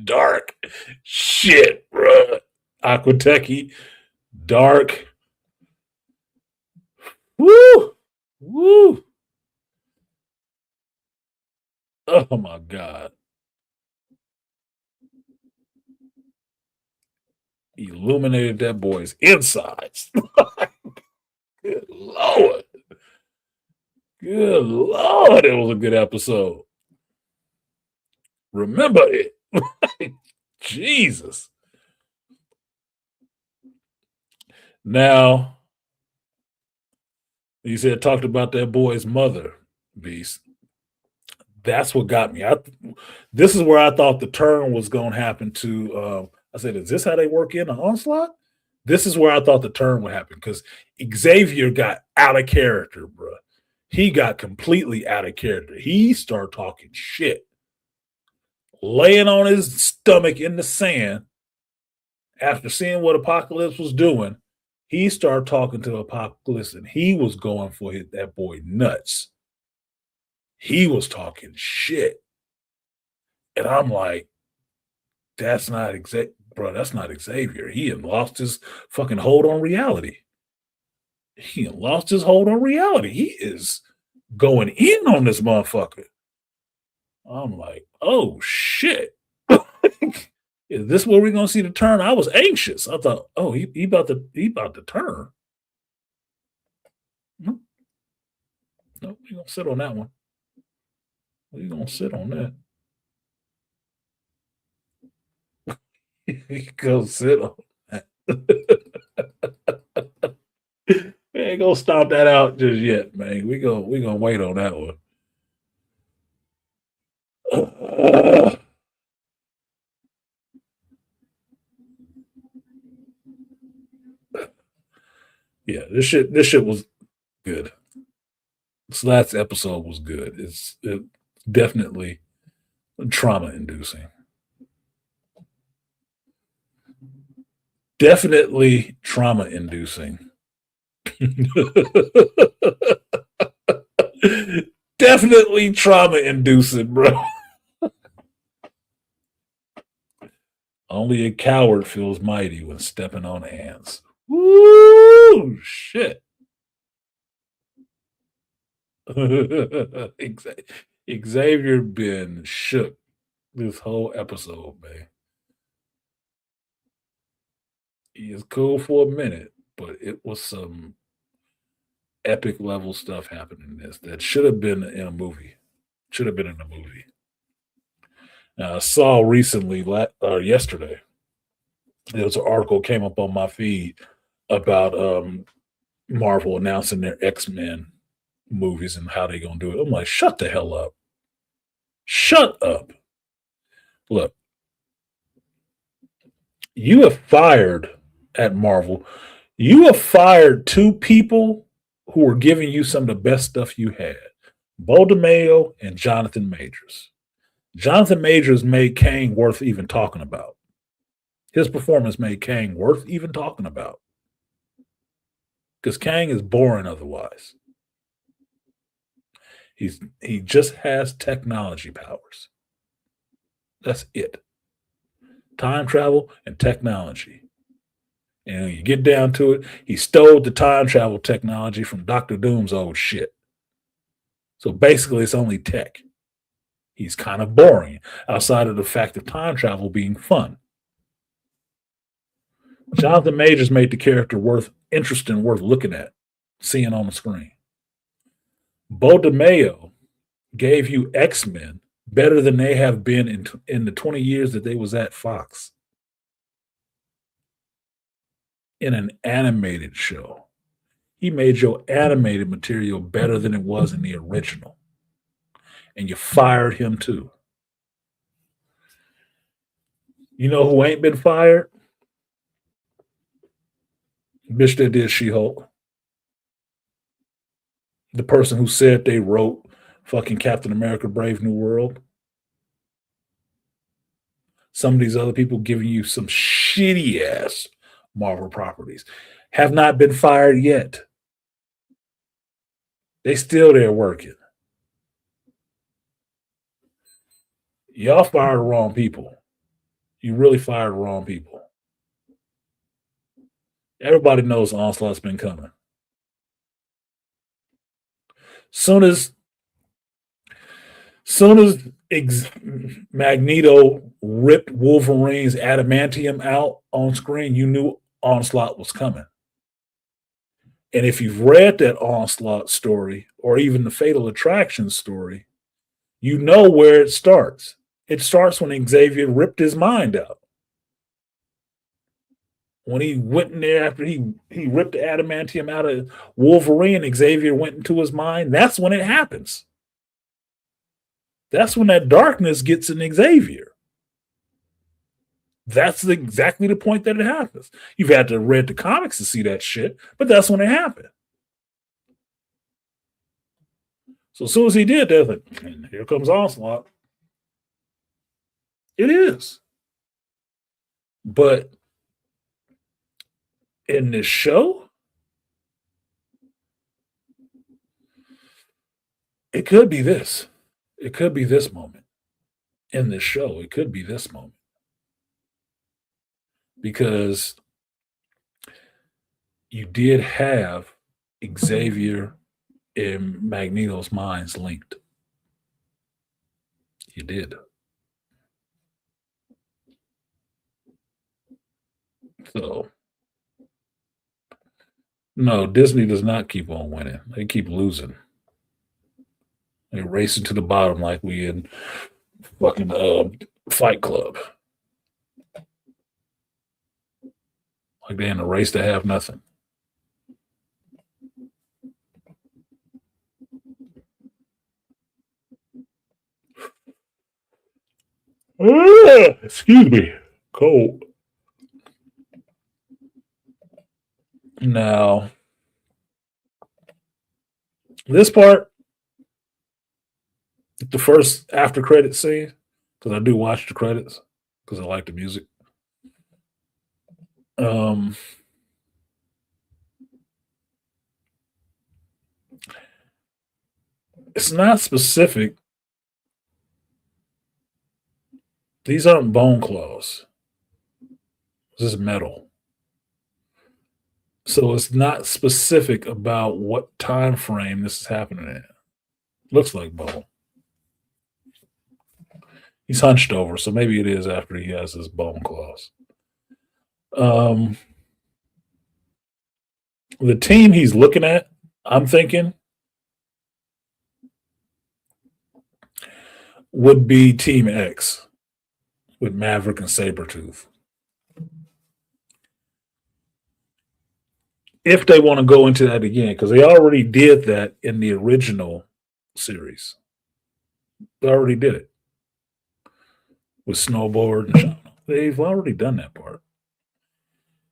Dark shit, bro. Aquateki, dark. Woo! Woo! Oh my God. Illuminated that boy's insides. Good Lord. Good Lord, it was a good episode. Remember it. Jesus. Now, you said talked about that boy's mother, Beast. That's what got me. This is where I thought the turn was going to happen to. I said, is this how they work in the Onslaught? This is where I thought the turn would happen because Xavier got out of character, bro. He got completely out of character. He started talking shit. Laying on his stomach in the sand after seeing what Apocalypse was doing, he started talking to Apocalypse and he was going for that boy nuts. He was talking shit. And I'm like, that's not bro, that's not Xavier. He had lost his fucking hold on reality. He had lost his hold on reality. He is going in on this motherfucker. I'm like, oh shit. Is this where we're gonna see the turn? I was anxious. I thought, oh, he about to turn. No, we're gonna sit on that one. We're gonna sit on that. Go sit on that. We ain't gonna stomp that out just yet, man. We gonna wait on that one. Yeah, this shit was good. This last episode was good. It's definitely trauma inducing. Definitely trauma inducing. Definitely trauma inducing, bro. Only a coward feels mighty when stepping on ants. Woo! Shit. Xavier been shook this whole episode, man. He is cool for a minute, but it was some epic level stuff happening in this that should have been in a movie. Should have been in a movie. Now, I saw recently, or yesterday, there was an article came up on my feed about Marvel announcing their X-Men movies and how they gonna do it. I'm like, shut the hell up. Shut up. Look, you have fired at Marvel. You have fired two people who were giving you some of the best stuff you had. Bo DeMayo and Jonathan Majors. Jonathan Majors made Kang worth even talking about. His performance made Kang worth even talking about. Because Kang is boring otherwise. He just has technology powers. That's it. Time travel and technology. And when you get down to it, he stole the time travel technology from Dr. Doom's old shit. So basically, it's only tech. He's kind of boring outside of the fact of time travel being fun. Jonathan Majors made the character interesting, worth looking at, seeing on the screen. Bo DeMayo gave you X-Men better than they have been in the 20 years that they was at Fox. In an animated show. He made your animated material better than it was in the original. And you fired him too. You know who ain't been fired? Bitch that did She-Hulk. The person who said they wrote fucking Captain America Brave New World. Some of these other people giving you some shitty ass Marvel properties have not been fired yet. They still there working. Y'all fired the wrong people. You really fired the wrong people. Everybody knows Onslaught's been coming. Soon as Magneto ripped Wolverine's adamantium out on screen, you knew Onslaught was coming. And if you've read that Onslaught story or even the Fatal Attraction story, you know where it starts. It starts when Xavier ripped his mind out. When he went in there after he ripped the adamantium out of Wolverine, Xavier went into his mind. That's when it happens. That's when that darkness gets in Xavier. That's exactly the point that it happens. You've had to read the comics to see that shit, but that's when it happened. So as soon as he did that, like, here comes Onslaught. It is. But in this show, it could be this. It could be this moment. In this show, it could be this moment. Because you did have Xavier and Magneto's minds linked. You did. So, no, Disney does not keep on winning. They keep losing. They're racing to the bottom like we in fucking Fight Club. Like they're in a race to have nothing. Excuse me. Cold. Now, this part, the first after credit scene, because I do watch the credits because I like the music. Um, it's not specific. These aren't bone claws. This is metal. So it's not specific about what time frame this is happening in. Looks like bone. He's hunched over, so maybe it is after he has his bone claws. The team he's looking at, I'm thinking, would be Team X with Maverick and Sabretooth. If they want to go into that again, because they already did that in the original series. They already did it with Snowboard and Shauna. They've already done that part.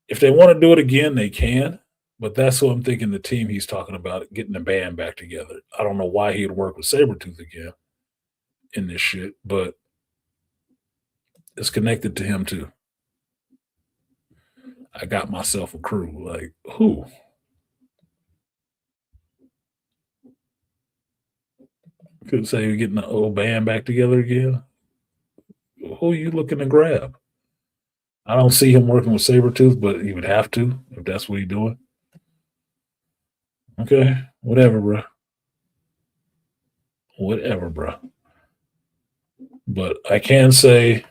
If they want to do it again, they can. But that's what I'm thinking the team he's talking about, getting the band back together. I don't know why he'd work with Sabretooth again in this shit, but it's connected to him too. I got myself a crew. Like, who? Could say you're getting the old band back together again. Who are you looking to grab? I don't see him working with Sabretooth, but he would have to if that's what he's doing. Okay, whatever, bro. Whatever, bro. But I can say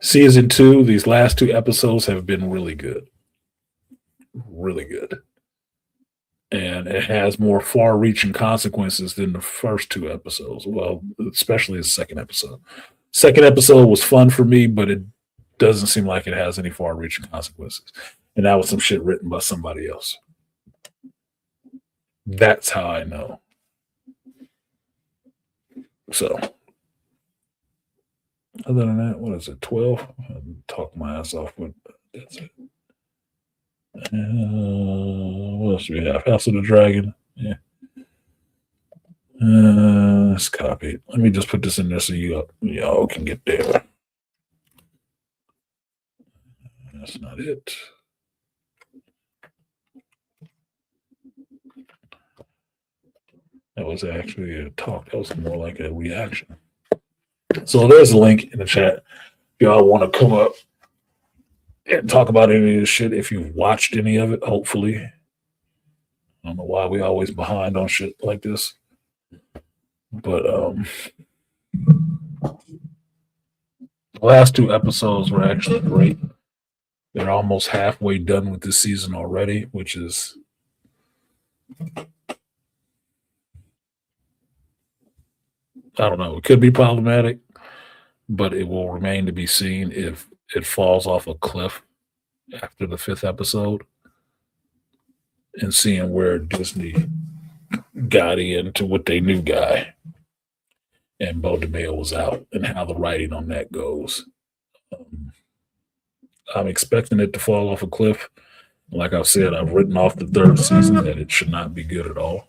season 2, these last 2 episodes have been really good. Really good. And it has more far-reaching consequences than the first 2 episodes. Well, especially the second episode. Second episode was fun for me, but it doesn't seem like it has any far-reaching consequences. And that was some shit written by somebody else. That's how I know. So, other than that, what is it, 12? I'll talk my ass off, but that's it. What else do we have? House of the Dragon. Yeah. Let's copy it. Let me just put this in there so y'all can get there. That's not it. That was actually a talk. That was more like a reaction. So there's a link in the chat. If y'all want to come up and talk about any of this shit, if you've watched any of it, hopefully. I don't know why we always behind on shit like this. But the last 2 episodes were actually great. They're almost halfway done with this season already, which is I don't know. It could be problematic, but it will remain to be seen if it falls off a cliff after the 5th episode and seeing where Disney got into with their new guy and Bo DeMille was out and how the writing on that goes. I'm expecting it to fall off a cliff. Like I've said, I've written off the 3rd season that it should not be good at all.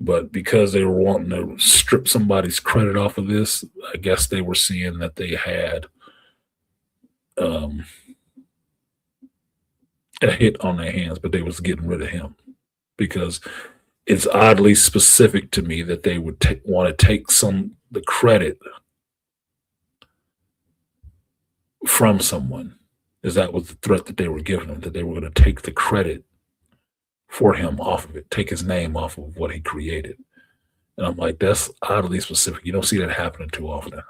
But because they were wanting to strip somebody's credit off of this, I guess they were seeing that they had a hit on their hands, but they was getting rid of him because it's oddly specific to me that they would want to take the credit from someone. Is that was the threat that they were giving him, that they were going to take the credit for him off of it, take his name off of what he created. And I'm like, that's oddly specific. You don't see that happening too often.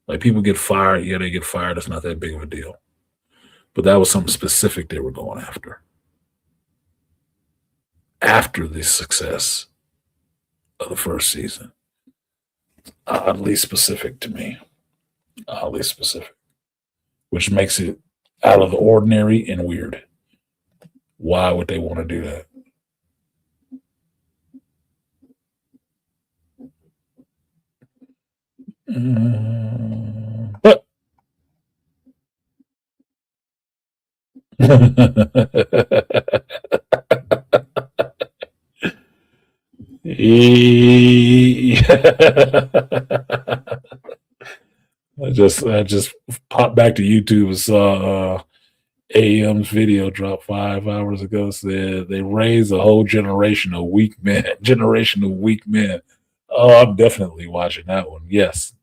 Like people get fired. Yeah, they get fired. It's not that big of a deal. But that was something specific they were going after. After the success of the 1st season. Oddly specific to me. Oddly specific. Which makes it out of the ordinary and weird. Why would they want to do that? But I just popped back to YouTube and saw AM's video dropped 5 hours ago. Said they raised a whole generation of weak men. Generation of weak men. Oh, I'm definitely watching that one. Yes,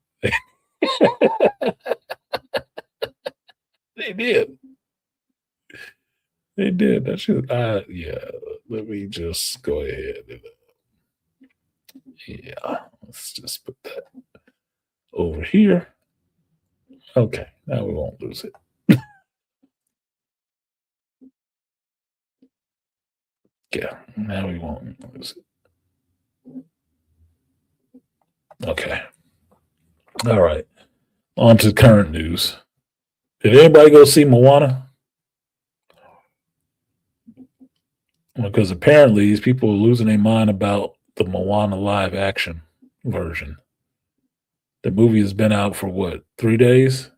they did. They did. That should. Yeah. Let me just go ahead. Yeah. Let's just put that over here. Okay. Now we won't lose it. Yeah. Now we won't lose it. Okay. All right. On to current news. Did anybody go see Moana? Because apparently these people are losing their mind about the Moana live action version. The movie has been out for what, 3 days?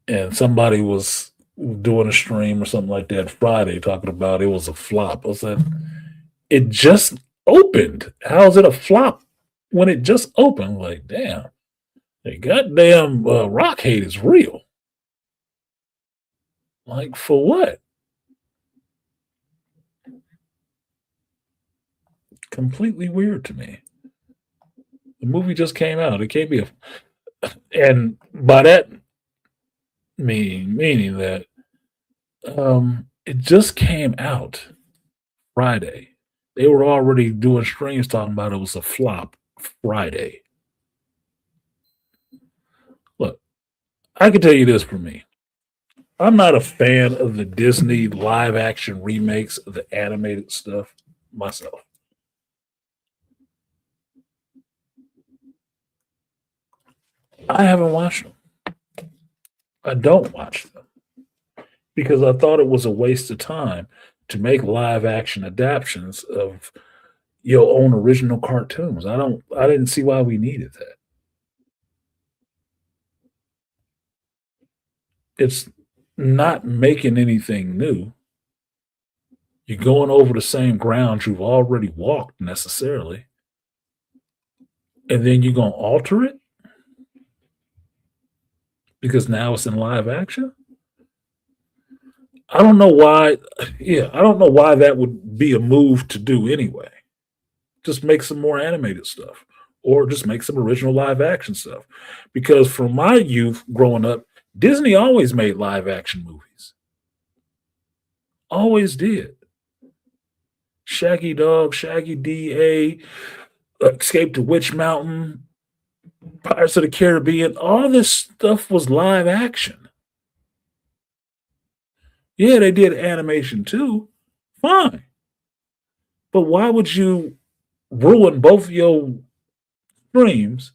And somebody was doing a stream or something like that Friday talking about it was a flop. I said, it just opened. How is it a flop when it just opened? Like, damn, the goddamn rock hate is real. Like, for what? Completely weird to me. The movie just came out. It can't be and by that meaning that it just came out Friday. They were already doing streams talking about it was a flop Friday. Look, I can tell you this for me. I'm not a fan of the Disney live action remakes of the animated stuff myself. I haven't watched them. I don't watch them because I thought it was a waste of time to make live action adaptations of your own original cartoons. I didn't see why we needed that. It's not making anything new. You're going over the same ground you've already walked necessarily. And then you're going to alter it because now it's in live action. I don't know why. Yeah, I don't know why that would be a move to do anyway. Just make some more animated stuff or just make some original live action stuff. Because from my youth growing up, Disney always made live action movies. Always did. Shaggy Dog, Shaggy D.A., Escape to Witch Mountain, Pirates of the Caribbean, all this stuff was live action. Yeah, they did animation too. Fine. But why would you ruin both your streams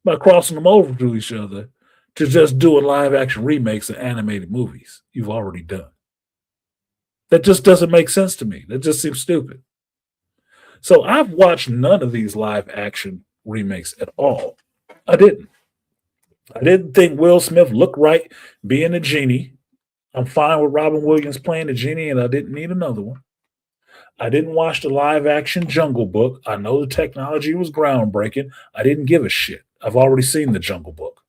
by crossing them over to each other to just doing live action remakes of animated movies you've already done? That just doesn't make sense to me. That just seems stupid. So I've watched none of these live action remakes at all. I didn't think Will Smith looked right being a genie. I'm fine with Robin Williams playing the genie, and I didn't need another one. I didn't watch the live action Jungle Book. I know the technology was groundbreaking. I didn't give a shit. I've already seen the Jungle Book.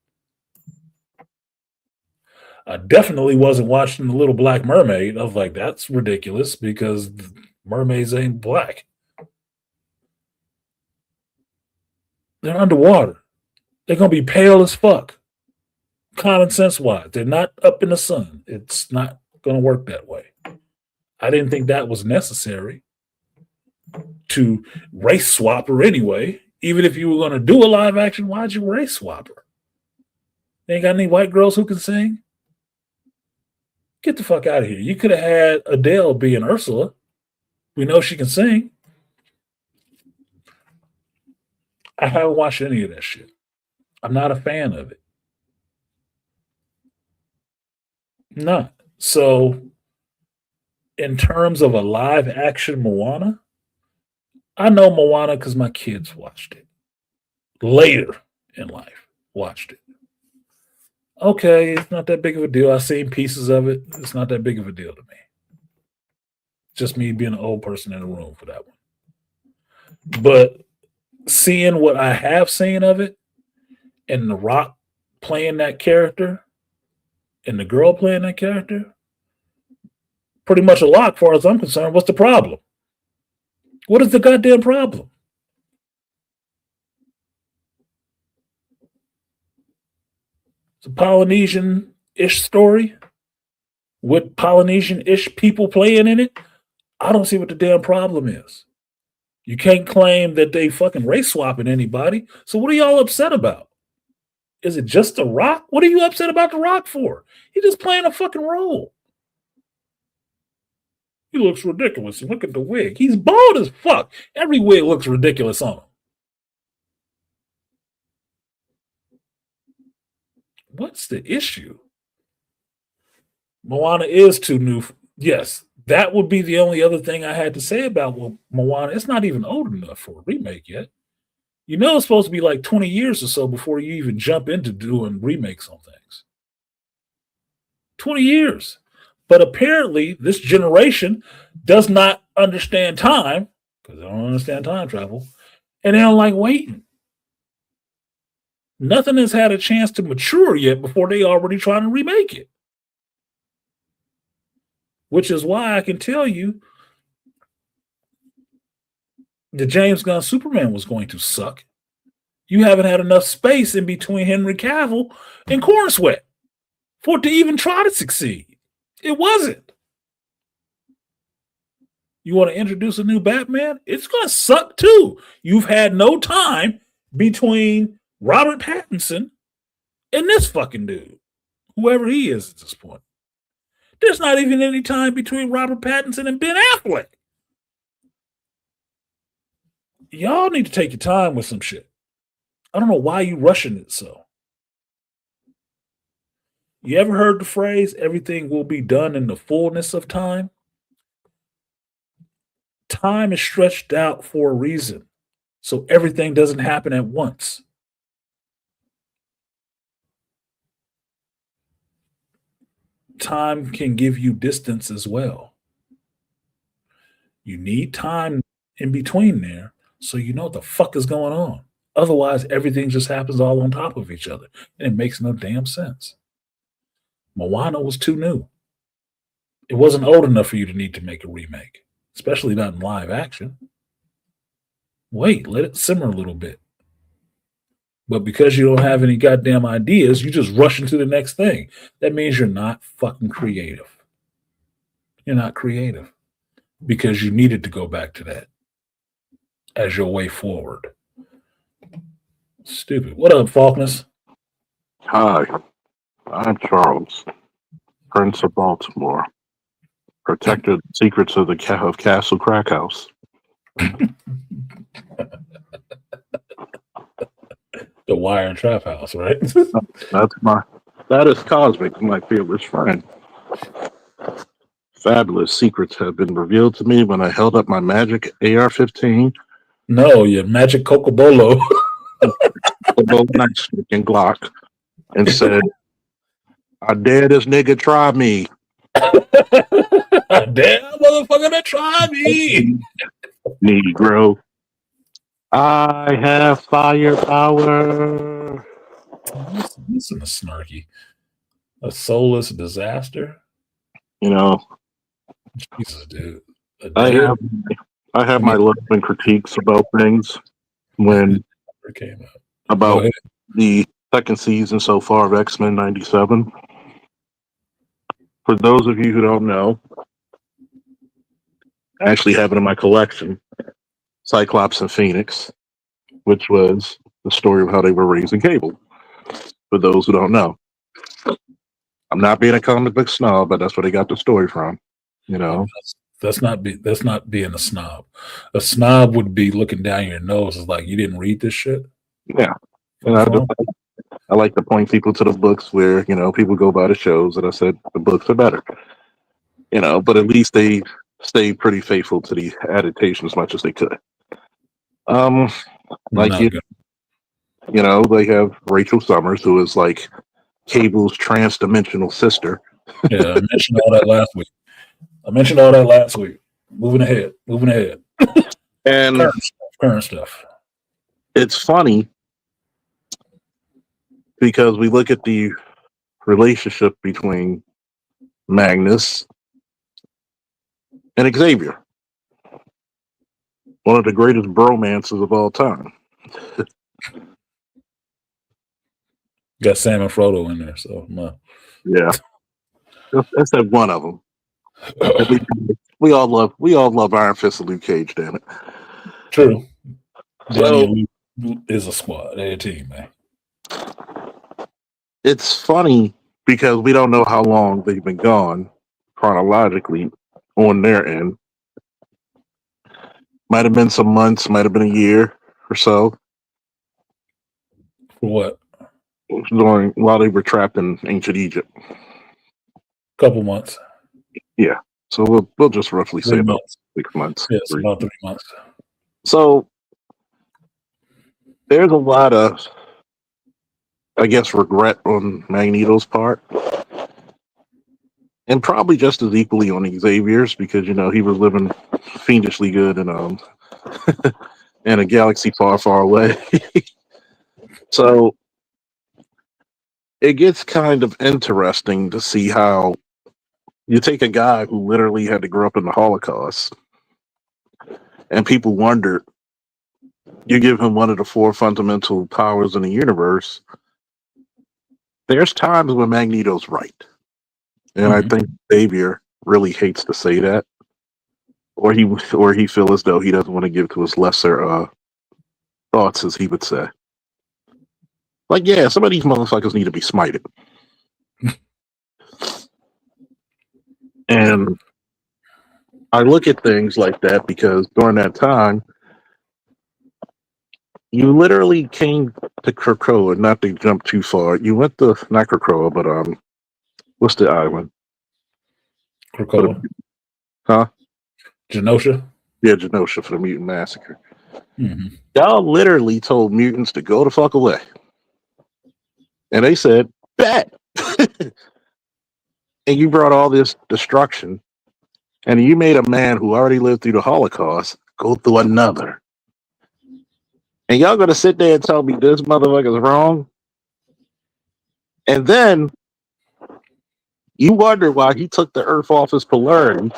I definitely wasn't watching The Little Black Mermaid. I was like, that's ridiculous because mermaids ain't black. They're underwater. They're going to be pale as fuck. Common sense wise. They're not up in the sun. It's not going to work that way. I didn't think that was necessary to race swap her anyway. Even if you were going to do a live action, why'd you race swap her? They ain't got any white girls who can sing? Get the fuck out of here. You could have had Adele being Ursula. We know she can sing. I haven't watched any of that shit. I'm not a fan of it. Not. So, in terms of a live action Moana, I know Moana because my kids watched it. Later in life, watched it. Okay, it's not that big of a deal. I've seen pieces of it. It's not that big of a deal to me. Just me being an old person in the room for that one. But seeing what I have seen of it, and The Rock playing that character and the girl playing that character, pretty much a lock, as far as I'm concerned. What's the problem? What is the goddamn problem? It's a Polynesian-ish story with Polynesian-ish people playing in it. I don't see what the damn problem is. You can't claim that they fucking race swapping anybody. So what are y'all upset about? Is it just The Rock? What are you upset about The Rock for? He's just playing a fucking role. He looks ridiculous. Look at the wig. He's bald as fuck. Every wig looks ridiculous on him. What's the issue? Moana is too new. Yes, that would be the only other thing I had to say about Moana. It's not even old enough for a remake yet. You know it's supposed to be like 20 years or so before you even jump into doing remakes on things. 20 years. But apparently this generation does not understand time, because they don't understand time travel, and they don't like waiting. Nothing has had a chance to mature yet before they already trying to remake it. Which is why I can tell you the James Gunn Superman was going to suck. You haven't had enough space in between Henry Cavill and Corn Sweat for it to even try to succeed. It wasn't. You want to introduce a new Batman? It's going to suck too. You've had no time between Robert Pattinson and this fucking dude, whoever he is at this point. There's not even any time between Robert Pattinson and Ben Affleck. Y'all need to take your time with some shit. I don't know why you rushing it so. You ever heard the phrase, everything will be done in the fullness of time? Time is stretched out for a reason, so everything doesn't happen at once. Time can give you distance as well. You need time in between there so you know what the fuck is going on. Otherwise, everything just happens all on top of each other, and it makes no damn sense. Moana was too new. It wasn't old enough for you to need to make a remake, especially not in live action. Wait, let it simmer a little bit. But because you don't have any goddamn ideas, you just rush into the next thing. That means you're not fucking creative. You're not creative because you needed to go back to that as your way forward. Stupid. What up, Faulkness? Hi, I'm Charles, Prince of Baltimore, protected secrets of the of Castle Crack House. The Wire and Trap House, right? That is Cosmic, my fearless friend. Fabulous secrets have been revealed to me when I held up my magic AR-15. No, your magic Cocobolo. Nightstick and Glock, and said, "I dare this nigga try me." I dare motherfucker to try me. Negro. I have firepower. Listen to Snarky. A soulless disaster. You know, Jesus, dude. I have my love and critiques about things when it came out. About the second season so far of X-Men 97. For those of you who don't know, I actually have it in my collection, Cyclops and Phoenix, which was the story of how they were raising Cable. For those who don't know, I'm not being a comic book snob, but that's where they got the story from. You know, that's not being a snob. A snob would be looking down your nose. It's like, you didn't read this shit. Yeah, and I like to point people to the books where, you know, people go by the shows, and I said the books are better. You know, but at least they stayed pretty faithful to the adaptation as much as they could. Like you know, they have Rachel Summers, who is like Cable's trans-dimensional sister. Yeah, I mentioned all that last week. Moving ahead. And current stuff. It's funny because we look at the relationship between Magnus and Xavier, one of the greatest bromances of all time. Got Sam and Frodo in there, so no. Yeah, that's that one of them. We all love Iron Fist and Luke Cage. Damn it. True. So Danny and Luke is a squad. They're a team, man. it's funny because we don't know how long they've been gone chronologically on their end. Might have been some months, might have been a year or so For what? while they were trapped in ancient Egypt. Couple months. So we'll just roughly say 3 about months. 6 months. Yes, about 3 months. So there's a lot of, I guess, regret on Magneto's part, and probably just as equally on Xavier's, because he was living fiendishly good in in a galaxy far, far away. So it gets kind of interesting to see how you take a guy who literally had to grow up in the Holocaust, and people wondered, you give him one of the 4 fundamental powers in the universe. There's times when Magneto's right. And I think Xavier really hates to say that. Or he feels as though he doesn't want to give to his lesser thoughts, as he would say. Like, yeah, some of these motherfuckers need to be smited. And I look at things like that because during that time, you literally came to Krakoa, not to jump too far. You went to, not Krakoa, but what's the island? Krakoa. Huh? Genosha. Yeah, Genosha, for the mutant massacre. Mm-hmm. Y'all literally told mutants to go the fuck away. And they said, bet. And you brought all this destruction, and you made a man who already lived through the Holocaust go through another. And y'all gonna sit there and tell me this motherfucker's wrong? And then you wonder why he took the Earth off his polarity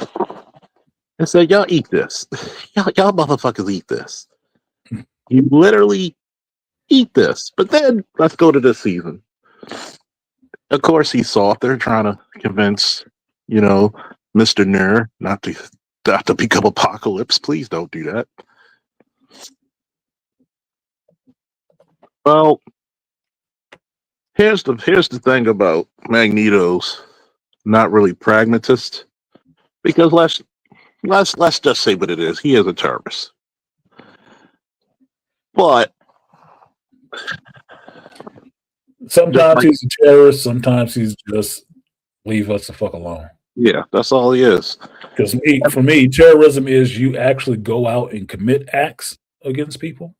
and said, y'all eat this. y'all motherfuckers eat this. You literally eat this. But then let's go to this season. Of course, he's softer, trying to convince, Mr. Nur not to become Apocalypse. Please don't do that. Well, here's the thing about Magneto's not really pragmatist, because let's just say what it is. He is a terrorist, but sometimes he's a terrorist. Sometimes he's just leave us the fuck alone. Yeah, that's all he is. Because for me, terrorism is you actually go out and commit acts against people.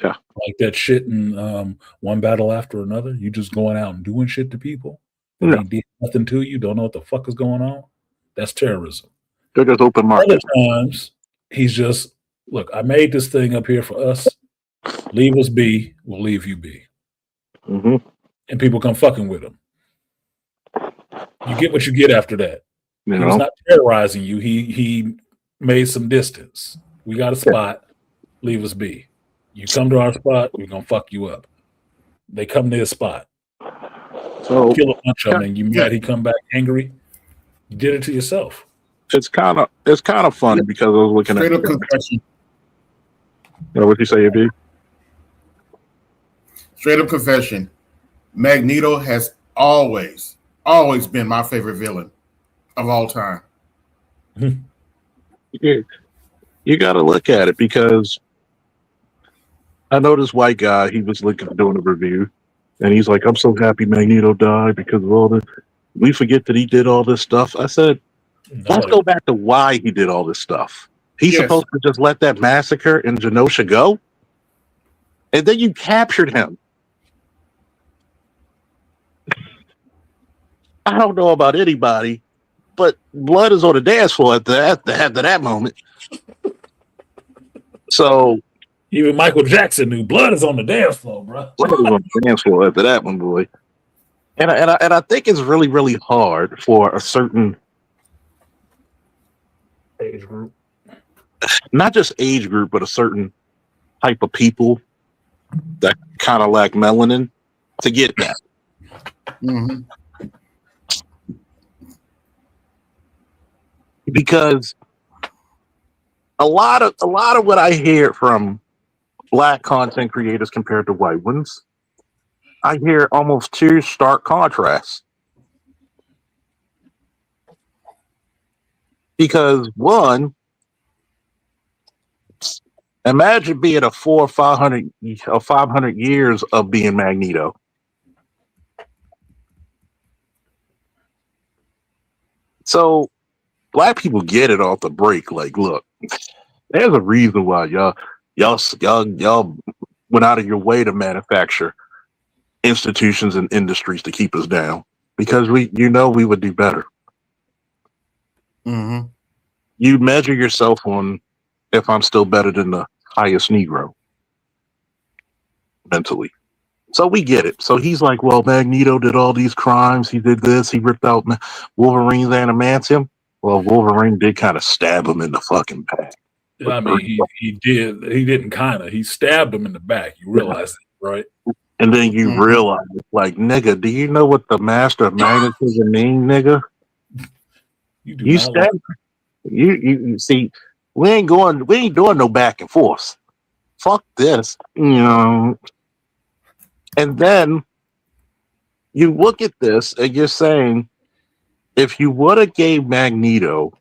Yeah, like that shit in One Battle After Another. You just going out and doing shit to people. Yeah. They did nothing to you. Don't know what the fuck is going on. That's terrorism. They're just open market. Other times, he's just, look, I made this thing up here for us. Leave us be. We'll leave you be. Mm-hmm. And people come fucking with him. You get what you get after that. He was not terrorizing you. He made some distance. We got a spot. Leave us be. You come to our spot, we're gonna fuck you up. They come to his spot. So kill a bunch of them, and you mad he come back angry. You did it to yourself. It's kind of funny because I was looking Straight at up confession. What you say, AB? Straight up confession. Magneto has always been my favorite villain of all time. You got to look at it, because I know this white guy, he was doing a review, and he's like, I'm so happy Magneto died because of all this. We forget that he did all this stuff. I said, let's go back to why he did all this stuff. He's supposed to just let that massacre in Genosha go, and then you captured him. I don't know about anybody, but blood is on the dance floor after that moment. So Even Michael Jackson knew blood is on the dance floor, bro. What was on the dance floor after that one, boy? And I think it's really, really hard for a certain Age group. not just age group, but a certain type of people that kind of lack melanin to get that. Mm-hmm. Because a lot of what I hear from black content creators compared to white ones, I hear almost two stark contrasts. Because one, imagine being a 400 or 500 years of being Magneto. So black people get it off the break. Like, look, there's a reason why y'all went out of your way to manufacture institutions and industries to keep us down, because we would do better. Mm-hmm. You measure yourself on if I'm still better than the highest Negro mentally. So we get it. So he's like, well, Magneto did all these crimes. He did this. He ripped out Wolverine's adamantium. Well, Wolverine did kind of stab him in the fucking back. I mean, he did. He didn't kind of. He stabbed him in the back. You realize that, right? And then you realize, like, nigga, do you know what the master of magnetism means, nigga? You stab. You see, we ain't doing no back and forth. Fuck this, And then you look at this and you're saying, if you would have gave Magneto,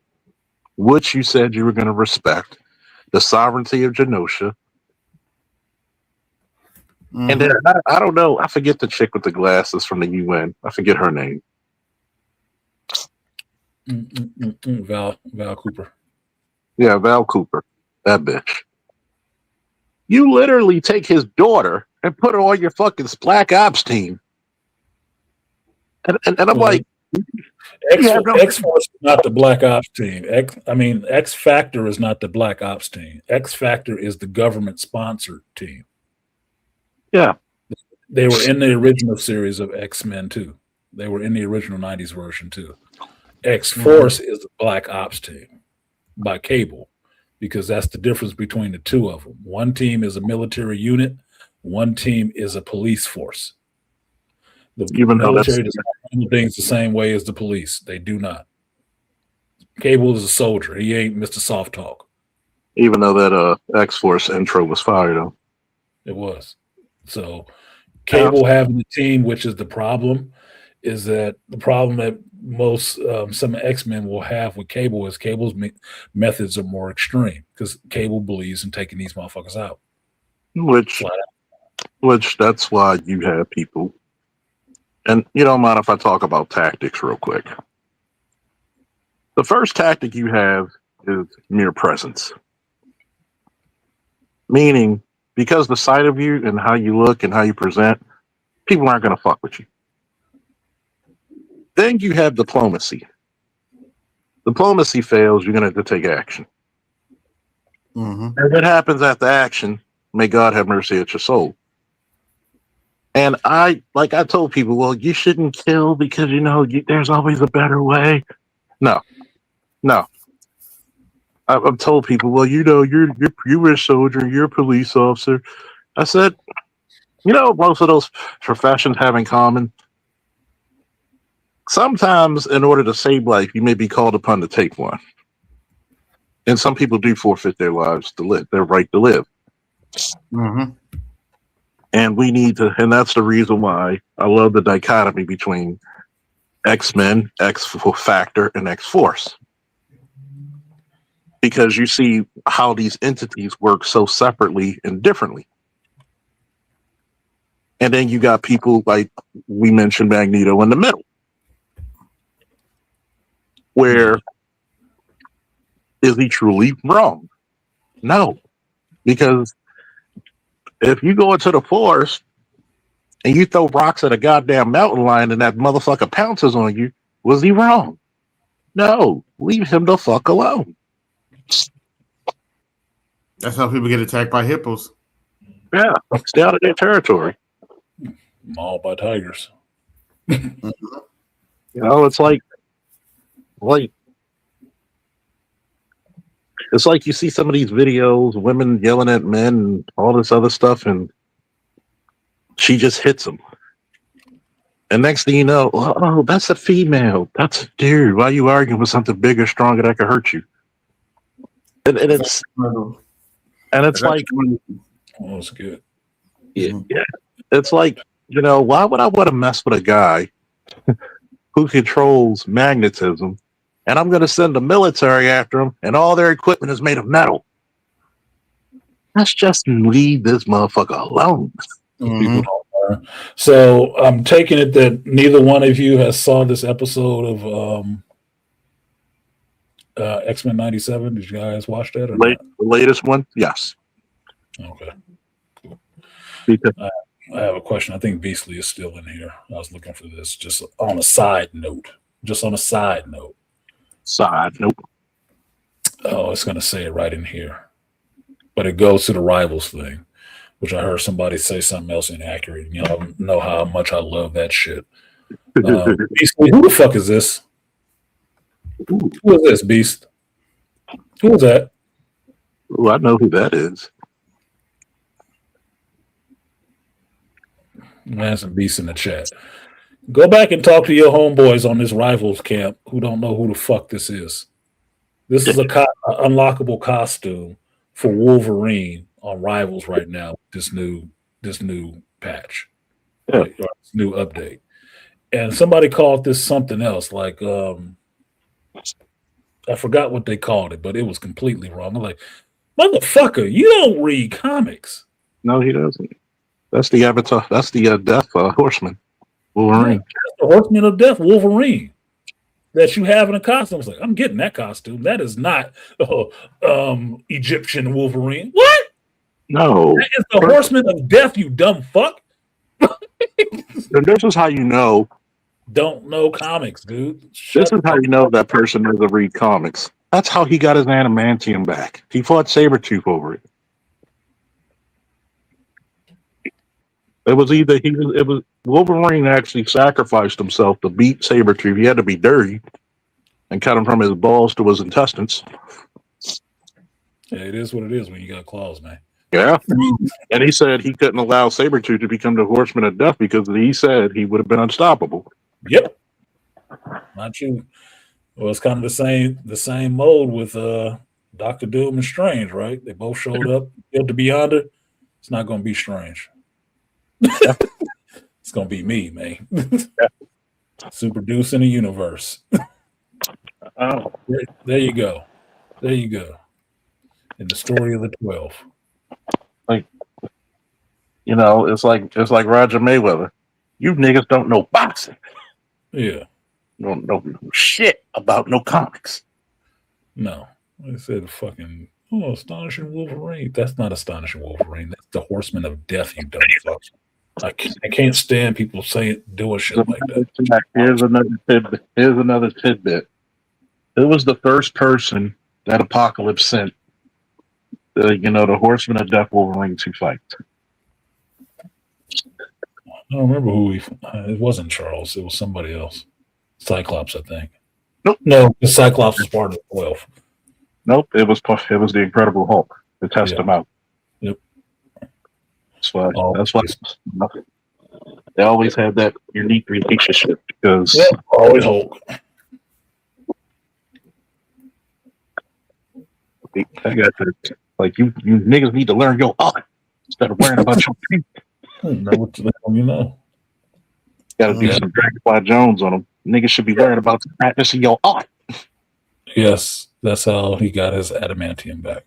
which you said you were going to respect, the sovereignty of Genosha, and then I don't know, I forget the chick with the glasses from the UN. I forget her name. Val Cooper. Yeah, Val Cooper. That bitch. You literally take his daughter and put her on your fucking Black Ops team. And I'm like, X-Force is not the Black Ops team. X Factor is not the Black Ops team. X Factor is the government-sponsored team. Yeah. They were in the original series of X-Men, too. They were in the original 90s version, too. X-Force is the Black Ops team by Cable, because that's the difference between the two of them. One team is a military unit. One team is a police force. The military does not handle things the same way as the police. They do not. Cable is a soldier. He ain't Mr. Soft Talk. Even though that X-Force intro was fire, though. It was. So Cable having the team, which is the problem, is that the problem that most some X-Men will have with Cable is Cable's methods are more extreme, because Cable believes in taking these motherfuckers out. Which that's why you have people. And you don't mind if I talk about tactics real quick. The first tactic you have is mere presence. Meaning, because the sight of you and how you look and how you present, people aren't going to fuck with you. Then you have diplomacy. Diplomacy fails, you're going to have to take action. And what happens after action, may God have mercy at your soul. And I told people, well, you shouldn't kill because, there's always a better way. No. I've told people, well, you're a soldier, you're a police officer. I said, most of those professions have in common. Sometimes, in order to save life, you may be called upon to take one. And some people do forfeit their lives to live, their right to live. And we need to, and that's the reason why I love the dichotomy between X-Men, X-Factor, and X-Force. Because you see how these entities work so separately and differently. And then you got people like we mentioned Magneto in the middle. Where is he truly wrong? No. Because if you go into the forest and you throw rocks at a goddamn mountain lion and that motherfucker pounces on you, was he wrong? No. Leave him the fuck alone. That's how people get attacked by hippos. Yeah, stay out of their territory. Mauled by tigers. You know, it's like it's like you see some of these videos, women yelling at men and all this other stuff, and she just hits them. And next thing you know, oh, that's a female. That's dude. Why are you arguing with something bigger, stronger that could hurt you? And it's like, Oh, that's good. yeah, it's like, you know, why would I want to mess with a guy who controls magnetism, and I'm going to send the military after him, and all their equipment is made of metal? Let's just leave this motherfucker alone. People don't learn. So I'm taking it that neither one of you has saw this episode of X-Men 97. Did you guys watch that? Or The latest one, yes. Okay. Because I have a question. I think Beastly is still in here. I was looking for this just on a side note. side, nope. Oh, it's going to say it right in here. But it goes to the Rivals thing, which I heard somebody say something else inaccurate. You know how much I love that shit. Beastly, who the fuck is this? Who is this, Beast? Who is that? Ooh, I know who that is. Man, some beasts in the chat. Go back and talk to your homeboys on this Rivals camp who don't know who the fuck this is. This is a unlockable costume for Wolverine on Rivals right now. This new patch, right, or this new update, and somebody called this something else. Like I forgot what they called it, but it was completely wrong. I'm like, motherfucker, you don't read comics. No, he doesn't. That's the Avatar. That's the Death Horseman, Wolverine. That's the Horseman of Death, Wolverine, that you have in a costume. I was like, I'm getting that costume. That is not Egyptian Wolverine. What? No, That is the Horseman of Death, you dumb fuck. And this is how you know. Don't know comics, dude. This is how you know that person doesn't read comics. That's how he got his adamantium back. He fought Sabretooth over it. It was Wolverine actually sacrificed himself to beat Sabretooth. He had to be dirty and cut him from his balls to his intestines. Yeah, it is what it is when you got claws, man. Yeah. And he said he couldn't allow Sabretooth to become the Horseman of Death because he said he would have been unstoppable. Yep. Not you. Well, it's kind of the same mode with Doctor Doom and Strange, right? They both showed up, killed the Beyonder. It's not going to be Strange. It's going to be me, man. Super Deuce in the universe. Oh. There you go. There you go. In the story of the 12. Like, you know, it's like Roger Mayweather. You niggas don't know boxing. Yeah. Don't know shit about no comics. No. I said fucking, Astonishing Wolverine. That's not Astonishing Wolverine. That's the Horseman of Death, you dumb fuck. I can't stand people doing shit like that. Here's another tidbit. Who was the first person that Apocalypse sent the Horseman of Death Wolverine to fight? I don't remember who it wasn't Charles. It was somebody else. Cyclops, I think. Nope. No, the Cyclops was part of the 12. Nope. It was the Incredible Hulk to test him out. Yep. That's why they always have that unique relationship because always Hulk. I got to, like you niggas need to learn your art instead of worrying about your feet. Know what the hell you know. Got to do some Dragonfly Jones on them. Niggas should be worrying about practicing your art. Yes, that's how he got his adamantium back.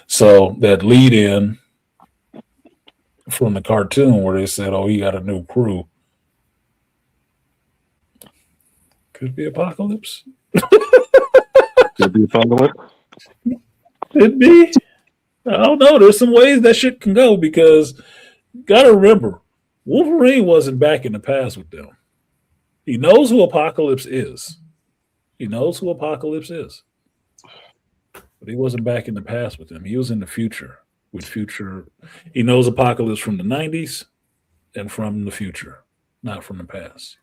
So that lead in from the cartoon where they said, "Oh, he got a new crew." Could be Apocalypse. Could be Apocalypse. Could be. I don't know. There's some ways that shit can go because you gotta remember, Wolverine wasn't back in the past with them. He knows who Apocalypse is. But he wasn't back in the past with them. He was in the future. with future. He knows Apocalypse from the 90s and from the future, not from the past.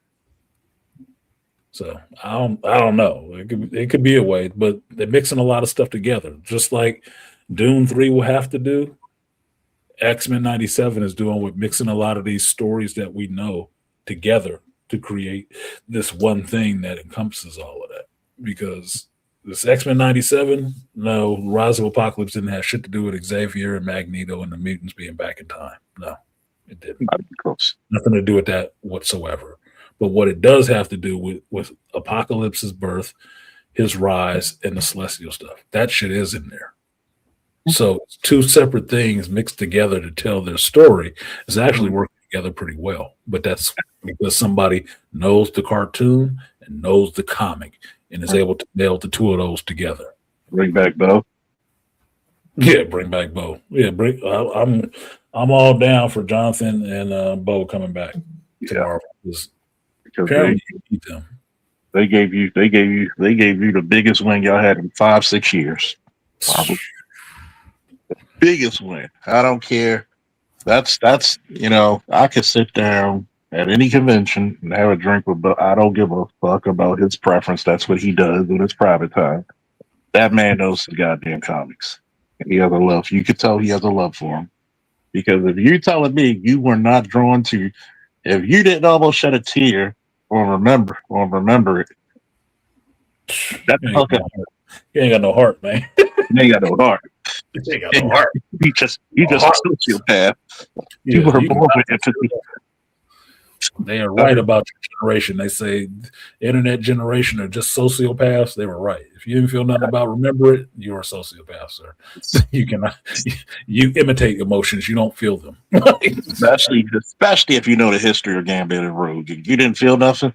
So I don't know. It could be a way, but they're mixing a lot of stuff together. Just like Dune 3 will have to do, X-Men 97 is doing with mixing a lot of these stories that we know together to create this one thing that encompasses all of that. Because this X-Men 97, no, Rise of Apocalypse didn't have shit to do with Xavier and Magneto and the mutants being back in time. No, it didn't. Nothing to do with that whatsoever. But what it does have to do with Apocalypse's birth, his rise, and the Celestial stuff. That shit is in there. So it's two separate things mixed together to tell their story. It's actually working together pretty well. But that's because somebody knows the cartoon and knows the comic and is able to nail the two of those together. Bring back Bo. Yeah, bring back Bo. Yeah, I'm all down for Jonathan and Bo coming back tomorrow. Because apparently you need them. They gave you the biggest win y'all had in 5-6 years. Biggest win. I don't care. That's I could sit down at any convention and have a drink with, but I don't give a fuck about his preference. That's what he does in his private time. That man knows the goddamn comics. He has a love. You could tell he has a love for him. Because if you're telling me you were not drawn to, if you didn't almost shed a tear or remember it, that's okay. You ain't got no heart, man. You ain't got no heart. You ain't got no heart. You just a sociopath. You were born with empathy. They are right about your generation. They say internet generation are just sociopaths. They were right. If you didn't feel nothing about remember it, you're a sociopath, sir. You imitate emotions, you don't feel them. especially if you know the history of Gambit and Rogue. You didn't feel nothing.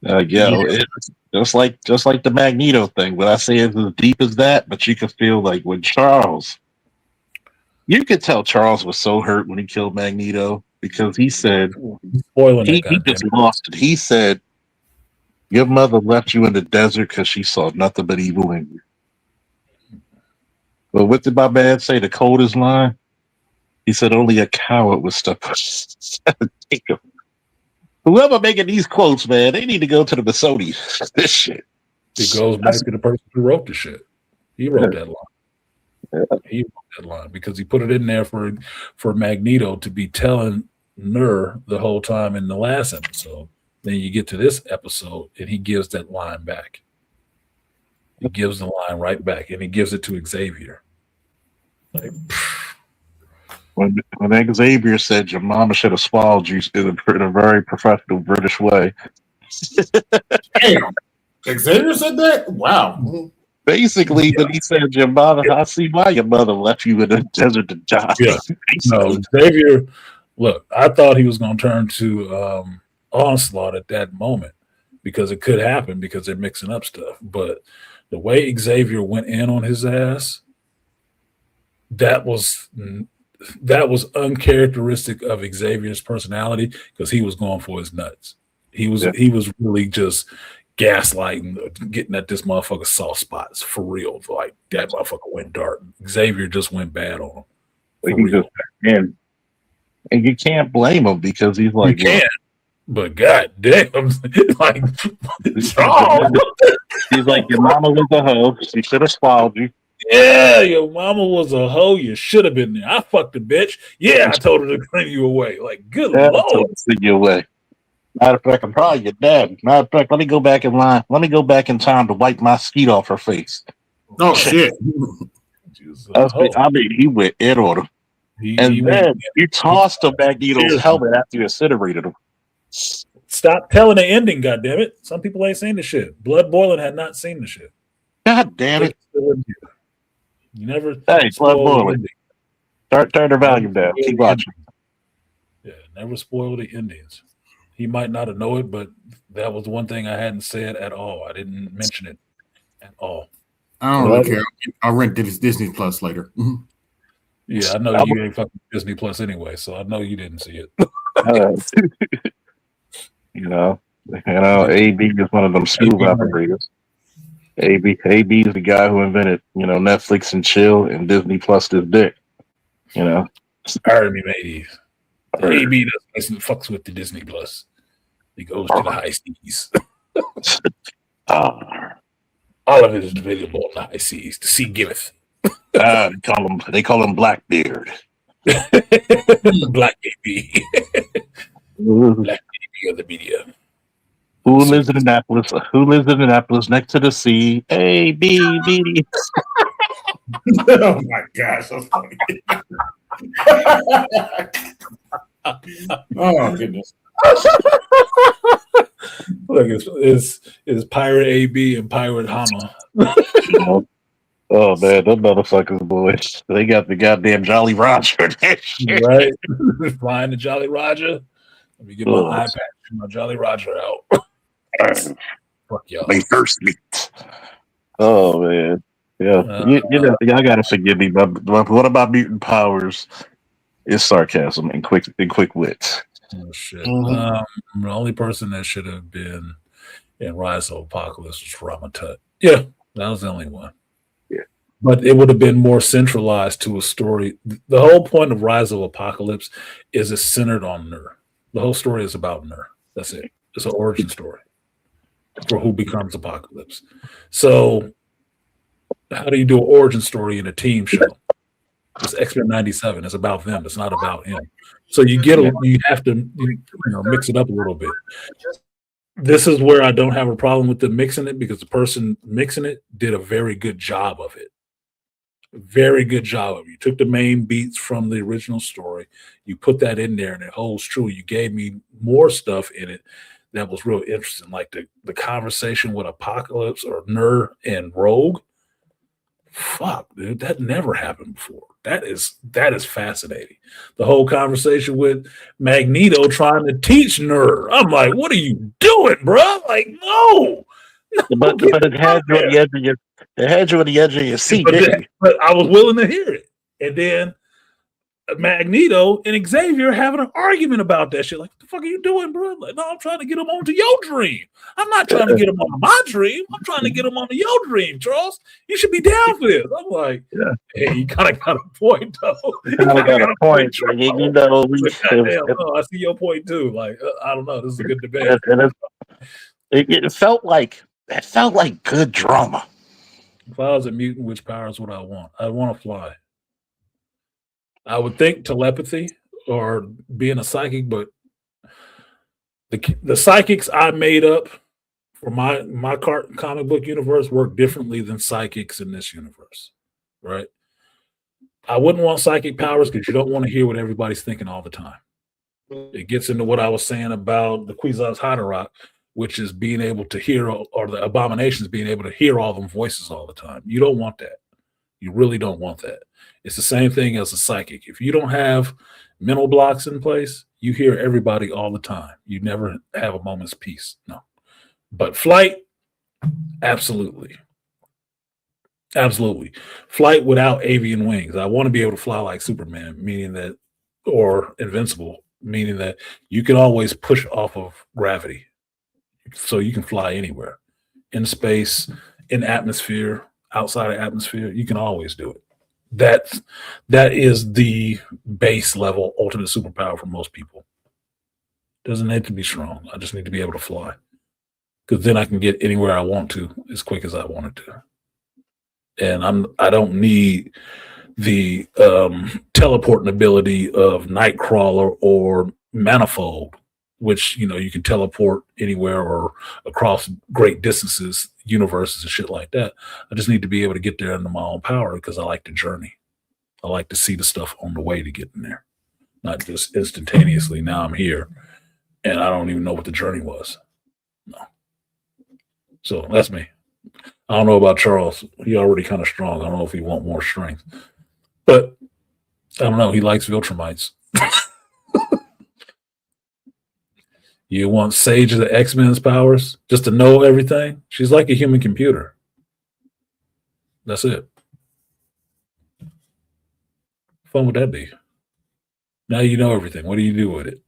It's just like the Magneto thing. When I say it's as deep as that, but you could feel like when Charles, you could tell Charles was so hurt when he killed Magneto because he said he just lost it. He said, "Your mother left you in the desert because she saw nothing but evil in you." But what did my man say? The coldest line. He said, "Only a coward would step." Whoever making these quotes, man, they need to go to the Masoni. This shit. It goes back to the person who wrote the shit. He wrote that line. Yeah. He wrote that line because he put it in there for Magneto to be telling Nur the whole time in the last episode. Then you get to this episode and he gives that line back. He gives the line right back and he gives it to Xavier. Like, when Xavier said your mama should have swallowed you in a very professional British way. Damn. Xavier said that? Wow. Basically, when he said your mother, I see why your mother left you in the desert to die. Yeah. No, Xavier, look, I thought he was going to turn to Onslaught at that moment because it could happen because they're mixing up stuff. But the way Xavier went in on his ass, that was uncharacteristic of Xavier's personality because he was going for his nuts. He was really just gaslighting, getting at this motherfucker's soft spots for real. Like that motherfucker went dark. Xavier just went bad on him. And you can't blame him because he's like, you can, but god damn, like he's like, your mama was a hoe. She should have swallowed you. Yeah, your mama was a hoe. You should have been there. I fucked the bitch. Yeah, I told her to send you away. Like, good lord, send you away. Matter of fact, I'm probably your dad. Matter of fact, let me go back in line. Let me go back in time to wipe my skeet off her face. Oh shit! I mean, he went in on him, then you tossed him Magneto's helmet after you incinerated him. Stop telling the ending, goddammit. Some people ain't seen the shit. Blood Boiling had not seen the shit. God damn it! You never. Hey, Blood Boiling. Turn the volume down. Keep watching. Yeah, never spoil the endings. He might not have known it, but that was one thing I hadn't said at all. I didn't mention it at all. I don't really care. I'll rent Disney Plus later. Yeah, I know you ain't fucking Disney Plus anyway, so I know you didn't see it. You know, AB is one of them smooth operators. AB is the guy who invented, Netflix and chill and Disney Plus this dick. You know, Irony mateys. AB doesn't fucks with the Disney Plus. He goes to the high seas. All of it is available on the high seas. The sea giveth. They call him Blackbeard. Black AB. Black AB of the media. Who lives in Annapolis? Who lives in Annapolis next to the sea? A B B. Oh my gosh, that's funny. Oh goodness. Look, it's Pirate AB and Pirate Hama. Oh man, those motherfuckers, boys. They got the goddamn Jolly Roger. Right? Flying the Jolly Roger. Let me get my iPad and my Jolly Roger out. Fuck y'all. My first meet. Oh man. Yeah. You know, y'all gotta forgive me, but what about mutant powers is sarcasm and quick wit. Oh shit. Mm-hmm. The only person that should have been in Rise of Apocalypse was Ramatut. Yeah, that was the only one. Yeah. But it would have been more centralized to a story. The whole point of Rise of Apocalypse is it's centered on Nur. The whole story is about Nur. That's it. It's an origin story for who becomes Apocalypse. So how do you do an origin story in a team show? It's X-Men 97. It's about them. It's not about him. So you have to mix it up a little bit. This is where I don't have a problem with them mixing it, because the person mixing it did a very good job of it. Very good job of it. You took the main beats from the original story, you put that in there, and it holds true. You gave me more stuff in it that was real interesting, like the conversation with Apocalypse or Nur and Rogue. Fuck, dude, that never happened before. That is fascinating. The whole conversation with Magneto trying to teach Nur. I'm like, what are you doing, bro? Like, no. But it had you on the edge of your seat. But I was willing to hear it. And then Magneto and Xavier having an argument about that shit. Like, what the fuck are you doing, bro? Like, no, I'm trying to get him onto your dream. I'm not trying to get him on my dream. I'm trying to get him onto your dream, Charles. You should be down for this. I'm like, hey, you kind of got a point, though. You kind of got a point. I see your point too. Like, I don't know. This is a good debate. It felt like good drama. If I was a mutant, which powers would I want? I want to fly. I would think telepathy or being a psychic, but the psychics I made up for my comic book universe work differently than psychics in this universe, right? I wouldn't want psychic powers because you don't want to hear what everybody's thinking all the time. It gets into what I was saying about the Kwisatz Haderach, which is being able to hear, or the Abominations being able to hear all them voices all the time. You don't want that. You really don't want that. It's the same thing as a psychic. If you don't have mental blocks in place, you hear everybody all the time. You never have a moment's peace. No. But flight, absolutely. Absolutely. Flight without avian wings. I want to be able to fly like Superman, meaning that, or invincible, meaning that you can always push off of gravity. So you can fly anywhere. In space, in atmosphere, outside of atmosphere, you can always do it. That is the base level ultimate superpower for most people. Doesn't need to be strong. I just need to be able to fly, because then I can get anywhere I want to as quick as I wanted to. And I don't need the teleporting ability of Nightcrawler or Manifold, which, you can teleport anywhere or across great distances, universes and shit like that. I just need to be able to get there under my own power, because I like the journey. I like to see the stuff on the way to get in there, not just instantaneously. Now I'm here and I don't even know what the journey was. No. So that's me. I don't know about Charles. He already kind of strong. I don't know if he want more strength, but I don't know. He likes Viltrumites. You want Sage of the X-Men's powers just to know everything? She's like a human computer. That's it. Fun would that be? Now you know everything. What do you do with it?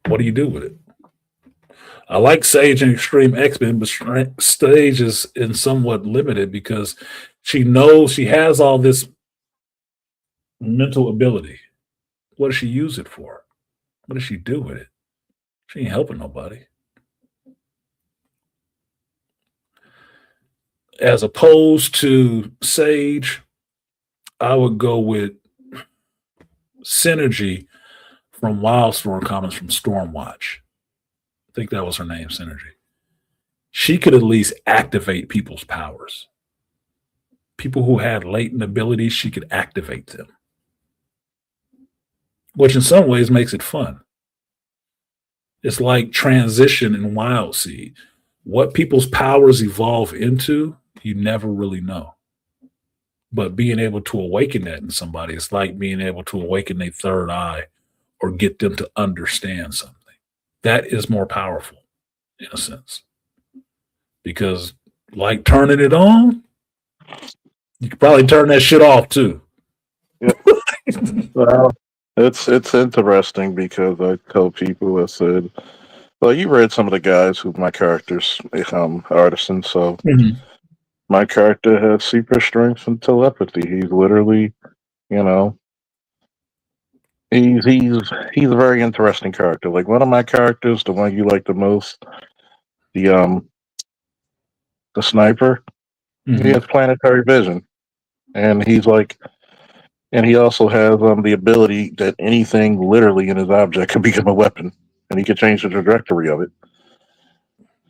What do you do with it? I like Sage and Extreme X-Men, but Sage is somewhat limited because she knows she has all this mental ability. What does she use it for? What does she do with it? She ain't helping nobody. As opposed to Sage, I would go with Synergy from Wildstorm Commons from Stormwatch. I think that was her name, Synergy. She could at least activate people's powers. People who had latent abilities, she could activate them, which in some ways makes it fun. It's like transition in Wild Seed. What people's powers evolve into, you never really know. But being able to awaken that in somebody, it's like being able to awaken their third eye or get them to understand something. That is more powerful in a sense. Because like turning it on, you could probably turn that shit off too. Yep. Well, it's interesting because I tell people, I said, well, you read some of the guys who my characters artisans, so my character has super strength and telepathy. He's literally, you know, he's a very interesting character. Like one of my characters, the one you like the most, the sniper, he has planetary vision. And he's like, and he also has the ability that anything literally in his object can become a weapon, and he can change the trajectory of it.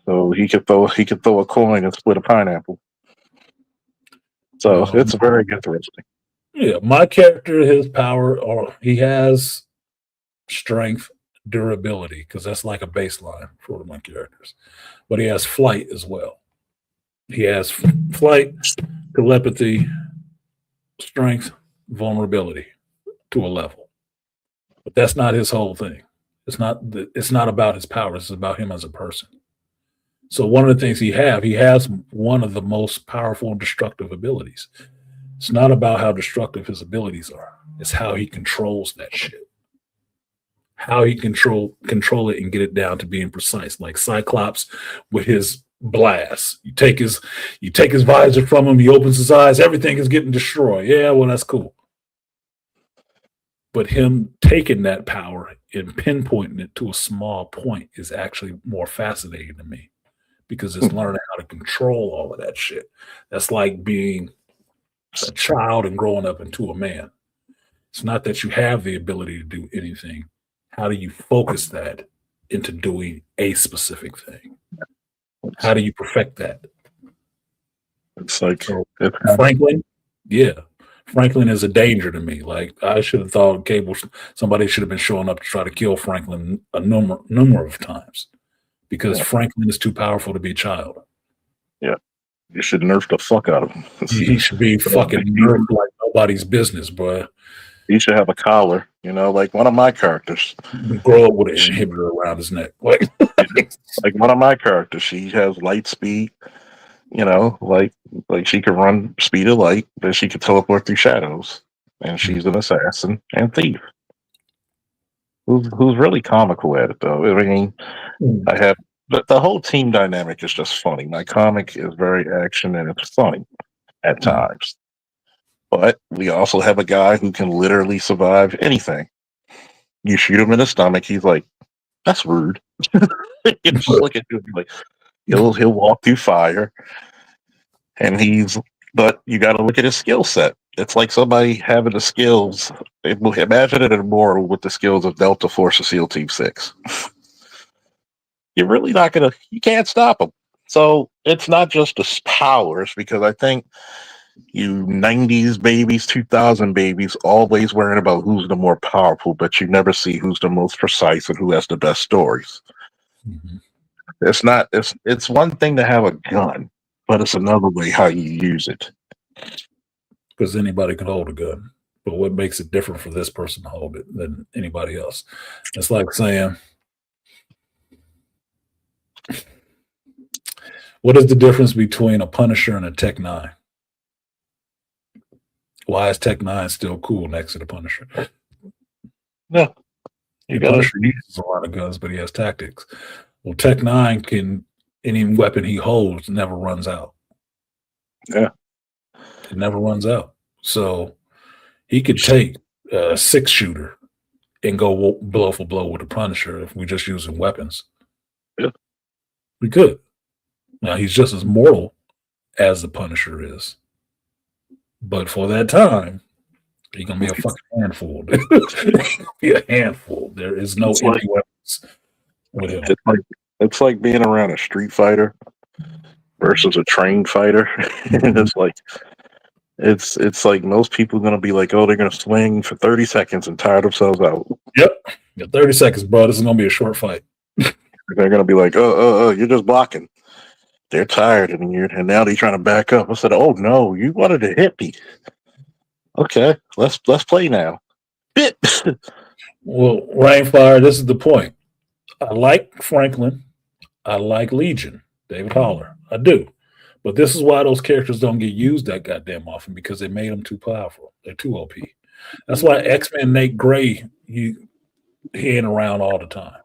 So he could throw a coin and split a pineapple. So it's very interesting. Yeah, my character, his power, or he has strength, durability, because that's like a baseline for my characters. But he has flight as well. He has flight, telepathy, strength, vulnerability to a level. But that's not his whole thing. It's not about his powers, it's about him as a person. So one of the things he has one of the most powerful and destructive abilities. It's not about how destructive his abilities are. It's how he controls that shit. How he control it and get it down to being precise. Like Cyclops with his blast. You take his visor from him, he opens his eyes, everything is getting destroyed. Yeah, well, that's cool. But him taking that power and pinpointing it to a small point is actually more fascinating to me because it's learning how to control all of that shit. That's like being a child and growing up into a man. It's not that you have the ability to do anything. How do you focus that into doing a specific thing? How do you perfect that? It's like Franklin, yeah. Franklin is a danger to me. Like I should have thought somebody should have been showing up to try to kill Franklin a number of times because Franklin is too powerful to be a child. Yeah. You should nerf the fuck out of him. He should be fucking nerfed like nobody's business, boy. He should have a collar, like one of my characters. Grow up with an inhibitor around his neck. Like one of my characters, she has light speed, like she can run speed of light, but she can teleport through shadows. And she's an assassin and thief. Who's really comical at it though. I mean, but the whole team dynamic is just funny. My comic is very action and it's funny at times. But we also have a guy who can literally survive anything. You shoot him in the stomach, he's like, "That's rude." You just look at him like he'll walk through fire, but you got to look at his skill set. It's like somebody having the skills. Imagine an immortal with the skills of Delta Force or SEAL Team 6. You're really not gonna. You can't stop him. So it's not just the powers, because I think you 90s babies, 2000 babies, always worrying about who's the more powerful, but you never see who's the most precise and who has the best stories. Mm-hmm. It's one thing to have a gun, but it's another way how you use it. Because anybody can hold a gun, but what makes it different for this person to hold it than anybody else? It's like saying, what is the difference between a Punisher and a Tech 9? Why is Tech 9 still cool next to the Punisher? Yeah. The Punisher uses a lot of guns, but he has tactics. Well, Tech 9 any weapon he holds never runs out. Yeah. It never runs out. So he could take a 6-shooter and go blow for blow with the Punisher if we're just using weapons. Yeah. We could. Now he's just as mortal as the Punisher is. But for that time, he's gonna be a fucking handful. Be a handful. There is no empty weapons with him. It's like being around a street fighter versus a trained fighter. And it's like most people are gonna be like, oh, they're gonna swing for 30 seconds and tire themselves out. Yep. Yeah, 30 seconds, bro. This is gonna be a short fight. They're gonna be like, oh, you're just blocking. They're tired, and now they're trying to back up. I said, oh no, you wanted to hit me. Okay, let's play now. Well, Rainfire, this is the point. I like Franklin. I like Legion, David Haller. I do. But this is why those characters don't get used that goddamn often, because they made them too powerful. They're too OP. That's why X-Men Nate Gray, he ain't around all the time.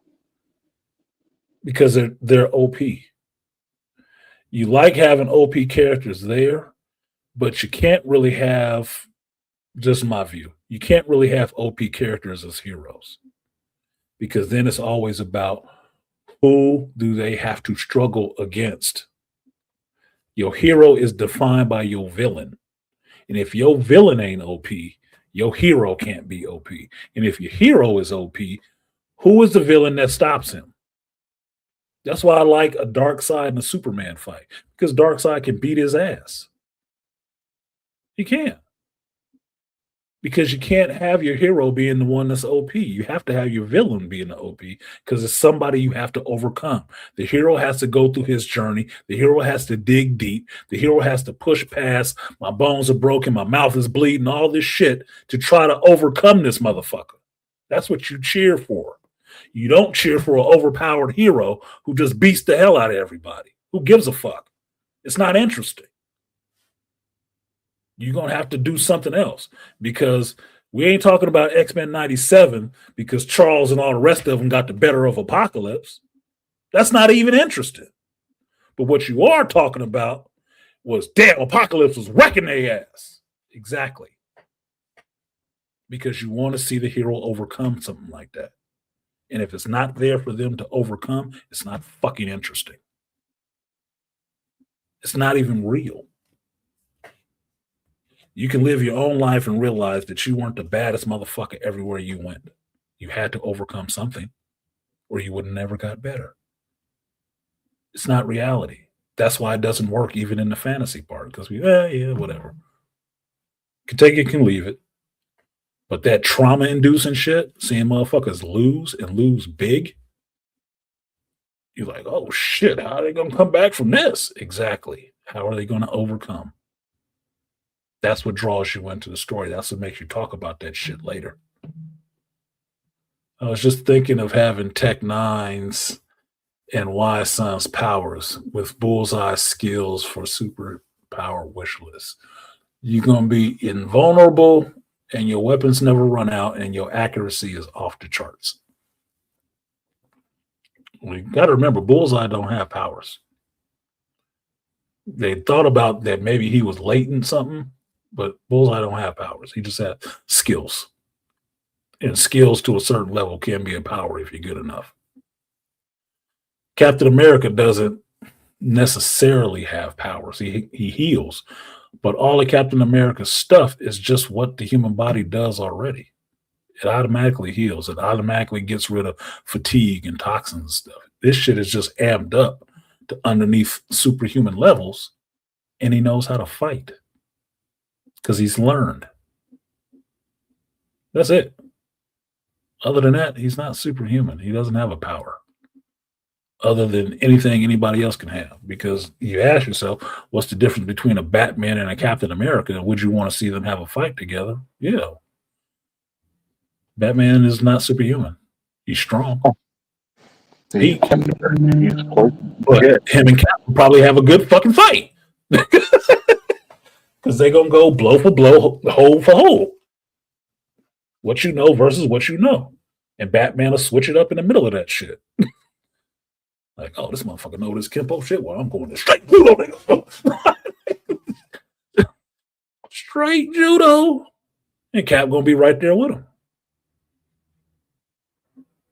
Because they're OP. You like having OP characters there, but you can't really have, just my view, you can't really have OP characters as heroes. Because then it's always about who do they have to struggle against. Your hero is defined by your villain. And if your villain ain't OP, your hero can't be OP. And if your hero is OP, who is the villain that stops him? That's why I like a Darkseid and a Superman fight, because Darkseid can beat his ass. He can. Because you can't have your hero being the one that's OP. You have to have your villain being the OP, because it's somebody you have to overcome. The hero has to go through his journey. The hero has to dig deep. The hero has to push past, my bones are broken, my mouth is bleeding, all this shit to try to overcome this motherfucker. That's what you cheer for. You don't cheer for an overpowered hero who just beats the hell out of everybody. Who gives a fuck? It's not interesting. You're going to have to do something else, because we ain't talking about X-Men 97 because Charles and all the rest of them got the better of Apocalypse. That's not even interesting. But what you are talking about was, damn, Apocalypse was wrecking their ass. Exactly. Because you want to see the hero overcome something like that. And if it's not there for them to overcome, it's not fucking interesting. It's not even real. You can live your own life and realize that you weren't the baddest motherfucker everywhere you went. You had to overcome something, or you would have never got better. It's not reality. That's why it doesn't work even in the fantasy part, because whatever. Can take it, can leave it. But that trauma-inducing shit, seeing motherfuckers lose and lose big, you're like, oh shit, how are they going to come back from this? Exactly. How are they going to overcome? That's what draws you into the story. That's what makes you talk about that shit later. I was just thinking of having Tech-9's and Y-Sun's powers with Bullseye's skills for superpower wish list. You're going to be invulnerable, and your weapons never run out, and your accuracy is off the charts. We got to remember, Bullseye don't have powers. They thought about that maybe he was latent something, but Bullseye don't have powers. He just had skills. And skills to a certain level can be a power if you're good enough. Captain America doesn't necessarily have powers. He heals. But all of Captain America's stuff is just what the human body does already. It automatically heals. It automatically gets rid of fatigue and toxins and stuff. This shit is just amped up to underneath superhuman levels, and he knows how to fight because he's learned. That's it. Other than that, he's not superhuman. He doesn't have a power other than anything anybody else can have. Because you ask yourself, what's the difference between a Batman and a Captain America? And would you want to see them have a fight together? Yeah. Batman is not superhuman. He's strong. But him and Captain probably have a good fucking fight. Because they're going to go blow for blow, hole for hole. What you know versus what you know. And Batman will switch it up in the middle of that shit. Like, oh, this motherfucker know this Kenpo shit. Well, I'm going to straight judo. Straight judo. And Cap gonna be right there with him.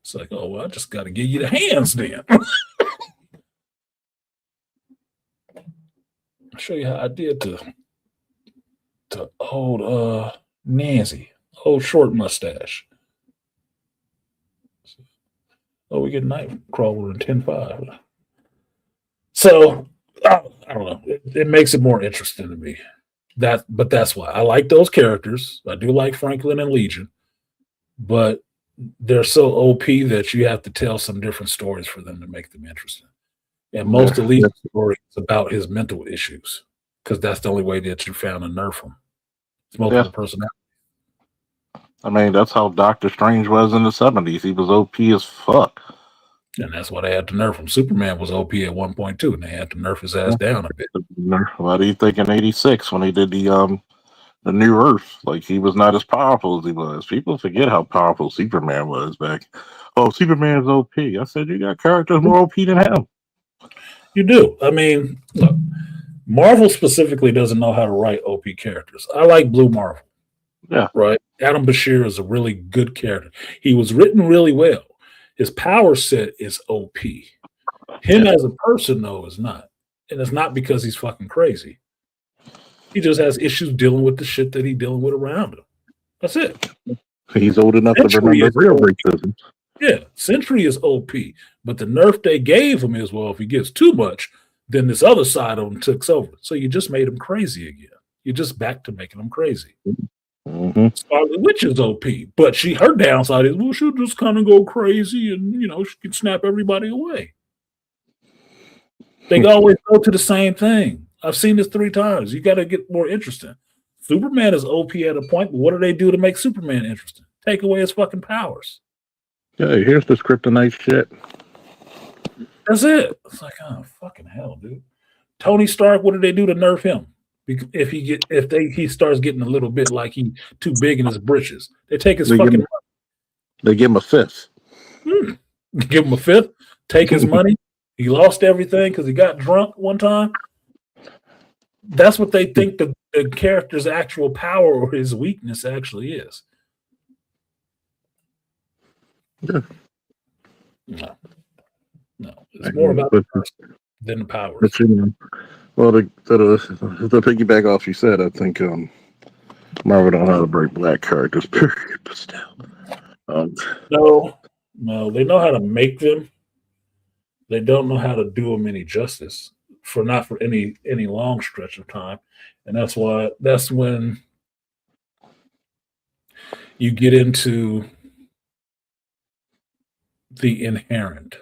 It's like, oh well, I just gotta give you the hands then. I'll show you how I did to old Nancy, old short mustache. Oh, we get Nightcrawler in 10-5. So I don't know. It makes it more interesting to me. But that's why I like those characters. I do like Franklin and Legion, but they're so OP that you have to tell some different stories for them to make them interesting. And most of Legion's story is about his mental issues because that's the only way that you found to nerf him. It's multiple personality. I mean, that's how Doctor Strange was in the 70s. He was OP as fuck. And that's why they had to nerf him. Superman was OP at 1.2, and they had to nerf his ass down a bit. What do you think in '86 when he did the New Earth? Like, he was not as powerful as he was. People forget how powerful Superman was back. Oh, Superman's OP. I said, you got characters more OP than him. You do. I mean, look, Marvel specifically doesn't know how to write OP characters. I like Blue Marvel. Yeah. Right? Adam Bashir is a really good character. He was written really well. His power set is OP. Him as a person, though, is not. And it's not because he's fucking crazy. He just has issues dealing with the shit that he's dealing with around him. That's it. He's old enough to remember real racism. Yeah, Sentry is OP. But the nerf they gave him is, well, if he gets too much, then this other side of him takes over. So you just made him crazy again. You're just back to making him crazy. Scarlet Witch is OP, but her downside is, well, she'll just kind of go crazy and, she can snap everybody away. They always go to the same thing. I've seen this 3 times. You got to get more interesting. Superman is OP at a point, but what do they do to make Superman interesting? Take away his fucking powers. Hey, here's this kryptonite shit. That's it. It's like, oh, fucking hell, dude. Tony Stark, what did they do to nerf him? If he starts getting a little bit like he too big in his britches, they take his fucking money. They give him a 5th. Give him a 5th, take his money. He lost everything because he got drunk one time. That's what they think the character's actual power or his weakness actually is. Yeah. No. It's more about the person than the powers. Well, to piggyback off you said, I think Marvel don't know how to break black characters, period, but still. No, they know how to make them. They don't know how to do them any justice not for any long stretch of time. And that's when you get into the inherent,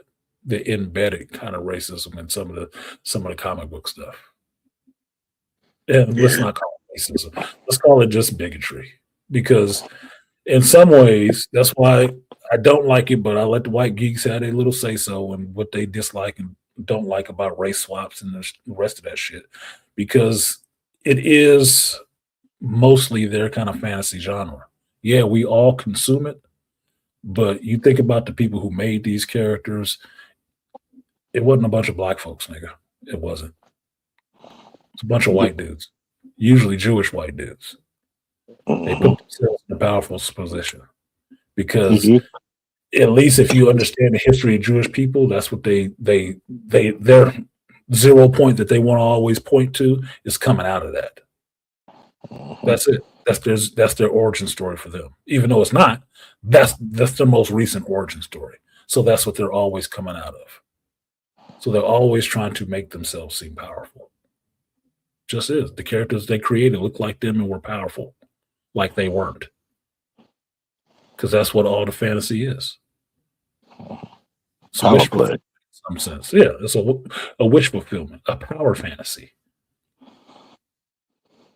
the embedded kind of racism in some of the comic book stuff. And let's not call it racism. Let's call it just bigotry. Because in some ways, that's why I don't like it, but I let the white geeks have a little say-so and what they dislike and don't like about race swaps and the rest of that shit. Because it is mostly their kind of fantasy genre. Yeah, we all consume it, but you think about the people who made these characters, it wasn't a bunch of black folks, nigga. It wasn't. It's a bunch of white dudes, usually Jewish white dudes. They put themselves in a powerful position because at least if you understand the history of Jewish people, that's what their 0 point that they want to always point to is coming out of that. That's it. That's their origin story for them. Even though it's not, that's their most recent origin story. So that's what they're always coming out of. So they're always trying to make themselves seem powerful. Just is. The characters they created looked like them and were powerful, like they weren't. Because that's what all the fantasy is. So wish fulfillment, in some sense. Yeah, it's a wish fulfillment, a power fantasy.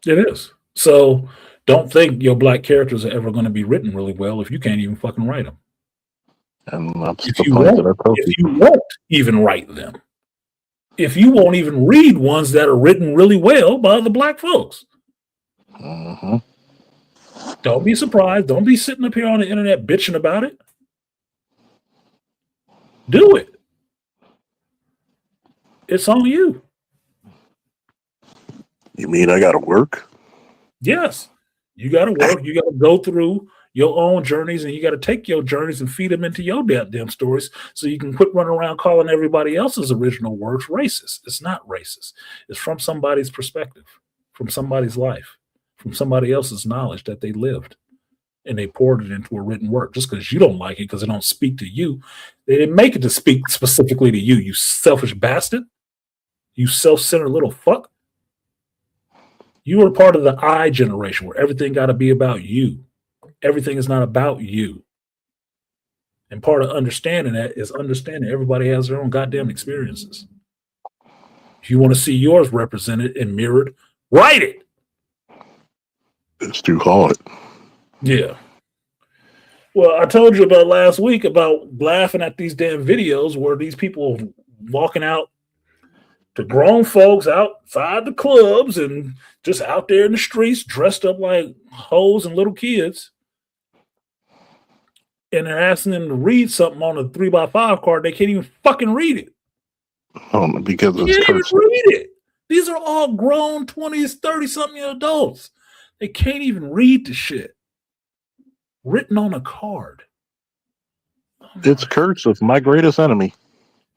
It is. So don't think your black characters are ever going to be written really well if you can't even fucking write them. And that's if you won't even write them. If you won't even read ones that are written really well by the black folks. Don't be surprised. Don't be sitting up here on the internet bitching about it. Do it. It's on you. You mean I got to work? Yes. You got to work. You got to go through your own journeys, and you got to take your journeys and feed them into your damn stories, so you can quit running around calling everybody else's original works racist. It's not racist. It's from somebody's perspective, from somebody's life, from somebody else's knowledge that they lived, and they poured it into a written work. Just because you don't like it, because it don't speak to you, they didn't make it to speak specifically to you. You selfish bastard. You self-centered little fuck. You were part of the I generation, where everything got to be about you. Everything is not about you. And part of understanding that is understanding everybody has their own goddamn experiences. If you want to see yours represented and mirrored, write it. It's too hard. Yeah. Well, I told you about last week about laughing at these damn videos where these people walking out to grown folks outside the clubs and just out there in the streets dressed up like hoes and little kids. And they're asking them to read something on a 3x5 card. They can't even fucking read it. Because They it's can't even cursive. read it. These are all grown 20s, 30-something adults. They can't even read the shit written on a card. It's cursive. My greatest enemy.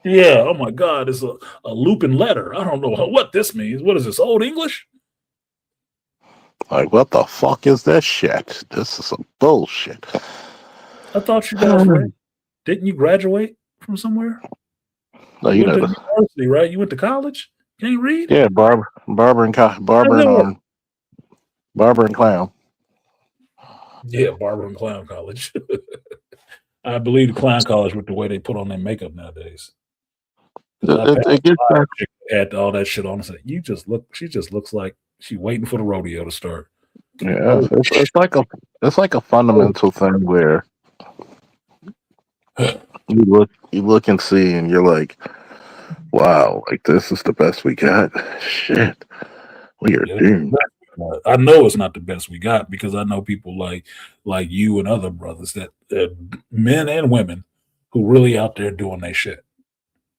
Yeah, oh my God, it's a looping letter. I don't know what this means. What is this, Old English? Like, what the fuck is this shit? This is some bullshit. I thought you guys didn't you graduate from somewhere? No, You you went know, to university, right? You went to college? Can't read? yeah, Barber and Clown. Yeah, Barber and Clown College. I believe the Clown College with the way they put on their makeup nowadays. It gets back. Had all that shit on and said, she just looks like she's waiting for the rodeo to start. Yeah, it's like a fundamental thing where you look and see, and you're like, wow, like this is the best we got. Shit, we are doomed. I know it's not the best we got, because I know people like you and other brothers that men and women who really out there doing their shit.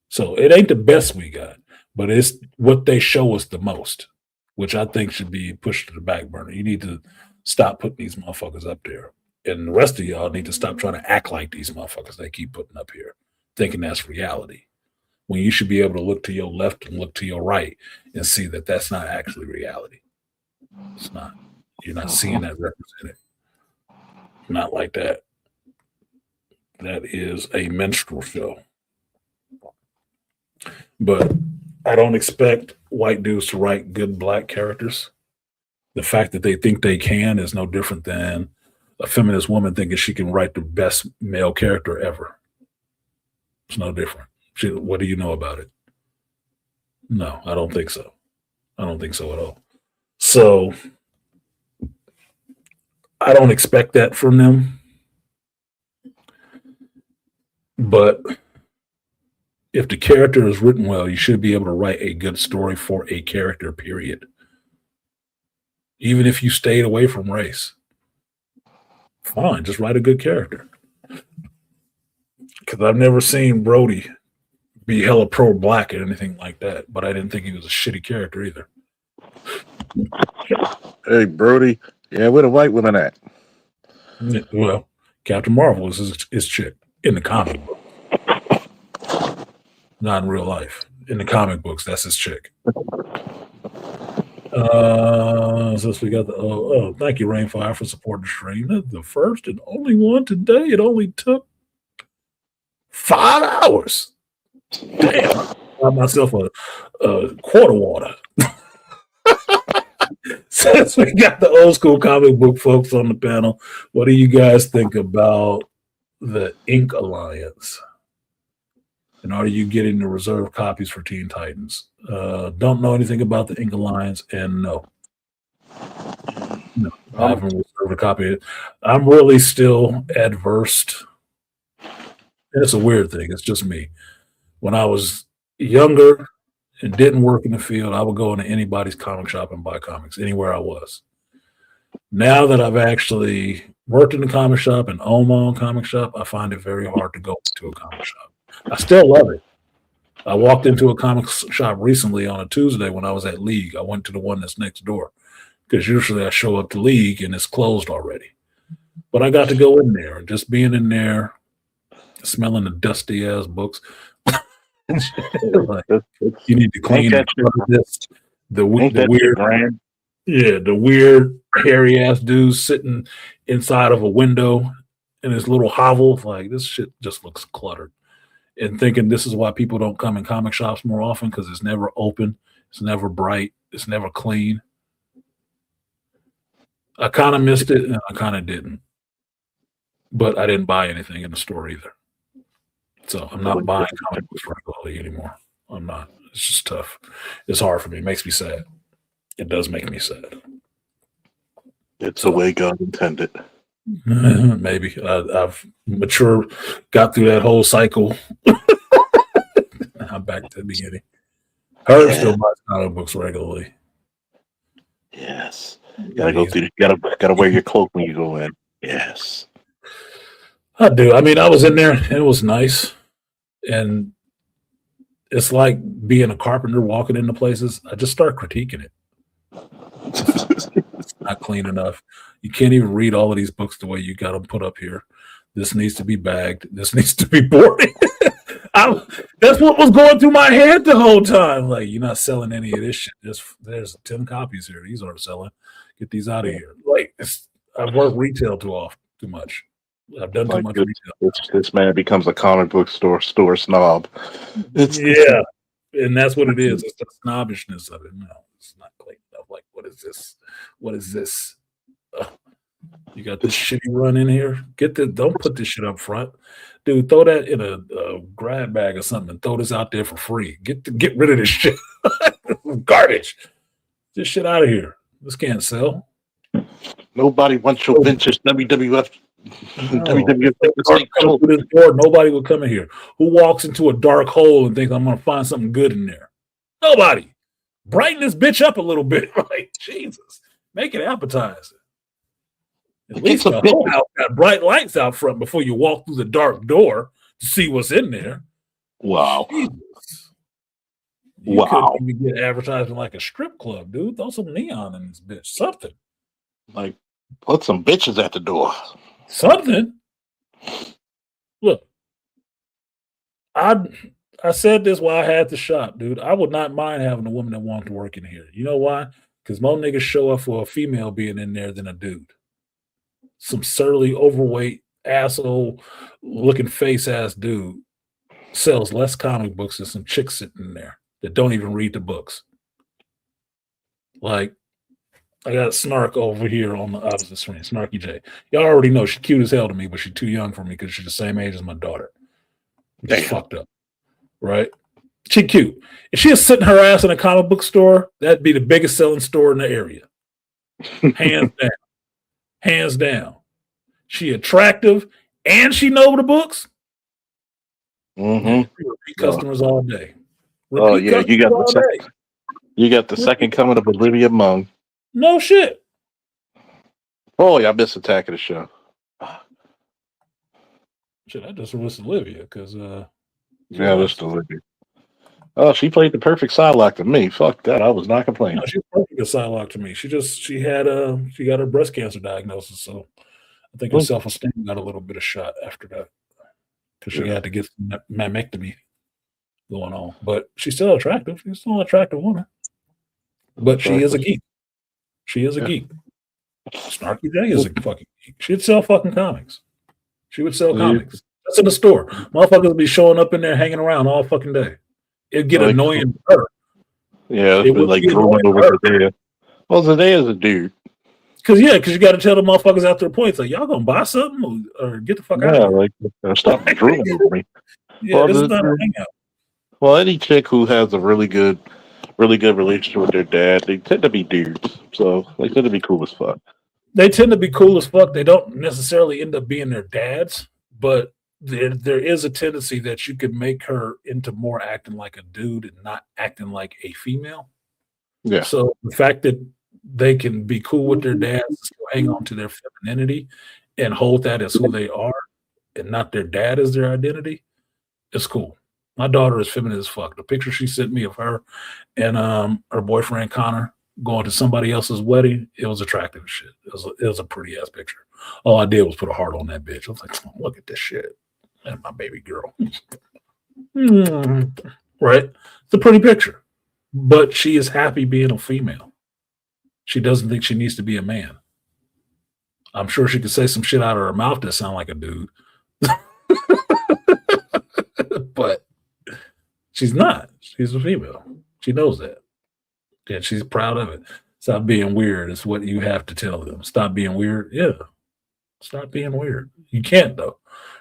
So it ain't the best we got, but it's what they show us the most, which I think should be pushed to the back burner. You need to stop putting these motherfuckers up there. And the rest of y'all need to stop trying to act like these motherfuckers they keep putting up here, thinking that's reality. When you should be able to look to your left and look to your right and see that that's not actually reality. It's not. You're not seeing that represented. Not like that. That is a minstrel show. But I don't expect white dudes to write good black characters. The fact that they think they can is no different than a feminist woman thinking she can write the best male character ever. It's no different. What do you know about it? No, I don't think so. I don't think so at all. So I don't expect that from them. But if the character is written well, you should be able to write a good story for a character, period. Even if you stayed away from race. Fine, just write a good character. Because I've never seen Brody be hella pro-black or anything like that, but I didn't think he was a shitty character either. Hey, Brody. Yeah, where the white women at? Well, Captain Marvel is his chick in the comic book. Not in real life. In the comic books, that's his chick. Since we got the thank you, Rainfire, for supporting the stream. The first and only one today. It only took 5 hours. Damn, I got myself a quarter water. Since we got the old school comic book folks on the panel, what do you guys think about the Ink Alliance? And are you getting the reserve copies for Teen Titans? Don't know anything about the Ink Alliance, and no, I haven't reserved a copy. I'm really still adverse. And it's a weird thing. It's just me. When I was younger and didn't work in the field, I would go into anybody's comic shop and buy comics anywhere I was. Now that I've actually worked in the comic shop and own my own comic shop, I find it very hard to go to a comic shop. I still love it. I walked into a comic shop recently on a Tuesday when I was at League. I went to the one that's next door because usually I show up to League and it's closed already. But I got to go in there and just being in there, smelling the dusty ass books. Like, you need to clean this. The weird brand. Yeah, the weird hairy ass dude sitting inside of a window in his little hovel. Like, this shit just looks cluttered. And thinking this is why people don't come in comic shops more often, because it's never open, it's never bright, it's never clean. I kind of missed it and I kind of didn't. But I didn't buy anything in the store either. So I'm not buying comic books regularly anymore. I'm not. It's just tough. It's hard for me. It makes me sad. It does make me sad. It's the way God intended. Maybe I've matured, got through that whole cycle. I'm back to the beginning. Herb still buys comic books regularly. Yes, you gotta go through. Gotta wear your cloak when you go in. Yes, I do. I mean, I was in there and it was nice, and it's like being a carpenter walking into places. I just start critiquing it. It's not clean enough. You can't even read all of these books the way you got them put up here. This needs to be bagged. This needs to be boarded. That's what was going through my head the whole time. Like, you're not selling any of this shit. There's 10 copies here. These aren't selling. Get these out of here. Like, I've worked retail too much. I've done too much retail. This man becomes a comic book store snob. Yeah, and that's what it is. It's the snobbishness of it. No, it's not clean enough. Like, what is this? What is this? You got this shitty run in here. Don't put this shit up front, dude. Throw that in a grab bag or something. And throw this out there for free. Get rid of this shit. Garbage. This shit out of here. This can't sell. Nobody wants your vintage WWF. Nobody would come in here. Who walks into a dark hole and thinks I'm going to find something good in there? Nobody. Brighten this bitch up a little bit. Like, Jesus. Make it appetizing. At least the whole house got bright lights out front before you walk through the dark door to see what's in there. Wow. Jesus. You couldn't even get advertising like a strip club, dude. Throw some neon in this bitch. Something. Like, put some bitches at the door. Something. Look, I said this while I had the shop, dude. I would not mind having a woman that wanted to work in here. You know why? Because more niggas show up for a female being in there than a dude. Some surly, overweight, asshole looking face ass dude sells less comic books than some chicks sitting in there that don't even read the books. Like, I got Snark over here on the opposite screen, Snarky J. Y'all already know she's cute as hell to me, but she's too young for me because she's the same age as my daughter. That's fucked up, right? She cute. If she was sitting her ass in a comic book store, that'd be the biggest selling store in the area. Hands down. Hands down. She attractive and she know the books. Mm-hmm. Repeat customers all day. Oh yeah, you got the second coming of Olivia Munn. No shit. Oh yeah, I missed Attack of the Show. Shit, I just missed Olivia because yeah, that's Olivia. Oh, she played the perfect Psylocke to me. Fuck that, I was not complaining. No, she's perfect as Psylocke to me. She got her breast cancer diagnosis, so I think her self-esteem got a little bit of shot after that because she had to get some mammectomy going on. But she's still attractive. She's still an attractive woman. But she is a geek. She is a geek. Snarky J is a fucking geek. She'd sell fucking comics. She would sell comics. That's in the store. Motherfuckers would be showing up in there hanging around all fucking day. It'd get annoying to her. Yeah, it would like drooling over Zendaya. Well, Zendaya's a dude. Because you got to tell the motherfuckers after the point, it's like, y'all gonna buy something or get the fuck out of here. Like, stop drooling over me. Yeah, this is not a hangout. Well, any chick who has a really good relationship with their dad, they tend to be dudes. So they tend to be cool as fuck. They tend to be cool as fuck. They don't necessarily end up being their dads, but there is a tendency that you could make her into more acting like a dude and not acting like a female. Yeah. So the fact that they can be cool with their dads and still hang on to their femininity and hold that as who they are and not their dad as their identity, it's cool. My daughter is feminine as fuck. The picture she sent me of her and her boyfriend Connor going to somebody else's wedding, it was attractive as shit. It was a pretty ass picture. All I did was put a heart on that bitch. I was like, oh, look at this shit. That's my baby girl. Right? It's a pretty picture. But she is happy being a female. She doesn't think she needs to be a man. I'm sure she could say some shit out of her mouth that sound like a dude. But she's not. She's a female. She knows that. And she's proud of it. Stop being weird is what you have to tell them. Stop being weird. Yeah. Stop being weird. You can't, though.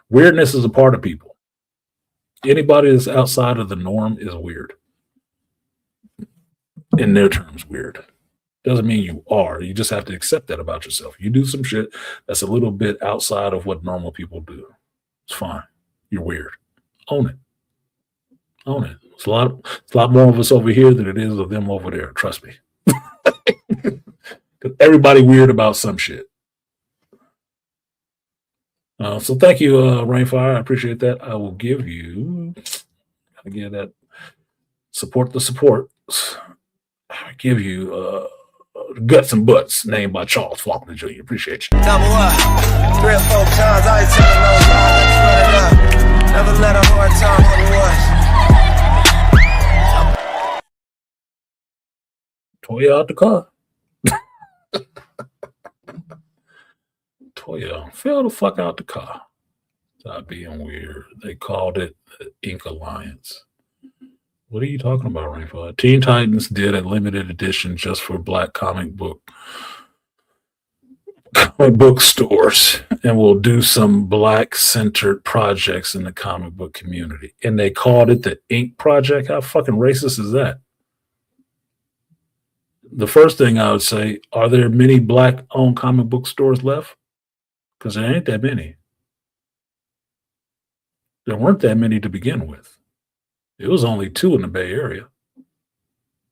Weirdness is a part of people. Anybody that's outside of the norm is weird. In their terms, weird. Doesn't mean you are. You just have to accept that about yourself. You do some shit that's a little bit outside of what normal people do. It's fine. You're weird. Own it. Own it. It's a lot more of us over here than it is of them over there. Trust me. Because everybody weird about some shit. So thank you, Rainfire. I appreciate that. I will give you, again, that support the support. I give you Guts and Butts, named by Charles Faulkner Jr. Appreciate you. Double up, 3 or 4 times. I ain't taking no lines, running up. Never let a hard time on once. Toya out the car. Toya, fell the fuck out the car. Stop being weird. They called it the Ink Alliance. What are you talking about, Rainfire? Teen Titans did a limited edition just for Black comic book stores, and will do some Black-centered projects in the comic book community. And they called it the Ink Project. How fucking racist is that? The first thing I would say, are there many Black-owned comic book stores left? Because there ain't that many. There weren't that many to begin with. It was only 2 in the Bay Area.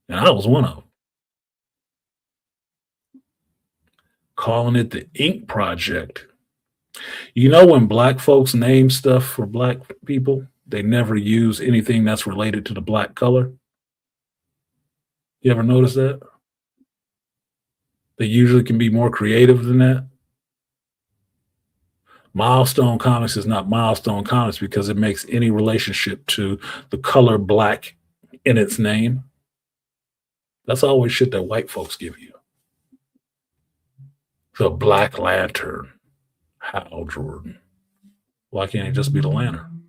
And I was one of them. Calling it the Ink Project. You know, when Black folks name stuff for Black people, they never use anything that's related to the Black color. You ever notice that? They usually can be more creative than that. Milestone Comics is not Milestone Comics because it makes any relationship to the color Black in its name. That's always shit that white folks give you. The Black Lantern, Hal Jordan. Why can't he just be the Lantern?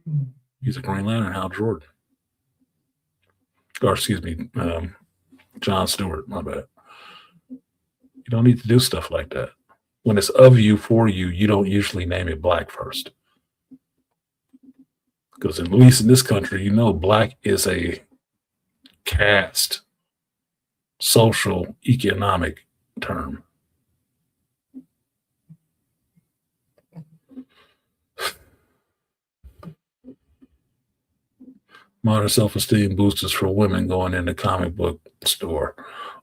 He's a Green Lantern, Hal Jordan. Or excuse me, John Stewart, my bad. You don't need to do stuff like that. When it's of you, for you, you don't usually name it Black first. Because at least in this country, you know, Black is a caste, social, economic term. Modern self-esteem boosters for women going into comic book store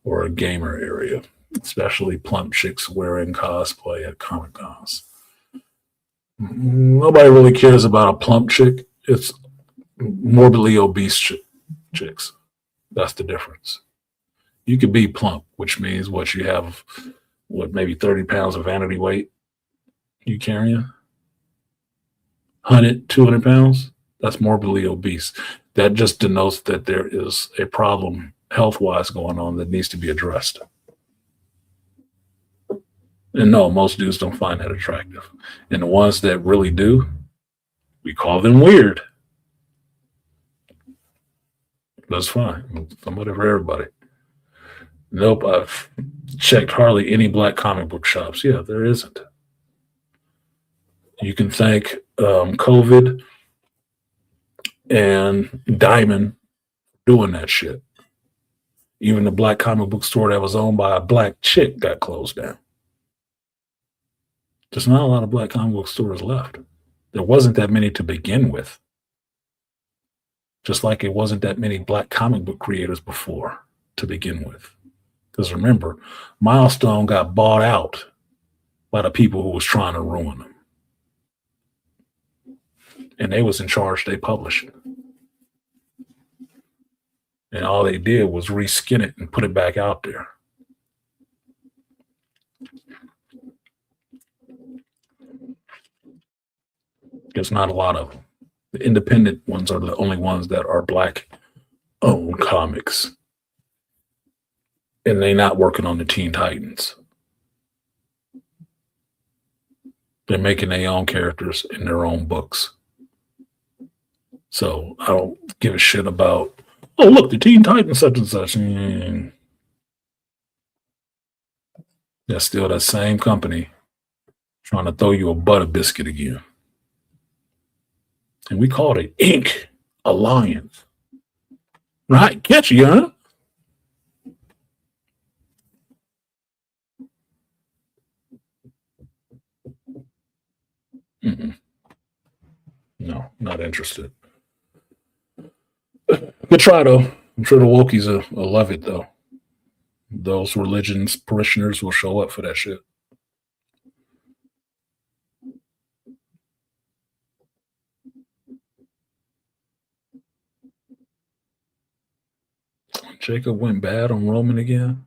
or a gamer area, especially plump chicks wearing cosplay at Comic Cons. Nobody really cares about a plump chick. It's morbidly obese chicks. That's the difference. You could be plump, which means what you have, maybe 30 pounds of vanity weight you carrying? 100, 200 pounds? That's morbidly obese. That just denotes that there is a problem health-wise going on that needs to be addressed. And no, most dudes don't find that attractive. And the ones that really do, we call them weird. That's fine. Somebody for everybody. Nope, I've checked hardly any Black comic book shops. Yeah, there isn't. You can thank COVID and Diamond doing that shit. Even the Black comic book store that was owned by a Black chick got closed down. There's not a lot of Black comic book stores left. There wasn't that many to begin with. Just like it wasn't that many Black comic book creators before to begin with. Because remember, Milestone got bought out by the people who was trying to ruin them. And they was in charge, they published it. And all they did was reskin it and put it back out there. There's not a lot of them. The independent ones are the only ones that are black owned comics. And they're not working on the Teen Titans. They're making their own characters in their own books. So I don't give a shit about, oh, look, the Teen Titans, such and such. That's still that same company trying to throw you a butter biscuit again. And we called it Ink Alliance. Right? Catchy, huh? No, not interested. Good try, though. I'm sure the Wokies will love it, though. Those religions, parishioners will show up for that shit. Jacob went bad on Roman again.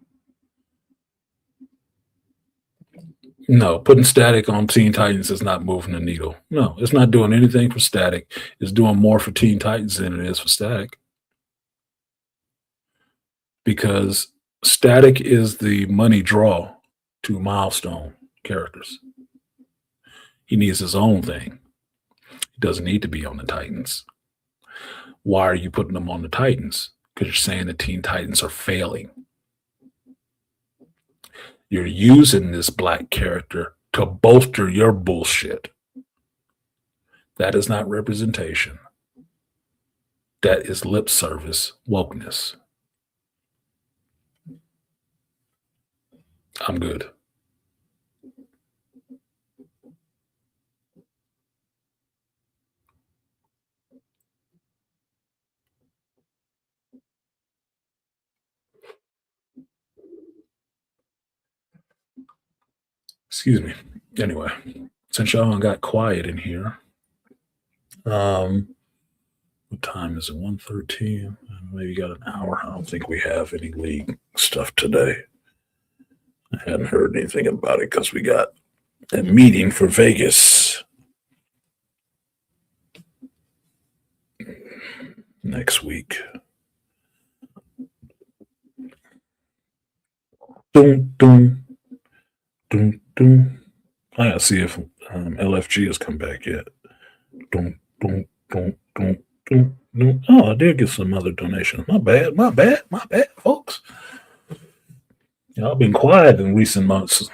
No, putting Static on Teen Titans is not moving the needle. No, it's not doing anything for Static. It's doing more for Teen Titans than it is for Static. Because Static is the money draw to Milestone characters. He needs his own thing. He doesn't need to be on the Titans. Why are you putting him on the Titans? Because you're saying the Teen Titans are failing. You're using this black character to bolster your bullshit. That is not representation. That is lip service wokeness. I'm good. Excuse me. Anyway, since y'all got quiet in here, what time is it? 1:13. Maybe got an hour. I don't think we have any league stuff today. I hadn't heard anything about it because we got a meeting for Vegas next week. Doom, doom, doom, doom. I gotta see if LFG has come back yet. Doom, doom, doom, doom, doom, doom. Oh, I did get some other donations. My bad, folks. I've been quiet in recent months,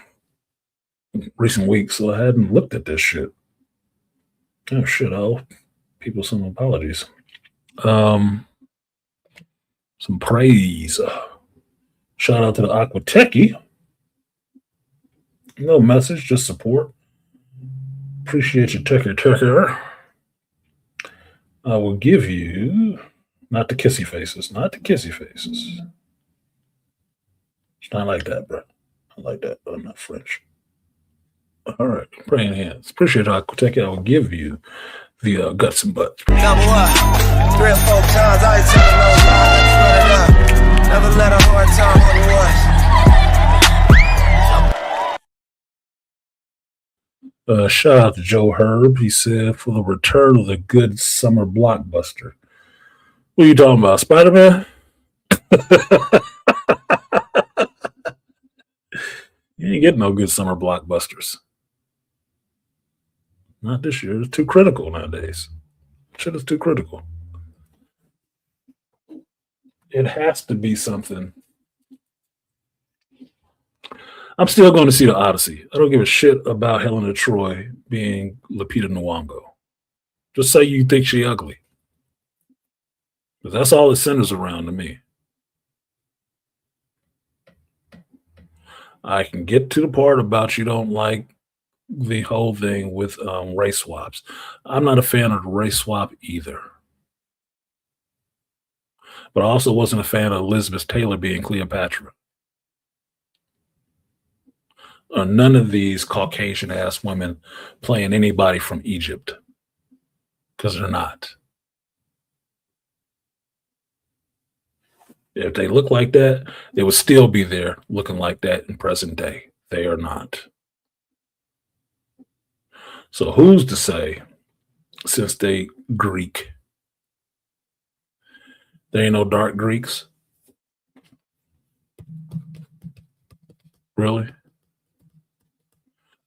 recent weeks, so I hadn't looked at this shit. Oh shit! I'll people some apologies. Some praise. Shout out to the Aqua Techie. No message, just support. Appreciate you, Tucker. I will give you not the kissy faces. It's not like that, bro. I like that, but I'm not French. All right, praying hands. Appreciate Aqua Techie. I will give you the guts and butts. Number one, 3 or 4 times I ain't telling no lies, running up. Never let a hard time on the Shout out to Joe Herb. He said, for the return of the good summer blockbuster. What are you talking about, Spider-Man? You ain't getting no good summer blockbusters. Not this year. It's too critical nowadays. Shit is too critical. It has to be something. I'm still going to see the Odyssey. I don't give a shit about Helena Troy being Lupita Nyong'o. Just say you think she ugly. Because that's all it centers around to me. I can get to the part about you don't like the whole thing with race swaps. I'm not a fan of the race swap either. But I also wasn't a fan of Elizabeth Taylor being Cleopatra. None of these Caucasian ass women playing anybody from Egypt. Because they're not. If they look like that, they would still be there looking like that in present day. They are not. So who's to say, since they Greek, there ain't no dark Greeks? Really?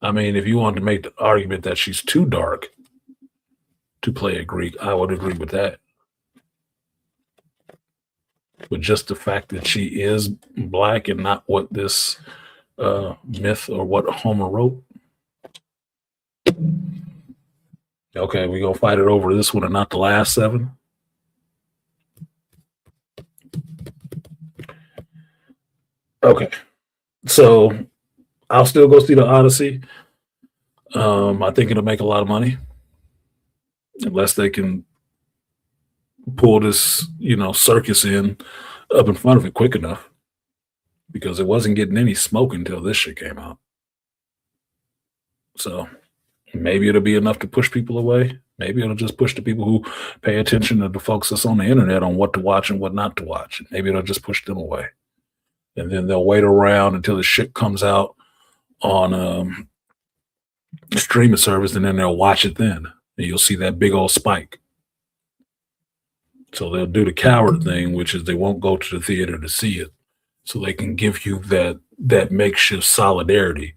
I mean, if you want to make the argument that she's too dark to play a Greek, I would agree with that. But just the fact that she is black and not what this myth or what Homer wrote. Okay, we gonna fight it over this one and not the last 7. Okay, so I'll still go see the Odyssey. I think it'll make a lot of money unless they can pull this, circus up in front of it quick enough, because it wasn't getting any smoke until this shit came out. So maybe it'll be enough to push people away. Maybe it'll just push the people who pay attention to the folks that's on the internet on what to watch and what not to watch. Maybe it'll just push them away. And then they'll wait around until the shit comes out on streaming service, and then they'll watch it then. And you'll see that big old spike. So they'll do the coward thing, which is they won't go to the theater to see it. So they can give you that makeshift solidarity.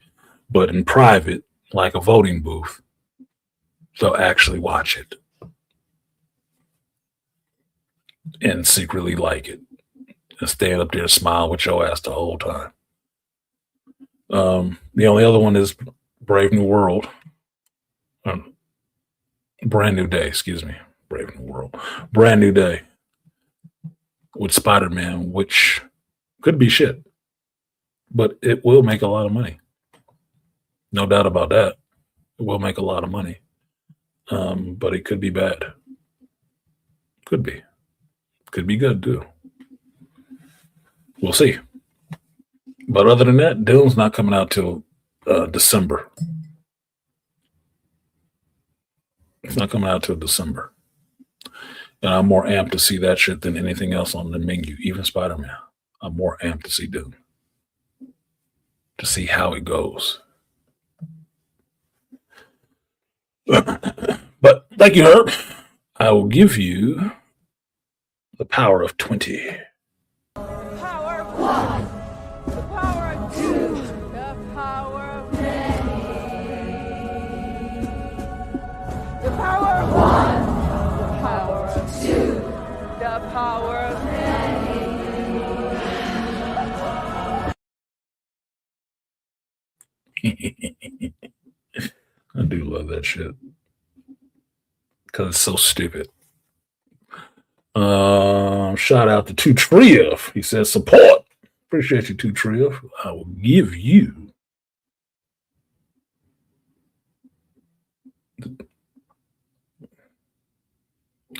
But in private, like a voting booth, they'll actually watch it and secretly like it and stand up there and smile with your ass the whole time. The only other one is Brave New World. Brand New Day, excuse me. Brave New World. Brand New Day with Spider-Man, which could be shit, but it will make a lot of money. No doubt about that. It will make a lot of money. But it could be bad. Could be. Could be good too. We'll see. But other than that, Dylan's not coming out till December. It's not coming out till December. And I'm more amped to see that shit than anything else on the menu, even Spider-Man. I'm more amped to see Dune. To see how it goes. But like you heard, I will give you the power of 20. Power of 1. The power of 2. The power of many. The power of 1. The power of 2. The power of many. I do love that shit. Because it's so stupid. Shout out to 2 Triv. He says support. Appreciate you, 2 Triv. I will give you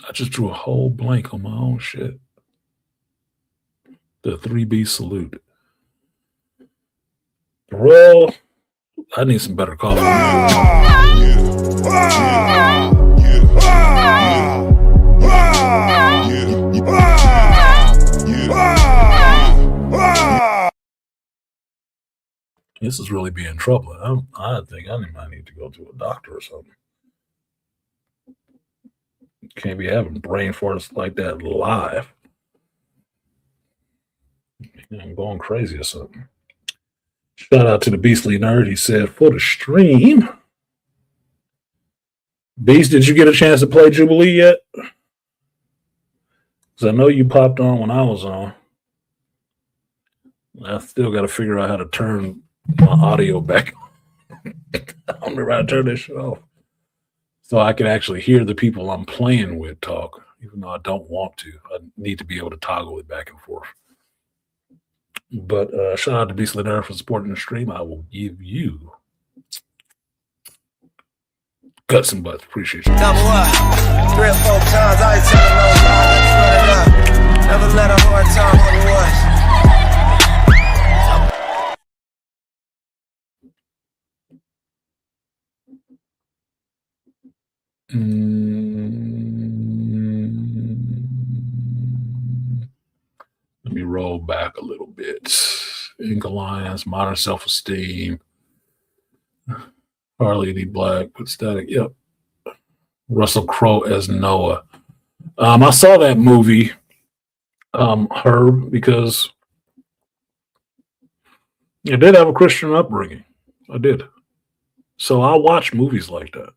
I just drew a whole blank on my own shit. The 3B salute. Bro, I need some better coffee. This is really being trouble. I think I might need to go to a doctor or something. Can't be having brain farts like that live. I'm going crazy or something. Shout out to the Beastly Nerd. He said, for the stream. Beast, did you get a chance to play Jubilee yet? Because I know you popped on when I was on. I still got to figure out how to turn my audio back. I don't remember how to turn this shit off. So I can actually hear the people I'm playing with talk, even though I don't want to. I need to be able to toggle it back and forth. But shout out to Beastly Nerd for supporting the stream. I will give you guts and butts. Appreciate you. Number 1, 3 or 4 times, I ain't telling no lies, running up. Never let a hard time on the was. Let me roll back a little bit Ink Alliance, Modern Self-Esteem, Harley D. Black, but Static. Yep. Russell Crowe as Noah. I saw that movie, Herb, because I did have a Christian upbringing. I did. So I watch movies like that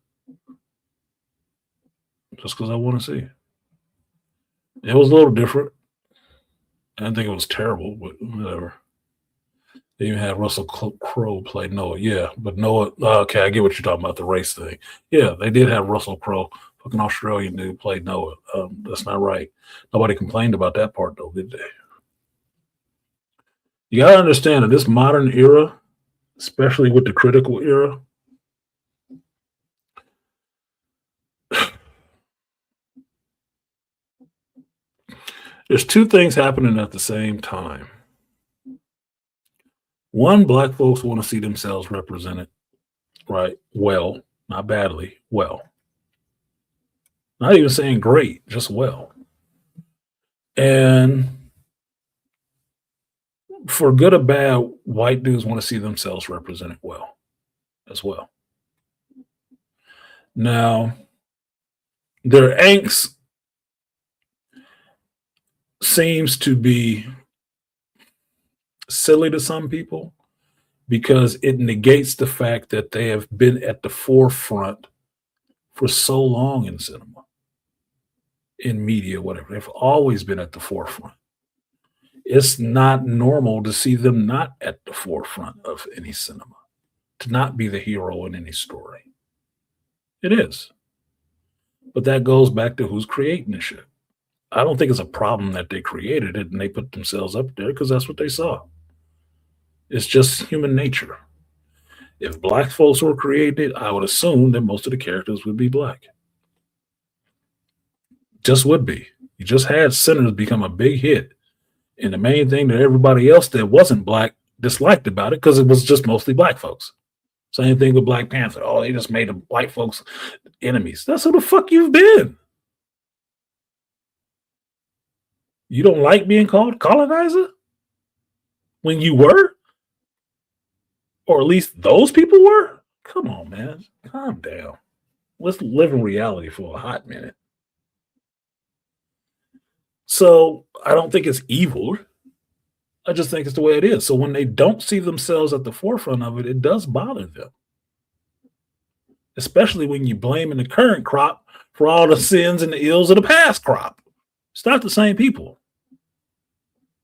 just because I want to see it. It was a little different. I didn't think it was terrible, but whatever. They even had Russell Crowe play Noah. Yeah, but Noah, okay, I get what you're talking about, the race thing. Yeah, they did have Russell Crowe, fucking Australian dude, play Noah. That's not right. Nobody complained about that part, though, did they? You got to understand in this modern era, especially with the critical era, there's two things happening at the same time. One, black folks want to see themselves represented, right? Well, not badly, well. Not even saying great, just well. And for good or bad, white dudes want to see themselves represented well as well. Now, their angst seems to be silly to some people because it negates the fact that they have been at the forefront for so long in cinema, in media, whatever. They've always been at the forefront. It's not normal to see them not at the forefront of any cinema, to not be the hero in any story. It is. But that goes back to who's creating the shit. I don't think it's a problem that they created it and they put themselves up there because that's what they saw. It's just human nature. If black folks were created, I would assume that most of the characters would be black. Just would be. You just had Sinners become a big hit. And the main thing that everybody else that wasn't black disliked about it because it was just mostly black folks. Same thing with Black Panther. Oh, they just made the white folks enemies. That's who the fuck you've been. You don't like being called colonizer? When you were? Or at least those people were? Come on, man. Calm down. Let's live in reality for a hot minute. So I don't think it's evil. I just think it's the way it is. So when they don't see themselves at the forefront of it, it does bother them. Especially when you're blaming the current crop for all the sins and the ills of the past crop. It's not the same people.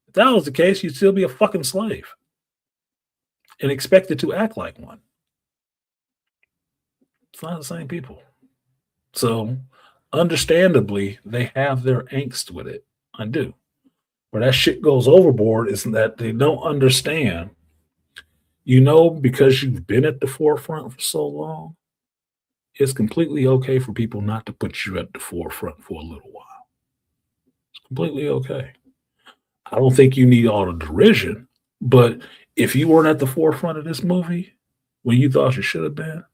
If that was the case, you'd still be a fucking slave and expected to act like one. It's not the same people. So understandably, they have their angst with it. I do. Where that shit goes overboard is that they don't understand, because you've been at the forefront for so long, it's completely okay for people not to put you at the forefront for a little while. It's completely okay. I don't think you need all the derision, but if you weren't at the forefront of this movie when you thought you should have been,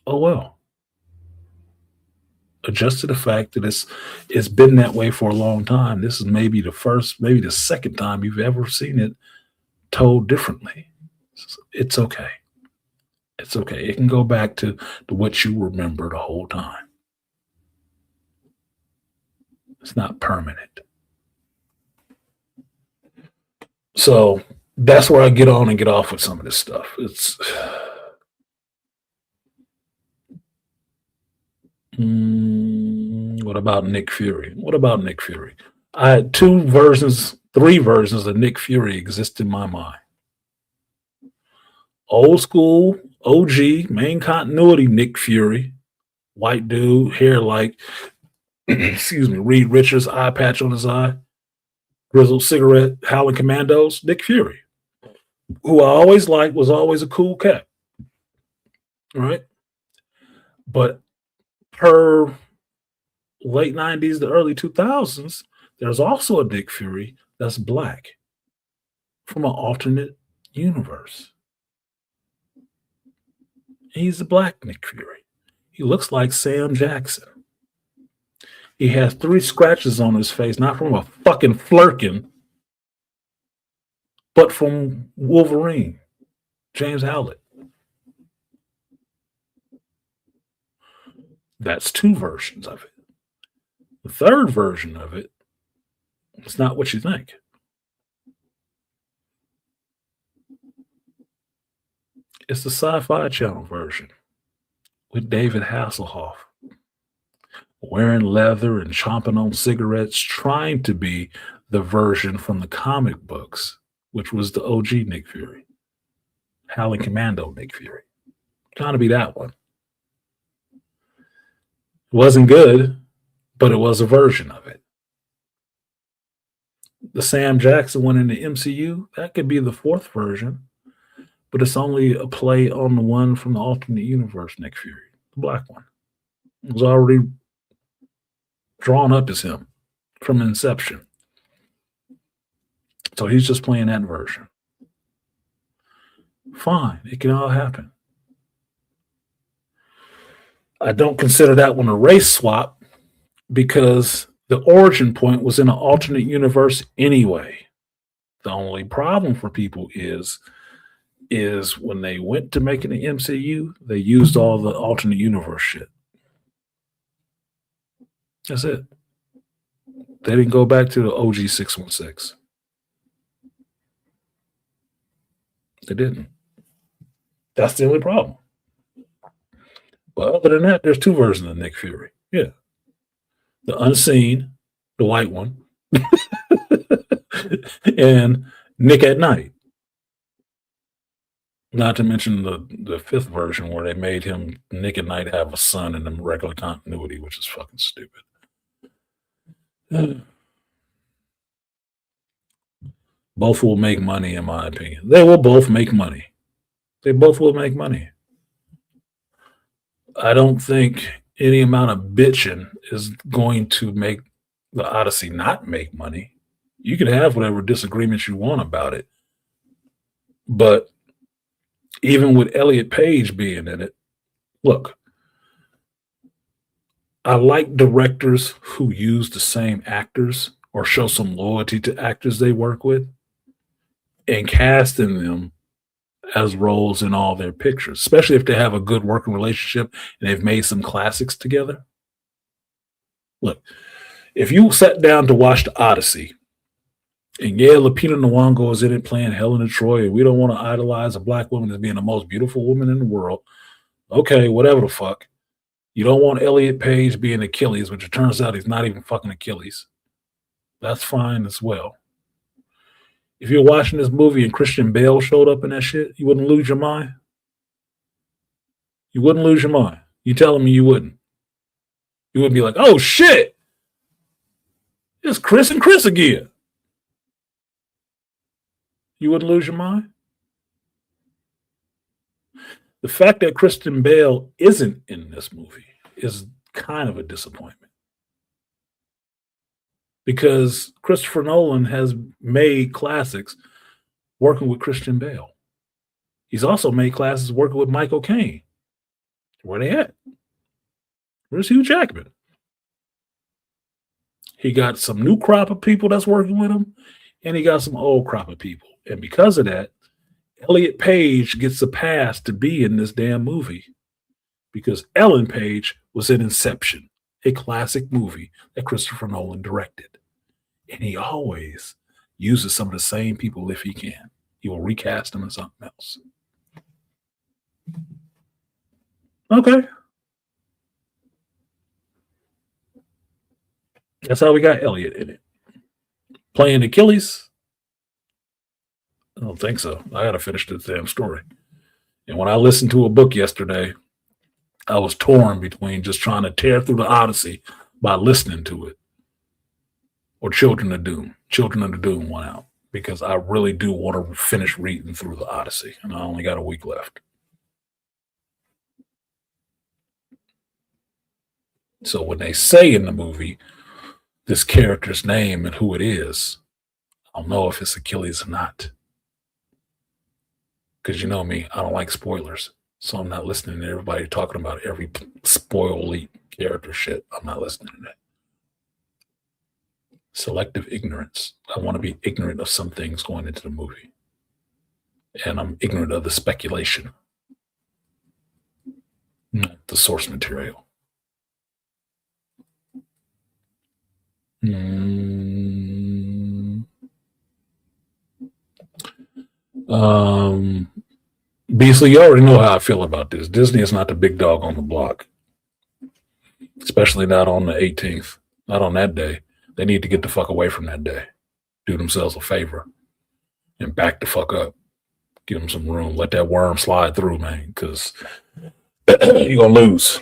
oh well. Adjust to the fact that it's been that way for a long time. This is maybe the first, maybe the second time you've ever seen it told differently. It's okay. It's okay. It can go back to what you remember the whole time. It's not permanent. So that's where I get on and get off with some of this stuff. It's what about Nick Fury? What about Nick Fury? I had three versions of Nick Fury exist in my mind. Old school, OG, main continuity Nick Fury, white dude, hair like, Reed Richards, eye patch on his eye, grizzled cigarette, howling commandos, Nick Fury, who I always liked, was always a cool cat. All right. But per late 90s to early 2000s, there's also a Nick Fury that's black from an alternate universe. He's the black Nick Fury. He looks like Sam Jackson. He has 3 scratches on his face, not from a fucking flirkin, but from Wolverine, James Howlett. That's two versions of it. The third version of it is not what you think. It's the Sci-Fi Channel version with David Hasselhoff wearing leather and chomping on cigarettes, trying to be the version from the comic books, which was the OG Nick Fury. Howling Commando Nick Fury. Trying to be that one. It wasn't good, but it was a version of it. The Sam Jackson one in the MCU, that could be the fourth version, but it's only a play on the one from the alternate universe Nick Fury, the black one. It was already drawn up as him from Inception. So he's just playing that version. Fine, it can all happen. I don't consider that one a race swap because the origin point was in an alternate universe anyway. The only problem for people is when they went to making the MCU, they used all the alternate universe shit. That's it. They didn't go back to the OG 616. They didn't. That's the only problem. But other than that, there's two versions of Nick Fury. Yeah. The Unseen, the white one, and Nick at Night. Not to mention the fifth version where they made him, Nick at Night, have a son in the regular continuity, which is fucking stupid. Both will make money, in my opinion. They will both make money. They both will make money. I don't think any amount of bitching is going to make the Odyssey not make money. You can have whatever disagreements you want about it. But even with Elliot Page being in it, look, I like directors who use the same actors or show some loyalty to actors they work with and casting them as roles in all their pictures, especially if they have a good working relationship and they've made some classics together. Look, if you sat down to watch the Odyssey and yeah, Lupita Nyong'o is in it playing Helen of Troy, and we don't want to idolize a black woman as being the most beautiful woman in the world. Okay, whatever the fuck. You don't want Elliot Page being Achilles, which it turns out he's not even fucking Achilles. That's fine as well. If you're watching this movie and Christian Bale showed up in that shit, you wouldn't lose your mind? You wouldn't lose your mind. You telling me you wouldn't? You wouldn't be like, oh shit, it's Chris and Chris again. You wouldn't lose your mind? The fact that Christian Bale isn't in this movie is kind of a disappointment. Because Christopher Nolan has made classics working with Christian Bale. He's also made classics working with Michael Caine. Where they at? Where's Hugh Jackman? He got some new crop of people that's working with him, and he got some old crop of people. And because of that, Elliot Page gets a pass to be in this damn movie because Ellen Page was in Inception, a classic movie that Christopher Nolan directed. And he always uses some of the same people if he can. He will recast them as something else. Okay. That's how we got Elliot in it. Playing Achilles? I don't think so. I got to finish this damn story. And when I listened to a book yesterday, I was torn between just trying to tear through the Odyssey by listening to it or Children of Doom. Children of the Doom went out because I really do want to finish reading through the Odyssey, and I only got a week left. So when they say in the movie this character's name and who it is, I'll know if it's Achilles or not. Because you know me, I don't like spoilers. So I'm not listening to everybody talking about every spoily character shit. I'm not listening to that. Selective ignorance. I want to be ignorant of some things going into the movie. and I'm ignorant of the speculation, not the source material. Beasley, you already know how I feel about this. Disney is not the big dog on the block, especially not on the 18th, not on that day. They need to get the fuck away from that day, do themselves a favor, and back the fuck up. Give them some room. Let that worm slide through, man, because you're going to lose.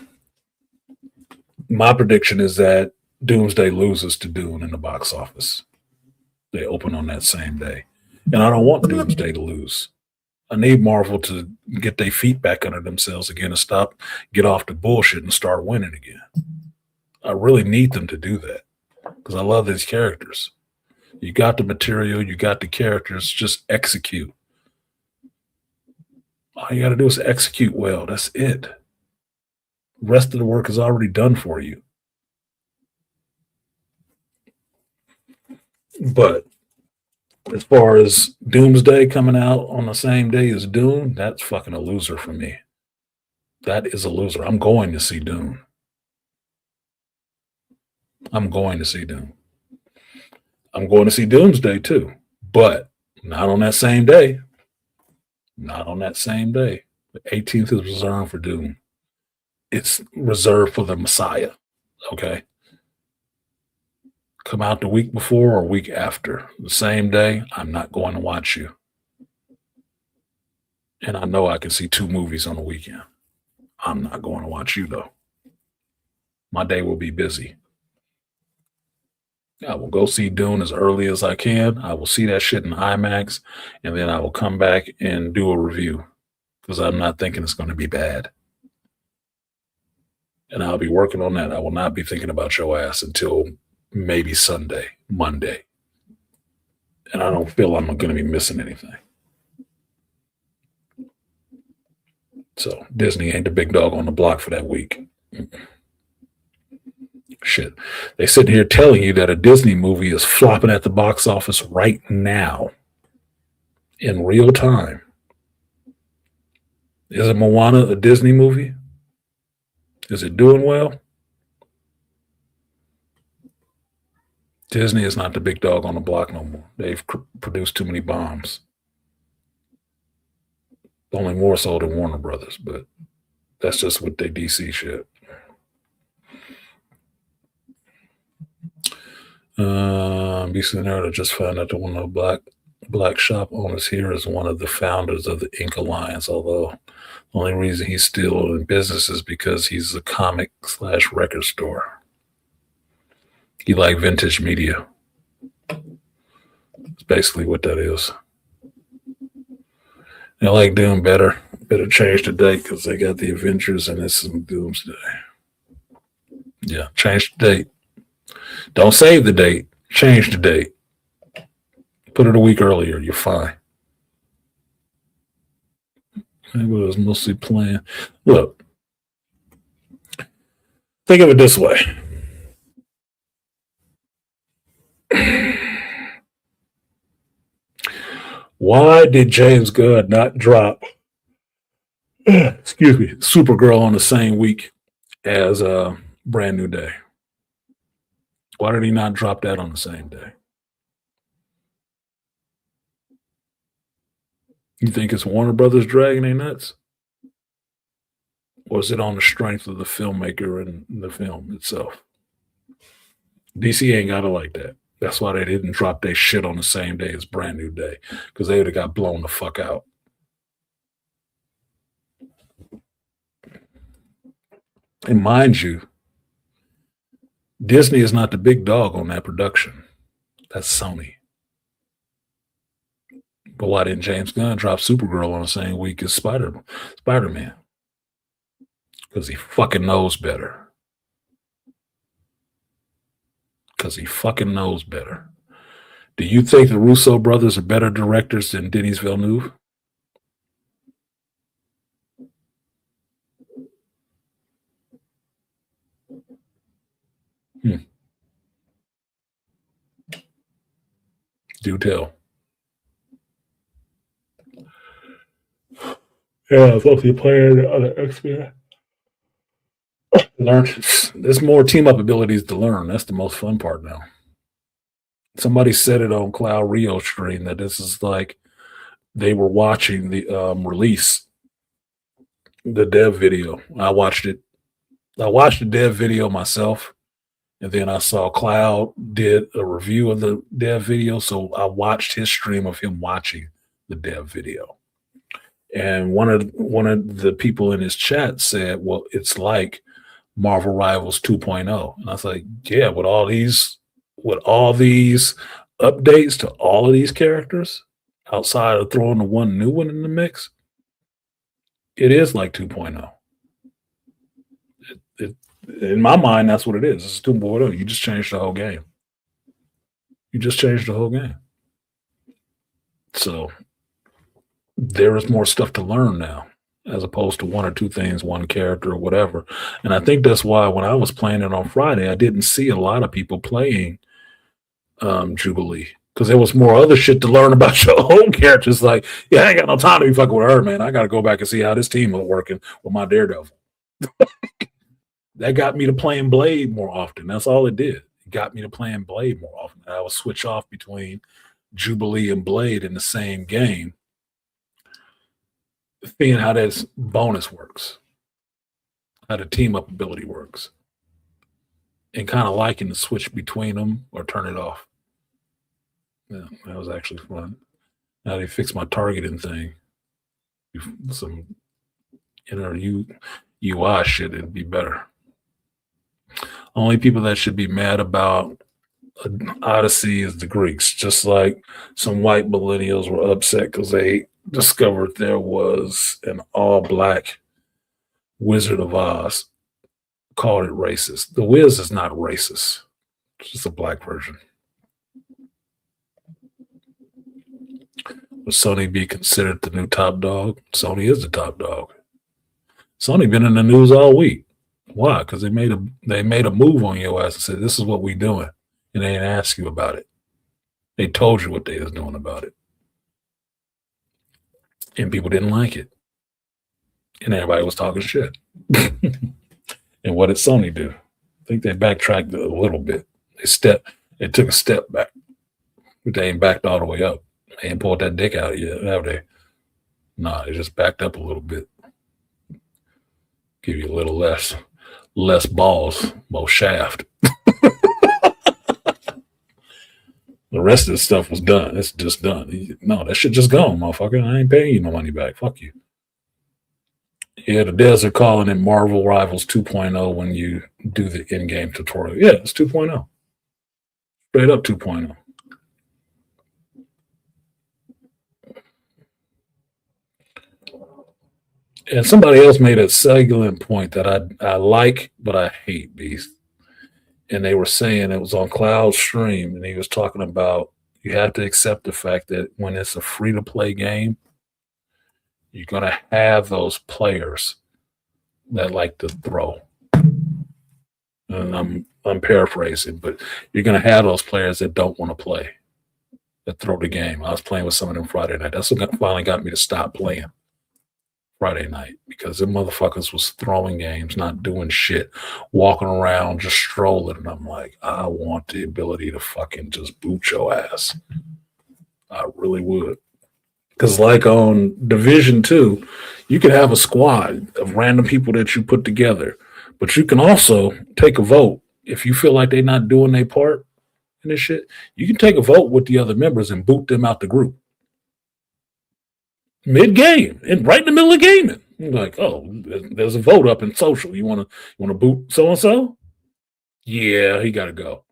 My prediction is that Doomsday loses to Dune in the box office. They open on that same day. And I don't want Doomsday to lose. I need Marvel to get their feet back under themselves again and get off the bullshit and start winning again. I really need them to do that because I love these characters. You got the material, you got the characters, just execute. All you got to do is execute well. That's it. The rest of the work is already done for you. But as far as Doomsday coming out on the same day as Dune, that's fucking a loser for me. That is a loser. I'm going to see Dune. I'm going to see Dune. I'm going to see Doomsday too, but not on that same day. Not on that same day. The 18th is reserved for Dune. It's reserved for the Messiah. Okay. Come out the week before or week after. The same day, I'm not going to watch you. And I know I can see 2 movies on a weekend. I'm not going to watch you though. My day will be busy. I will go see Dune as early as I can. I will see that shit in IMAX, and then I will come back and do a review because I'm not thinking it's going to be bad. And I'll be working on that. I will not be thinking about your ass until maybe Sunday, Monday. And I don't feel I'm going to be missing anything. So Disney ain't the big dog on the block for that week. Shit. They sitting here telling you that a Disney movie is flopping at the box office right now in real time. Is it Moana a Disney movie? Is it doing well? Disney is not the big dog on the block no more. They've produced too many bombs. Only more so than Warner Brothers, but that's just with their DC shit. Beast of the Nerd, I just found out that one of the black shop owners here is one of the founders of the Ink Alliance, although the only reason he's still in business is because he's a comic/record store. He like vintage media. That's basically what that is. I like Doom better. Better change the date because they got the Avengers and it's some Doomsday. Yeah, change the date. Don't save the date. Change the date. Put it a week earlier. You're fine. Maybe it was mostly planned. Look, think of it this way. Why did James Gunn not drop, Supergirl on the same week as Brand New Day? Why did he not drop that on the same day? You think it's Warner Brothers dragging their nuts? Or is it on the strength of the filmmaker and the film itself? DC ain't got it like that. That's why they didn't drop their shit on the same day as Brand New Day, because they would have got blown the fuck out. And mind you, Disney is not the big dog on that production. That's Sony. But why didn't James Gunn drop Supergirl on the same week as Spider-Man? Because he fucking knows better. Because he fucking knows better. Do you think the Russo brothers are better directors than Denis Villeneuve? Do tell. Yeah, I'm supposed to be playing the other X-Men. Learn. There's more team up abilities to learn. That's the most fun part now. Somebody said it on Cloud Rio stream that this is like they were watching the release, the dev video. I watched it. I watched the dev video myself, and then I saw Cloud did a review of the dev video. So I watched his stream of him watching the dev video. And one of the people in his chat said, well, it's like Marvel Rivals 2.0. And I was like, yeah, with all these updates to all of these characters, outside of throwing the one new one in the mix, it is like 2.0. In my mind, that's what it is. It's 2.0. You just changed the whole game. You just changed the whole game. So there is more stuff to learn now, as opposed to one or two things, one character or whatever. And I think that's why when I was playing it on Friday, I didn't see a lot of people playing Jubilee, because there was more other shit to learn about your own characters. Like, yeah, I ain't got no time to be fucking with her, man. I got to go back and see how this team was working with my Daredevil. That got me to playing Blade more often. That's all it did. It got me to playing Blade more often. I would switch off between Jubilee and Blade in the same game, seeing how this bonus works, how the team up ability works, and kind of liking to switch between them or turn it off. Yeah, that was actually fun. Now they fixed my targeting thing. Some inner UI shit, it'd be better. Only people that should be mad about Odyssey is the Greeks. Just like some white millennials were upset because they discovered there was an all-black Wizard of Oz, called it racist. The Wiz is not racist. It's just a black version. Would Sony be considered the new top dog? Sony is the top dog. Sony been in the news all week. Why? Because they made a move on your ass and said, this is what we doing. And they didn't ask you about it. They told you what they was doing about it. And people didn't like it. And everybody was talking shit. And what did Sony do? I think they backtracked a little bit. They took a step back. But they ain't backed all the way up. They ain't pulled that dick out yet, have they? Nah, they just backed up a little bit. Give you a little less balls, more shaft. The rest of the stuff was done. It's just done. No, that shit just gone, motherfucker. I ain't paying you no money back. Fuck you. Yeah, the devs are calling it Marvel Rivals 2.0 when you do the in-game tutorial. Yeah, it's 2.0. Straight up 2.0. And somebody else made a salient point that I like, but I hate, Beast. And they were saying, it was on Cloud Stream, and he was talking about you have to accept the fact that when it's a free-to-play game, you're going to have those players that like to throw. And I'm paraphrasing, but you're going to have those players that don't want to play, that throw the game. I was playing with some of them Friday night. That's what finally got me to stop playing Friday night, because the motherfuckers was throwing games, not doing shit, walking around, just strolling. And I'm like, I want the ability to fucking just boot your ass. I really would. Because like on Division 2, you could have a squad of random people that you put together, but you can also take a vote. If you feel like they're not doing their part in this shit, you can take a vote with the other members and boot them out the group. Mid-game, and right in the middle of gaming. You're like, oh, there's a vote up in social. You want to boot so-and-so? Yeah, he got to go.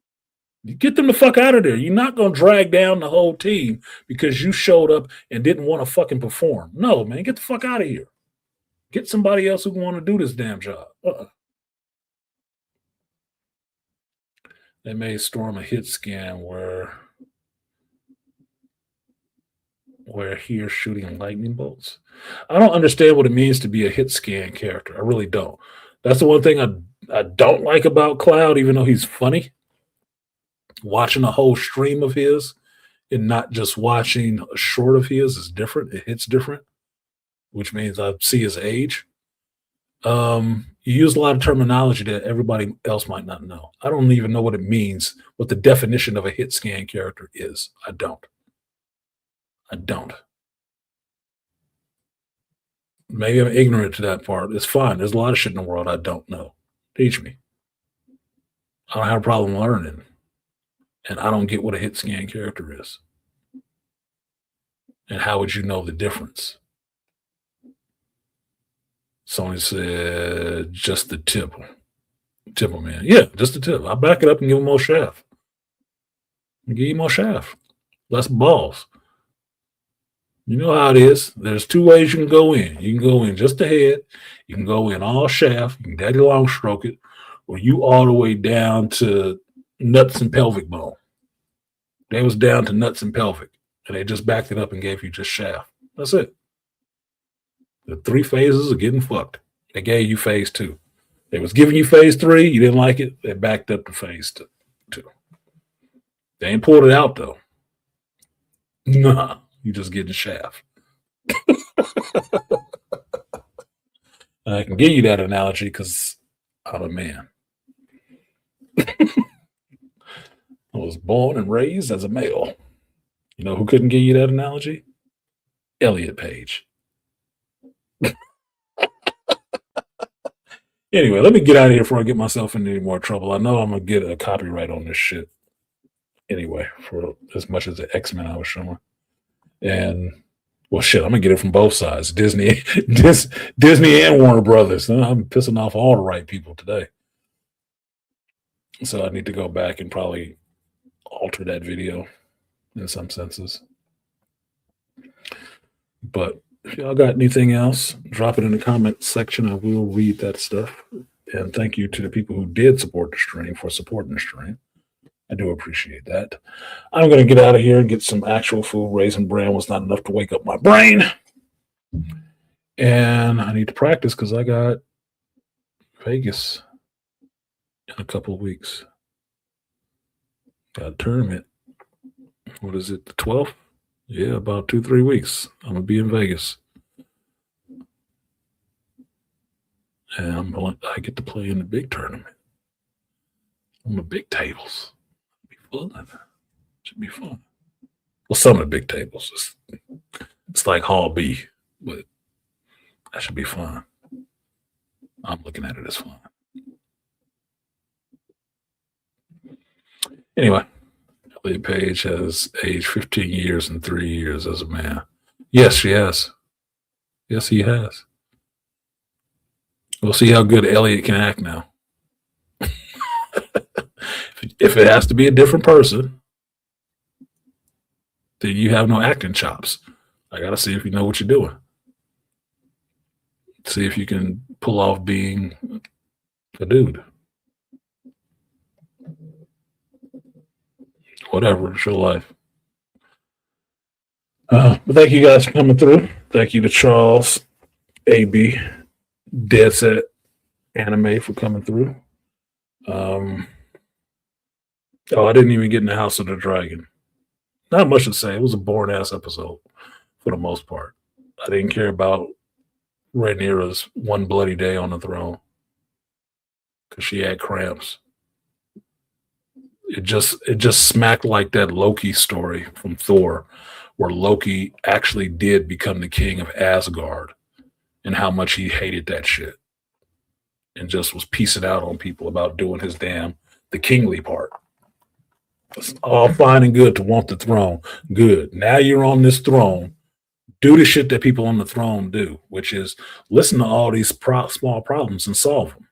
You get them the fuck out of there. You're not going to drag down the whole team because you showed up and didn't want to fucking perform. No, man, get the fuck out of here. Get somebody else who want to do this damn job. They made Storm a hit scan where he is shooting lightning bolts. I don't understand what it means to be a hit scan character. I really don't. That's the one thing I don't like about Cloud, even though he's funny. Watching a whole stream of his and not just watching a short of his is different. It hits different. which means I see his age. You use a lot of terminology that everybody else might not know. I don't even know what it means, what the definition of a hit scan character is. I don't. Maybe I'm ignorant to that part. It's fine. There's a lot of shit in the world I don't know. Teach me. I don't have a problem learning. And I don't get what a hit scan character is. And how would you know the difference? Sony said, just the tipple. Tipple, man. Yeah, just the tip. I'll back it up and give him more shaft. Give you more shaft. Less balls. You know how it is. There's two ways you can go in. You can go in just the head. You can go in all shaft. You can daddy long stroke it. Or you all the way down to nuts and pelvic bone. They was down to nuts and pelvic. And they just backed it up and gave you just shaft. That's it. The 3 phases of getting fucked. They gave you phase 2. They was giving you phase 3. You didn't like it. They backed up to phase 2. They ain't pulled it out, though. Nah. You just getting shaft. I can give you that analogy because I'm a man. I was born and raised as a male. You know who couldn't give you that analogy? Elliot Page. Anyway, let me get out of here before I get myself into any more trouble. I know I'm going to get a copyright on this shit. Anyway, for as much as the X-Men I was showing. And, well, shit, I'm going to get it from both sides. Disney and Warner Brothers. I'm pissing off all the right people today. So I need to go back and probably alter that video in some senses. But if y'all got anything else, drop it in the comment section. I will read that stuff. And thank you to the people who did support the stream for supporting the stream. I do appreciate that. I'm going to get out of here and get some actual food. Raisin Bran was not enough to wake up my brain. And I need to practice because I got Vegas in a couple of weeks. Got a tournament. What is it, the 12th? Yeah, about 2-3 weeks. I'm going to be in Vegas. And I get to play in the big tournament. On the big tables. Should be fun. Well, some of the big tables. It's like Hall B, but that should be fun. I'm looking at it as fun. Anyway, Elliot Page has aged 15 years and 3 years as a man. Yes, she has. Yes, he has. We'll see how good Elliot can act now. If it has to be a different person, then you have no acting chops. I got to see if you know what you're doing. See if you can pull off being a dude. Whatever, it's your life. But thank you guys for coming through. Thank you to Charles, AB, Dead Set Anime for coming through. I didn't even get in the House of the Dragon. Not much to say. It was a boring ass episode for the most part. I didn't care about Rhaenyra's one bloody day on the throne because she had cramps. It just smacked like that Loki story from Thor, where Loki actually did become the king of Asgard, and how much he hated that shit, and just was piecing out on people about doing the kingly part. It's all fine and good to want the throne. Good. Now you're on this throne. Do the shit that people on the throne do, which is listen to all these small problems and solve them.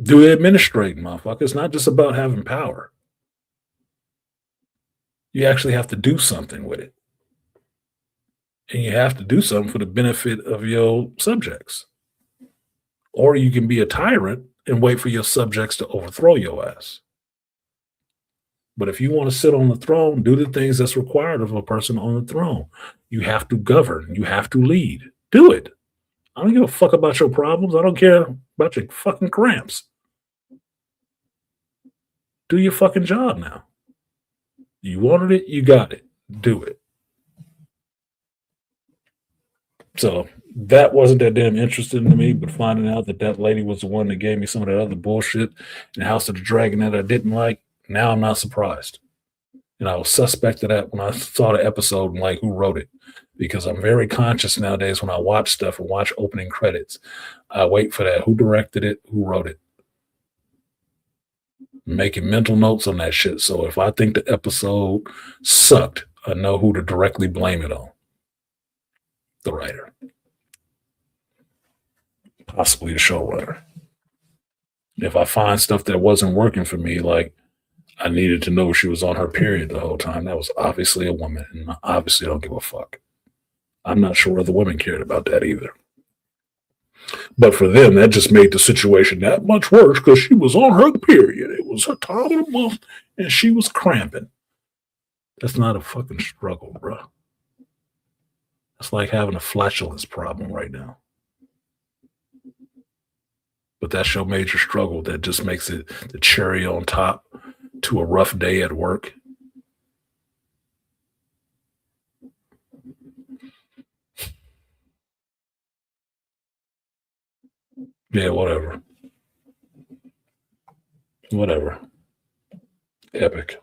Do the administrating, motherfucker. It's not just about having power. You actually have to do something with it. And you have to do something for the benefit of your subjects. Or you can be a tyrant and wait for your subjects to overthrow your ass. But if you want to sit on the throne, do the things that's required of a person on the throne. You have to govern. You have to lead. Do it. I don't give a fuck about your problems. I don't care about your fucking cramps. Do your fucking job now. You wanted it, you got it. Do it. So that wasn't that damn interesting to me, but finding out that that lady was the one that gave me some of that other bullshit in House of the Dragon that I didn't like, now I'm not surprised. And I was suspect of that when I saw the episode and like who wrote it, because I'm very conscious nowadays when I watch stuff and watch opening credits. I wait for that. Who directed it? Who wrote it? Making mental notes on that shit. So if I think the episode sucked, I know who to directly blame it on. The writer. Possibly the showrunner. If I find stuff that wasn't working for me, like I needed to know she was on her period the whole time, that was obviously a woman, and I obviously don't give a fuck. I'm not sure the women cared about that either. But for them, that just made the situation that much worse because she was on her period. It was her time of the month, and she was cramping. That's not a fucking struggle, bro. It's like having a flatulence problem right now. But that's your major struggle that just makes it the cherry on top to a rough day at work. Yeah, whatever. Whatever. Epic.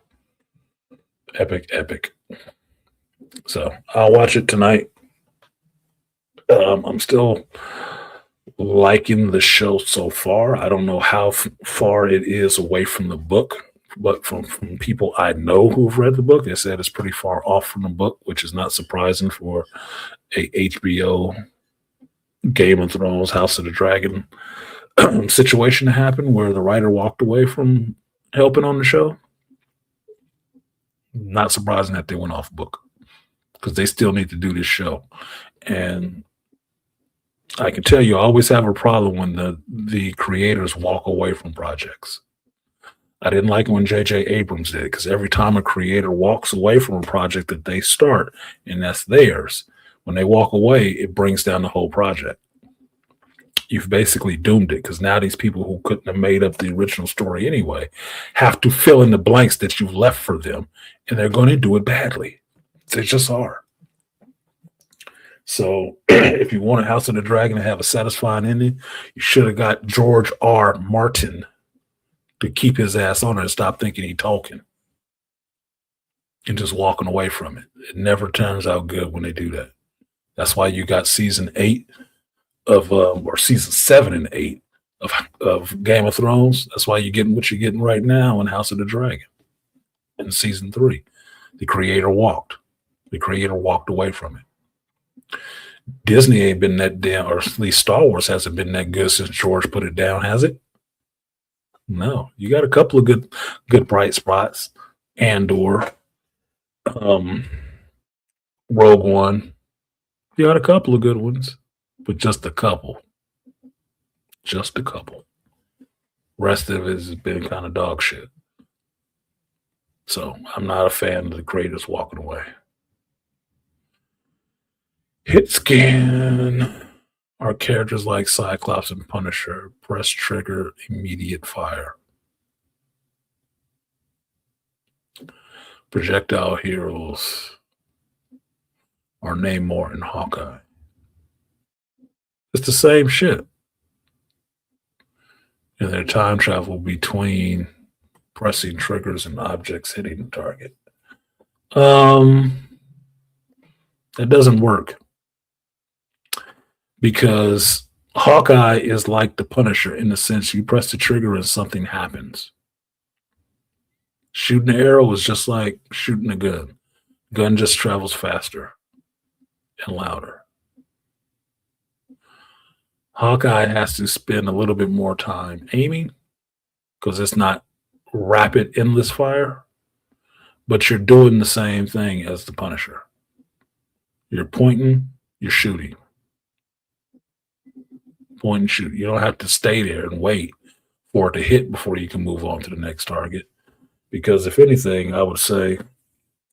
Epic, epic. So I'll watch it tonight. I'm still liking the show so far. I don't know how far it is away from the book, but from people I know who've read the book, they said it's pretty far off from the book, which is not surprising for a HBO Game of Thrones, House of the Dragon situation to happen where the writer walked away from helping on the show. Not surprising that they went off book because they still need to do this show. And I can tell you, I always have a problem when the creators walk away from projects. I didn't like it when J.J. Abrams did, because every time a creator walks away from a project that they start and that's theirs, when they walk away, it brings down the whole project. You've basically doomed it, because now these people who couldn't have made up the original story anyway have to fill in the blanks that you've left for them, and they're going to do it badly. They just are. So if you want a House of the Dragon to have a satisfying ending, you should have got George R. Martin to keep his ass on it and stop thinking he's talking and just walking away from it. It never turns out good when they do that. That's why you got season 8 of, or season 7 and 8 of Game of Thrones. That's why you're getting what you're getting right now in House of the Dragon. In season 3, the creator walked. The creator walked away from it. Disney ain't been that damn, or at least Star Wars hasn't been that good since George put it down, has it? No. You got a couple of good bright spots. Andor, Rogue One. You got a couple of good ones, but just a couple. Just a couple. Rest of it has been kind of dog shit. So I'm not a fan of the creators walking away. Hit scan. Our characters like Cyclops and Punisher. Press trigger, immediate fire. Projectile heroes are Namor and Hawkeye. It's the same shit. And their time travel between pressing triggers and objects hitting the target. That doesn't work. Because Hawkeye is like the Punisher in the sense you press the trigger and something happens. Shooting an arrow is just like shooting a gun. Gun just travels faster and louder. Hawkeye has to spend a little bit more time aiming because it's not rapid, endless fire, but you're doing the same thing as the Punisher. You're pointing, you're shooting. Point and shoot. You don't have to stay there and wait for it to hit before you can move on to the next target. Because if anything, I would say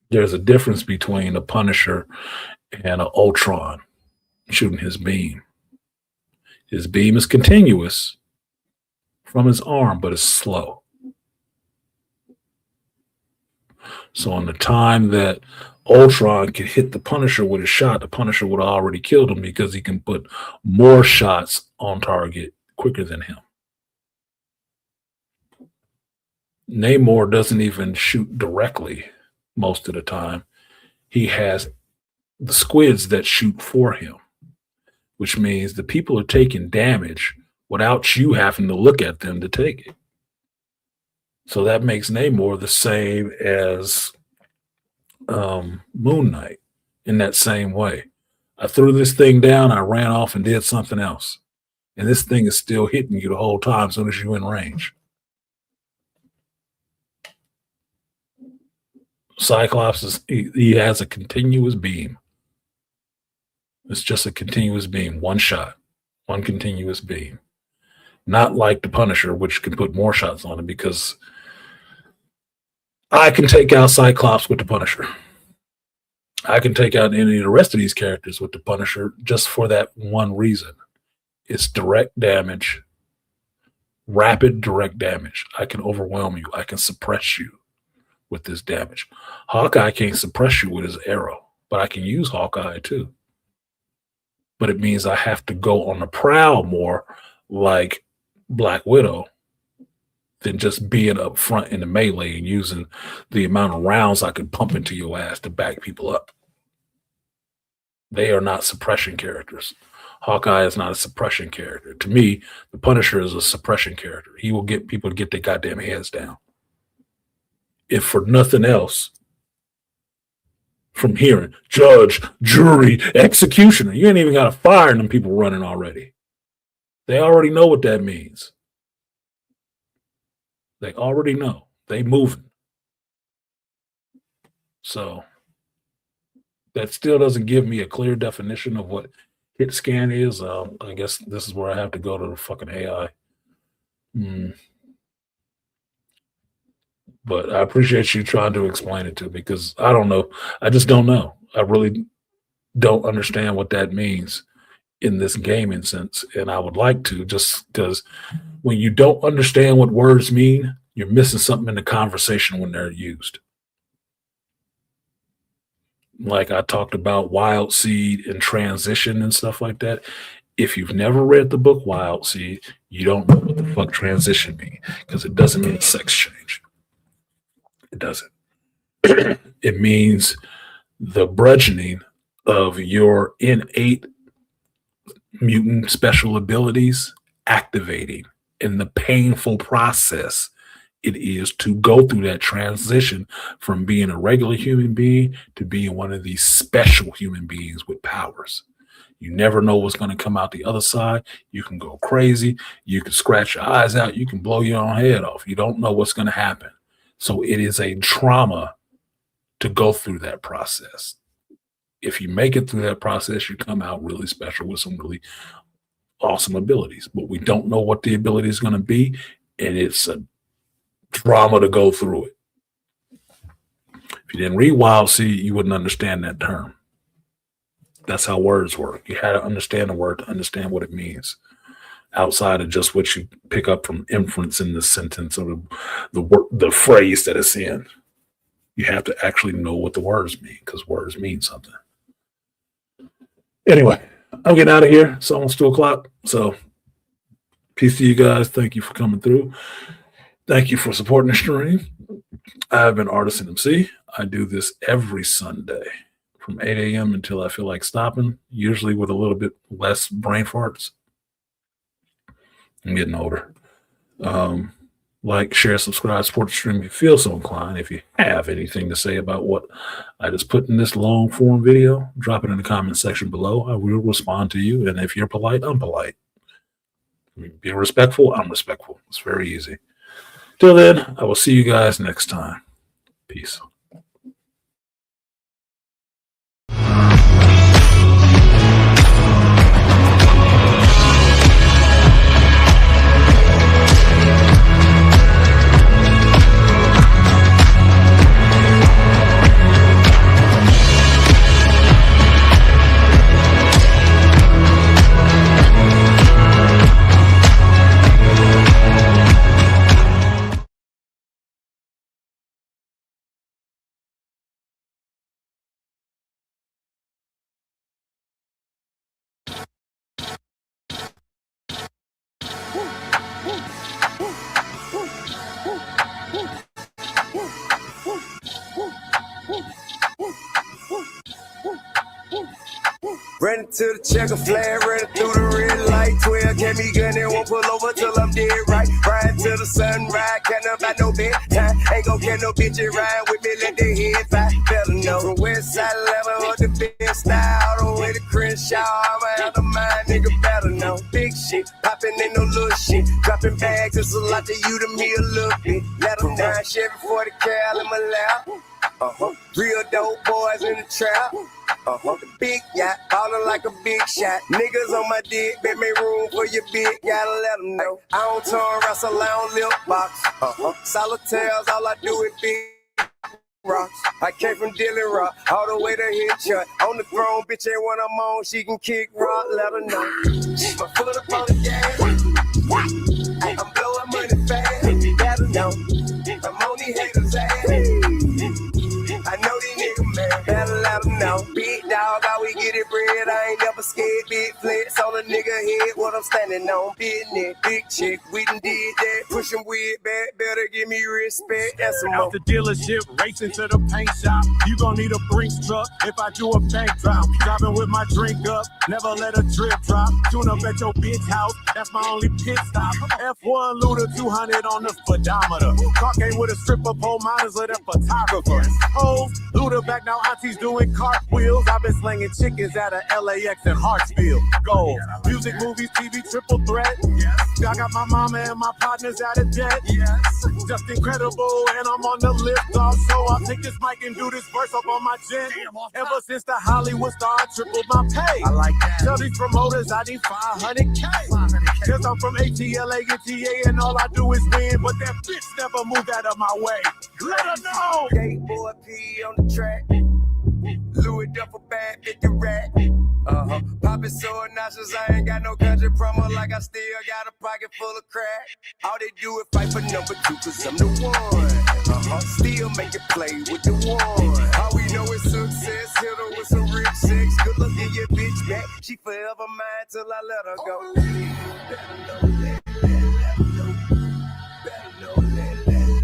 there's a difference between a Punisher and an Ultron shooting his beam. His beam is continuous from his arm, but it's slow. So in the time that Ultron could hit the Punisher with a shot, the Punisher would have already killed him because he can put more shots on target quicker than him. Namor doesn't even shoot directly most of the time. He has the squids that shoot for him, which means the people are taking damage without you having to look at them to take it. So that makes Namor the same as Moon Knight in that same way. I threw this thing down, I ran off and did something else. And this thing is still hitting you the whole time as soon as you're in range. Cyclops he has a continuous beam. It's just a continuous beam, one shot, one continuous beam. Not like the Punisher, which can put more shots on him, because I can take out Cyclops with the Punisher. I can take out any of the rest of these characters with the Punisher just for that one reason. It's direct damage, rapid direct damage. I can overwhelm you. I can suppress you with this damage. Hawkeye can't suppress you with his arrow, but I can use Hawkeye too. But it means I have to go on the prowl more like Black Widow than just being up front in the melee and using the amount of rounds I could pump into your ass to back people up. They are not suppression characters. Hawkeye is not a suppression character. To me, the Punisher is a suppression character. He will get people to get their goddamn heads down. If for nothing else, from hearing judge, jury, executioner, you ain't even got to fire them people running already. They already know what that means. They already know. They moving. So that still doesn't give me a clear definition of what hit scan is. I guess this is where I have to go to the fucking AI. But I appreciate you trying to explain it to me, because I don't know. I just don't know. I really don't understand what that means in this gaming sense. And I would like to, just because when you don't understand what words mean, you're missing something in the conversation when they're used. Like I talked about Wild Seed and transition and stuff like that. If you've never read the book Wild Seed, you don't know what the fuck transition means, because it doesn't mean sex change. It doesn't. It means the burgeoning of your innate mutant special abilities activating, in the painful process it is to go through that transition from being a regular human being to being one of these special human beings with powers. You never know what's going to come out the other side. You can go crazy. You can scratch your eyes out. You can blow your own head off. You don't know what's going to happen. So it is a trauma to go through that process. If you make it through that process, you come out really special with some really awesome abilities. But we don't know what the ability is going to be, and it's a drama to go through it. If you didn't read Wild Seed, you wouldn't understand that term. That's how words work. You had to understand the word to understand what it means, outside of just what you pick up from inference in the sentence or the phrase that it's in. You have to actually know what the words mean, because words mean something. Anyway, I'm getting out of here. It's almost 2:00. So peace to you guys. Thank you for coming through. Thank you for supporting the stream. I've been Artisan MC. I do this every Sunday from 8 a.m. until I feel like stopping, usually with a little bit less brain farts. I'm getting older. Like, share, subscribe, support the stream if you feel so inclined. If you have anything to say about what I just put in this long form video, drop it in the comment section below. I will respond to you. And if you're polite, I'm polite. Being respectful, I'm respectful. It's very easy. Till then, I will see you guys next time. Peace. Running to the checker flag, running through the red light. 12 get me gun and won't pull over till I'm dead right. Riding till the sunrise, can't about no bedtime. Ain't gon' get no bitch and ride with me, let their head fly. Better know from West Side 11 or the best style, all the way to Crenshaw. I'm out of mind, nigga. Better know big shit, popping in no little shit, dropping bags. It's a lot to you, to me a little bit. Let them down, Chevy 40 cal in my lap. Real dope boys in the trap. The big yacht, ballin' like a big shot. Niggas on my dick, bet me room for your big. Gotta let them know. I don't turn wrestle, I don't lip box. Solitaires, all I do is big rocks. I came from Dillon Rock, all the way to Hitchcock. On the throne, bitch ain't when I'm on, she can kick rock, let her know. My foot up on the gas. I'm blowing money fast, better know. I'm on these haters' ass. I know these niggas mad, better let them know. Big dog, how we get it bread, I ain't never scared. Big flex on a nigga head, what I'm standing on. Business, big chick, we done did that. Pushing weird back, better give me respect. That's some out the dealership, racing to the paint shop. You gon' need a Brinks truck if I do a bank drop. Driving with my drink up, never let a drip drop. Tune up at your bitch house, that's my only pit stop. F1 Luda 200 on the speedometer. Car came with a stripper pole, miners of the photographers. Hoes, Luda back now, aunties doing cartwheels. I've been slinging chickens out of LAX and Hartsfield. Gold, music, movies, TV, triple threat. I got my mama and my partners out of debt. Just incredible, and I'm on the lift off. So I'll take this mic and do this verse up on my jet. Ever since the Hollywood star, I tripled my pay. I like that. Tell these promoters I need 500K. Cause I'm from ATLA and TA, and all I do is win. But that bitch never moved out of my way. Let her know. Skateboard P on the track. Louis Duffel bag, hit the rat. Poppin' so nauseous, I ain't got no country promo, like I still got a pocket full of crack. All they do is fight for number 2, cause I'm the one. Still make it play with the one. All we know is success, hit her with some rich sex. Good luck in your bitch back, she forever mine till I let her go. Better know, let her know. Better know, let her know.